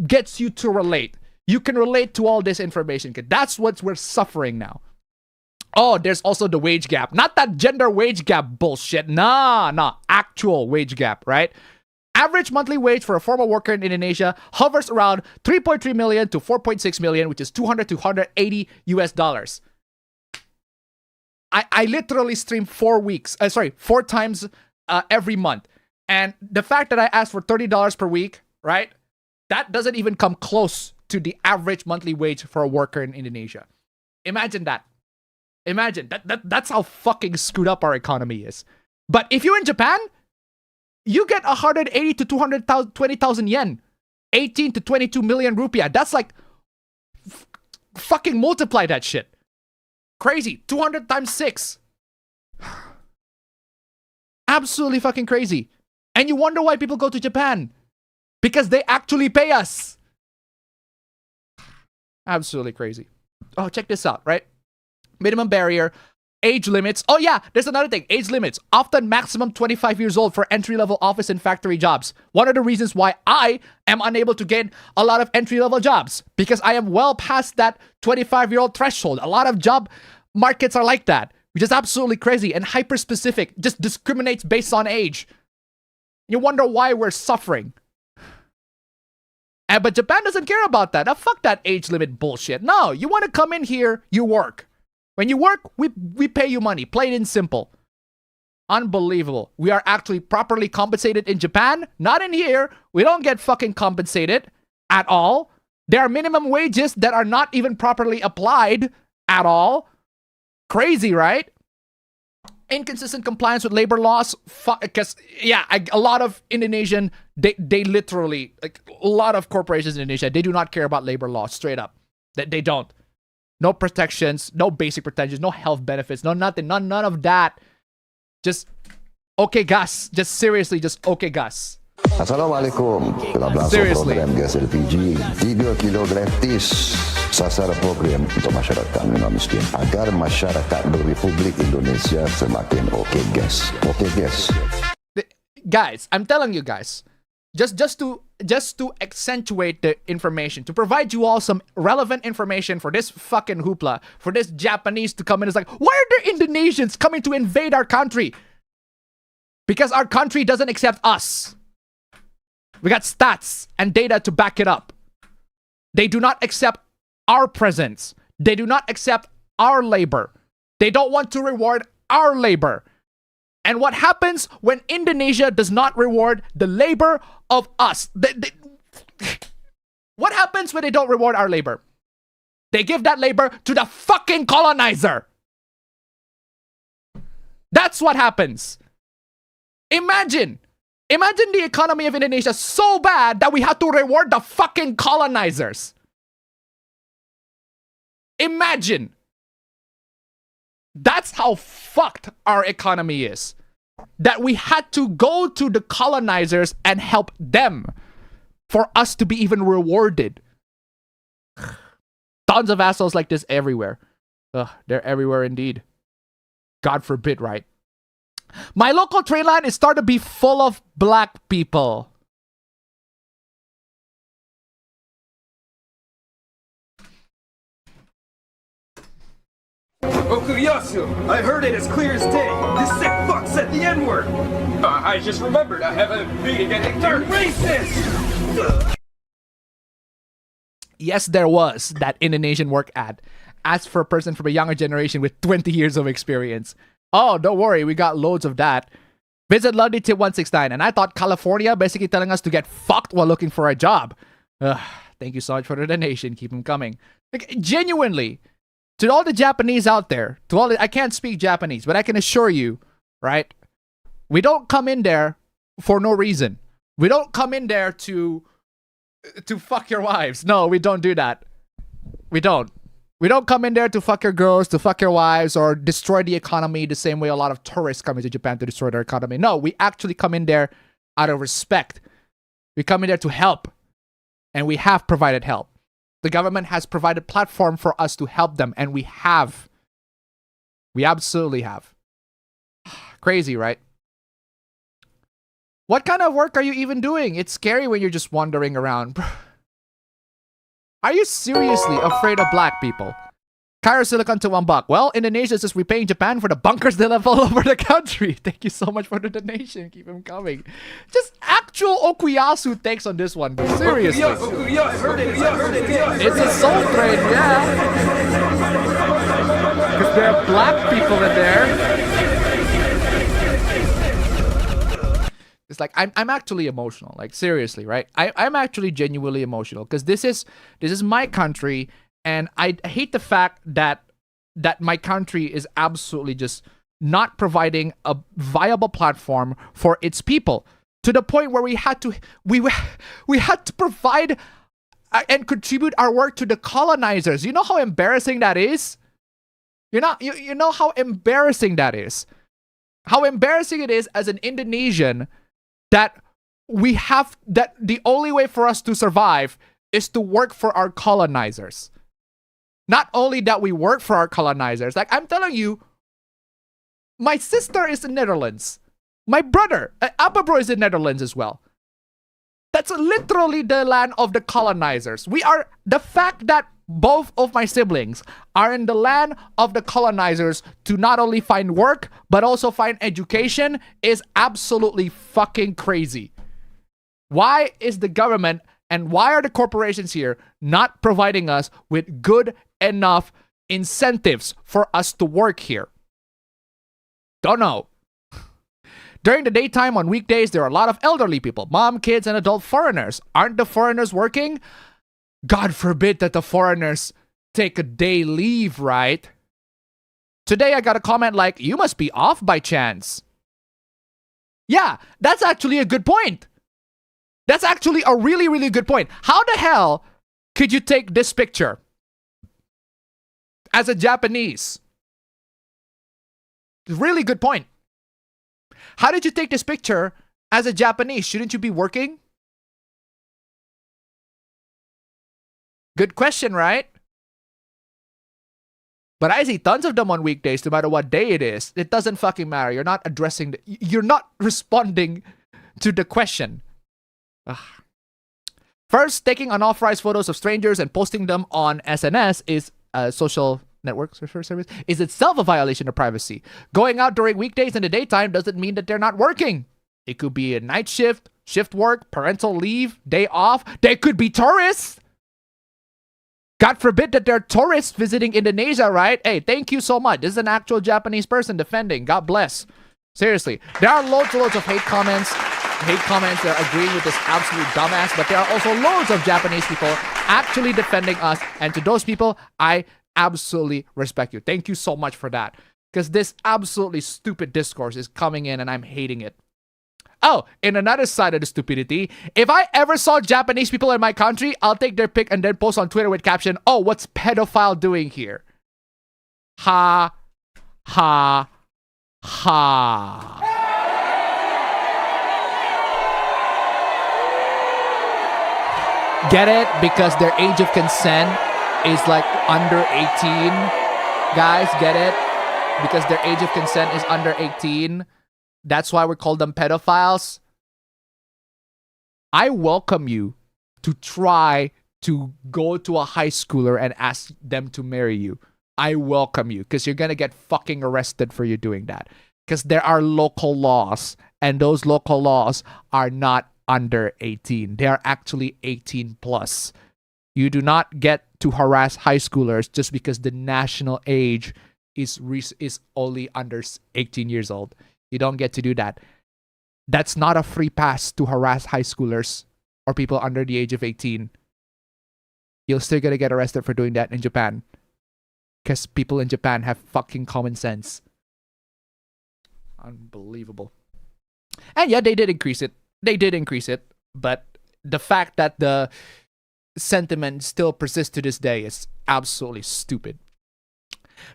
gets you to relate. You can relate to all this information because that's what we're suffering now. Oh, there's also the wage gap. Not that gender wage gap bullshit. Nah. Actual wage gap, right? average monthly wage for a formal worker in Indonesia hovers around 3.3 million to 4.6 million, which is 200 to 180 US dollars. I literally stream 4 times every month. And the fact that I asked for $30 per week, right? That doesn't even come close to the average monthly wage for a worker in Indonesia. Imagine that. Imagine that's how fucking screwed up our economy is. But if you're in Japan, you get 180 to 220,000 yen, 18 to 22 million rupiah. That's like fucking multiply that shit. Crazy. 200 times 6. Absolutely fucking crazy. And you wonder why people go to Japan. Because they actually pay us. Absolutely crazy. Oh, check this out, right? Minimum barrier, age limits. Oh yeah, there's another thing. Age limits. Often maximum 25 years old for entry-level office and factory jobs. One of the reasons why I am unable to get a lot of entry-level jobs. Because I am well past that 25-year-old threshold. A lot of job markets are like that. Which is absolutely crazy and hyper-specific. Just discriminates based on age. You wonder why we're suffering. But Japan doesn't care about that. Now, fuck that age limit bullshit. No, you want to come in here, you work. When you work, we pay you money. Plain and simple. Unbelievable. We are actually properly compensated in Japan. Not in here. We don't get fucking compensated at all. There are minimum wages that are not even properly applied at all. Crazy, right? Inconsistent compliance with labor laws. Because, yeah, a lot of Indonesian, they literally, like, a lot of corporations in Indonesia, they do not care about labor laws, straight up. They don't. No protections, no basic protections, no health benefits, no nothing, none of that. Just, okay, gas. Just seriously, just okay, gas. Assalamualaikum. Dalam program gas LPG 3 kilo gratis. Sasaran program untuk masyarakat miskin agar masyarakat Republik Indonesia semakin okay gas. Okay gas. Guys, I'm telling you guys, just to accentuate the information, to provide you all some relevant information for this fucking hoopla, for this Japanese to come in. It's like, why are there Indonesians coming to invade our country? Because our country doesn't accept us. We got stats and data to back it up. They do not accept our presence. They do not accept our labor. They don't want to reward our labor. And what happens when Indonesia does not reward the labor of us? What happens when they don't reward our labor? They give that labor to the fucking colonizer. That's what happens. Imagine the economy of Indonesia so bad that we have to reward the fucking colonizers. Imagine. That's how fucked our economy is. That we had to go to the colonizers and help them for us to be even rewarded. Tons of assholes like this everywhere. Ugh, they're everywhere indeed. God forbid, right? My local train line is starting to be full of black people. Okuyasu, I heard it as clear as day. This sick fuck said the N-word. I just remembered I have a meeting getting turned racist. Yes, there was that Indonesian work ad. Asked for a person from a younger generation with 20 years of experience. Oh, don't worry, we got loads of that. Visit Lundy Tip 169, and I thought California basically telling us to get fucked while looking for a job. Thank you so much for the donation. Keep them coming. Like, genuinely, to all the Japanese out there, I can't speak Japanese, but I can assure you, right? We don't come in there for no reason. We don't come in there to fuck your wives. No, we don't do that. We don't. We don't come in there to fuck your girls, to fuck your wives, or destroy the economy the same way a lot of tourists come into Japan to destroy their economy. No, we actually come in there out of respect. We come in there to help. And we have provided help. The government has provided platform for us to help them, and we have. We absolutely have. Crazy, right? What kind of work are you even doing? It's scary when you're just wandering around. Are you seriously afraid of black people? Cairo Silicon to $1. Well, Indonesia is just repaying Japan for the bunkers they left all over the country. Thank you so much for the donation. Keep them coming. Just actual Okuyasu takes on this one. Seriously. It's a soul train, yeah. Because there are black people in there. It's like I'm actually emotional. Like seriously, right? I'm actually genuinely emotional because this is my country. And I hate the fact that my country is absolutely just not providing a viable platform for its people to the point where we had to provide and contribute our work to the colonizers. You know how embarrassing that is? You know how embarrassing that is? How embarrassing it is as an Indonesian that the only way for us to survive is to work for our colonizers. Not only that we work for our colonizers, like I'm telling you, my sister is in Netherlands. My brother, Appa is in Netherlands as well. That's literally the land of the colonizers. The fact that both of my siblings are in the land of the colonizers to not only find work, but also find education is absolutely fucking crazy. Why is the government and why are the corporations here not providing us with good enough incentives for us to work here? Don't know. During the daytime on weekdays, there are a lot of elderly people, mom, kids, and adult foreigners. Aren't the foreigners working? God forbid that the foreigners take a day leave, right? Today I got a comment like, you must be off by chance. Yeah, that's actually a good point. That's actually a really, really good point. How the hell could you take this picture as a Japanese? Really good point. How did you take this picture as a Japanese? Shouldn't you be working? Good question, right? But I see tons of them on weekdays, no matter what day it is. It doesn't fucking matter. You're not addressing, you're not responding to the question. Ugh. First, taking unauthorized photos of strangers and posting them on SNS is social networks or service is itself a violation of privacy. Going out during weekdays in the daytime doesn't mean that they're not working. It could be a night shift, shift work, parental leave, day off. They could be tourists. God forbid that they're tourists visiting Indonesia, right? Hey, thank you so much. This is an actual Japanese person defending. God bless. Seriously. There are loads of hate comments. They're agreeing with this absolute dumbass, but there are also loads of Japanese people actually defending us. And to those people, I absolutely respect you. Thank you so much for that. Because this absolutely stupid discourse is coming in and I'm hating it. Oh, in another side of the stupidity, if I ever saw Japanese people in my country, I'll take their pic and then post on Twitter with caption, oh, what's pedophile doing here? Ha, ha, ha. Get it? Because their age of consent is like under 18. Guys, get it? Because their age of consent is under 18. That's why we call them pedophiles. I welcome you to try to go to a high schooler and ask them to marry you. I welcome you because you're going to get fucking arrested for you doing that. Because there are local laws and those local laws are not under 18. They are actually 18 plus. You do not get to harass high schoolers just because the national age is only under 18 years old. You don't get to do that. That's not a free pass to harass high schoolers or people under the age of 18. You're still gonna get arrested for doing that in Japan. Because people in Japan have fucking common sense. Unbelievable. And yeah, they did increase it. But the fact that the sentiment still persists to this day is absolutely stupid.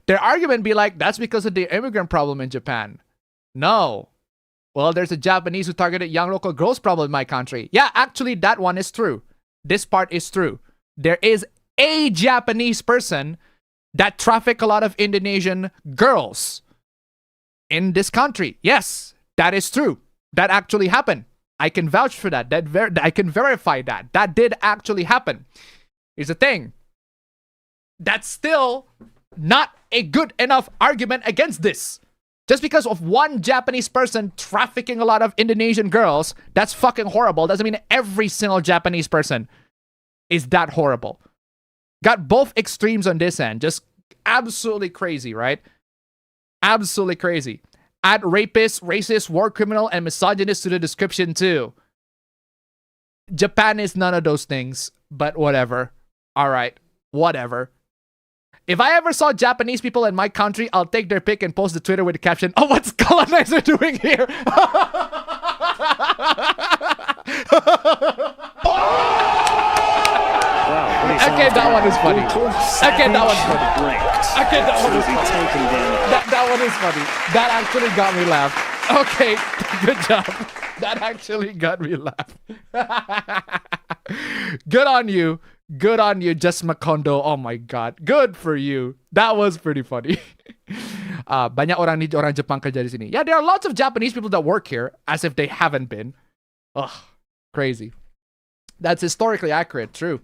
Their argument be like, that's because of the immigrant problem in Japan. No. Well, there's a Japanese who targeted young local girls problem in my country. Yeah, actually, that one is true. This part is true. There is a Japanese person that traffic a lot of Indonesian girls in this country. Yes, that is true. That actually happened. I can vouch for that. I can verify that. That did actually happen. Here's the thing. That still not a good enough argument against this. Just because of one Japanese person trafficking a lot of Indonesian girls, that's fucking horrible. Doesn't mean every single Japanese person is that horrible. Got both extremes on this end. Just absolutely crazy, right? Absolutely crazy. Add rapist, racist, war criminal, and misogynist to the description too. Japan is none of those things, but whatever. All right, whatever. If I ever saw Japanese people in my country, I'll take their pic and post to Twitter with the caption, "Oh, what's colonizer doing here?" Okay, that one is funny. Okay, that one's funny. Okay, that one is funny. That one is funny. That actually got me laugh. Okay, good job. That actually got me laugh. Good on you. Good on you, Just Macondo. Oh my god. Good for you. That was pretty funny. Banyak orang Jepang kerja di sini. Yeah, there are lots of Japanese people that work here as if they haven't been. Ugh, crazy. That's historically accurate. True.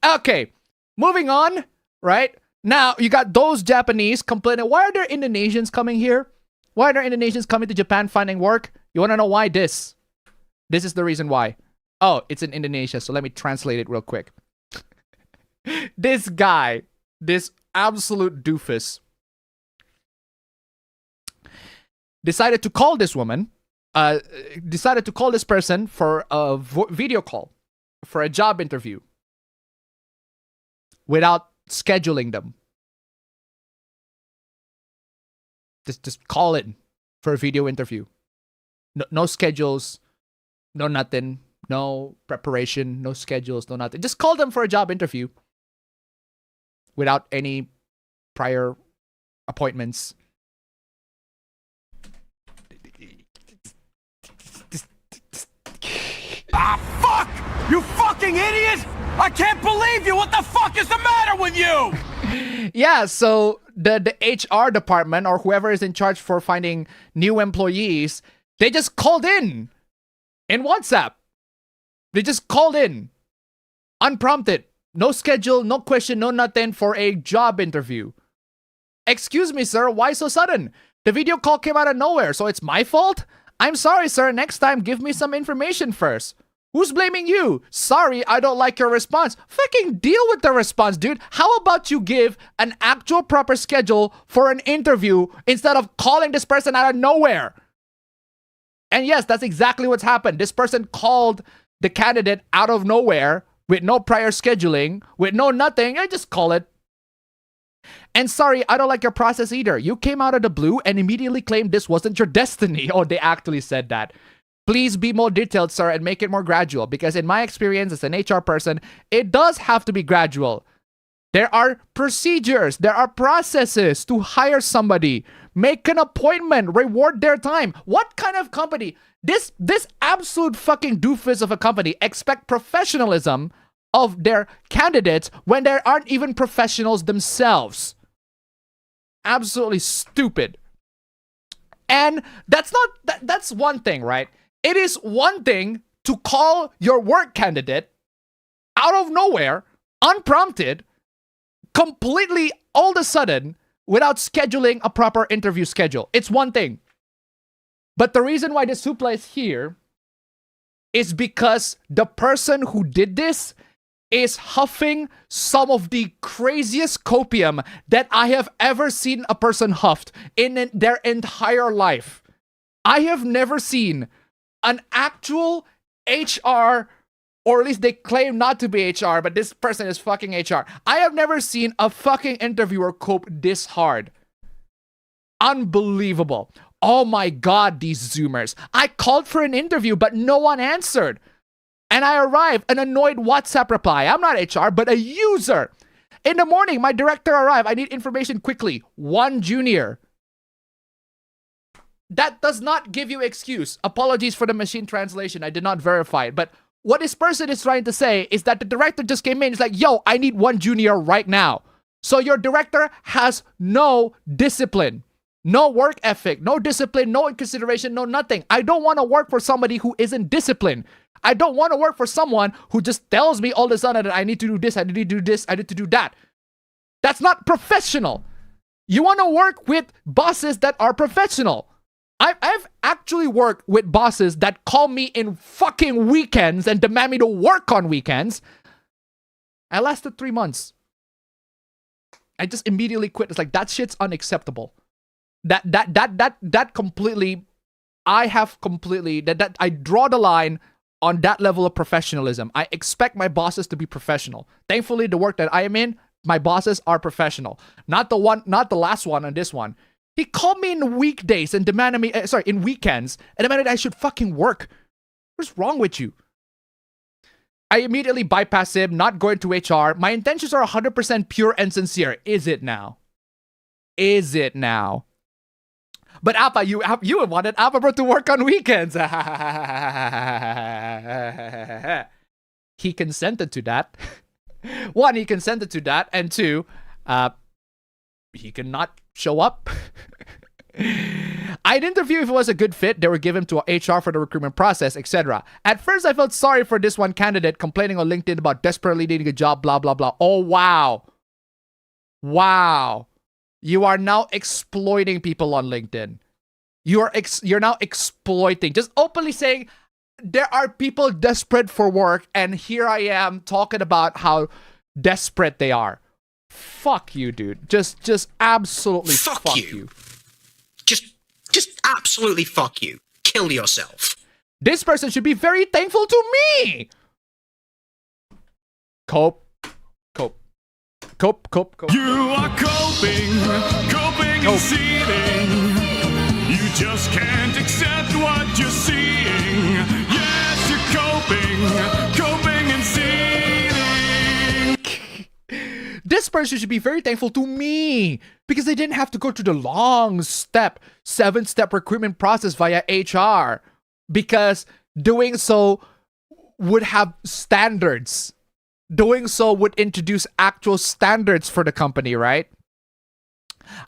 Okay, moving on, right? Now, you got those Japanese complaining, why are there Indonesians coming here? Why are there Indonesians coming to Japan finding work? You want to know why this? This is the reason why. Oh, it's in Indonesia, so let me translate it real quick. This guy, this absolute doofus, decided to call this woman, decided to call this person for a video call, for a job interview, without scheduling them. Just call in for a video interview. No schedules, no nothing, no preparation, no schedules, no nothing. Just call them for a job interview without any prior appointments. Ah, fuck! You fucking idiot! I can't believe you! What the fuck is the matter with you? Yeah, so the HR department or whoever is in charge for finding new employees, they just called in WhatsApp. They just called in unprompted. No schedule, no question, no nothing for a job interview. Excuse me, sir, why so sudden? The video call came out of nowhere, so it's my fault? I'm sorry, sir. Next time, give me some information first. Who's blaming you? Sorry, I don't like your response. Fucking deal with the response, dude. How about you give an actual proper schedule for an interview instead of calling this person out of nowhere? And yes, that's exactly what's happened. This person called the candidate out of nowhere with no prior scheduling, with no nothing. I just call it. And sorry, I don't like your process either. You came out of the blue and immediately claimed this wasn't your destiny. Oh, they actually said that. Please be more detailed, sir, and make it more gradual. Because in my experience as an HR person, it does have to be gradual. There are procedures. There are processes to hire somebody. Make an appointment. Reward their time. What kind of company? This absolute fucking doofus of a company expect professionalism of their candidates when there aren't even professionals themselves. Absolutely stupid. And that's one thing, right? It is one thing to call your work candidate out of nowhere, unprompted, completely all of a sudden, without scheduling a proper interview schedule. It's one thing. But the reason why this hoopla is here is because the person who did this is huffing some of the craziest copium that I have ever seen a person huffed in their entire life. I have never seen an actual HR, or at least they claim not to be HR, but this person is fucking HR. I have never seen a fucking interviewer cope this hard. Unbelievable. Oh my god, these Zoomers. I called for an interview, but no one answered. And I arrived, an annoyed WhatsApp reply. I'm not HR, but a user. In the morning, my director arrived. I need information quickly. One junior. That does not give you excuse. Apologies for the machine translation. I did not verify it. But what this person is trying to say is that the director just came in. It's like, yo, I need one junior right now. So your director has no discipline. No work ethic, no discipline, no consideration, no nothing. I don't want to work for somebody who isn't disciplined. I don't want to work for someone who just tells me all of a sudden that I need to do this, I need to do this, I need to do that. That's not professional. You want to work with bosses that are professional. I've actually worked with bosses that call me in fucking weekends and demand me to work on weekends. I lasted 3 months. I just immediately quit. It's like, that shit's unacceptable. That completely, I draw the line on that level of professionalism. I expect my bosses to be professional. Thankfully, the work that I am in, my bosses are professional. Not the last one on this one. He called me in weekdays and demanded me, in weekends, and demanded I should fucking work. What's wrong with you? I immediately bypass him, not going to HR. My intentions are 100% pure and sincere. Is it now? Is it now? But Appa, you wanted Appa bro to work on weekends. He consented to that. One, he consented to that. And two, he cannot show up. I'd interview if it was a good fit. They were given to HR for the recruitment process, etc. At first, I felt sorry for this one candidate complaining on LinkedIn about desperately needing a job, blah, blah, blah. Oh, wow. Wow. You are now exploiting people on LinkedIn. You're now exploiting. Just openly saying, there are people desperate for work, and here I am talking about how desperate they are. Fuck you, dude. Just absolutely fuck you. Just absolutely fuck you. Kill yourself. This person should be very thankful to me. Cope. You are coping and seething. You just can't accept what you're seeing. Yes, you're coping and seething. This person should be very thankful to me because they didn't have to go through the long 7-step recruitment process via HR, because doing so would have standards. Doing so would introduce actual standards for the company, right?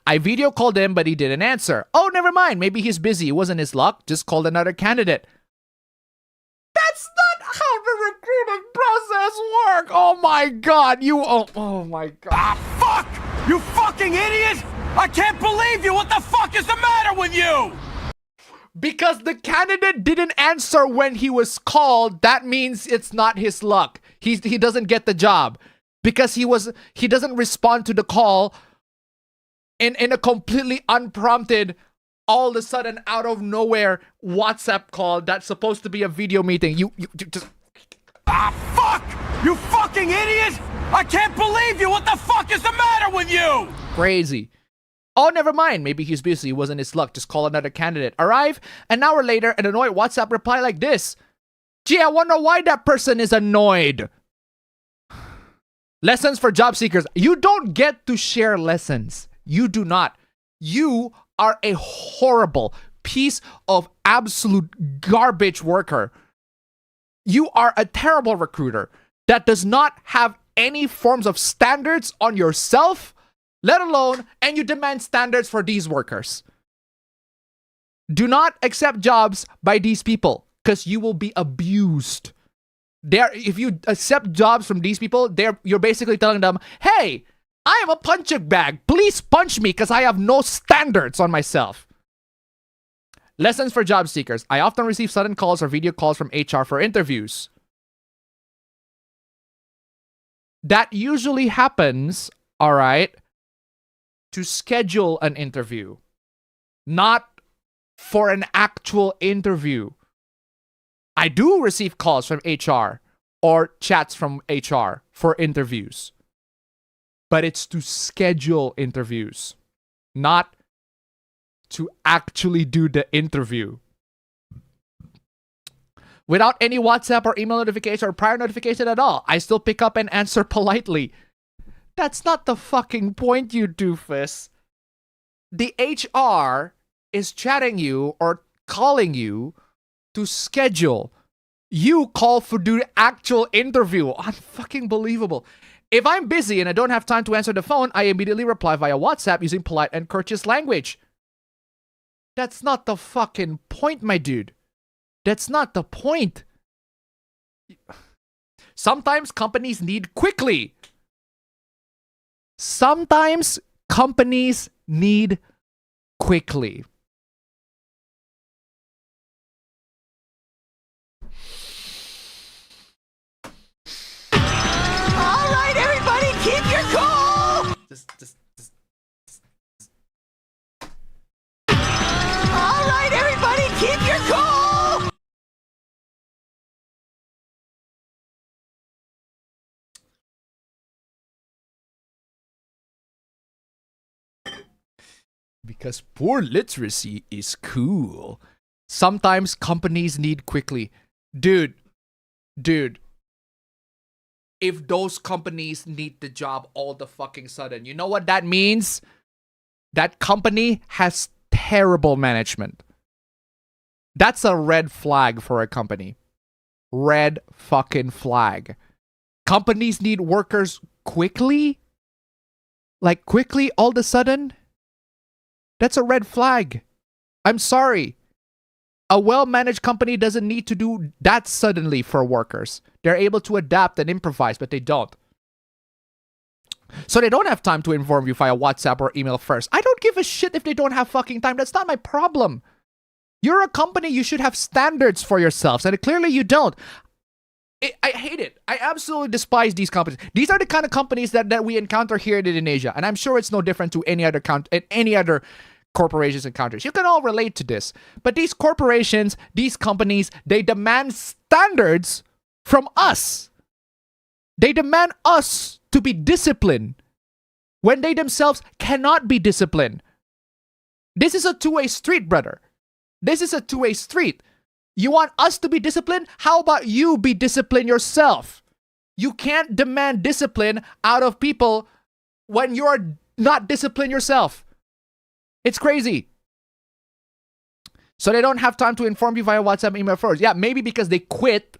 I video called him, but he didn't answer. Oh, never mind. Maybe he's busy. It wasn't his luck. Just called another candidate. That's not how the recruiting process works. Oh my god. Oh my god. Ah, fuck! You fucking idiot! I can't believe you! What the fuck is the matter with you? Because the candidate didn't answer when he was called, that means it's not his luck. He doesn't get the job. Because he doesn't respond to the call in a completely unprompted, all of a sudden out of nowhere WhatsApp call that's supposed to be a video meeting. You just... Ah, fuck! You fucking idiot! I can't believe you! What the fuck is the matter with you? Crazy. Oh, never mind. Maybe he's busy. It wasn't his luck. Just call another candidate. Arrive an hour later, an annoyed WhatsApp reply like this. Gee, I wonder why that person is annoyed. Lessons for job seekers. You don't get to share lessons. You do not. You are a horrible piece of absolute garbage worker. You are a terrible recruiter that does not have any forms of standards on yourself, let alone, and you demand standards for these workers. Do not accept jobs by these people because you will be abused. If you accept jobs from these people, you're basically telling them, hey, I am a punching bag. Please punch me because I have no standards on myself. Lessons for job seekers. I often receive sudden calls or video calls from HR for interviews. That usually happens, all right, to schedule an interview, not for an actual interview. I do receive calls from HR or chats from HR for interviews, but it's to schedule interviews, not to actually do the interview. Without any WhatsApp or email notification or prior notification at all, I still pick up and answer politely. That's not the fucking point, you doofus. The HR is chatting you or calling you to schedule. You call for the actual interview. Unfucking believable. If I'm busy and I don't have time to answer the phone, I immediately reply via WhatsApp using polite and courteous language. That's not the fucking point, my dude. That's not the point. Sometimes companies need quickly. Sometimes companies need quickly. All right, everybody, keep your cool. All right, everybody, keep your cool. Because poor literacy is cool. Sometimes companies need quickly. Dude. If those companies need the job all the fucking sudden, you know what that means? That company has terrible management. That's a red flag for a company. Red fucking flag. Companies need workers quickly? Like quickly all of a sudden? That's a red flag. I'm sorry. A well-managed company doesn't need to do that suddenly for workers. They're able to adapt and improvise, but they don't. So they don't have time to inform you via WhatsApp or email first. I don't give a shit if they don't have fucking time. That's not my problem. You're a company. You should have standards for yourselves, and clearly you don't. I hate it. I absolutely despise these companies. These are the kind of companies that we encounter here in Indonesia, and I'm sure it's no different to any other corporations and countries. You can all relate to this. But these corporations, these companies, they demand standards from us. They demand us to be disciplined when they themselves cannot be disciplined. This is a two-way street, brother. This is a two-way street. You want us to be disciplined? How about you be disciplined yourself? You can't demand discipline out of people when you're not disciplined yourself. It's crazy. So they don't have time to inform you via WhatsApp, email first. Yeah, maybe because they quit.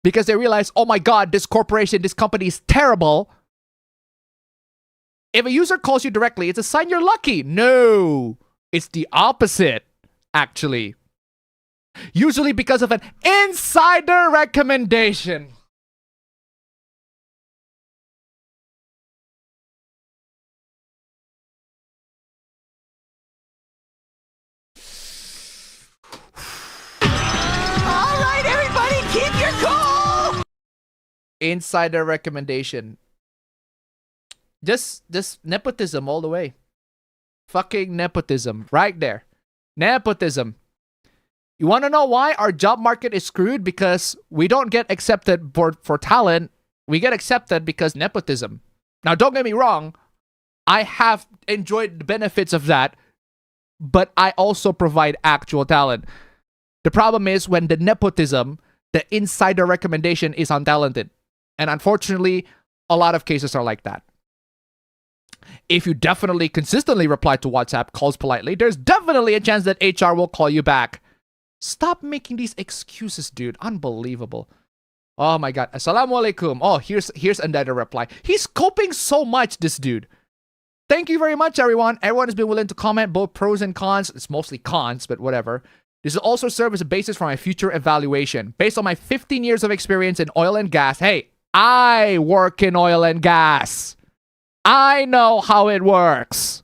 Because they realize, oh my God, this corporation, this company is terrible. If a user calls you directly, it's a sign you're lucky. No, it's the opposite, actually. Usually because of an insider recommendation. All right, everybody, keep your cool. Insider recommendation. Just nepotism all the way. Fucking nepotism. Right there. Nepotism. You want to know why our job market is screwed? Because we don't get accepted for talent. We get accepted because nepotism. Now, don't get me wrong. I have enjoyed the benefits of that. But I also provide actual talent. The problem is when the nepotism, the insider recommendation is untalented. And unfortunately, a lot of cases are like that. If you definitely consistently reply to WhatsApp calls politely, there's definitely a chance that HR will call you back. Stop making these excuses, dude. Unbelievable. Oh my God. Assalamualaikum. Oh, here's another reply. He's coping so much, this dude. Thank you very much, everyone. Everyone has been willing to comment both pros and cons. It's mostly cons, but whatever. This will also serve as a basis for my future evaluation. Based on my 15 years of experience in oil and gas. Hey, I work in oil and gas. I know how it works.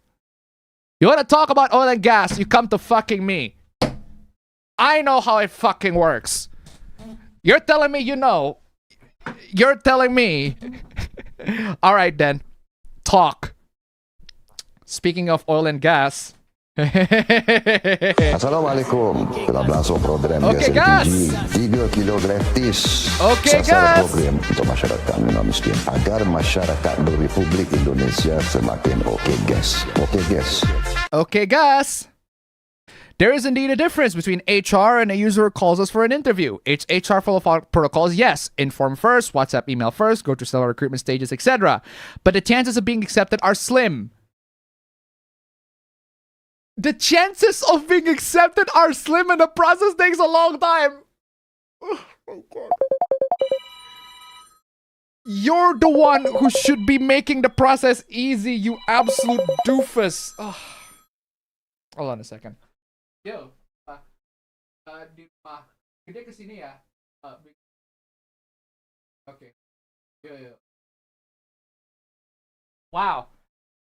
You want to talk about oil and gas, you come to fucking me. I know how it fucking works. You're telling me you know. You're telling me. All right, then. Talk. Speaking of oil and gas. Assalamualaikum. Telah program okay, guys. 3 kilo gratis. Okay, guys. Program untuk masyarakat miskin agar masyarakat Republik Indonesia semakin okay, guys. Okay, guys. Okay, guys. There is indeed a difference between HR and a user who calls us for an interview. It's HR full of protocols, yes. Inform first, WhatsApp email first, go through several recruitment stages, etc. But the chances of being accepted are slim. The chances of being accepted are slim and the process takes a long time. Oh my God. You're the one who should be making the process easy, you absolute doofus. Oh. Hold on a second. Yo, gede ke sini ya. Okay. Yo. Wow.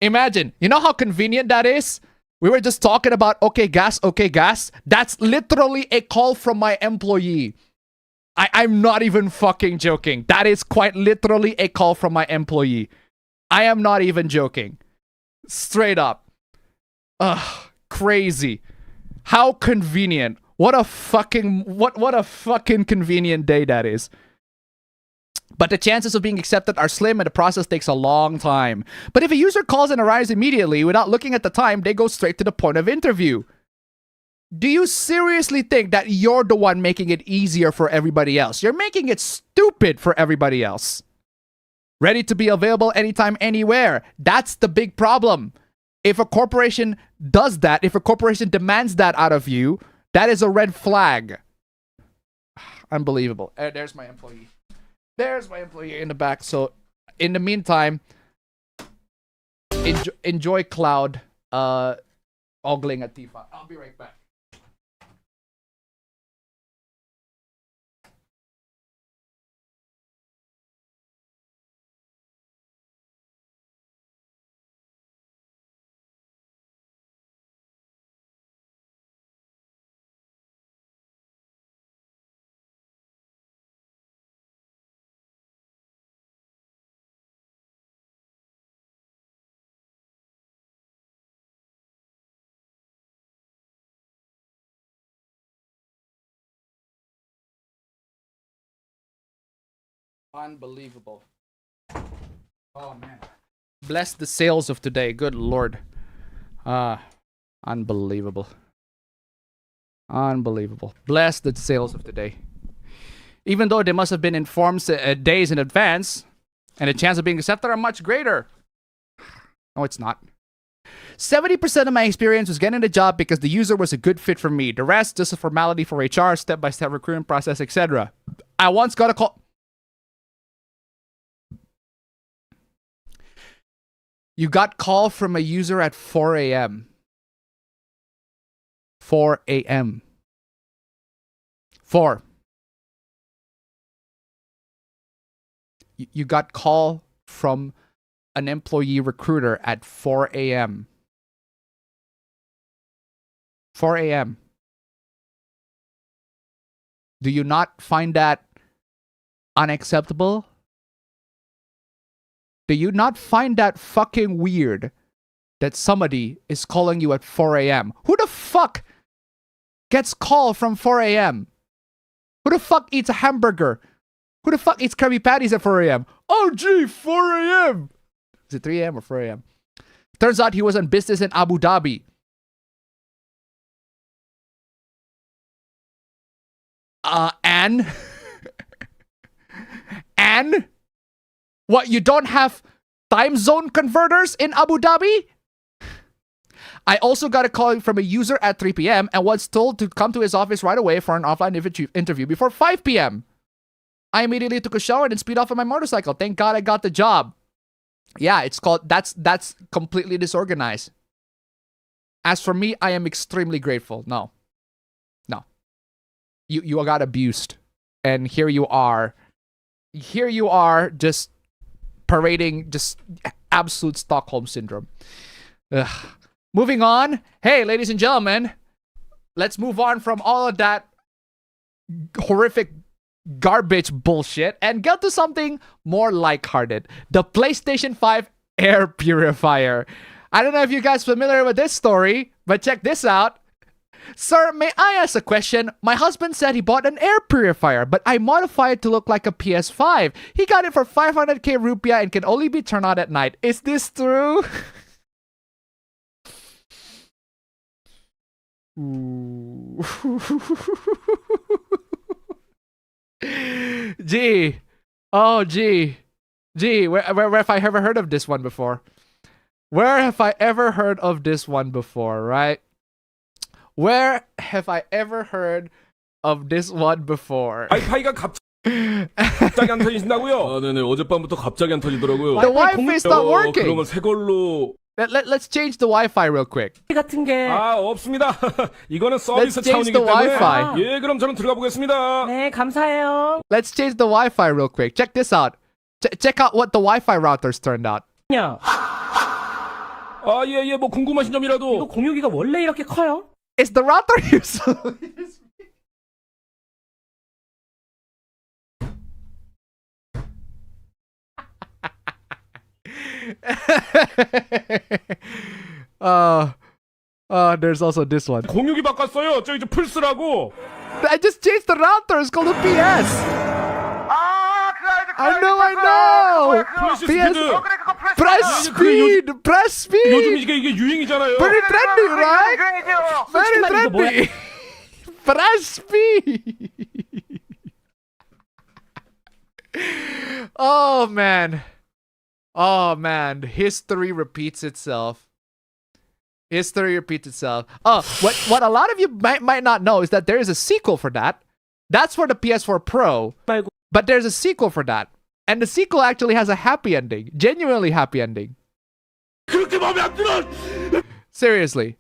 Imagine, you know how convenient that is? We were just talking about okay gas. That's literally a call from my employee. I'm not even fucking joking. That is quite literally a call from my employee. I am not even joking. Straight up. Ugh, crazy. How convenient. What a fucking convenient day that is. But the chances of being accepted are slim and the process takes a long time. But if a user calls and arrives immediately without looking at the time, they go straight to the point of interview. Do you seriously think that you're the one making it easier for everybody else? You're making it stupid for everybody else. Ready to be available anytime, anywhere. That's the big problem. If a corporation does that, if a corporation demands that out of you, that is a red flag. Unbelievable. There's my employee. There's my employee in the back. So, in the meantime, enjoy Cloud ogling at Tifa. I'll be right back. Unbelievable. Oh man. Bless the sales of today. Good lord. Unbelievable. Unbelievable. Bless the sales of today. Even though they must have been informed days in advance, and the chance of being accepted are much greater. No, it's not. 70% of my experience was getting the job because the user was a good fit for me. The rest, just a formality for HR, step-by-step recruitment process, etc. I once got a call. You got call from a user at 4 a.m. 4 a.m. 4. You got call from an employee recruiter at 4 a.m. 4 a.m. Do you not find that unacceptable? Do you not find that fucking weird that somebody is calling you at 4 a.m.? Who the fuck gets called from 4 a.m.? Who the fuck eats a hamburger? Who the fuck eats Krabby Patties at 4 a.m.? Oh gee, 4 a.m. Is it 3 a.m. or 4 a.m.? Turns out he was on business in Abu Dhabi. And? And? What, you don't have time zone converters in Abu Dhabi? I also got a call from a user at 3 p.m. and was told to come to his office right away for an offline interview before 5 p.m. I immediately took a shower and then speed off on my motorcycle. Thank God I got the job. Yeah, it's called, that's completely disorganized. As for me, I am extremely grateful. No. You got abused. And here you are just parading just absolute Stockholm syndrome. Ugh. Moving on. Hey, ladies and gentlemen, let's move on from all of that horrific garbage bullshit and get to something more lighthearted. The PlayStation 5 AIR Purifier. I don't know if you guys are familiar with this story, but check this out. Sir, may I ask a question? My husband said he bought an air purifier, but I modified it to look like a PS5. He got it for 500k rupiah and can only be turned on at night. Is this true? Gee. Oh, gee. Gee, where have I ever heard of this one before? Where have I ever heard of this one before, right? Where have I ever heard of this one before? 와이파이가 갑자기 안 터진다고요? 네네, 어젯밤부터 갑자기 안 터지더라고요. The Wi-Fi is not working. 그러면 새 걸로 Let's change the Wi-Fi real quick. 같은 게 없습니다. 이거는 Let's 서비스 change 차원이기 the 때문에. Wi-Fi. 예, 그럼 저는 들어가 보겠습니다. 네, 감사해요. Let's change the Wi-Fi real quick. Check this out. Check out what the Wi-Fi routers turned out. 야, 예, 뭐 궁금하신 점이라도. 이거 공유기가 원래 이렇게 커요? Is the router useless? There's also this one. 공유기 바꿨어요. 저 이제 플스라고. I just changed the router. It's called a PS. I know. PS. Press speed. 요즘 이게 유행이잖아요. Very trendy, right? Very trendy. Press speed. Oh man. History repeats itself. What a lot of you might not know is that there is a sequel for that. That's for the PS4 Pro. But there's a sequel for that. And the sequel actually has a happy ending. Genuinely happy ending. Seriously.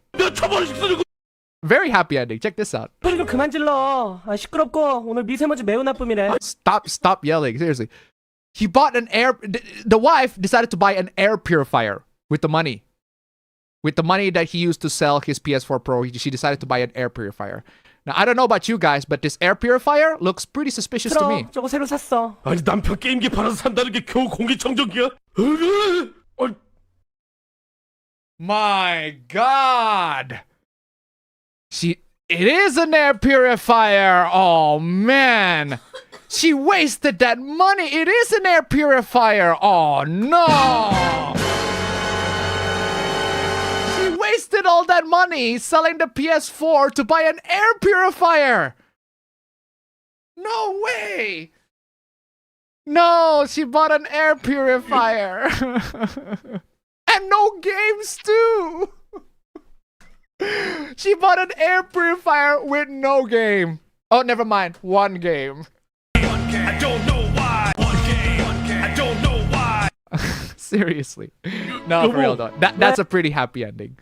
Very happy ending. Check this out. 소리 좀 그만 질러. 시끄럽고 오늘 미세먼지 매우 나쁨이래. Stop yelling. Seriously. He bought the wife decided to buy an air purifier with the money. With the money that he used to sell his PS4 Pro, she decided to buy an air purifier. Now, I don't know about you guys, but this air purifier looks pretty suspicious to me. 저거 새로 샀어. 아니 남편 게임기 팔아서 산다는 게 겨우 공기청정기야? My God. It is an air purifier. Oh, man. She wasted that money. It is an air purifier. Oh, no. She wasted all that money selling the PS4 to buy an air purifier. No way. No, she bought an air purifier. And no games, too. She bought an air purifier with no game. Oh, never mind. One game. I don't know why. One game. I don't know why. Seriously. No, for real though. That's a pretty happy ending.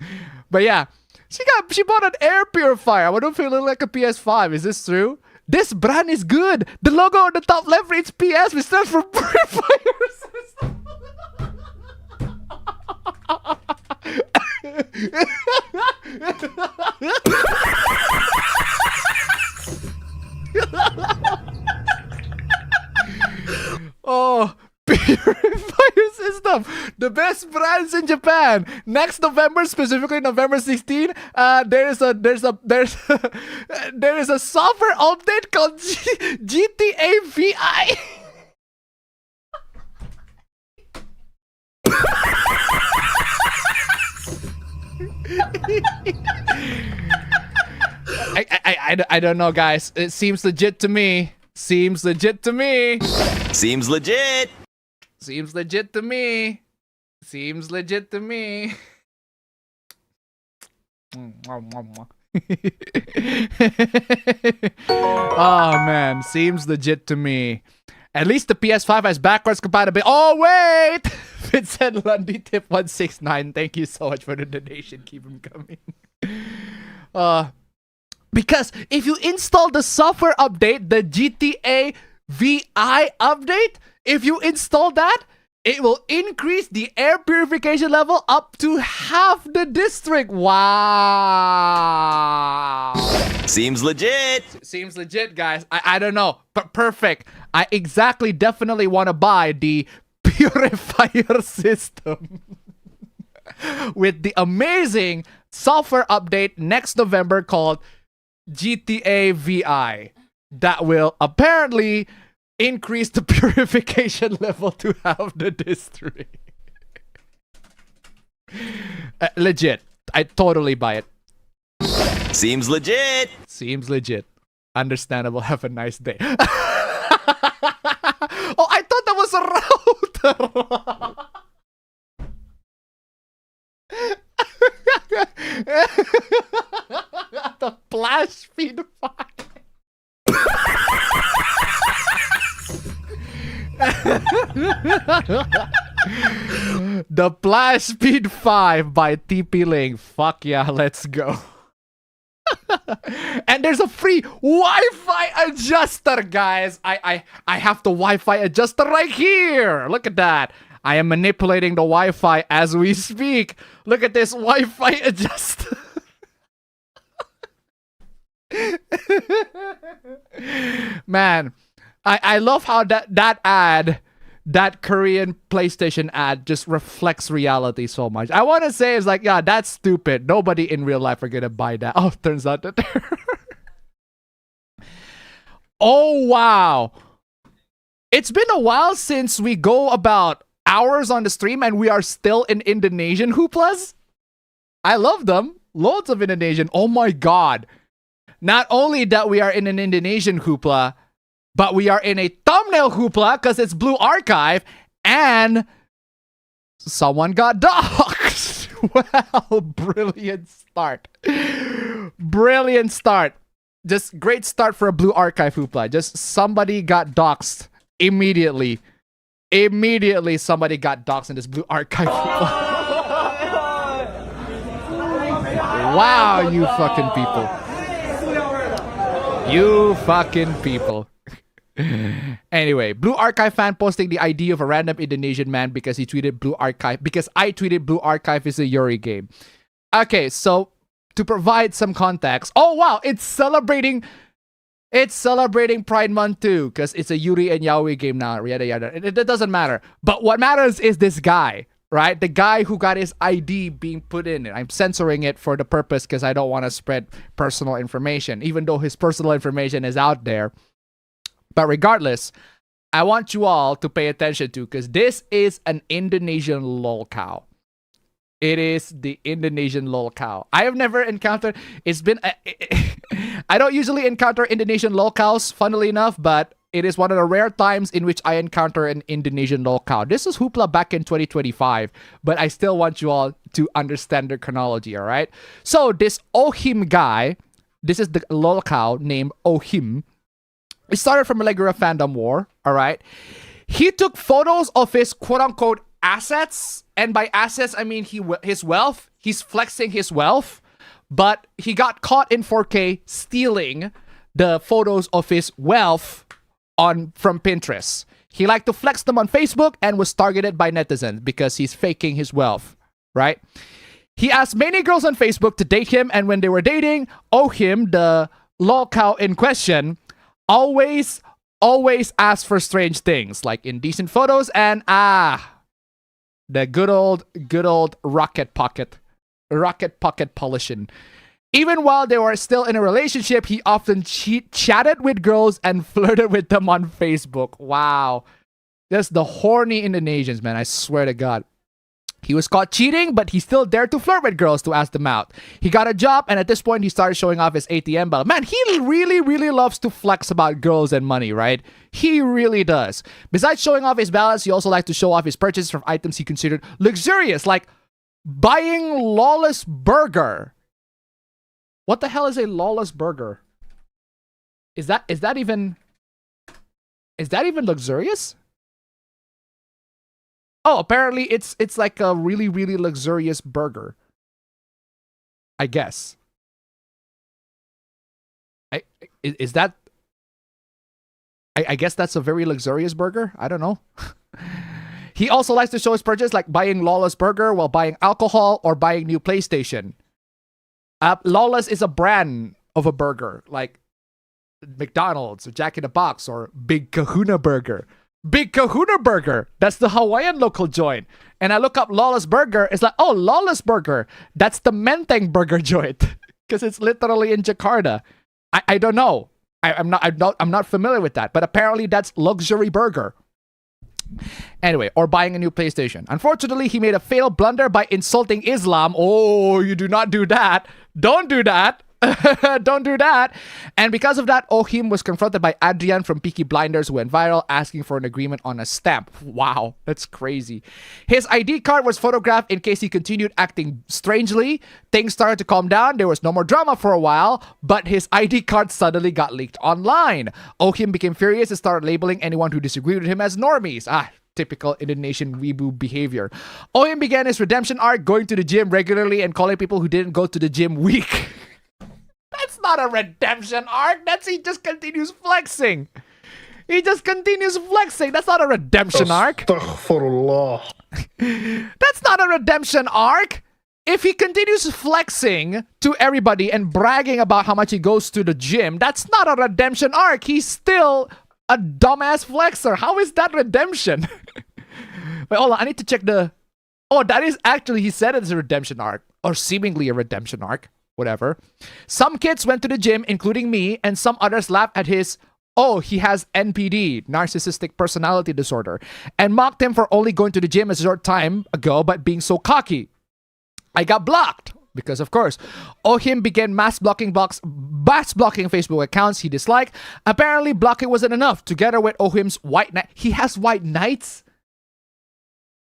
But yeah, she bought an air purifier. I wonder if it looked like a PS5. Is this true? This brand is good. The logo on the top left reads PS, which stands for purifier system. Oh, purifier system, the best brands in Japan. Next November, specifically November 16, there is a software update called GTA VI. I don't know, guys. It seems legit to me. Seems legit to me. Seems legit. Seems legit to me. Seems legit to me. Oh man, seems legit to me. At least the PS5 has backwards compatibility. Oh wait! Vincent Lundy tip 169. Thank you so much for the donation. Keep them coming. Because if you install the software update, the GTA VI update, if you install that, it will increase the air purification level up to half the district. Wow. Seems legit. Seems legit, guys. I don't know, but perfect. I definitely want to buy the purifier system with the amazing software update next November called GTA VI that will apparently increase the purification level to half the district. Legit. I totally buy it. Seems legit. Seems legit. Understandable. Have a nice day. Oh, I thought that was a router. The flash feed file. The Flash Speed 5 by TP Link. Fuck yeah, let's go. And there's a free Wi-Fi adjuster, guys. I have the Wi-Fi adjuster right here. Look at that. I am manipulating the Wi-Fi as we speak. Look at this Wi-Fi adjuster. Man, I love how that ad, that Korean PlayStation ad, just reflects reality so much. I want to say it's like, yeah, that's stupid. Nobody in real life are gonna buy that. Oh, turns out that oh wow, it's been a while since we go about hours on the stream and we are still in Indonesian hooplas. I love them. Loads of Indonesian. Oh my god. Not only that we are in an Indonesian hoopla, but we are in a thumbnail hoopla because it's Blue Archive and someone got doxxed. Well, brilliant start. Brilliant start. Just great start for a Blue Archive hoopla. Just somebody got doxxed immediately. Immediately somebody got doxxed in this Blue Archive hoopla. Wow, you fucking people. You fucking people. Anyway, Blue Archive fan posting the ID of a random Indonesian man because he tweeted Blue Archive. Because I tweeted Blue Archive is a Yuri game. Okay, so to provide some context. Oh wow, it's celebrating Pride Month too. Because it's a Yuri and Yaoi game now. Yada yada. It doesn't matter. But what matters is this guy. Right? The guy who got his ID being put in it. I'm censoring it for the purpose because I don't want to spread personal information. Even though his personal information is out there. But regardless, I want you all to pay attention to because this is an Indonesian LOLCOW. It is the Indonesian LOLCOW. I have never encountered... It's been... I don't usually encounter Indonesian LOLCOWs, funnily enough, but it is one of the rare times in which I encounter an Indonesian LOLCOW. This is Hoopla back in 2025, but I still want you all to understand the chronology, all right? So this Ohim guy, this is the LOLCOW named Ohim. It started from a Legura fandom war, all right? He took photos of his quote-unquote assets, and by assets, I mean his wealth. He's flexing his wealth, but he got caught in 4K stealing the photos of his wealth from Pinterest. He liked to flex them on Facebook and was targeted by netizens because he's faking his wealth, right? He asked many girls on Facebook to date him, and when they were dating, Ohim, the LOLCOW in question, always asked for strange things like indecent photos and the good old rocket pocket polishing. Even while they were still in a relationship, he often chatted with girls and flirted with them on Facebook. Wow. That's the horny Indonesians, man. I swear to God. He was caught cheating, but he still dared to flirt with girls to ask them out. He got a job, and at this point, he started showing off his ATM balance. Man, he really, really loves to flex about girls and money, right? He really does. Besides showing off his balance, he also likes to show off his purchases from items he considered luxurious, like buying Lawless Burger. What the hell is a Lawless Burger? Is that even luxurious? Oh, apparently it's like a really, really luxurious burger. I guess. I guess that's a very luxurious burger. I don't know. He also likes to show his purchase, like buying Lawless Burger while buying alcohol or buying new PlayStation. Lawless is a brand of a burger, like McDonald's or Jack in the Box or Big Kahuna Burger. Big Kahuna Burger. That's the Hawaiian local joint. And I look up Lawless Burger. It's like, oh, Lawless Burger. That's the Menteng Burger joint because it's literally in Jakarta. I don't know. I'm not familiar with that. But apparently that's luxury burger. Anyway, or buying a new PlayStation. Unfortunately, he made a fatal blunder by insulting Islam. Oh, you do not do that. Don't do that. Don't do that. And because of that, Ohim was confronted by Adrian from Peaky Blinders, who went viral asking for an agreement on a stamp. Wow, that's crazy. His ID card was photographed in case he continued acting strangely. Things started to calm down. There was no more drama for a while, but his ID card suddenly got leaked online. Ohim became furious and started labeling anyone who disagreed with him as normies. typical Indonesian weeboo behavior. Ohim began his redemption arc going to the gym regularly and calling people who didn't go to the gym weak. That's not a redemption arc. That's he just continues flexing. He just continues flexing. That's not a redemption arc. Astaghfirullah. That's not a redemption arc. If he continues flexing to everybody and bragging about how much he goes to the gym, that's not a redemption arc. He's still a dumbass flexer. How is that redemption? Wait, hold on. I need to check the... Oh, that is actually... He said it's a redemption arc. Or seemingly a redemption arc. Whatever. Some kids went to the gym, including me, and some others laughed at his... Oh, he has NPD, narcissistic personality disorder, and mocked him for only going to the gym a short time ago but being so cocky. I got blocked because, of course, Ohim began mass blocking Facebook accounts he disliked. Apparently, blocking wasn't enough. Together with Ohim's white knight, he has white knights.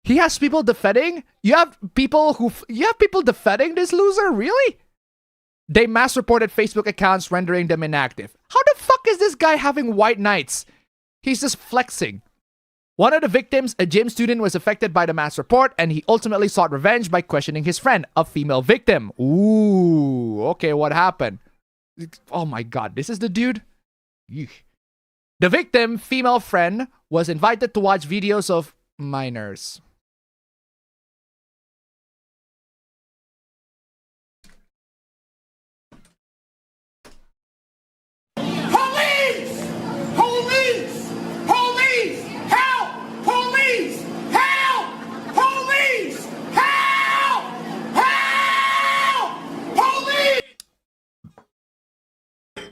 He has people defending. You have people defending this loser, really? They mass reported Facebook accounts, rendering them inactive. How the fuck is this guy having white knights? He's just flexing. One of the victims, a gym student, was affected by the mass report, and he ultimately sought revenge by questioning his friend, a female victim. Ooh, okay, what happened? Oh my god, this is the dude? Eesh. The victim, female friend, was invited to watch videos of minors.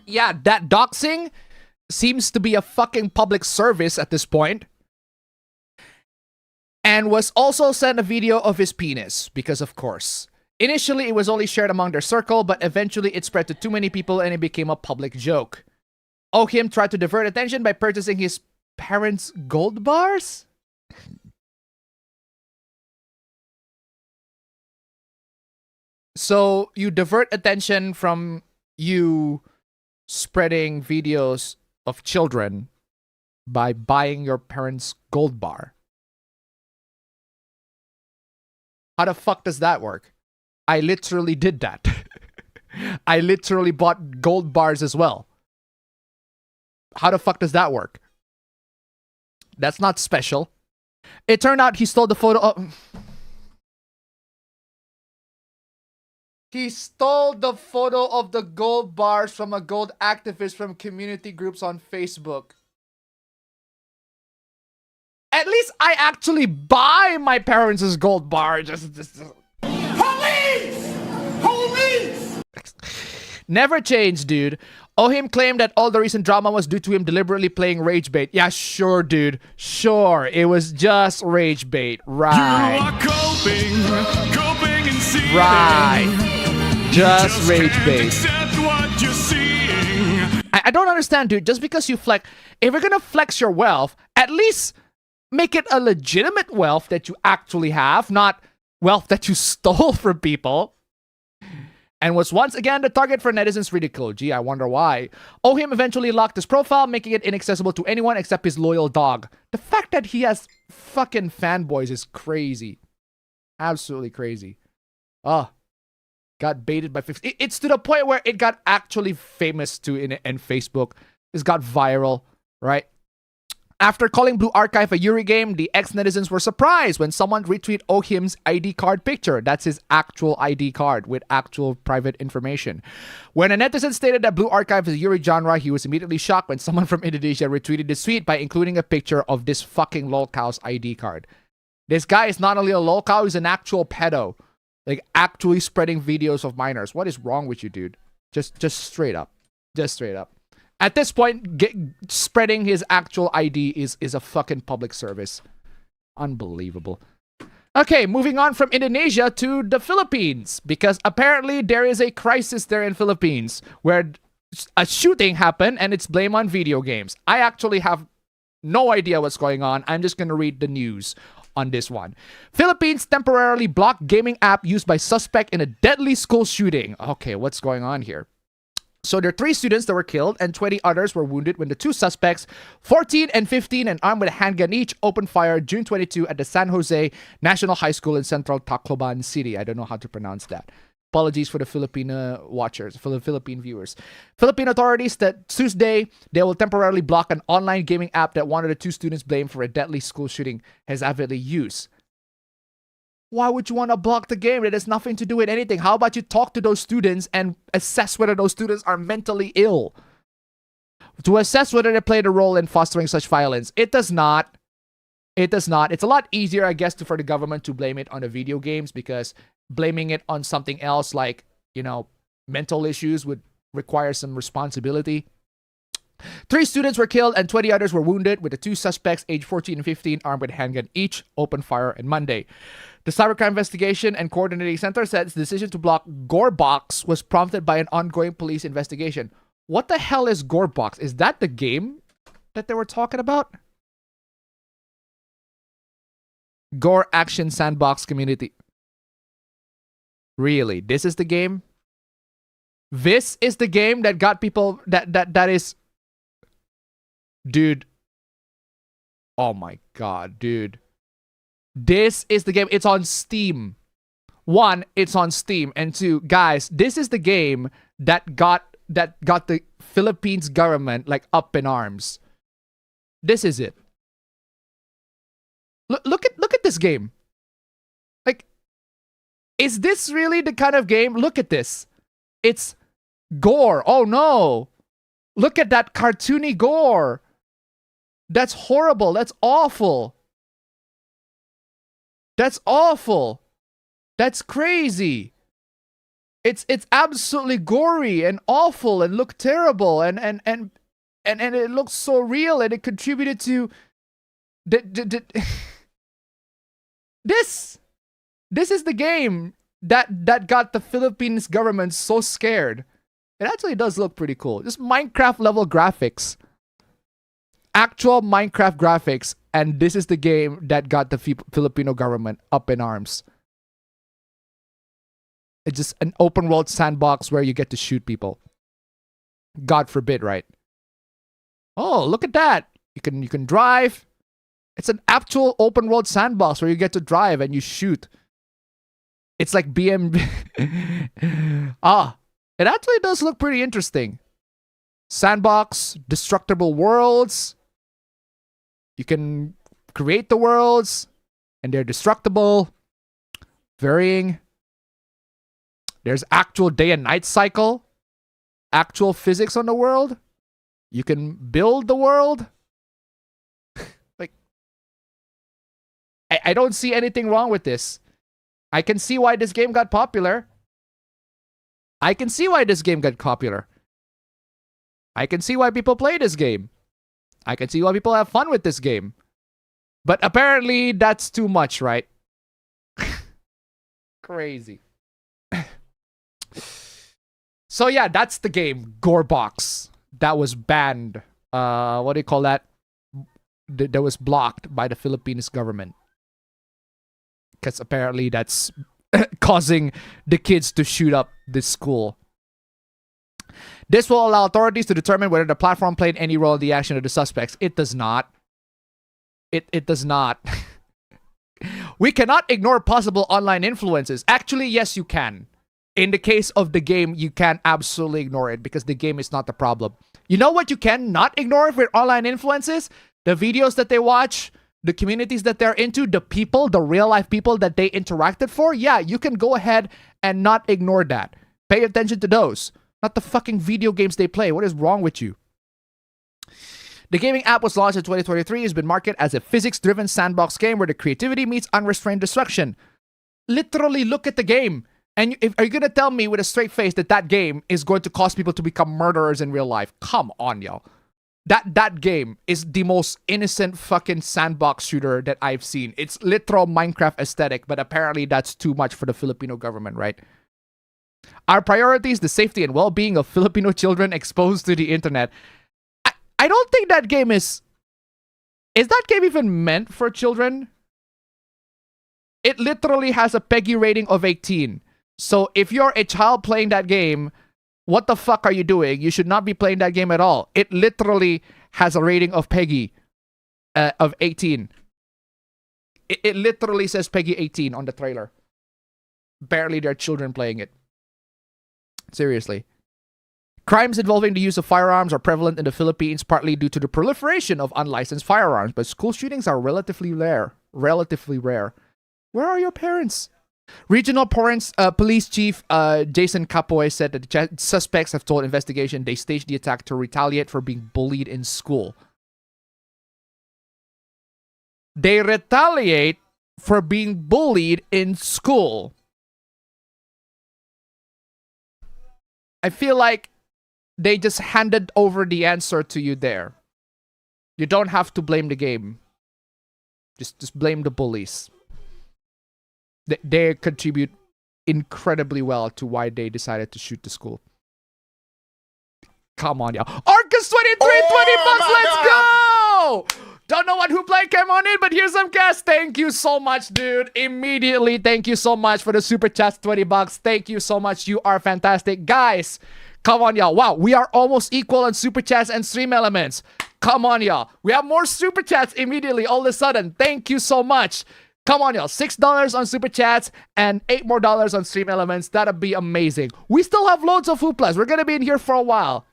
Yeah, that doxing seems to be a fucking public service at this point. And was also sent a video of his penis, because of course. Initially, it was only shared among their circle, but eventually it spread to too many people and it became a public joke. Ohim tried to divert attention by purchasing his parents' gold bars? So, you divert attention from you spreading videos of children by buying your parents' gold bar. How the fuck does that work? I literally did that. I literally bought gold bars as well. How the fuck does that work? That's not special. It turned out he stole the photo of... He stole the photo of the gold bars from a gold activist from community groups on Facebook. At least I actually buy my parents' gold bar. Police! Police! Never changed, dude. Ohim claimed that all the recent drama was due to him deliberately playing rage bait. Yeah, sure, dude. Sure, it was just rage bait. Right. You are coping and seething. Right. Just rage bait. I don't understand, dude. Just because you flex, if you're gonna flex your wealth, at least make it a legitimate wealth that you actually have, not wealth that you stole from people. And was once again the target for netizens' ridicule. Gee, I wonder why. Ohim eventually locked his profile, making it inaccessible to anyone except his loyal dog. The fact that he has fucking fanboys is crazy. Absolutely crazy. Oh. Got baited by... It's to the point where it got actually famous too in Facebook. It's got viral, right? After calling Blue Archive a Yuri game, the ex-netizens were surprised when someone retweeted Ohim's ID card picture. That's his actual ID card with actual private information. When a netizen stated that Blue Archive is a Yuri genre, he was immediately shocked when someone from Indonesia retweeted this tweet by including a picture of this fucking LOLCOW's ID card. This guy is not only a LOLCOW, he's an actual pedo. Like, actually spreading videos of minors. What is wrong with you, dude? Just straight up. Just straight up. At this point, spreading his actual ID is a fucking public service. Unbelievable. Okay, moving on from Indonesia to the Philippines. Because apparently there is a crisis there in Philippines where a shooting happened and it's blame on video games. I actually have no idea what's going on. I'm just going to read the news on this one. Philippines temporarily blocked gaming app used by suspect in a deadly school shooting. Okay, what's going on here? So there are 3 students that were killed and 20 others were wounded when the 2 suspects, 14 and 15 and armed with a handgun each, opened fire June 22 at the San Jose National High School in central Tacloban City. I don't know how to pronounce that. Apologies for the Filipino watchers, for the Philippine viewers. Philippine authorities that Tuesday, they will temporarily block an online gaming app that one of the 2 students blamed for a deadly school shooting has avidly used. Why would you want to block the game? It has nothing to do with anything. How about you talk to those students and assess whether those students are mentally ill? To assess whether they played a role in fostering such violence. It does not. It does not. It's a lot easier, I guess, for the government to blame it on the video games, because blaming it on something else like, you know, mental issues would require some responsibility. 3 students were killed and 20 others were wounded, with the 2 suspects aged 14 and 15 armed with a handgun each opened fire on Monday. The Cybercrime Investigation and Coordinating Center said its decision to block Gorebox was prompted by an ongoing police investigation. What the hell is Gorebox? Is that the game that they were talking about? Gore Action Sandbox Community. Really? This is the game? This is the game that got people that is... Dude. Oh my god, dude. This is the game. It's on Steam. 1, it's on Steam. And 2, guys, this is the game that got the Philippines government like up in arms. This is it. Look at this game. Like, is this really the kind of game? Look at this. It's gore. Oh no. Look at that cartoony gore. That's horrible. That's awful. That's awful. That's crazy. It's absolutely gory and awful and look terrible and it looks so real, and it contributed to this is the game that got the Philippines government so scared. It actually does look pretty cool. Just Minecraft level graphics. Actual Minecraft graphics, and this is the game that got the Filipino government up in arms. It's just an open world sandbox where you get to shoot people. God forbid, right? Oh, look at that. You can drive. It's an actual open world sandbox where you get to drive and you shoot. It's like BM. It actually does look pretty interesting. Sandbox, destructible worlds. You can create the worlds, and they're destructible, varying. There's actual day and night cycle, actual physics on the world. You can build the world. Like, I don't see anything wrong with this. I can see why this game got popular. I can see why this game got popular. I can see why people play this game. I can see why people have fun with this game. But apparently, that's too much, right? Crazy. So yeah, that's the game, Gorebox. That was banned. What do you call that? That was blocked by the Philippines government. Because apparently that's causing the kids to shoot up this school. This will allow authorities to determine whether the platform played any role in the action of the suspects. It does not. It does not. We cannot ignore possible online influences. Actually, yes, you can. In the case of the game, you can absolutely ignore it because the game is not the problem. You know what you can not ignore with online influences? The videos that they watch, the communities that they're into, the people, the real life people that they interacted for. Yeah, you can go ahead and not ignore that. Pay attention to those. Not the fucking video games they play. What is wrong with you? The gaming app was launched in 2023. Has been marketed as a physics-driven sandbox game where the creativity meets unrestrained destruction. Literally, look at the game. And are you going to tell me with a straight face that that game is going to cause people to become murderers in real life? Come on, y'all. That game is the most innocent fucking sandbox shooter that I've seen. It's literal Minecraft aesthetic, but apparently that's too much for the Filipino government, right? Our priorities, the safety and well-being of Filipino children exposed to the internet. I don't think that game is that game even meant for children? It literally has a PEGI rating of 18. So if you're a child playing that game, What the fuck are you doing? You should not be playing that game at all. It literally has a rating of Peggy of 18. It literally says Peggy 18 on the trailer. Barely there are children playing it. Seriously. Crimes involving the use of firearms are prevalent in the Philippines, partly due to the proliferation of unlicensed firearms, but school shootings are relatively rare. Where are your parents? Regional Police Chief Jason Capoy said that the suspects have told investigation they staged the attack to retaliate for being bullied in school. They retaliate for being bullied in school. I feel like they just handed over the answer to you there. You don't have to blame the game. Just blame the bullies. They contribute incredibly well to why they decided to shoot the school. Come on, y'all. Arcus 23, 20 bucks, let's go! Don't know what Hoopla came on in, but here's some cash. Thank you so much, dude. Immediately, thank you so much for the super chats, 20 bucks. Thank you so much. You are fantastic. Guys, come on, y'all. Wow, we are almost equal on super chats and stream elements. Come on, y'all. We have more super chats immediately all of a sudden. Thank you so much. Come on, y'all. $6 on super chats and $8 more on stream elements. That'd be amazing. We still have loads of Hooplas. We're gonna be in here for a while.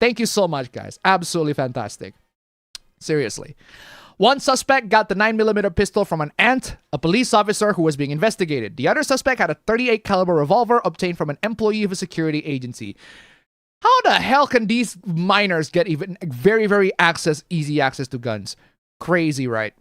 Thank you so much, guys. Absolutely fantastic. Seriously. One suspect got the 9mm pistol from an aunt, a police officer who was being investigated. The other suspect had a .38 caliber revolver obtained from an employee of a security agency. How the hell can these minors get even very, very easy access to guns? Crazy, right?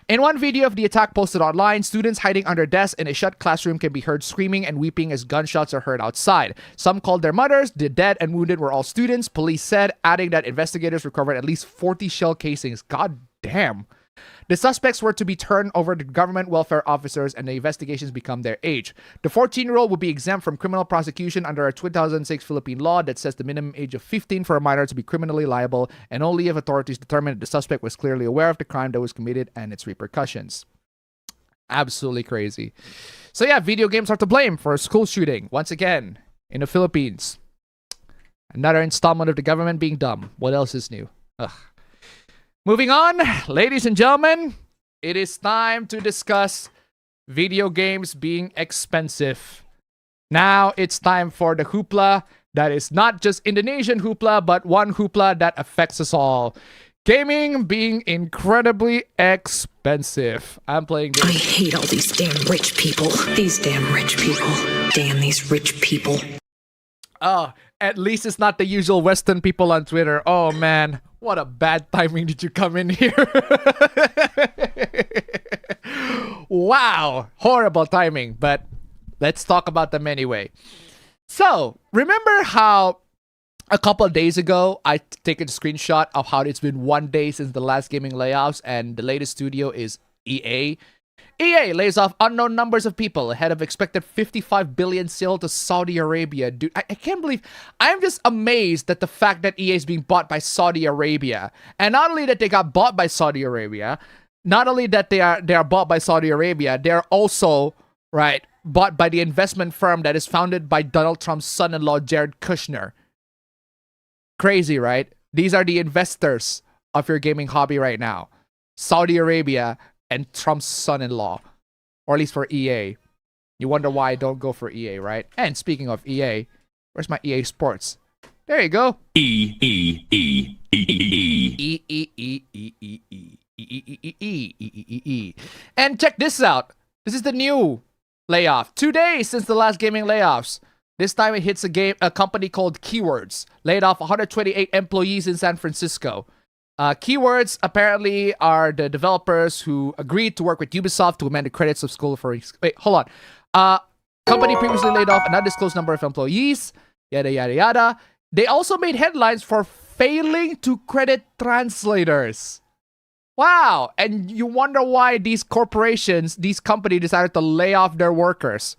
In one video of the attack posted online, students hiding under desks in a shut classroom can be heard screaming and weeping as gunshots are heard outside. Some called their mothers. The dead and wounded were all students, police said, adding that investigators recovered at least 40 shell casings. God damn. The suspects were to be turned over to government welfare officers and the investigations become their age. The 14-year-old would be exempt from criminal prosecution under a 2006 Philippine law that says the minimum age of 15 for a minor to be criminally liable, and only if authorities determine that the suspect was clearly aware of the crime that was committed and its repercussions. Absolutely crazy. So yeah, video games are to blame for a school shooting, once again, in the Philippines. Another installment of the government being dumb. What else is new? Ugh. Moving on, ladies and gentlemen, it is time to discuss video games being expensive. Now it's time for the hoopla that is not just Indonesian hoopla, but one hoopla that affects us all. Gaming being incredibly expensive. I'm playing this. I hate all these damn rich people. These damn rich people. Damn these rich people. Oh, at least it's not the usual Western people on Twitter. Oh man, what a bad timing did you come in here. Wow, horrible timing, but let's talk about them anyway. So, remember how a couple of days ago, I taken a screenshot of how it's been 1 day since the last gaming layoffs, and the latest studio is EA. EA lays off unknown numbers of people ahead of expected 55 billion sale to Saudi Arabia. Dude, I can't believe, I'm just amazed at the fact that EA is being bought by Saudi Arabia. And not only that they got bought by Saudi Arabia, not only that they are bought by Saudi Arabia, they're also, right, bought by the investment firm that is founded by Donald Trump's son-in-law, Jared Kushner. Crazy, right? These are the investors of your gaming hobby right now. Saudi Arabia and Trump's son-in-law, or at least for EA. You wonder why I don't go for EA, right? And speaking of EA, where's my EA Sports? There you go. And check this out. This is the new layoff. 2 days since the last gaming layoffs. This time it hits a company called Keywords. Laid off 128 employees in San Francisco. Keywords apparently are the developers who agreed to work with Ubisoft to amend the credits of school for... Wait, hold on. Company previously laid off an undisclosed number of employees. Yada, yada, yada. They also made headlines for failing to credit translators. Wow. And you wonder why these corporations, these companies decided to lay off their workers.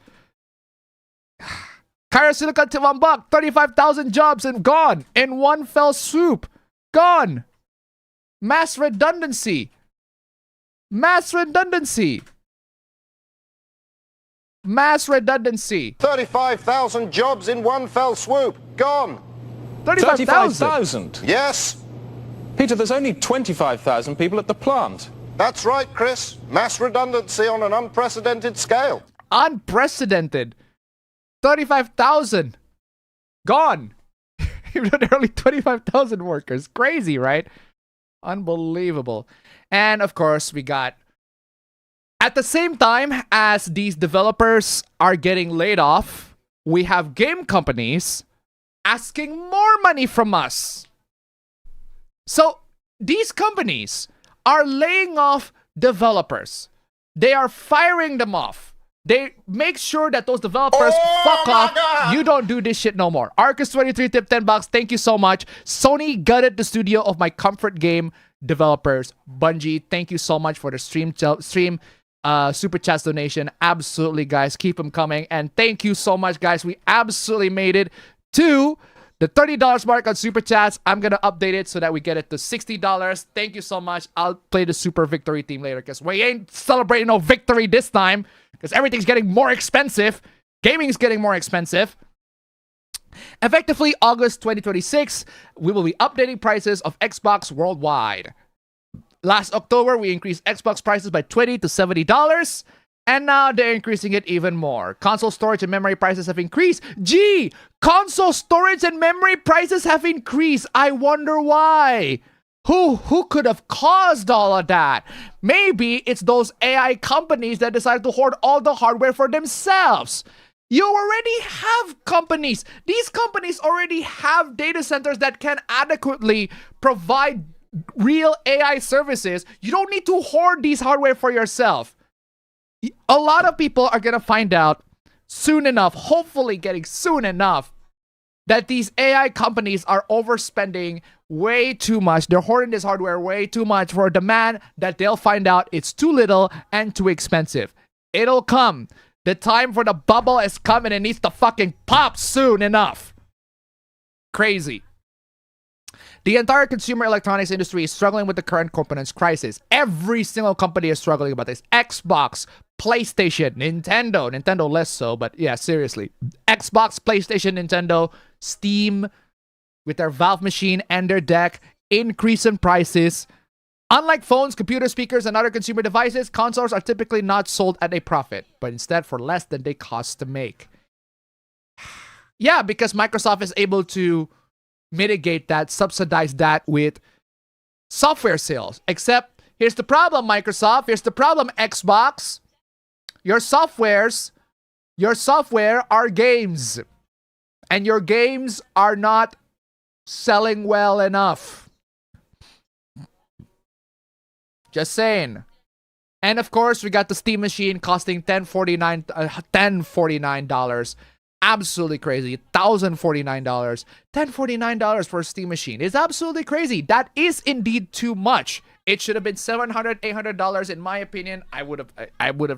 Cairo Silicon $1, 35,000 jobs and gone in one fell swoop. Gone. Mass redundancy. Mass redundancy. Mass redundancy. 35,000 jobs in one fell swoop. Gone. 35,000? Yes. Peter, there's only 25,000 people at the plant. That's right, Chris. Mass redundancy on an unprecedented scale. Unprecedented. 35,000. Gone. Even though there are only 25,000 workers. Crazy, right? Unbelievable. And of course, we got, at the same time as these developers are getting laid off, we have game companies asking more money from us. So these companies are laying off developers. They are firing them off. They make sure that those developers fuck off. God. You don't do this shit no more. Arcus23 tip $10. Thank you so much. Sony gutted the studio of my comfort game developers. Bungie, thank you so much for the stream super chats donation. Absolutely, guys. Keep them coming. And thank you so much, guys. We absolutely made it to the $30 mark on super chats. I'm going to update it so that we get it to $60. Thank you so much. I'll play the super victory theme later because we ain't celebrating no victory this time because everything's getting more expensive. Gaming's getting more expensive. Effectively, August 2026, we will be updating prices of Xbox worldwide. Last October, we increased Xbox prices by $20 to $70. And now they're increasing it even more. Console storage and memory prices have increased. Gee, console storage and memory prices have increased. I wonder why. Who could have caused all of that? Maybe it's those AI companies that decided to hoard all the hardware for themselves. You already have companies. These companies already have data centers that can adequately provide real AI services. You don't need to hoard these hardware for yourself. A lot of people are going to find out soon enough, hopefully getting soon enough, that these AI companies are overspending way too much. They're hoarding this hardware way too much for a demand that they'll find out it's too little and too expensive. It'll come. The time for the bubble is coming and needs to fucking pop soon enough. Crazy. The entire consumer electronics industry is struggling with the current components crisis. Every single company is struggling about this. Xbox, PlayStation, Nintendo less so, but yeah, seriously. Xbox, PlayStation, Nintendo, Steam, with their Valve machine and their deck, increase in prices. Unlike phones, computer speakers, and other consumer devices, consoles are typically not sold at a profit, but instead for less than they cost to make. Yeah, because Microsoft is able to mitigate that, subsidize that with software sales. Except, here's the problem, Microsoft. Here's the problem, Xbox. Your software are games. And your games are not selling well enough. Just saying. And of course, we got the Steam machine costing $1049. Absolutely crazy. $1,049. $1,049 for a Steam machine is absolutely crazy. That is indeed too much. It should have been $700, $800 in my opinion. I would have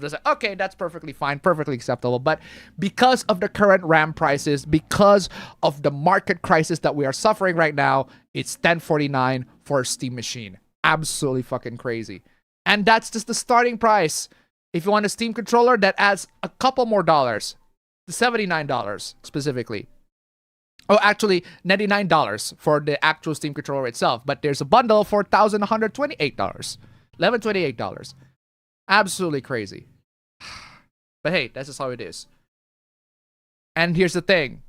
just said, okay, that's perfectly fine, perfectly acceptable. But because of the current RAM prices, because of the market crisis that we are suffering right now, it's $1,049 for a Steam machine. Absolutely fucking crazy. And that's just the starting price. If you want a Steam controller, that adds a couple more dollars. $79 specifically. Oh, actually, $99 for the actual Steam controller itself. But there's a bundle for $1,128. $1,128. Absolutely crazy. But hey, that's just how it is. And here's the thing.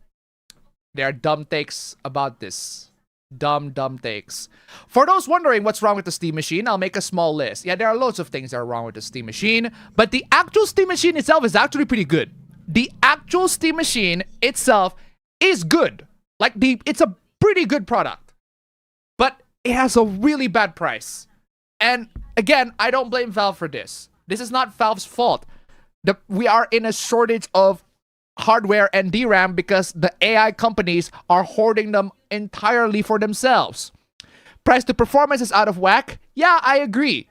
There are dumb takes about this. Dumb takes. For those wondering what's wrong with the Steam machine, I'll make a small list. Yeah, there are loads of things that are wrong with the Steam machine. But the actual Steam machine itself is actually pretty good. The actual Steam machine itself is good. Like, it's a pretty good product. But it has a really bad price. And again, I don't blame Valve for this. This is not Valve's fault. We are in a shortage of hardware and DRAM because the AI companies are hoarding them entirely for themselves. Price to performance is out of whack. Yeah, I agree.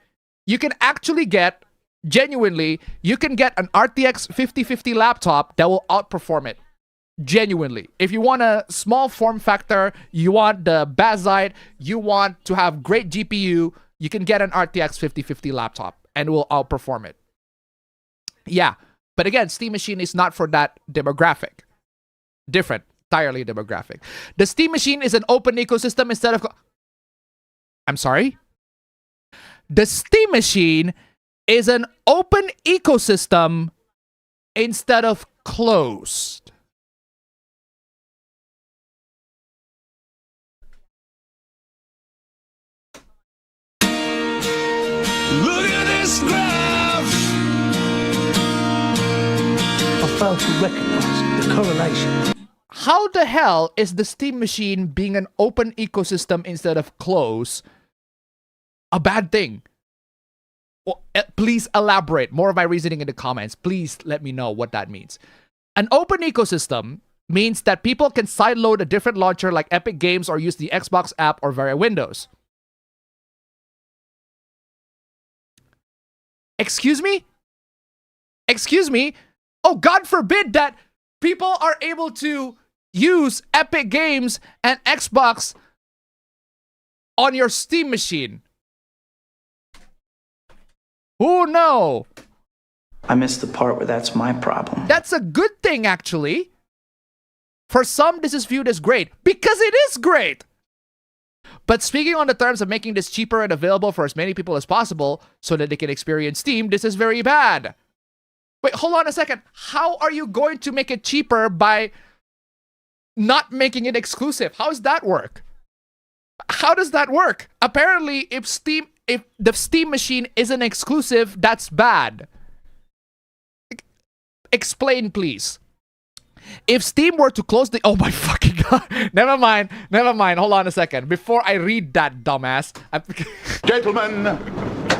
You can actually get, genuinely, you can get an RTX 5050 laptop that will outperform it. Genuinely. If you want a small form factor, you want the Bazite, you want to have great GPU, you can get an RTX 5050 laptop and it will outperform it. Yeah. But again, Steam Machine is not for that demographic. Different. entirely a demographic. The Steam machine is an open ecosystem instead of... I'm sorry? The Steam machine is an open ecosystem instead of closed. Look at this graph. I failed to recognize the correlation. How the hell is the Steam machine being an open ecosystem instead of closed a bad thing? Well, please elaborate more of my reasoning in the comments. Please let me know what that means. An open ecosystem means that people can sideload a different launcher like Epic Games or use the Xbox app or via Windows. Excuse me? Excuse me? Oh, God forbid that people are able to use Epic Games and Xbox on your Steam machine. Oh no! I missed the part where that's my problem. That's a good thing, actually. For some, this is viewed as great because it is great. But speaking on the terms of making this cheaper and available for as many people as possible so that they can experience Steam, this is very bad. Wait, hold on a second. How are you going to make it cheaper by not making it exclusive? How does that work? How does that work? Apparently, if the Steam machine isn't exclusive, that's bad. Explain, please. If Steam were to close the... Oh my fucking God. Never mind. Never mind. Hold on a second. Before I read that, dumbass. Gentlemen,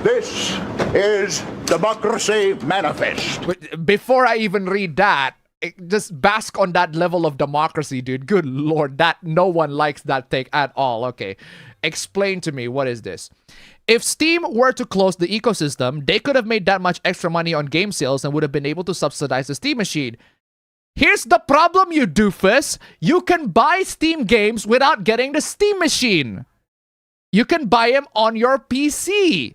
this is Democracy Manifest. Before I even read that, just bask on that level of democracy, dude. Good Lord. That no one likes that thing at all. Okay. Explain to me, what is this? If Steam were to close the ecosystem, they could have made that much extra money on game sales and would have been able to subsidize the Steam machine. Here's the problem, you doofus. You can buy Steam games without getting the Steam machine. You can buy them on your PC.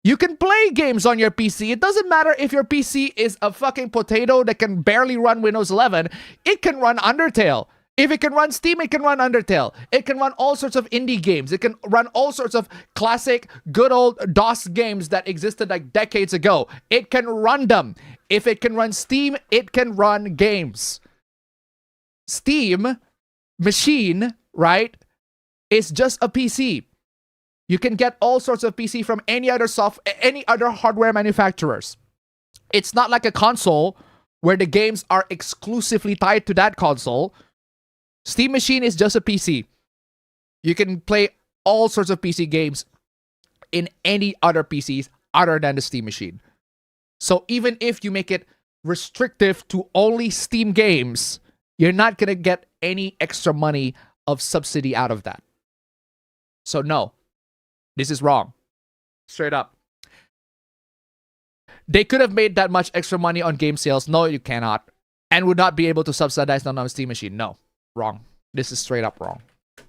You can play games on your PC. It doesn't matter if your PC is a fucking potato that can barely run Windows 11. It can run Undertale. If it can run Steam, it can run Undertale. It can run all sorts of indie games. It can run all sorts of classic, good old DOS games that existed like decades ago. It can run them. If it can run Steam, it can run games. Steam machine, right, is just a PC. You can get all sorts of PC from any other hardware manufacturers. It's not like a console where the games are exclusively tied to that console. Steam machine is just a PC. You can play all sorts of PC games in any other PCs other than the Steam machine. So even if you make it restrictive to only Steam games, you're not going to get any extra money of subsidy out of that. So no, this is wrong. Straight up. They could have made that much extra money on game sales. No, you cannot. And would not be able to subsidize them on Steam machine. No. Wrong. This is straight up wrong.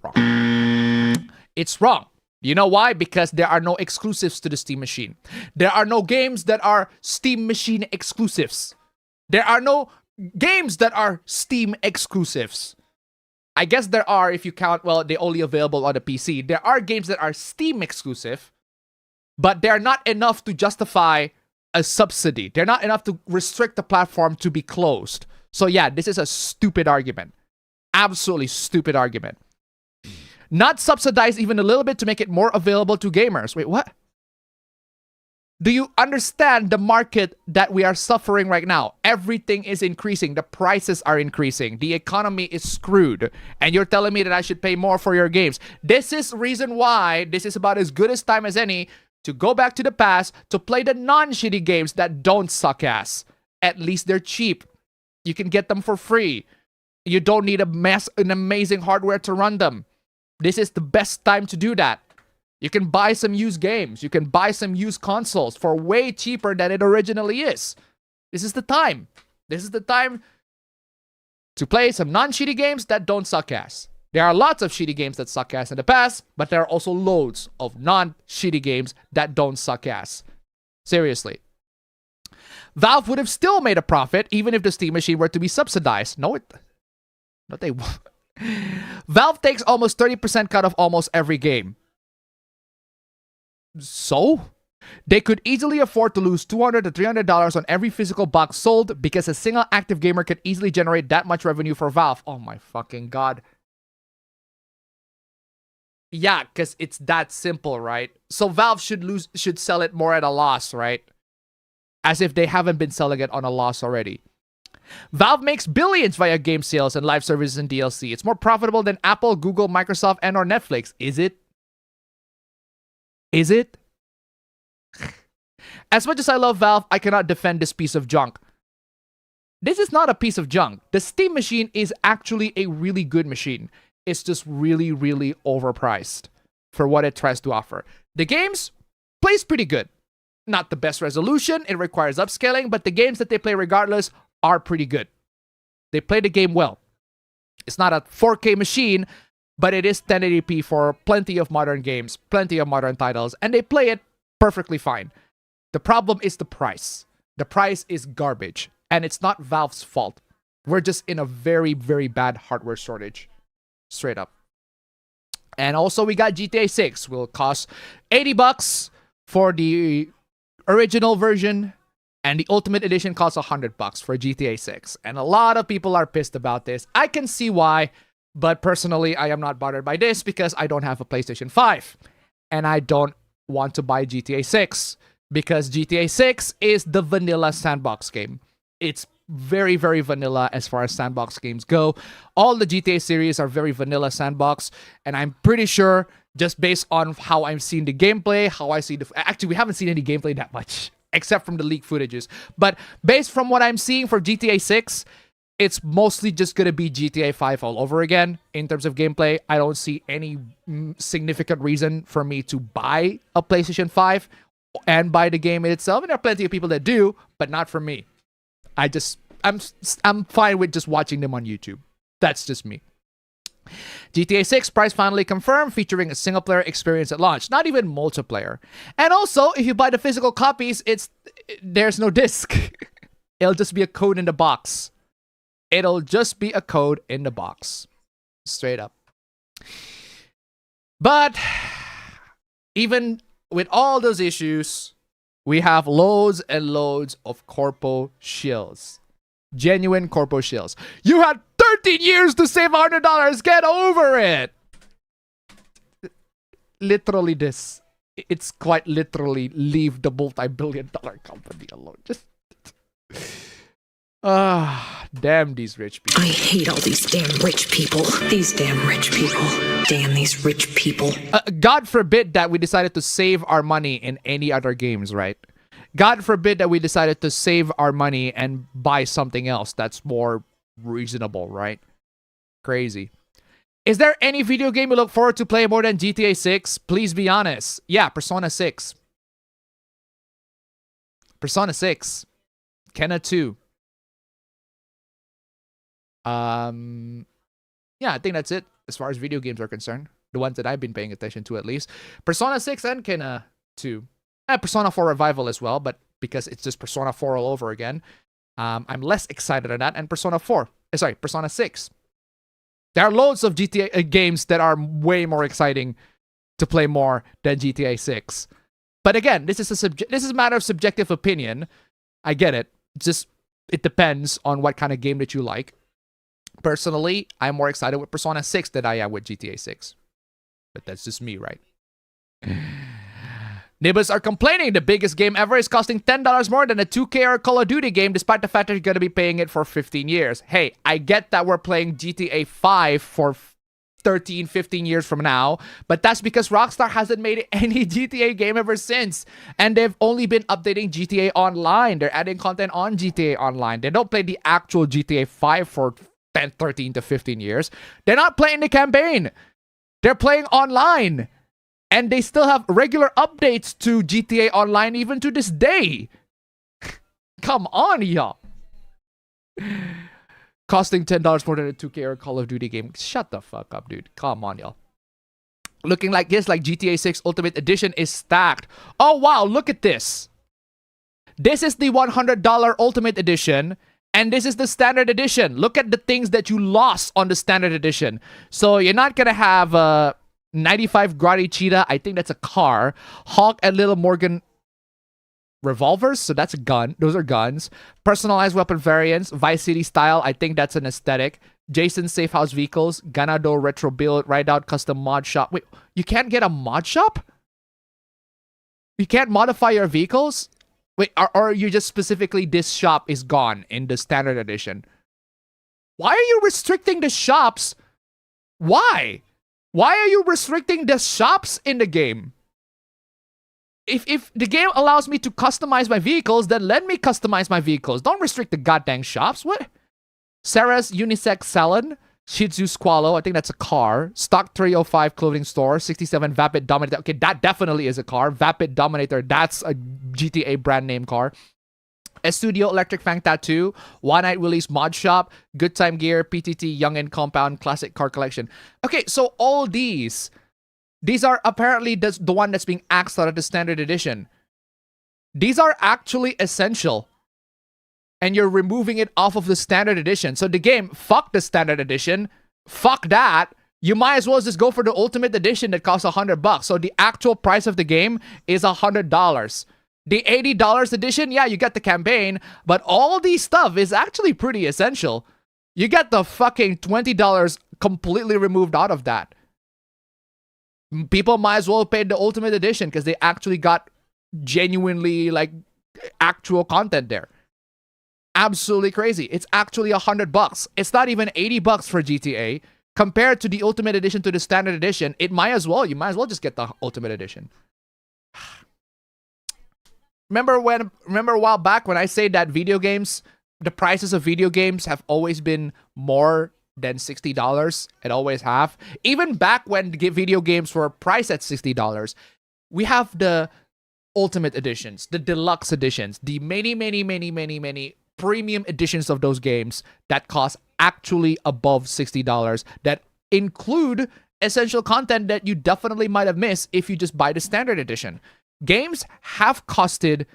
Wrong. It's wrong. You know why? Because there are no exclusives to the Steam machine. There are no games that are Steam machine exclusives. There are no games that are Steam exclusives. I guess there are if you count, well, they're only available on the PC. There are games that are Steam exclusive, but they're not enough to justify a subsidy. They're not enough to restrict the platform to be closed. So yeah, this is a stupid argument. Absolutely stupid argument. Not subsidize even a little bit to make it more available to gamers. Wait, what? Do you understand the market that we are suffering right now? Everything is increasing. The prices are increasing. The economy is screwed. And you're telling me that I should pay more for your games. This is reason why this is about as good as time as any to go back to the past to play the non-shitty games that don't suck ass. At least they're cheap. You can get them for free. You don't need an amazing hardware to run them. This is the best time to do that. You can buy some used games. You can buy some used consoles for way cheaper than it originally is. This is the time. This is the time to play some non-shitty games that don't suck ass. There are lots of shitty games that suck ass in the past, but there are also loads of non-shitty games that don't suck ass. Seriously. Valve would have still made a profit even if the Steam machine were to be subsidized. No, No, they won't. Valve takes almost 30% cut of almost every game. So? They could easily afford to lose $200 to $300 on every physical box sold because a single active gamer could easily generate that much revenue for Valve. Oh my fucking god. Yeah, because it's that simple, right? So Valve should sell it more at a loss, right? As if they haven't been selling it on a loss already. Valve makes billions via game sales and live services and DLC. It's more profitable than Apple, Google, Microsoft, and or Netflix. Is it? Is it? As much as I love Valve, I cannot defend this piece of junk. This is not a piece of junk. The Steam machine is actually a really good machine. It's just really, really overpriced for what it tries to offer. The games plays pretty good. Not the best resolution. It requires upscaling, but the games that they play regardless are pretty good. They play the game well. It's not a 4K machine, but it is 1080p for plenty of modern games, plenty of modern titles, and they play it perfectly fine. The problem is the price. The price is garbage, and it's not Valve's fault. We're just in a very, very bad hardware shortage. Straight up. And also we got GTA 6. Will cost $80 for the original version, and the Ultimate Edition costs $100 for GTA 6. And a lot of people are pissed about this. I can see why, but personally, I am not bothered by this because I don't have a PlayStation 5. And I don't want to buy GTA 6 because GTA 6 is the vanilla sandbox game. It's very, very vanilla as far as sandbox games go. All the GTA series are very vanilla sandbox, and I'm pretty sure just based on how I'm seeing the gameplay, how I see the... Actually, we haven't seen any gameplay that much, except from the leaked footages. But based from what I'm seeing for GTA 6, it's mostly just going to be GTA 5 all over again in terms of gameplay. I don't see any significant reason for me to buy a PlayStation 5 and buy the game itself. And there are plenty of people that do, but not for me. I'm fine with just watching them on YouTube. That's just me. GTA 6 price finally confirmed, featuring a single-player experience at launch, not even multiplayer. And also, if you buy the physical copies, there's no disc. It'll just be a code in the box. It'll just be a code in the box. Straight up. But even with all those issues, we have loads and loads of corpo shills. Genuine corpo shills. You had 13 years to save $100. Get over it. Literally this. It's quite literally leave the multi-billion-dollar company alone. Just... damn these rich people. I hate all these damn rich people. These damn rich people. Damn these rich people. God forbid that we decided to save our money in any other games, right? God forbid that we decided to save our money and buy something else that's more reasonable, right? Crazy. Is there any video game you look forward to play more than GTA 6? Please be honest. Yeah, Persona 6. Persona 6. Kena 2. Yeah, I think that's it as far as video games are concerned. The ones that I've been paying attention to, at least. Persona 6 and Kena 2. And Persona 4 Revival as well, but because it's just Persona 4 all over again, I'm less excited on that. And Persona 6. There are loads of GTA games that are way more exciting to play more than GTA 6. But again, this is a matter of subjective opinion. I get it. It depends on what kind of game that you like. Personally, I'm more excited with Persona 6 than I am with GTA 6. But that's just me, right? Neighbors are complaining the biggest game ever is costing $10 more than a 2K or Call of Duty game, despite the fact that you're going to be paying it for 15 years. Hey, I get that we're playing GTA 5 for 13, 15 years from now, but that's because Rockstar hasn't made any GTA game ever since. And they've only been updating GTA Online. They're adding content on GTA Online. They don't play the actual GTA 5 for 10, 13 to 15 years. They're not playing the campaign. They're playing online. And they still have regular updates to GTA Online even to this day. Come on, y'all. Costing $10 more than a 2K or Call of Duty game. Shut the fuck up, dude. Come on, y'all. Looking like this, like GTA 6 Ultimate Edition is stacked. Oh, wow. Look at this. This is the $100 Ultimate Edition. And this is the standard edition. Look at the things that you lost on the standard edition. So you're not going to have a 95 Grotty Cheetah. I think that's a car. Hawk and Little Morgan revolvers. So that's a gun. Those are guns. Personalized weapon variants. Vice City style. I think that's an aesthetic. Jason Safe House vehicles. Ganado retro build. Ride out custom mod shop. Wait, you can't get a mod shop? You can't modify your vehicles? Wait, or you just specifically this shop is gone in the standard edition? Why are you restricting the shops? Why? Why are you restricting the shops in the game? If the game allows me to customize my vehicles, then let me customize my vehicles. Don't restrict the goddamn shops. What? Sarah's Unisex Salon. Shih Tzu Squallow, I think that's a car. Stock 305 clothing store. 67 Vapid Dominator. Okay, that definitely is a car. Vapid Dominator, that's a GTA brand name car. Studio Electric Fang Tattoo. One Night Willie's Mod Shop. Good Time Gear. PTT Youngin Compound. Classic Car Collection. Okay, so all these are apparently the one that's being axed out of the standard edition. These are actually essential. And you're removing it off of the standard edition. So the game, fuck the standard edition. Fuck that. You might as well just go for the ultimate edition that costs $100. So the actual price of the game is $100. The $80 edition, yeah, you get the campaign. But all these stuff is actually pretty essential. You get the fucking $20 completely removed out of that. People might as well pay the ultimate edition because they actually got genuinely like actual content there. Absolutely crazy. It's actually $100. It's not even $80 for GTA. Compared to the Ultimate Edition to the Standard Edition, you might as well just get the Ultimate Edition. Remember a while back when I said that video games, the prices of video games have always been more than $60. It always have. Even back when video games were priced at $60, we have the Ultimate Editions, the Deluxe Editions, the many premium editions of those games that cost actually above $60 that include essential content that you definitely might have missed if you just buy the standard edition. Games have costed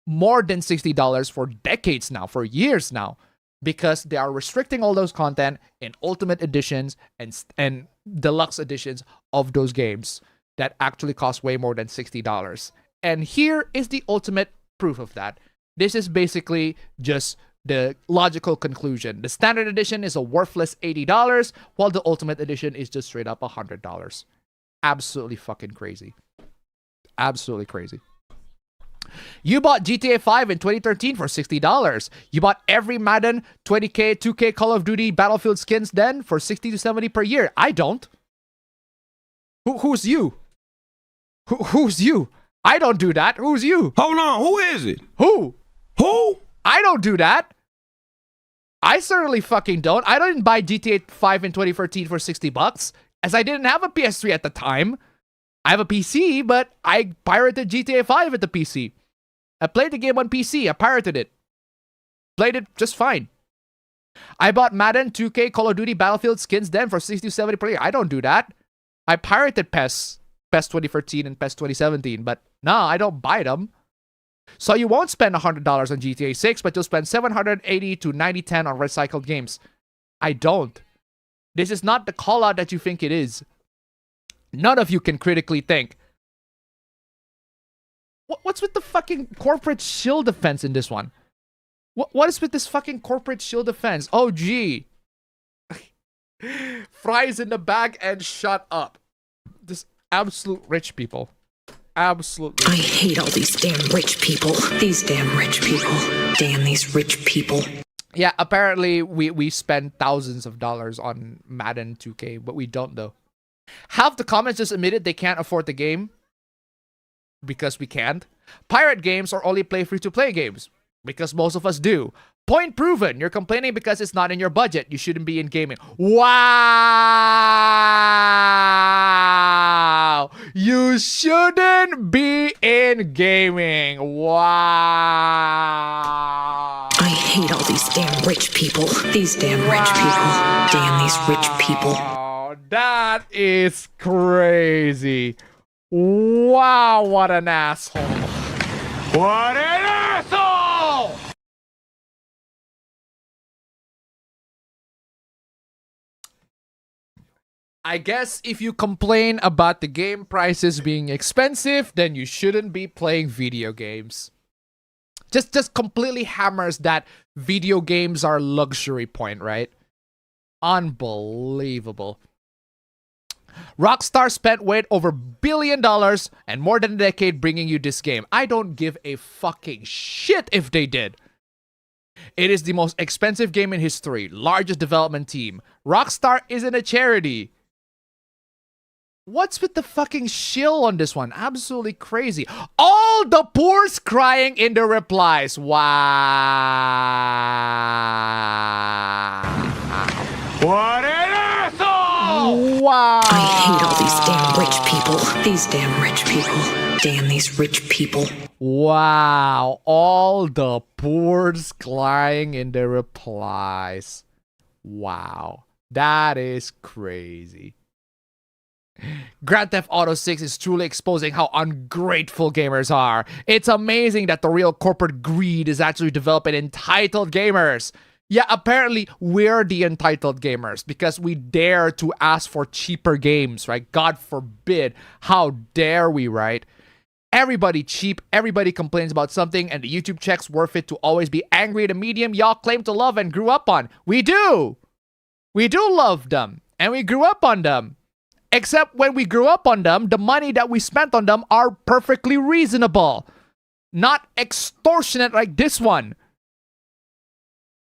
more than $60 for decades now, for years now, because they are restricting all those content in ultimate editions and deluxe editions of those games that actually cost way more than $60. And here is the ultimate proof of that. This is basically just the logical conclusion. The standard edition is a worthless $80, while the ultimate edition is just straight up $100. Absolutely fucking crazy. Absolutely crazy. You bought GTA 5 in 2013 for $60. You bought every Madden, 20K, 2K, Call of Duty, Battlefield skins then for $60 to $70 per year. I don't. Who's you? Who's you? I don't do that. Who's you? Hold on. Who is it? Who? Who? I don't do that. I certainly fucking don't. I didn't buy GTA 5 in 2013 for $60, as I didn't have a PS3 at the time. I have a PC, but I pirated GTA 5 at the PC. I played the game on PC. I pirated it. Played it just fine. I bought Madden, 2K, Call of Duty, Battlefield skins then for $60 to $70 per year. I don't do that. I pirated PES 2013 and PES 2017, but no, I don't buy them. So you won't spend $100 on GTA 6, but you'll spend $780 to $90.10 on recycled games. I don't. This is not the call out that you think it is. None of you can critically think. What's with the fucking corporate shield defense in this one? What is with this fucking corporate shield defense? Oh, gee. Fries in the bag and shut up. This absolute rich people. Absolutely. I hate all these damn rich people. These damn rich people. Damn these rich people. Yeah, apparently we spend thousands of dollars on Madden 2K, but we don't though. Half the comments just admitted they can't afford the game. Because we can't. Pirate games or only play free-to-play games. Because most of us do. Point proven. You're complaining because it's not in your budget. You shouldn't be in gaming. Wow! You shouldn't be in gaming. Wow! I hate all these damn rich people. These damn rich people. Damn these rich people. That is crazy. Wow, what an asshole. What an asshole! I guess if you complain about the game prices being expensive, then you shouldn't be playing video games. Just completely hammers that video games are luxury point, right? Unbelievable. Rockstar spent way over $1 billion and more than a decade bringing you this game. I don't give a fucking shit if they did. It is the most expensive game in history. Largest development team. Rockstar isn't a charity. What's with the fucking shill on this one? Absolutely crazy. All the poors crying in the replies. Wow. What an asshole! Wow. I hate all these damn rich people. These damn rich people. Damn these rich people. Wow. All the poors crying in the replies. Wow. That is crazy. Grand Theft Auto 6 is truly exposing how ungrateful gamers are. It's amazing that the real corporate greed is actually developing entitled gamers. Yeah, apparently we're the entitled gamers because we dare to ask for cheaper games, right? God forbid. How dare we, right? Everybody cheap, everybody complains about something, and the YouTube checks worth it to always be angry at a medium y'all claim to love and grew up on. We do! We do love them, and we grew up on them. Except when we grew up on them, the money that we spent on them are perfectly reasonable. Not extortionate like this one.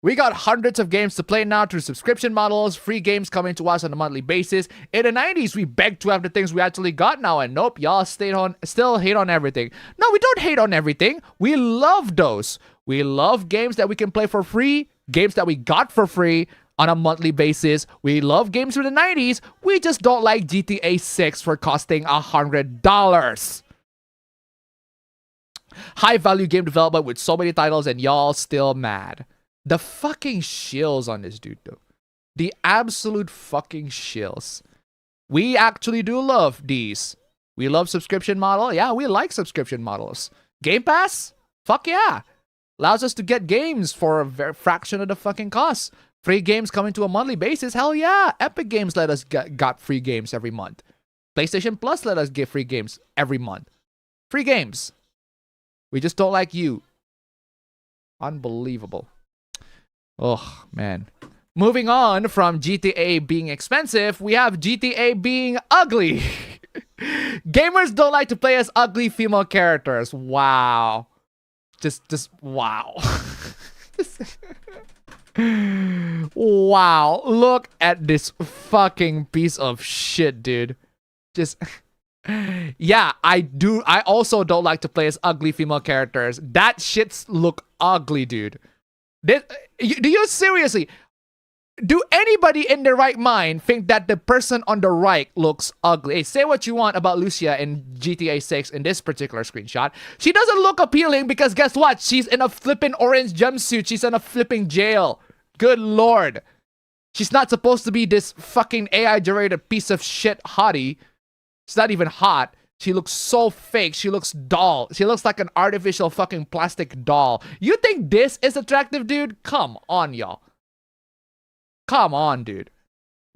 We got hundreds of games to play now through subscription models, free games coming to us on a monthly basis. In the 90s, we begged to have the things we actually got now, and nope, y'all still hate on everything. No, we don't hate on everything. We love those. We love games that we can play for free, games that we got for free on a monthly basis. We love games from the 90s. We just don't like GTA 6 for costing $100. High value game development with so many titles and y'all still mad. The fucking shills on this dude though. The absolute fucking shills. We actually do love these. We love subscription model. Yeah, we like subscription models. Game Pass? Fuck yeah. Allows us to get games for a very fraction of the fucking cost. Free games coming to a monthly basis? Hell yeah. Epic Games let us got free games every month. PlayStation Plus let us get free games every month. Free games. We just don't like you. Unbelievable. Oh, man. Moving on from GTA being expensive, we have GTA being ugly. Gamers don't like to play as ugly female characters. Wow. Just wow. Wow, look at this fucking piece of shit, dude. Just yeah, I also don't like to play as ugly female characters. That shits look ugly, dude. Do you seriously, do anybody in their right mind think that the person on the right looks ugly? Hey, say what you want about Lucia in GTA 6 in this particular screenshot. She doesn't look appealing because guess what? She's in a flipping orange jumpsuit. She's in a flipping jail. Good lord. She's not supposed to be this fucking AI-generated piece of shit hottie. She's not even hot. She looks so fake. She looks dull. She looks like an artificial fucking plastic doll. You think this is attractive, dude? Come on, y'all. Come on, dude.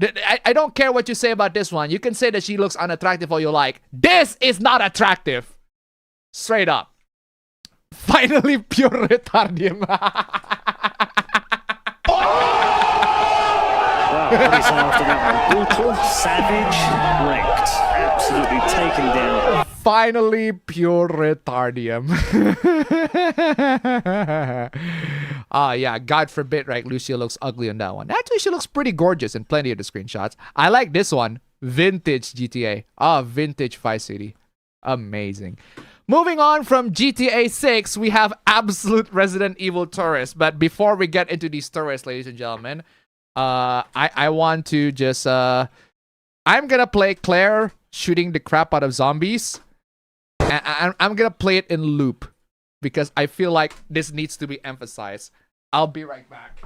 I don't care what you say about this one. You can say that she looks unattractive all you like. This is not attractive. Straight up. Finally, pure retardium. What is after that one? Brutal, savage, wrecked. Absolutely taken down. Finally, pure retardium. Yeah, God forbid, right? Lucia looks ugly on that one. Actually, she looks pretty gorgeous in plenty of the screenshots. I like this one. Vintage GTA. Vintage Vice City. Amazing. Moving on from GTA 6, we have absolute Resident Evil tourists. But before we get into these tourists, ladies and gentlemen, I want to just I'm gonna play Claire shooting the crap out of zombies. And I'm gonna play it in loop because I feel like this needs to be emphasized. I'll be right back.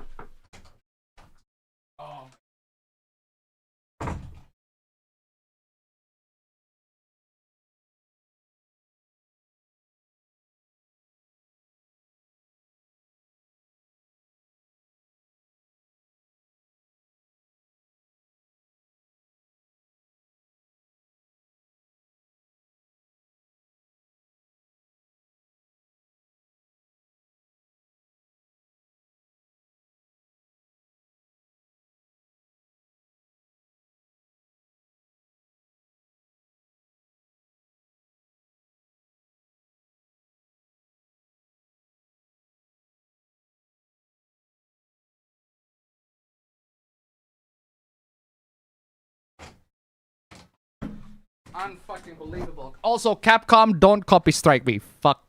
unfucking believable. Also, Capcom, don't copy strike me. Fuck.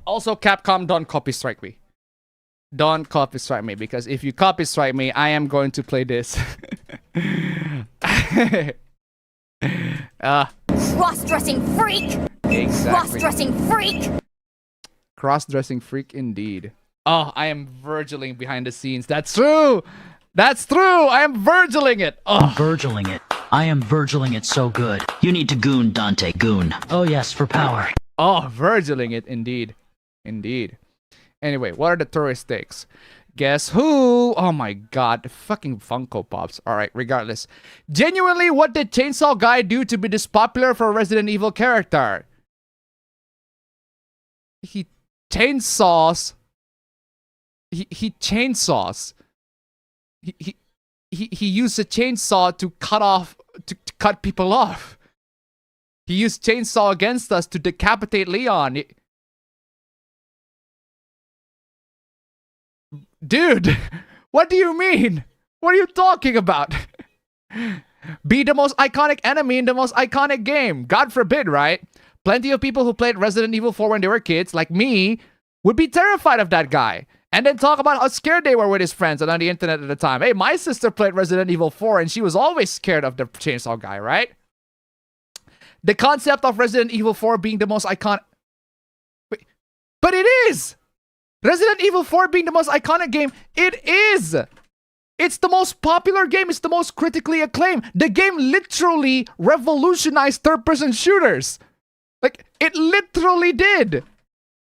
Also, Capcom, don't copy strike me. Don't copy strike me, because if you copy strike me, I am going to play this. Cross-dressing freak! Exactly. Cross-dressing freak! Cross-dressing freak indeed. Oh, I am Virgiling behind the scenes. That's true! That's true! I am Virgiling it! Oh. Virgiling it. I am Virgiling it so good. You need to goon, Dante. Goon. Oh yes, for power. Oh, Virgiling it indeed. Indeed. Anyway, what are the tourist stakes? Guess who? Oh my god, fucking Funko Pops. Alright, regardless. Genuinely, what did Chainsaw Guy do to be this popular for a Resident Evil character? He chainsaws. He chainsaws. He used a chainsaw to cut people off. He used chainsaw against us to decapitate Leon. Dude, what do you mean? What are you talking about? Be the most iconic enemy in the most iconic game. God forbid, right? Plenty of people who played Resident Evil 4 when they were kids, like me, would be terrified of that guy. And then talk about how scared they were with his friends and on the internet at the time. Hey, my sister played Resident Evil 4 and she was always scared of the chainsaw guy, right? The concept of Resident Evil 4 being the most iconic... Wait, but it is! Resident Evil 4 being the most iconic game, it is! It's the most popular game, it's the most critically acclaimed. The game literally revolutionized third-person shooters. Like, it literally did.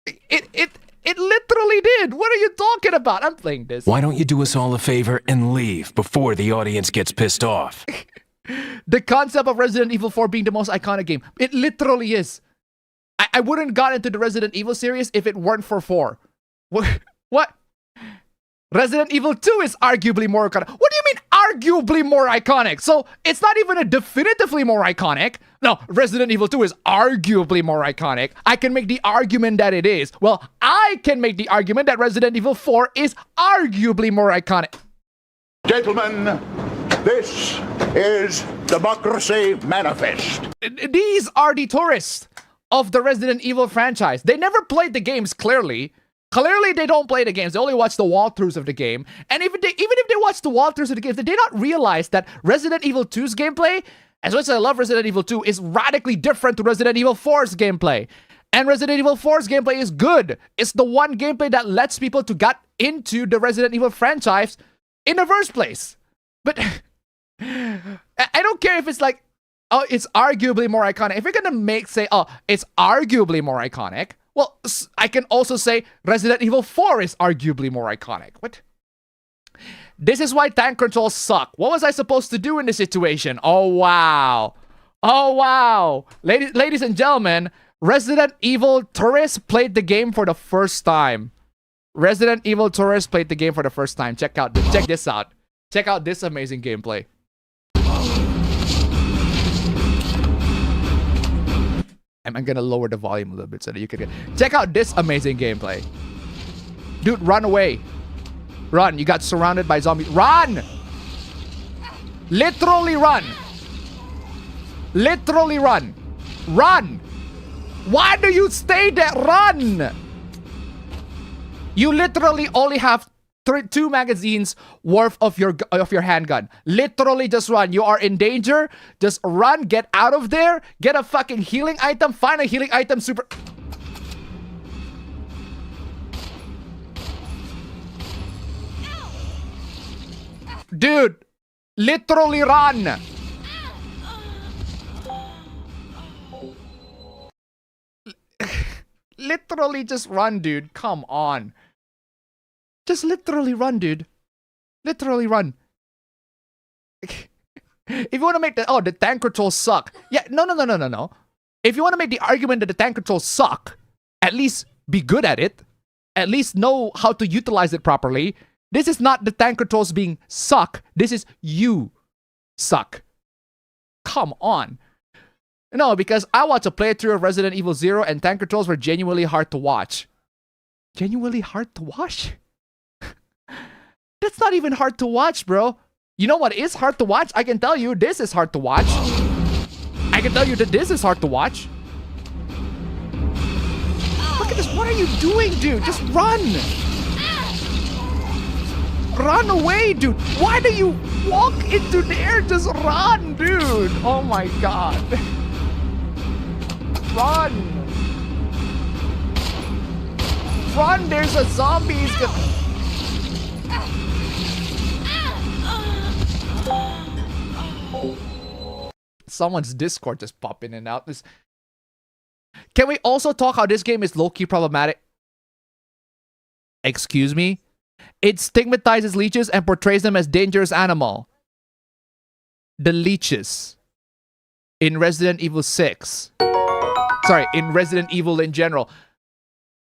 It literally did. What are you talking about? I'm playing this. Why don't you do us all a favor and leave before the audience gets pissed off? The concept of Resident Evil 4 being the most iconic game, it literally is. I wouldn't got into the Resident Evil series if it weren't for 4. What? Resident Evil 2 is arguably more iconic. What do you mean arguably more iconic? So it's not even a definitively more iconic. No, Resident Evil 2 is arguably more iconic. I can make the argument that it is. Well, I can make the argument that Resident Evil 4 is arguably more iconic. Gentlemen, this is Democracy Manifest. These are the tourists of the Resident Evil franchise. They never played the games, clearly. Clearly, they don't play the games. They only watch the walkthroughs of the game. And even if they watch the walkthroughs of the games, they did not realize that Resident Evil 2's gameplay, as much as I love Resident Evil 2, is radically different to Resident Evil 4's gameplay. And Resident Evil 4's gameplay is good. It's the one gameplay that lets people to get into the Resident Evil franchise in the first place. But I don't care if it's like, oh, it's arguably more iconic. If you're gonna say, oh, it's arguably more iconic, well, I can also say Resident Evil 4 is arguably more iconic. What? This is why tank controls suck. What was I supposed to do in this situation? Oh, wow. Oh, wow. Ladies and gentlemen, Resident Evil Tourists played the game for the first time. Resident Evil Tourists played the game for the first time. Check this out. Check out this amazing gameplay. I'm gonna lower the volume a little bit so that you can get... Check out this amazing gameplay. Dude, run away. Run. You got surrounded by zombies. Run! Literally run. Literally run. Run! Why do you stay there? Run! You literally only have 2 magazines worth of your handgun. Literally just run. You are in danger. Just run. Get out of there. Get a fucking healing item. Find a healing item. Super... Dude, literally run. Literally just run, dude. Come on. Just literally run, dude. Literally run. If you want to make the tank controls suck. Yeah, no. If you want to make the argument that the tank controls suck, at least be good at it. At least know how to utilize it properly. This is not the tank controls being suck. This is you suck. Come on. No, because I watched a playthrough of Resident Evil 0 and tank controls were genuinely hard to watch. Genuinely hard to watch? That's not even hard to watch, bro. You know what is hard to watch? I can tell you this is hard to watch. I can tell you that this is hard to watch. Look at this. What are you doing, dude? Just run. Run away, dude. Why do you walk into there? Just run, dude. Oh my god. Run. Run, there's a zombie. He's gonna... Someone's Discord just pop in and out. Can we also talk how this game is low-key problematic? Excuse me? It stigmatizes leeches and portrays them as dangerous animal. The leeches in Resident Evil 6. Sorry, in Resident Evil in general.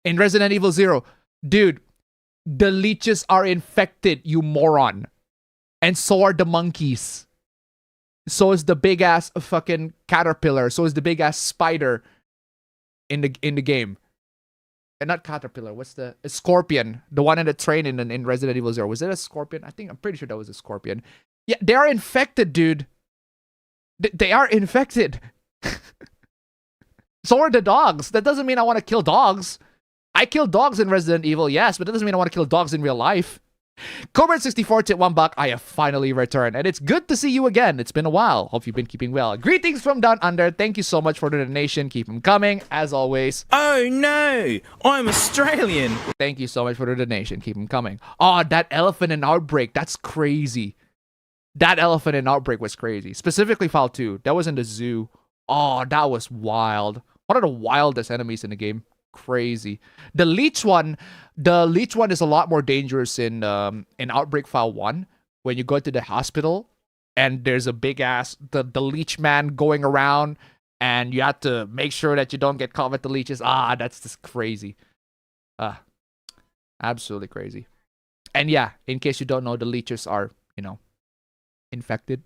In Resident Evil 0. Dude, the leeches are infected, you moron. And so are the monkeys. So is the big ass fucking caterpillar. So is the big ass spider in the game. And not caterpillar. What's the scorpion? The one in the train in Resident Evil 0. Was it a scorpion? I'm pretty sure that was a scorpion. Yeah, they are infected, dude. They are infected. So are the dogs. That doesn't mean I want to kill dogs. I kill dogs in Resident Evil, yes, but that doesn't mean I want to kill dogs in real life. Cobra64 tip $1. I have finally returned, and it's good to see you again. It's been a while. Hope you've been keeping well. Greetings from down under. Thank you so much for the donation. Keep them coming, as always. Oh no, I'm Australian. Thank you so much for the donation. Keep them coming. Oh, that elephant in Outbreak. That's crazy. That elephant in Outbreak was crazy. Specifically File 2. That was in the zoo. Oh, that was wild. One of the wildest enemies in the game. Crazy. The leech one is a lot more dangerous in Outbreak File 1 when you go to the hospital and there's a big ass the leech man going around and you have to make sure that you don't get caught with the leeches. That's just crazy. Absolutely crazy. And yeah, in case you don't know, the leeches are, infected.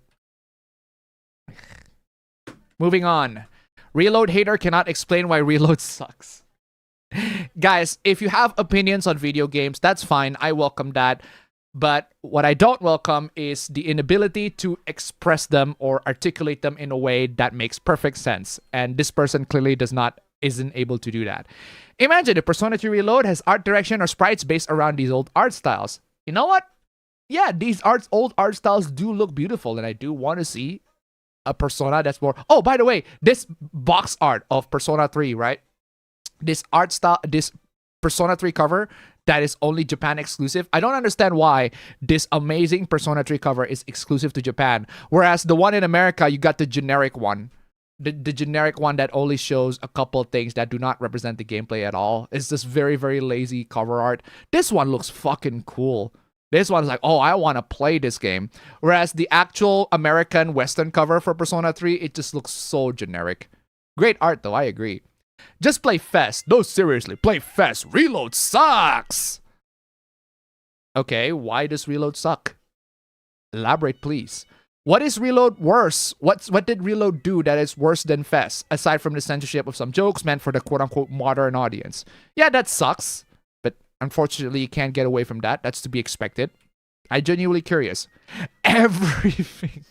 Moving on. Reload hater cannot explain why Reload sucks. Guys, if you have opinions on video games, that's fine. I welcome that. But what I don't welcome is the inability to express them or articulate them in a way that makes perfect sense. And this person clearly isn't able to do that. Imagine if Persona 3 Reload has art direction or sprites based around these old art styles. You know what? Yeah, these old art styles do look beautiful, and I do want to see a Persona that's more... Oh, by the way, this box art of Persona 3, right? This art style, this Persona 3 cover that is only Japan exclusive. I don't understand why this amazing Persona 3 cover is exclusive to Japan. Whereas the one in America, you got the generic one. The generic one that only shows a couple things that do not represent the gameplay at all. It's just very, very lazy cover art. This one looks fucking cool. This one's like, oh, I want to play this game. Whereas the actual American Western cover for Persona 3, it just looks so generic. Great art though, I agree. Just play Fest. No, seriously, play Fest. Reload sucks. Okay, why does Reload suck? Elaborate, please. What is Reload worse? What did Reload do that is worse than Fest, aside from the censorship of some jokes meant for the quote-unquote modern audience? Yeah, that sucks, but unfortunately you can't get away from that. That's to be expected. I'm genuinely curious. Everything.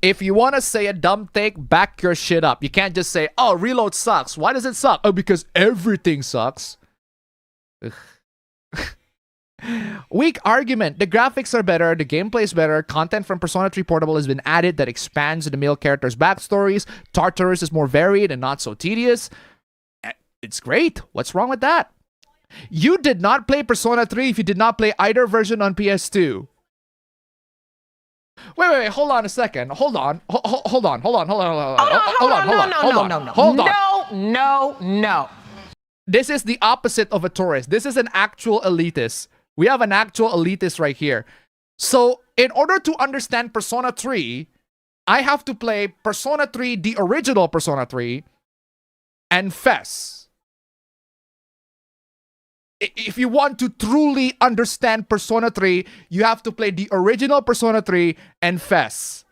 If you want to say a dumb take, back your shit up. You can't just say, oh, Reload sucks. Why does it suck? Oh, because everything sucks. Weak argument. The graphics are better. The gameplay is better. Content from Persona 3 Portable has been added that expands the male characters' backstories. Tartarus is more varied and not so tedious. It's great. What's wrong with that? You did not play Persona 3 if you did not play either version on PS2. Wait, hold on a second. Hold on. No. This is the opposite of a tourist. This is an actual elitist. We have an actual elitist right here. So, in order to understand Persona 3, I have to play Persona 3, the original Persona 3, and FES. If you want to truly understand Persona 3, you have to play the original Persona 3 and FES.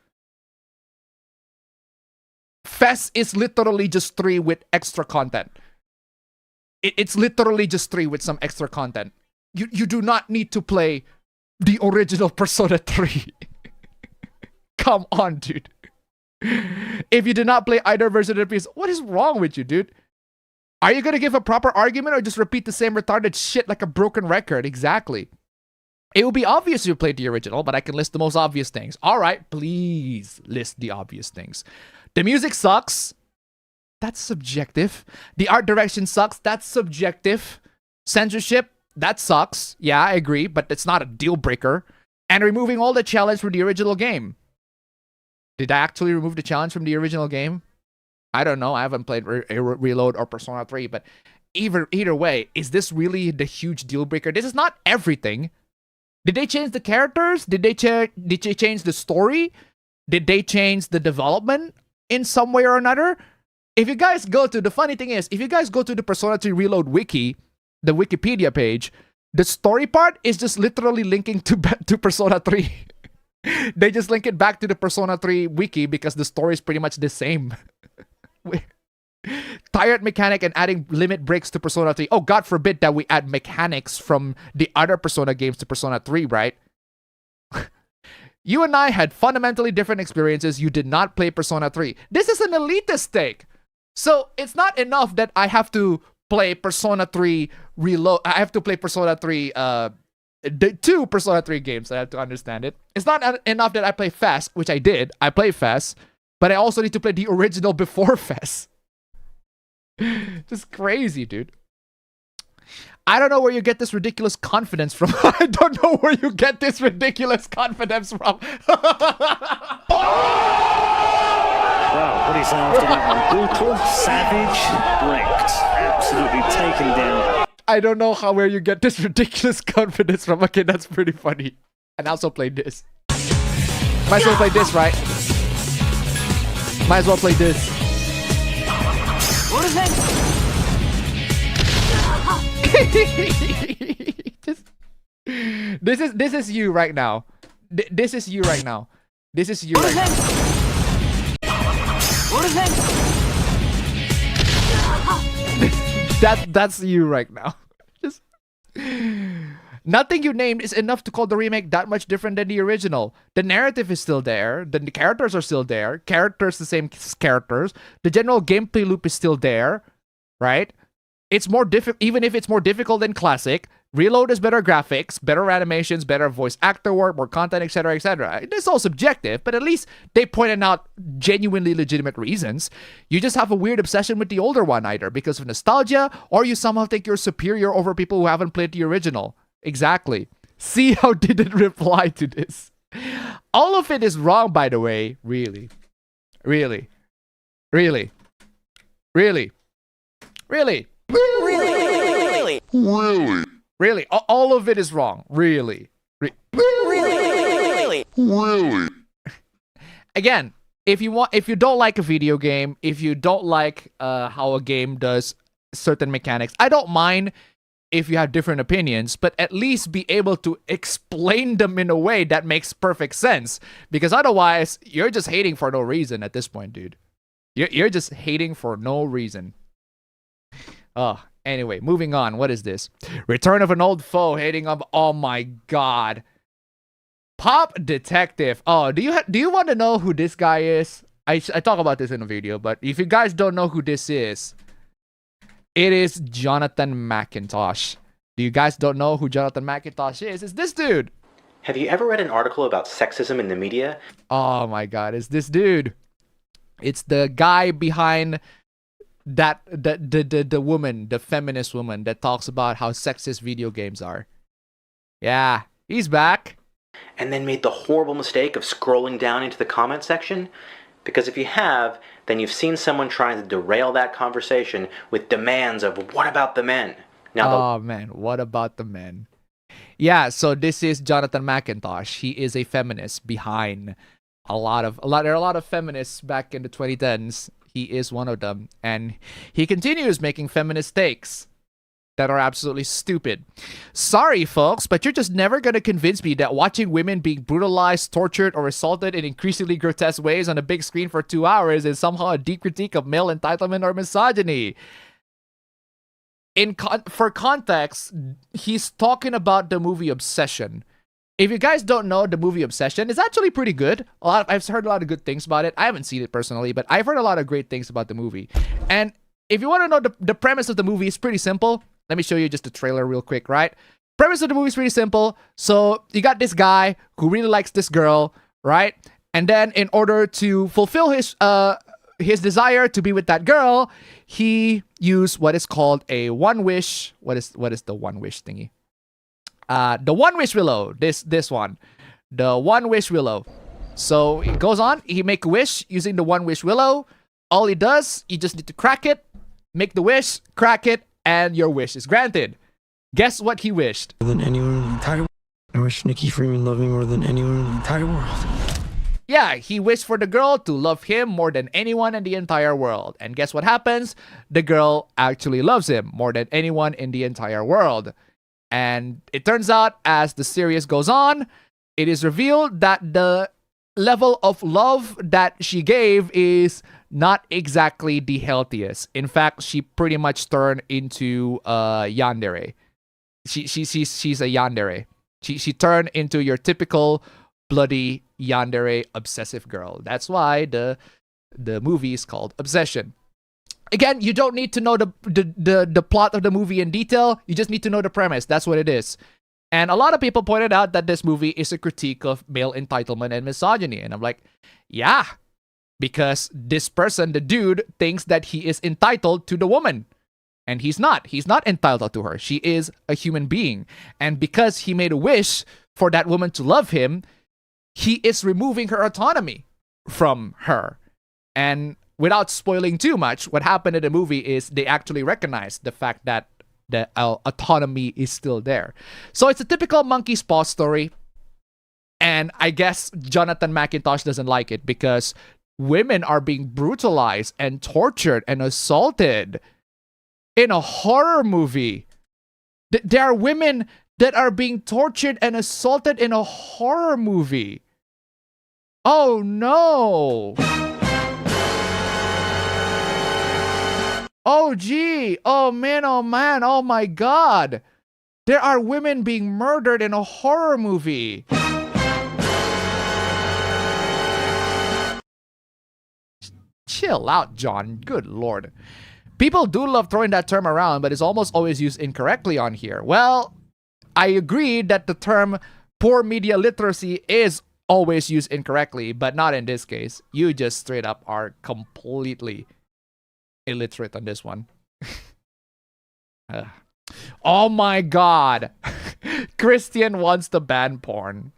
Fest is literally just 3 with extra content. It's literally just 3 with some extra content. You do not need to play the original Persona 3. Come on, dude. If you did not play either version of the PS, what is wrong with you, dude? Are you gonna give a proper argument or just repeat the same retarded shit like a broken record? Exactly. It will be obvious you played the original, but I can list the most obvious things. All right, please list the obvious things. The music sucks. That's subjective. The art direction sucks. That's subjective. Censorship, that sucks. Yeah, I agree, but it's not a deal breaker. And removing all the challenge from the original game. Did I actually remove the challenge from the original game? I don't know. I haven't played Reload or Persona 3, but either way, is this really the huge deal breaker? This is not everything. Did they change the characters? Did they change the story? Did they change the development in some way or another? If you guys go to, the funny thing is, if you guys go to the Persona 3 Reload wiki, the Wikipedia page, the story part is just literally linking to Persona 3. They just link it back to the Persona 3 wiki because the story is pretty much the same. Tired mechanic and adding limit breaks to Persona 3. Oh, God forbid that we add mechanics from the other Persona games to Persona 3, right? You and I had fundamentally different experiences. You did not play Persona 3. This is an elitist take. So it's not enough that I have to play Persona 3 Reload. I have to play Persona 3, the 2 Persona 3 games. I have to understand it. It's not enough that I play Fest, which I did. I play Fest. But I also need to play the original before Fest. Just crazy, dude. I don't know where you get this ridiculous confidence from. I don't know where you get this ridiculous confidence from. Well, what is after that one? Brutal, savage, wrecked. Absolutely taken down. I don't know where you get this ridiculous confidence from. Okay, that's pretty funny. And I also played this. Might as well play this, right? Might as well play this. What is that? This is you right now. This is you right now. This is you right now. What is that? That's you right now. Just nothing you named is enough to call the remake that much different than the original. The narrative is still there. The characters are still there. Characters the same characters. The general gameplay loop is still there, right? It's more difficult, even if it's more difficult than classic. Reload has better graphics, better animations, better voice actor work, more content, etc., etc. It's all subjective, but at least they pointed out genuinely legitimate reasons. You just have a weird obsession with the older one, either because of nostalgia, or you somehow think you're superior over people who haven't played the original. Exactly. See how did it reply to this? All of it is wrong, by the way. Really. Really. Really. Really. Really. Really? Really? Really. All of it is wrong. Really. Really? Really? Again, if you don't like a video game, if you don't like how a game does certain mechanics, I don't mind if you have different opinions, but at least be able to explain them in a way that makes perfect sense. Because otherwise, you're just hating for no reason at this point, dude. You're just hating for no reason. Oh, anyway, moving on. What is this? Return of an old foe hating up. Oh my God. Pop Detective. Oh, do you want to know who this guy is? I talk about this in a video, but if you guys don't know who this is, it is Jonathan McIntosh. Do you guys don't know who Jonathan McIntosh is? It's this dude. Have you ever read an article about sexism in the media? Oh my God, it's this dude. It's the guy behind that the woman, the feminist woman that talks about how sexist video games are. Yeah, he's back. And then made the horrible mistake of scrolling down into the comment section? Because if you have, then you've seen someone trying to derail that conversation with demands of, what about the men? Now, oh man, what about the men? Yeah, so this is Jonathan McIntosh. He is a feminist behind there are a lot of feminists back in the 2010s. He is one of them, and he continues making feminist takes. that are absolutely stupid. Sorry, folks, but you're just never going to convince me that watching women being brutalized, tortured, or assaulted in increasingly grotesque ways on a big screen for 2 hours is somehow a deep critique of male entitlement or misogyny. For context, he's talking about the movie Obsession. If you guys don't know, the movie Obsession is actually pretty good. I've heard a lot of good things about it. I haven't seen it personally, but I've heard a lot of great things about the movie. And if you want to know the premise of the movie, it's pretty simple. Let me show you just the trailer real quick, right? Premise of the movie is pretty simple. So you got this guy who really likes this girl, right? And then in order to fulfill his desire to be with that girl, he used what is called a one wish. What is the one wish thingy? The one wish willow. This one, the one wish willow. So it goes on. He make a wish using the one wish willow. All he does, you just need to crack it, make the wish, crack it, and your wish is granted. Guess what he wished? More than anyone in the entire world. I wish Nikki Freeman loved me more than anyone in the entire world. Yeah, he wished for the girl to love him more than anyone in the entire world. And guess what happens? The girl actually loves him more than anyone in the entire world. And it turns out, as the series goes on, it is revealed that the level of love that she gave is not exactly the healthiest. In fact, she pretty much turned into yandere. She's a yandere. She turned into your typical bloody yandere obsessive girl. That's why the movie is called Obsession. Again, you don't need to know the plot of the movie in detail. You just need to know the premise. That's what it is. And a lot of people pointed out that this movie is a critique of male entitlement and misogyny. And I'm like, yeah, because this person, the dude, thinks that he is entitled to the woman. And he's not. He's not entitled to her. She is a human being. And because he made a wish for that woman to love him, he is removing her autonomy from her. And without spoiling too much, what happened in the movie is they actually recognize the fact that the autonomy is still there. So it's a typical monkey's paw story. And I guess Jonathan McIntosh doesn't like it because women are being brutalized and tortured and assaulted in a horror movie. There are women that are being tortured and assaulted in a horror movie. Oh no! Oh gee, oh man, oh my god. There are women being murdered in a horror movie. Chill out, John. Good lord. People do love throwing that term around, but it's almost always used incorrectly on here. Well, I agree that the term poor media literacy is always used incorrectly, but not in this case. You just straight up are completely illiterate on this one. Oh my god. Christian wants to ban porn.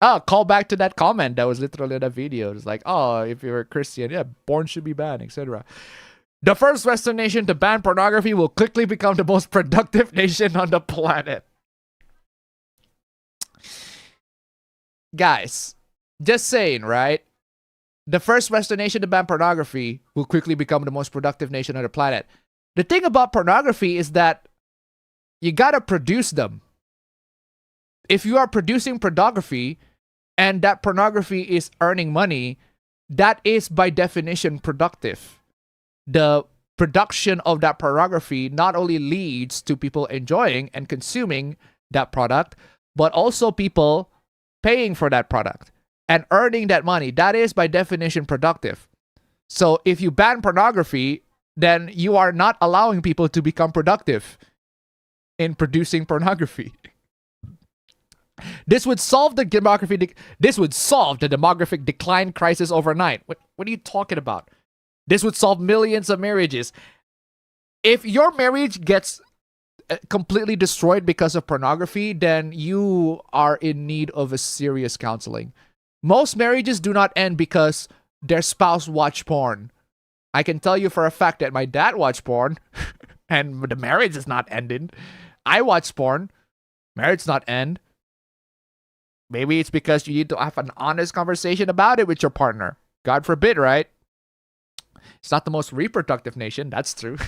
Oh, call back to that comment that was literally in the video. It's like, oh, if you're a Christian, yeah, porn should be banned, etc. The first Western nation to ban pornography will quickly become the most productive nation on the planet. Guys, just saying, right? The first Western nation to ban pornography will quickly become the most productive nation on the planet. The thing about pornography is that you gotta produce them. If you are producing pornography and that pornography is earning money, that is by definition productive. The production of that pornography not only leads to people enjoying and consuming that product, but also people paying for that product and earning that money. That is by definition productive. So if you ban pornography, then you are not allowing people to become productive in producing pornography. This would solve the demographic decline crisis overnight. What are you talking about? This would solve millions of marriages. If your marriage gets completely destroyed because of pornography, then you are in need of a serious counseling. Most marriages do not end because their spouse watch porn. I can tell you for a fact that my dad watched porn and the marriage is not ending. I watch porn. Marriage not end. Maybe it's because you need to have an honest conversation about it with your partner. God forbid, right? It's not the most reproductive nation. That's true.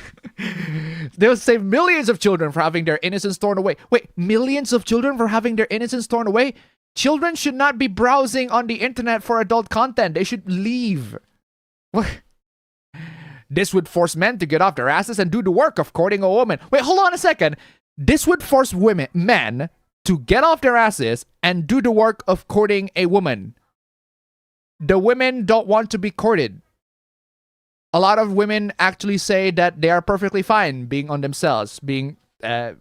They'll save millions of children for having their innocence torn away. Wait, millions of children for having their innocence torn away? Children should not be browsing on the internet for adult content. They should leave. What? This would force men to get off their asses and do the work of courting a woman. Wait, hold on a second. This would force men to get off their asses and do the work of courting a woman. The women don't want to be courted. A lot of women actually say that they are perfectly fine being on themselves, they're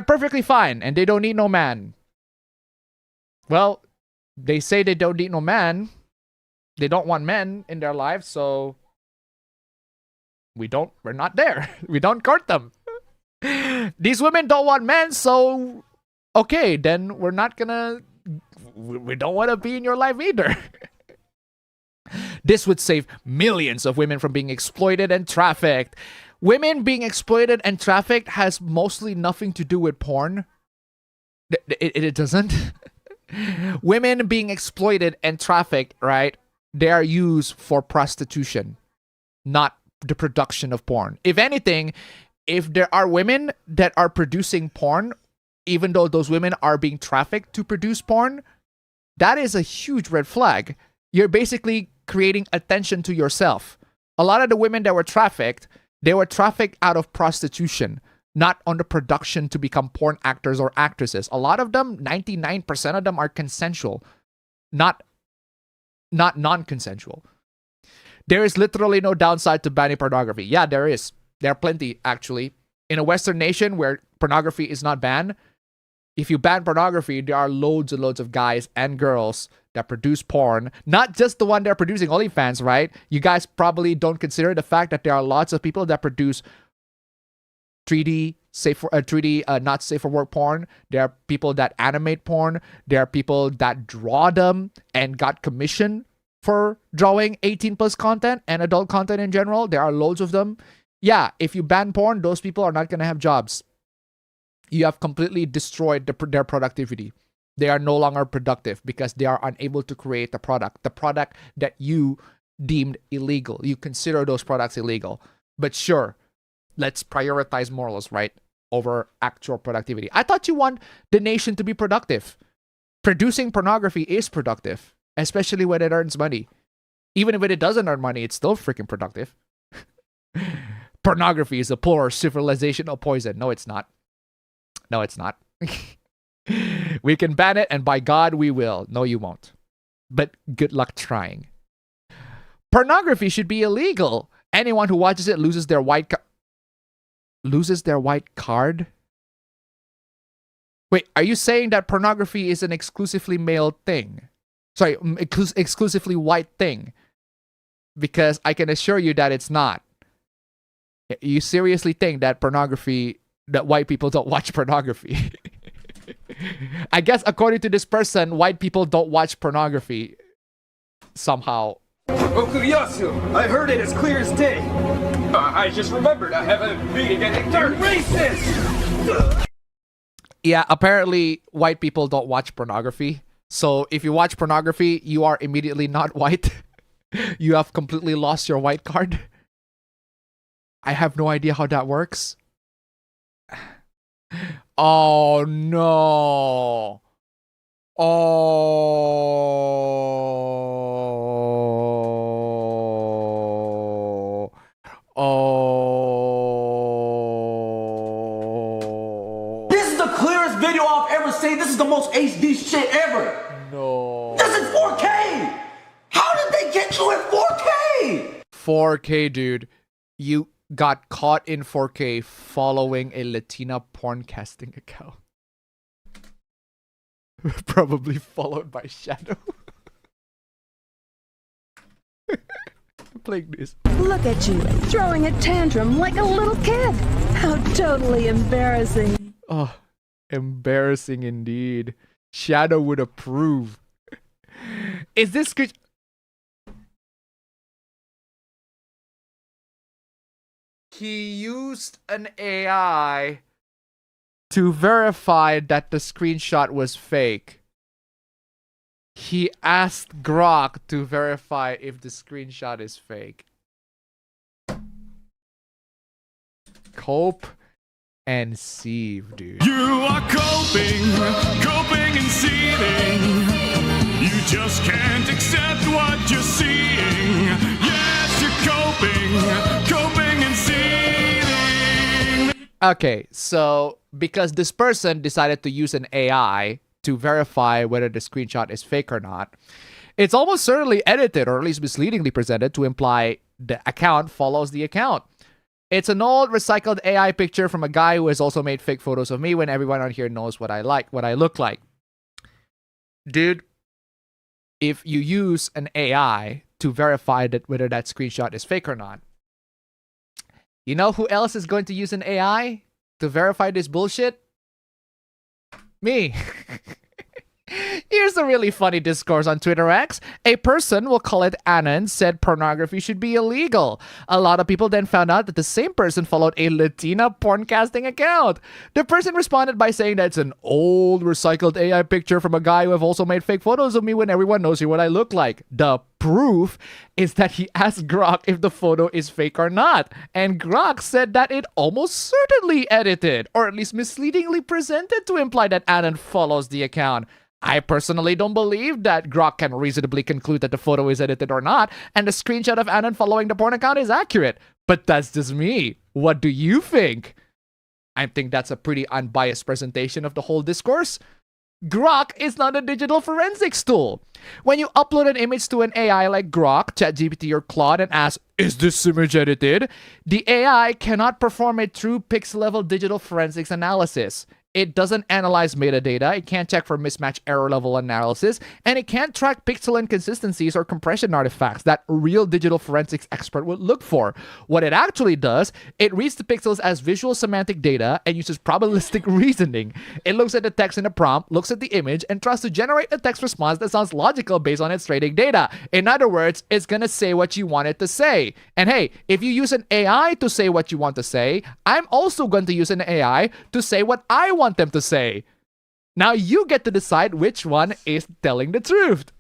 perfectly fine and they don't need no man. Well, they say they don't need no man. They don't want men in their lives, so we're not there. We don't court them. These women don't want men, so okay, then we don't want to be in your life either. This would save millions of women from being exploited and trafficked. Women being exploited and trafficked has mostly nothing to do with porn. It doesn't. Women being exploited and trafficked, right? They are used for prostitution, not the production of porn. If anything, if there are women that are producing porn, even though those women are being trafficked to produce porn, that is a huge red flag. You're basically creating attention to yourself. A lot of the women that were trafficked, they were trafficked out of prostitution, not on the production to become porn actors or actresses. A lot of them, 99% of them are consensual, not non-consensual. There is literally no downside to banning pornography. Yeah, there is. There are plenty, actually. In a Western nation where pornography is not banned, if you ban pornography, there are loads and loads of guys and girls that produce porn. Not just the one they're producing OnlyFans, right? You guys probably don't consider the fact that there are lots of people that produce 3D not safe for work porn. There are people that animate porn. There are people that draw them and got commission for drawing 18 plus content and adult content in general. There are loads of them. Yeah, if you ban porn, those people are not going to have jobs. You have completely destroyed their productivity. They are no longer productive because they are unable to create the product that you deemed illegal. You consider those products illegal. But sure, let's prioritize morals, right, over actual productivity. I thought you want the nation to be productive. Producing pornography is productive, especially when it earns money. Even if it doesn't earn money, it's still freaking productive. Pornography is a poor civilizational poison. No, it's not. No, it's not. We can ban it, and by God, we will. No, you won't. But good luck trying. Pornography should be illegal. Anyone who watches it loses their white card? Wait, are you saying that pornography is an exclusively male thing? Sorry, exclusively white thing? Because I can assure you that it's not. You seriously think that that white people don't watch pornography? I guess according to this person, white people don't watch pornography somehow. Okuyasu, I heard it as clear as day. I just remembered I have a meeting and turned racist! Yeah, apparently white people don't watch pornography. So if you watch pornography, you are immediately not white. You have completely lost your white card. I have no idea how that works. Oh no. This is the clearest video I've ever seen. This is the most HD shit ever. No. This is 4K. How did they get you in 4K? 4K, dude. You got caught in 4K following a Latina porn casting account. Probably followed by Shadow. Playing this. Look at you, throwing a tantrum like a little kid. How totally embarrassing. Oh, embarrassing indeed. Shadow would approve. Is this... He used an AI to verify that the screenshot was fake. He asked Grok to verify if the screenshot is fake. Cope and seethe, dude. You are coping and seething. You just can't accept what you're seeing. Yes, you're coping and seething. Okay, so because this person decided to use an AI to verify whether the screenshot is fake or not, it's almost certainly edited or at least misleadingly presented to imply the account follows the account. It's an old recycled AI picture from a guy who has also made fake photos of me when everyone on here knows what I look like. Dude, if you use an AI to verify that whether that screenshot is fake or not, you know who else is going to use an AI to verify this bullshit? Me. Here's a really funny discourse on Twitter X. A person, we'll call it Anand, said pornography should be illegal. A lot of people then found out that the same person followed a Latina porncasting account. The person responded by saying that it's an old recycled AI picture from a guy who have also made fake photos of me when everyone knows what I look like. The proof is that he asked Grok if the photo is fake or not. And Grok said that it almost certainly edited, or at least misleadingly presented to imply that Anand follows the account. I personally don't believe that Grok can reasonably conclude that the photo is edited or not, and the screenshot of Anand following the porn account is accurate. But that's just me. What do you think? I think that's a pretty unbiased presentation of the whole discourse. Grok is not a digital forensics tool. When you upload an image to an AI like Grok, ChatGPT, or Claude and ask, is this image edited? The AI cannot perform a true pixel-level digital forensics analysis. It doesn't analyze metadata, it can't check for mismatch error level analysis, and it can't track pixel inconsistencies or compression artifacts that a real digital forensics expert would look for. What it actually does, it reads the pixels as visual semantic data and uses probabilistic reasoning. It looks at the text in the prompt, looks at the image, and tries to generate a text response that sounds logical based on its training data. In other words, it's gonna say what you want it to say. And hey, if you use an AI to say what you want to say, I'm also going to use an AI to say what I want them to say. Now you get to decide which one is telling the truth.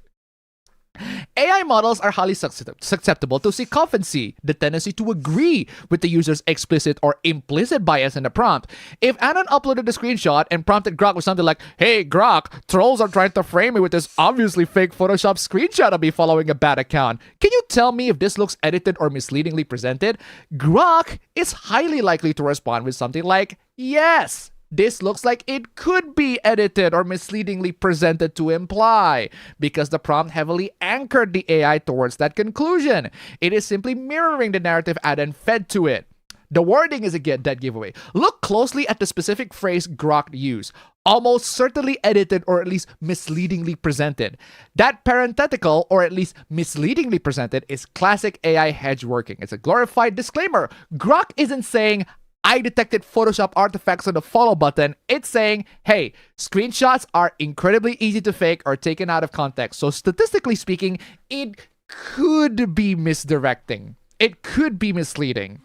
AI models are highly susceptible to sycophancy, the tendency to agree with the user's explicit or implicit bias in the prompt. If Anand uploaded a screenshot and prompted Grok with something like, hey Grok, trolls are trying to frame me with this obviously fake Photoshop screenshot of me following a bad account. Can you tell me if this looks edited or misleadingly presented? Grok is highly likely to respond with something like, yes, this looks like it could be edited or misleadingly presented to imply, because the prompt heavily anchored the AI towards that conclusion. It is simply mirroring the narrative Anand fed to it. The wording is a dead giveaway. Look closely at the specific phrase Grok used. Almost certainly edited or at least misleadingly presented. That parenthetical or at least misleadingly presented is classic AI hedge working. It's a glorified disclaimer. Grok isn't saying, I detected Photoshop artifacts on the follow button. It's saying, hey, screenshots are incredibly easy to fake or taken out of context. So statistically speaking, it could be misdirecting. It could be misleading.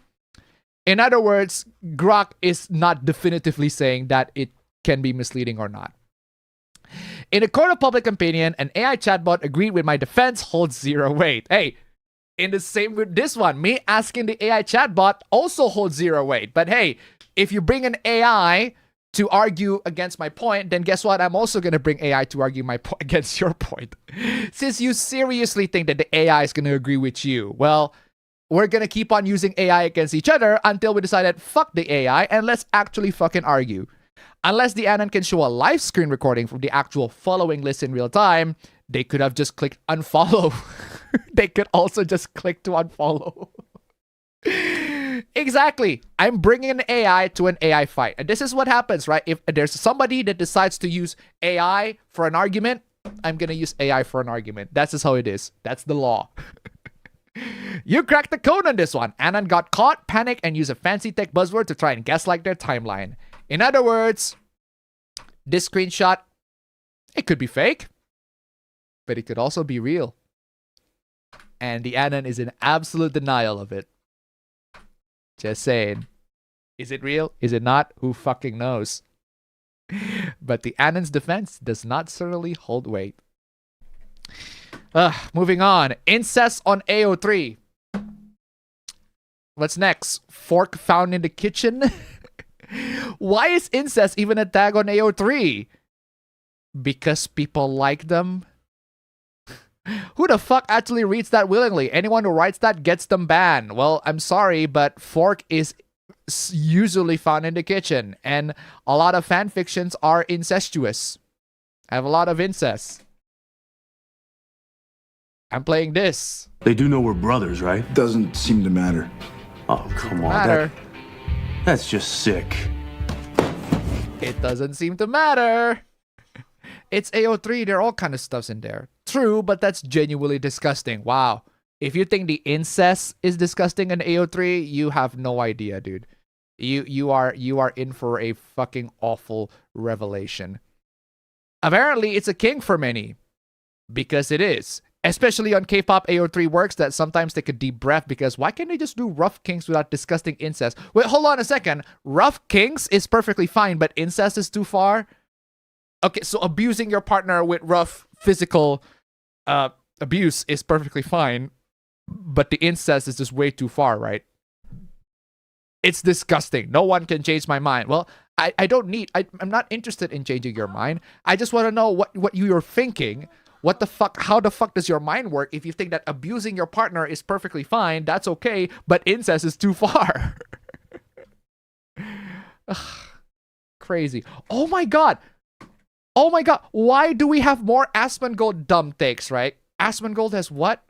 In other words, Grok is not definitively saying that it can be misleading or not. In a court of public opinion, an AI chatbot agreed with my defense holds zero weight. Hey, in the same with this one, me asking the AI chatbot also holds zero weight. But hey, if you bring an AI to argue against my point, then guess what? I'm also going to bring AI to argue against your point. Since you seriously think that the AI is going to agree with you, well, we're going to keep on using AI against each other until we decide that fuck the AI and let's actually fucking argue. Unless the Anand can show a live screen recording from the actual following list in real time, they could have just clicked unfollow. They could also just click to unfollow. Exactly. I'm bringing an AI to an AI fight. And this is what happens, right? If there's somebody that decides to use AI for an argument, I'm going to use AI for an argument. That's just how it is. That's the law. You cracked the code on this one. Anand got caught, panicked, and used a fancy tech buzzword to try and gaslight their timeline. In other words, this screenshot, it could be fake, but it could also be real. And the Anand is in absolute denial of it. Just saying. Is it real? Is it not? Who fucking knows? But the Anand's defense does not certainly hold weight. Moving on. Incest on AO3. What's next? Fork found in the kitchen? Why is incest even a tag on AO3? Because people like them? Who the fuck actually reads that willingly? Anyone who writes that gets them banned. Well, I'm sorry, but fork is usually found in the kitchen. And a lot of fan fictions are incestuous. I have a lot of incest. I'm playing this. They do know we're brothers, right? Doesn't seem to matter. Oh, come on. That's just sick. It doesn't seem to matter. It's AO3. There are all kind of stuffs in there. True, but that's genuinely disgusting. Wow. If you think the incest is disgusting in AO3, you have no idea, dude. You are in for a fucking awful revelation. Apparently, it's a king for many. Because it is. Especially on K-pop AO3 works that sometimes take a deep breath because why can't they just do rough kinks without disgusting incest? Wait, hold on a second. Rough kinks is perfectly fine, but incest is too far? Okay, so abusing your partner with rough physical abuse is perfectly fine, but the incest is just way too far, right? It's disgusting. No one can change my mind. Well, I'm not interested in changing your mind. I just want to know what you're thinking. What the fuck? How the fuck does your mind work if you think that abusing your partner is perfectly fine? That's okay, but incest is too far. Crazy. Oh my god. Oh my god. Why do we have more Asmongold dumb takes, right? Asmongold has what?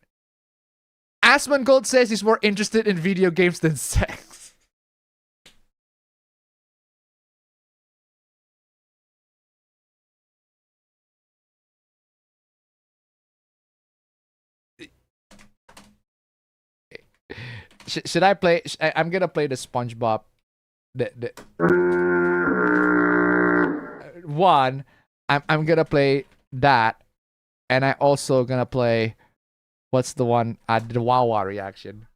Asmongold says he's more interested in video games than sex. Should I play? I'm gonna play the SpongeBob. One, I'm gonna play that, and I also gonna play. What's the one? The Wawa reaction.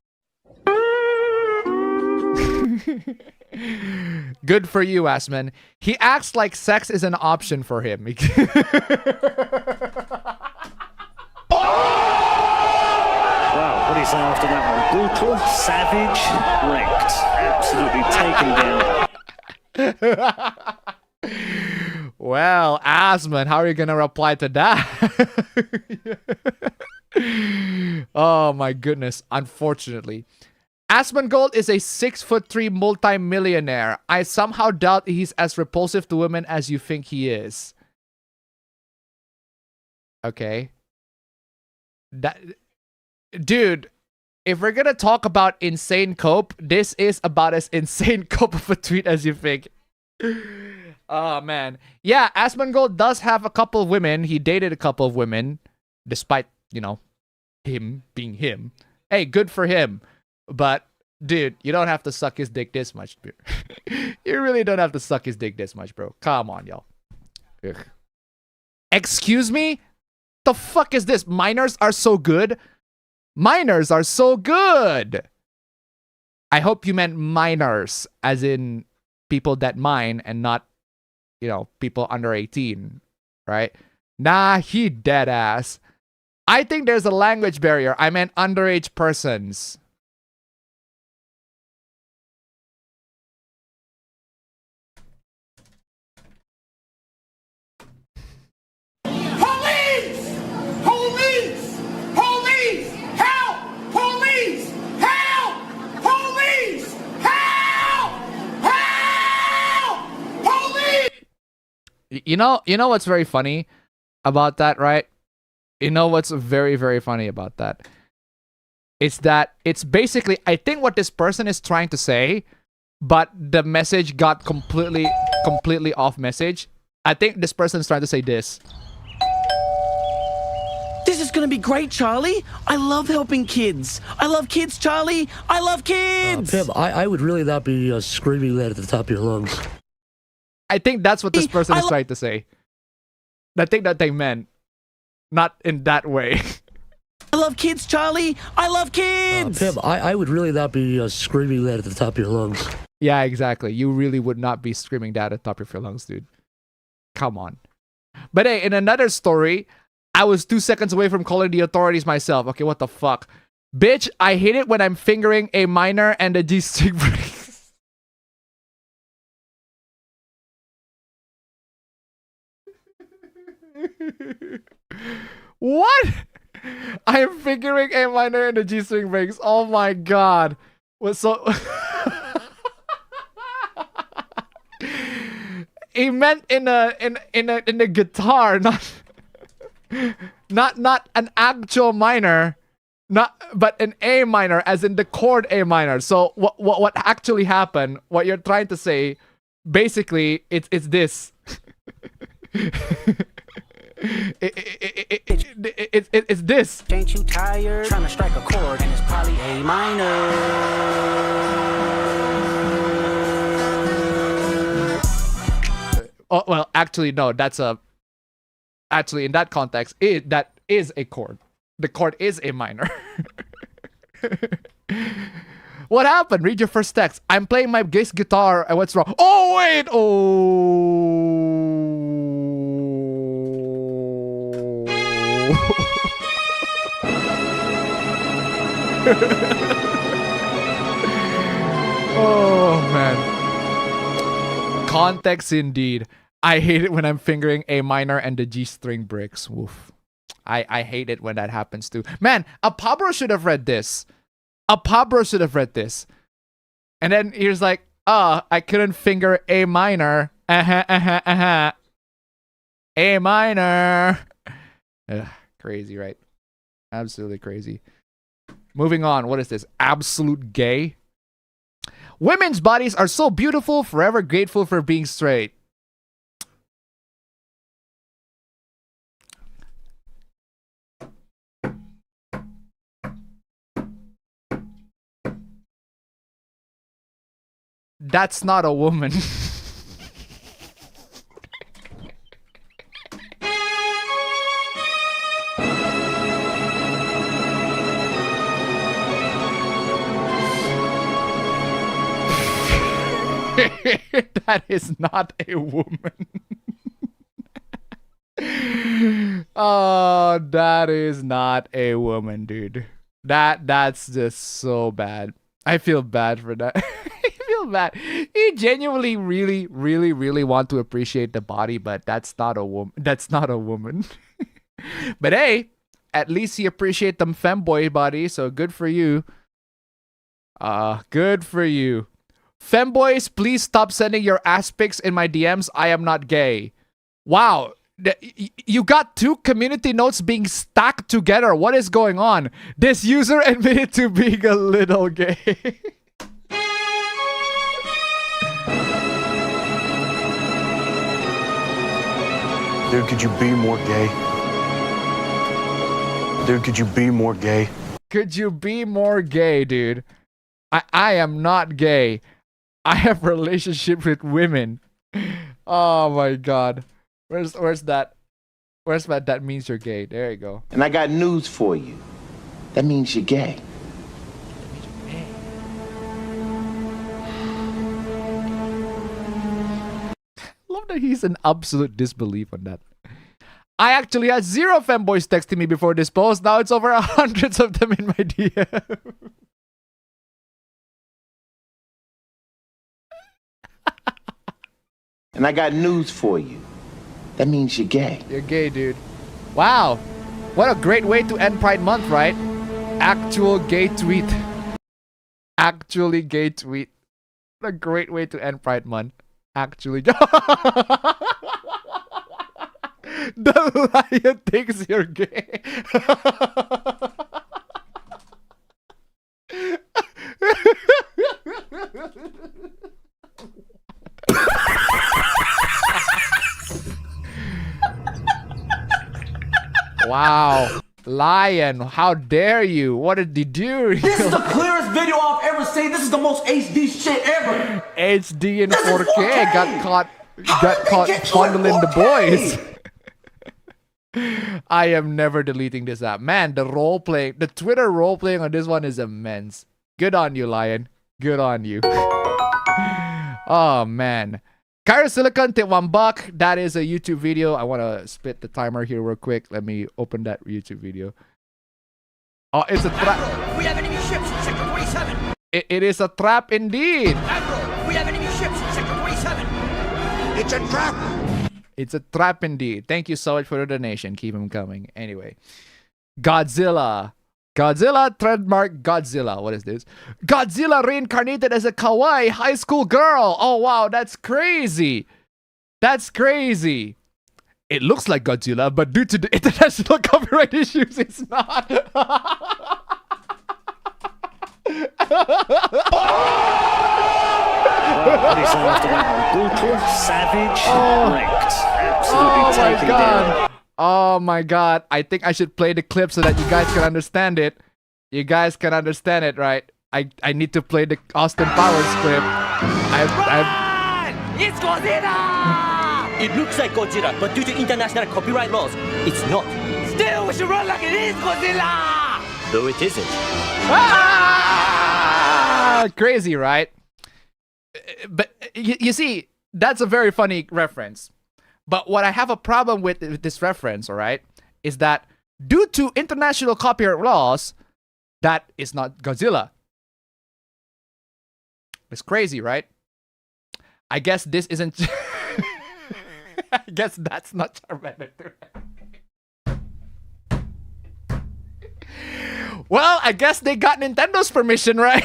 Good for you, Asman. He acts like sex is an option for him. Wow, what do you say after that one? Brutal, savage, wrecked. Absolutely taken down. Well, Asman, how are you gonna reply to that? Oh my goodness, unfortunately. Asmongold is a 6'3" multi-millionaire. I somehow doubt he's as repulsive to women as you think he is. Okay. Dude, if we're gonna talk about insane cope, this is about as insane cope of a tweet as you think. Oh, man. Yeah, Asmongold does have a couple of women. He dated a couple of women, despite, you know, him being him. Hey, good for him. But, dude, you don't have to suck his dick this much, dude. You really don't have to suck his dick this much, bro. Come on, y'all. Excuse me? The fuck is this? Minors are so good? Minors are so good! I hope you meant minors, as in people that mine and not, you know, people under 18, right? Nah, he dead ass. I think there's a language barrier. I meant underage persons. Police! Police! Police! Help! Police! Help! Police! Help! Help! Police! You know what's very funny about that, right? You know what's very, very funny about that? It's that it's basically, I think what this person is trying to say, but the message got completely off message. I think this person is trying to say this. This is gonna be great, Charlie. I love helping kids. I love kids, Charlie. I love kids. Pim, I would really not be screaming that at the top of your lungs. I think that's what this person is trying to say. I think that they meant. Not in that way. I love kids, Charlie. I love kids. Pim, I would really not be screaming that at the top of your lungs. Yeah, exactly. You really would not be screaming that at the top of your lungs, dude. Come on. But hey, in another story, I was 2 seconds away from calling the authorities myself. Okay, what the fuck? Bitch, I hate it when I'm fingering a minor and a G-string breaks. What? I am fingering a minor and a G-string breaks. Oh my god. What so? He meant in a guitar, not an actual minor, but an A minor, as in the chord A minor. So what actually happened? What you're trying to say, basically, it's this. It's this. Ain't you tired? Trying to strike a chord and it's probably A minor. Oh, well, actually, no. That's a. Actually, in that context, that is a chord. The chord is A minor. What happened? Read your first text. I'm playing my bass guitar. And what's wrong? Oh wait. Oh man. Context indeed. I hate it when I'm fingering A minor and the G string breaks. Woof. I hate it when that happens too. Man, Apabro should have read this. Apabro should have read this. And then he was like, I couldn't finger A minor. A minor. Ugh, crazy, right? Absolutely crazy. Moving on. What is this? Absolute gay. Women's bodies are so beautiful, forever grateful for being straight. That's not a woman. That is not a woman. Oh, that is not a woman, dude. That's just so bad. I feel bad for that. I feel bad. He genuinely really want to appreciate the body, but that's not a woman. That's not a woman. But hey, at least he appreciate them femboy body, so good for you. Good for you. Femboys, please stop sending your ass pics in my DMs. I am not gay. Wow. You got two community notes being stacked together. What is going on? This user admitted to being a little gay. Dude, could you be more gay? Dude, could you be more gay? Could you be more gay, dude? I am not gay. I have relationship with women. Oh my god. Where's that? Where's that means you're gay? There you go. And I got news for you. That means you're gay. Love that he's in absolute disbelief on that. I actually had 0 femboys texting me before this post. Now it's over hundreds of them in my DM. And I got news for you. That means you're gay. You're gay, dude. Wow. What a great way to end Pride Month, right? Actual gay tweet. Actually gay tweet. What a great way to end Pride Month. Actually. The lion thinks you're gay. Wow. Lion, how dare you? What did he do? This is the clearest video I've ever seen. This is the most HD shit ever. HD in 4K. Got caught fondling the boys. I am never deleting this app. Man, the roleplay, the Twitter roleplaying on this one is immense. Good on you, Lion. Good on you. Oh, man. Cairo Silicon, tip $1. That is a YouTube video. I want to split the timer here real quick. Let me open that YouTube video. Oh, it's a trap. We have enemy ships in Sector 27. It is a trap indeed. Admiral, we have enemy ships in Sector 27. It's a trap. It's a trap indeed. Thank you so much for the donation. Keep them coming. Anyway, Godzilla. Godzilla, trademark Godzilla. What is this? Godzilla reincarnated as a kawaii high school girl. Oh, wow. That's crazy. That's crazy. It looks like Godzilla, but due to the international copyright issues, it's not. Brutal, savage, wrecked. Absolutely taken down. Oh my god. I think I should play the clip so that you guys can understand it. You guys can understand it, right? I need to play the Austin Powers clip. It's Godzilla! It looks like Godzilla, but due to international copyright laws, it's not. Still, we should run like it is Godzilla! Though it isn't. Ah! Crazy, right? But you see, that's a very funny reference. But what I have a problem with this reference, all right, is that due to international copyright laws, that is not Godzilla. It's crazy, right? I guess this isn't... I guess that's not Charmander. Well, I guess they got Nintendo's permission, right?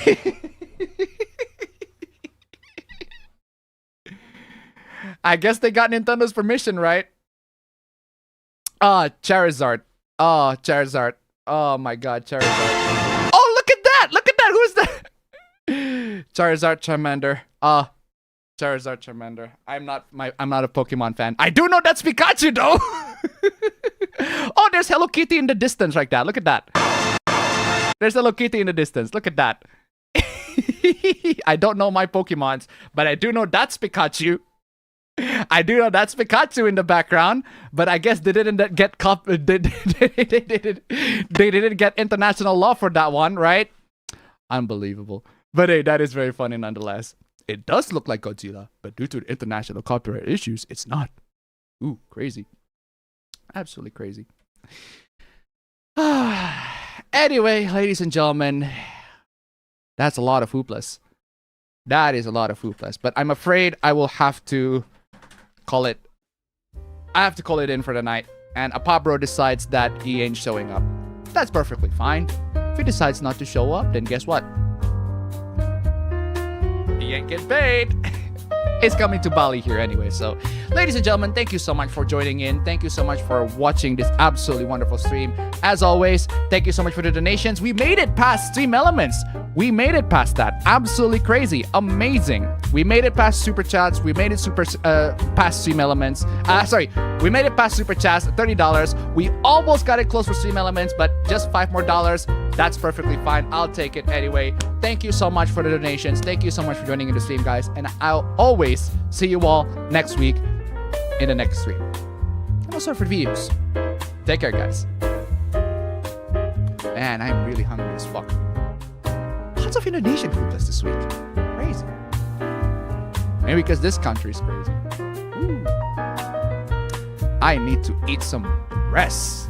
I guess they got Nintendo's permission, right? Charizard. Oh, Charizard. Oh my god, Charizard. Oh, look at that! Look at that! Who's that? Charizard, Charmander. Charizard, Charmander. I'm not a Pokemon fan. I do know that's Pikachu though! Oh, there's Hello Kitty in the distance like that. Look at that. There's Hello Kitty in the distance. Look at that. I don't know my Pokemons, but I do know that's Pikachu. I do know that's Pikachu in the background, but I guess they didn't get they didn't get international law for that one, right? Unbelievable. But hey, that is very funny nonetheless. It does look like Godzilla, but due to international copyright issues, it's not. Ooh, crazy. Absolutely crazy. Anyway, ladies and gentlemen, that's a lot of hooplas. That is a lot of hooplas, but I'm afraid I will have to call it. I have to call it in for the night. And Apabro decides that he ain't showing up. That's perfectly fine. If he decides not to show up, then guess what? He ain't get paid. It's coming to Bali here anyway. So, ladies and gentlemen, thank you so much for joining in. Thank you so much for watching this absolutely wonderful stream. As always, thank you so much for the donations. We made it past Stream Elements. We made it past that. Absolutely crazy. Amazing. We made it past Super Chats. We made it past Stream Elements. We made it past Super Chats, $30. We almost got it close for Stream Elements, but just $5 more. That's perfectly fine. I'll take it anyway. Thank you so much for the donations. Thank you so much for joining in the stream, guys. And I'll always see you all next week in the next stream. And also for videos. Take care, guys. Man, I'm really hungry as fuck. Lots of Indonesian food this week. Crazy. Maybe because this country is crazy. Ooh. I need to eat some rest.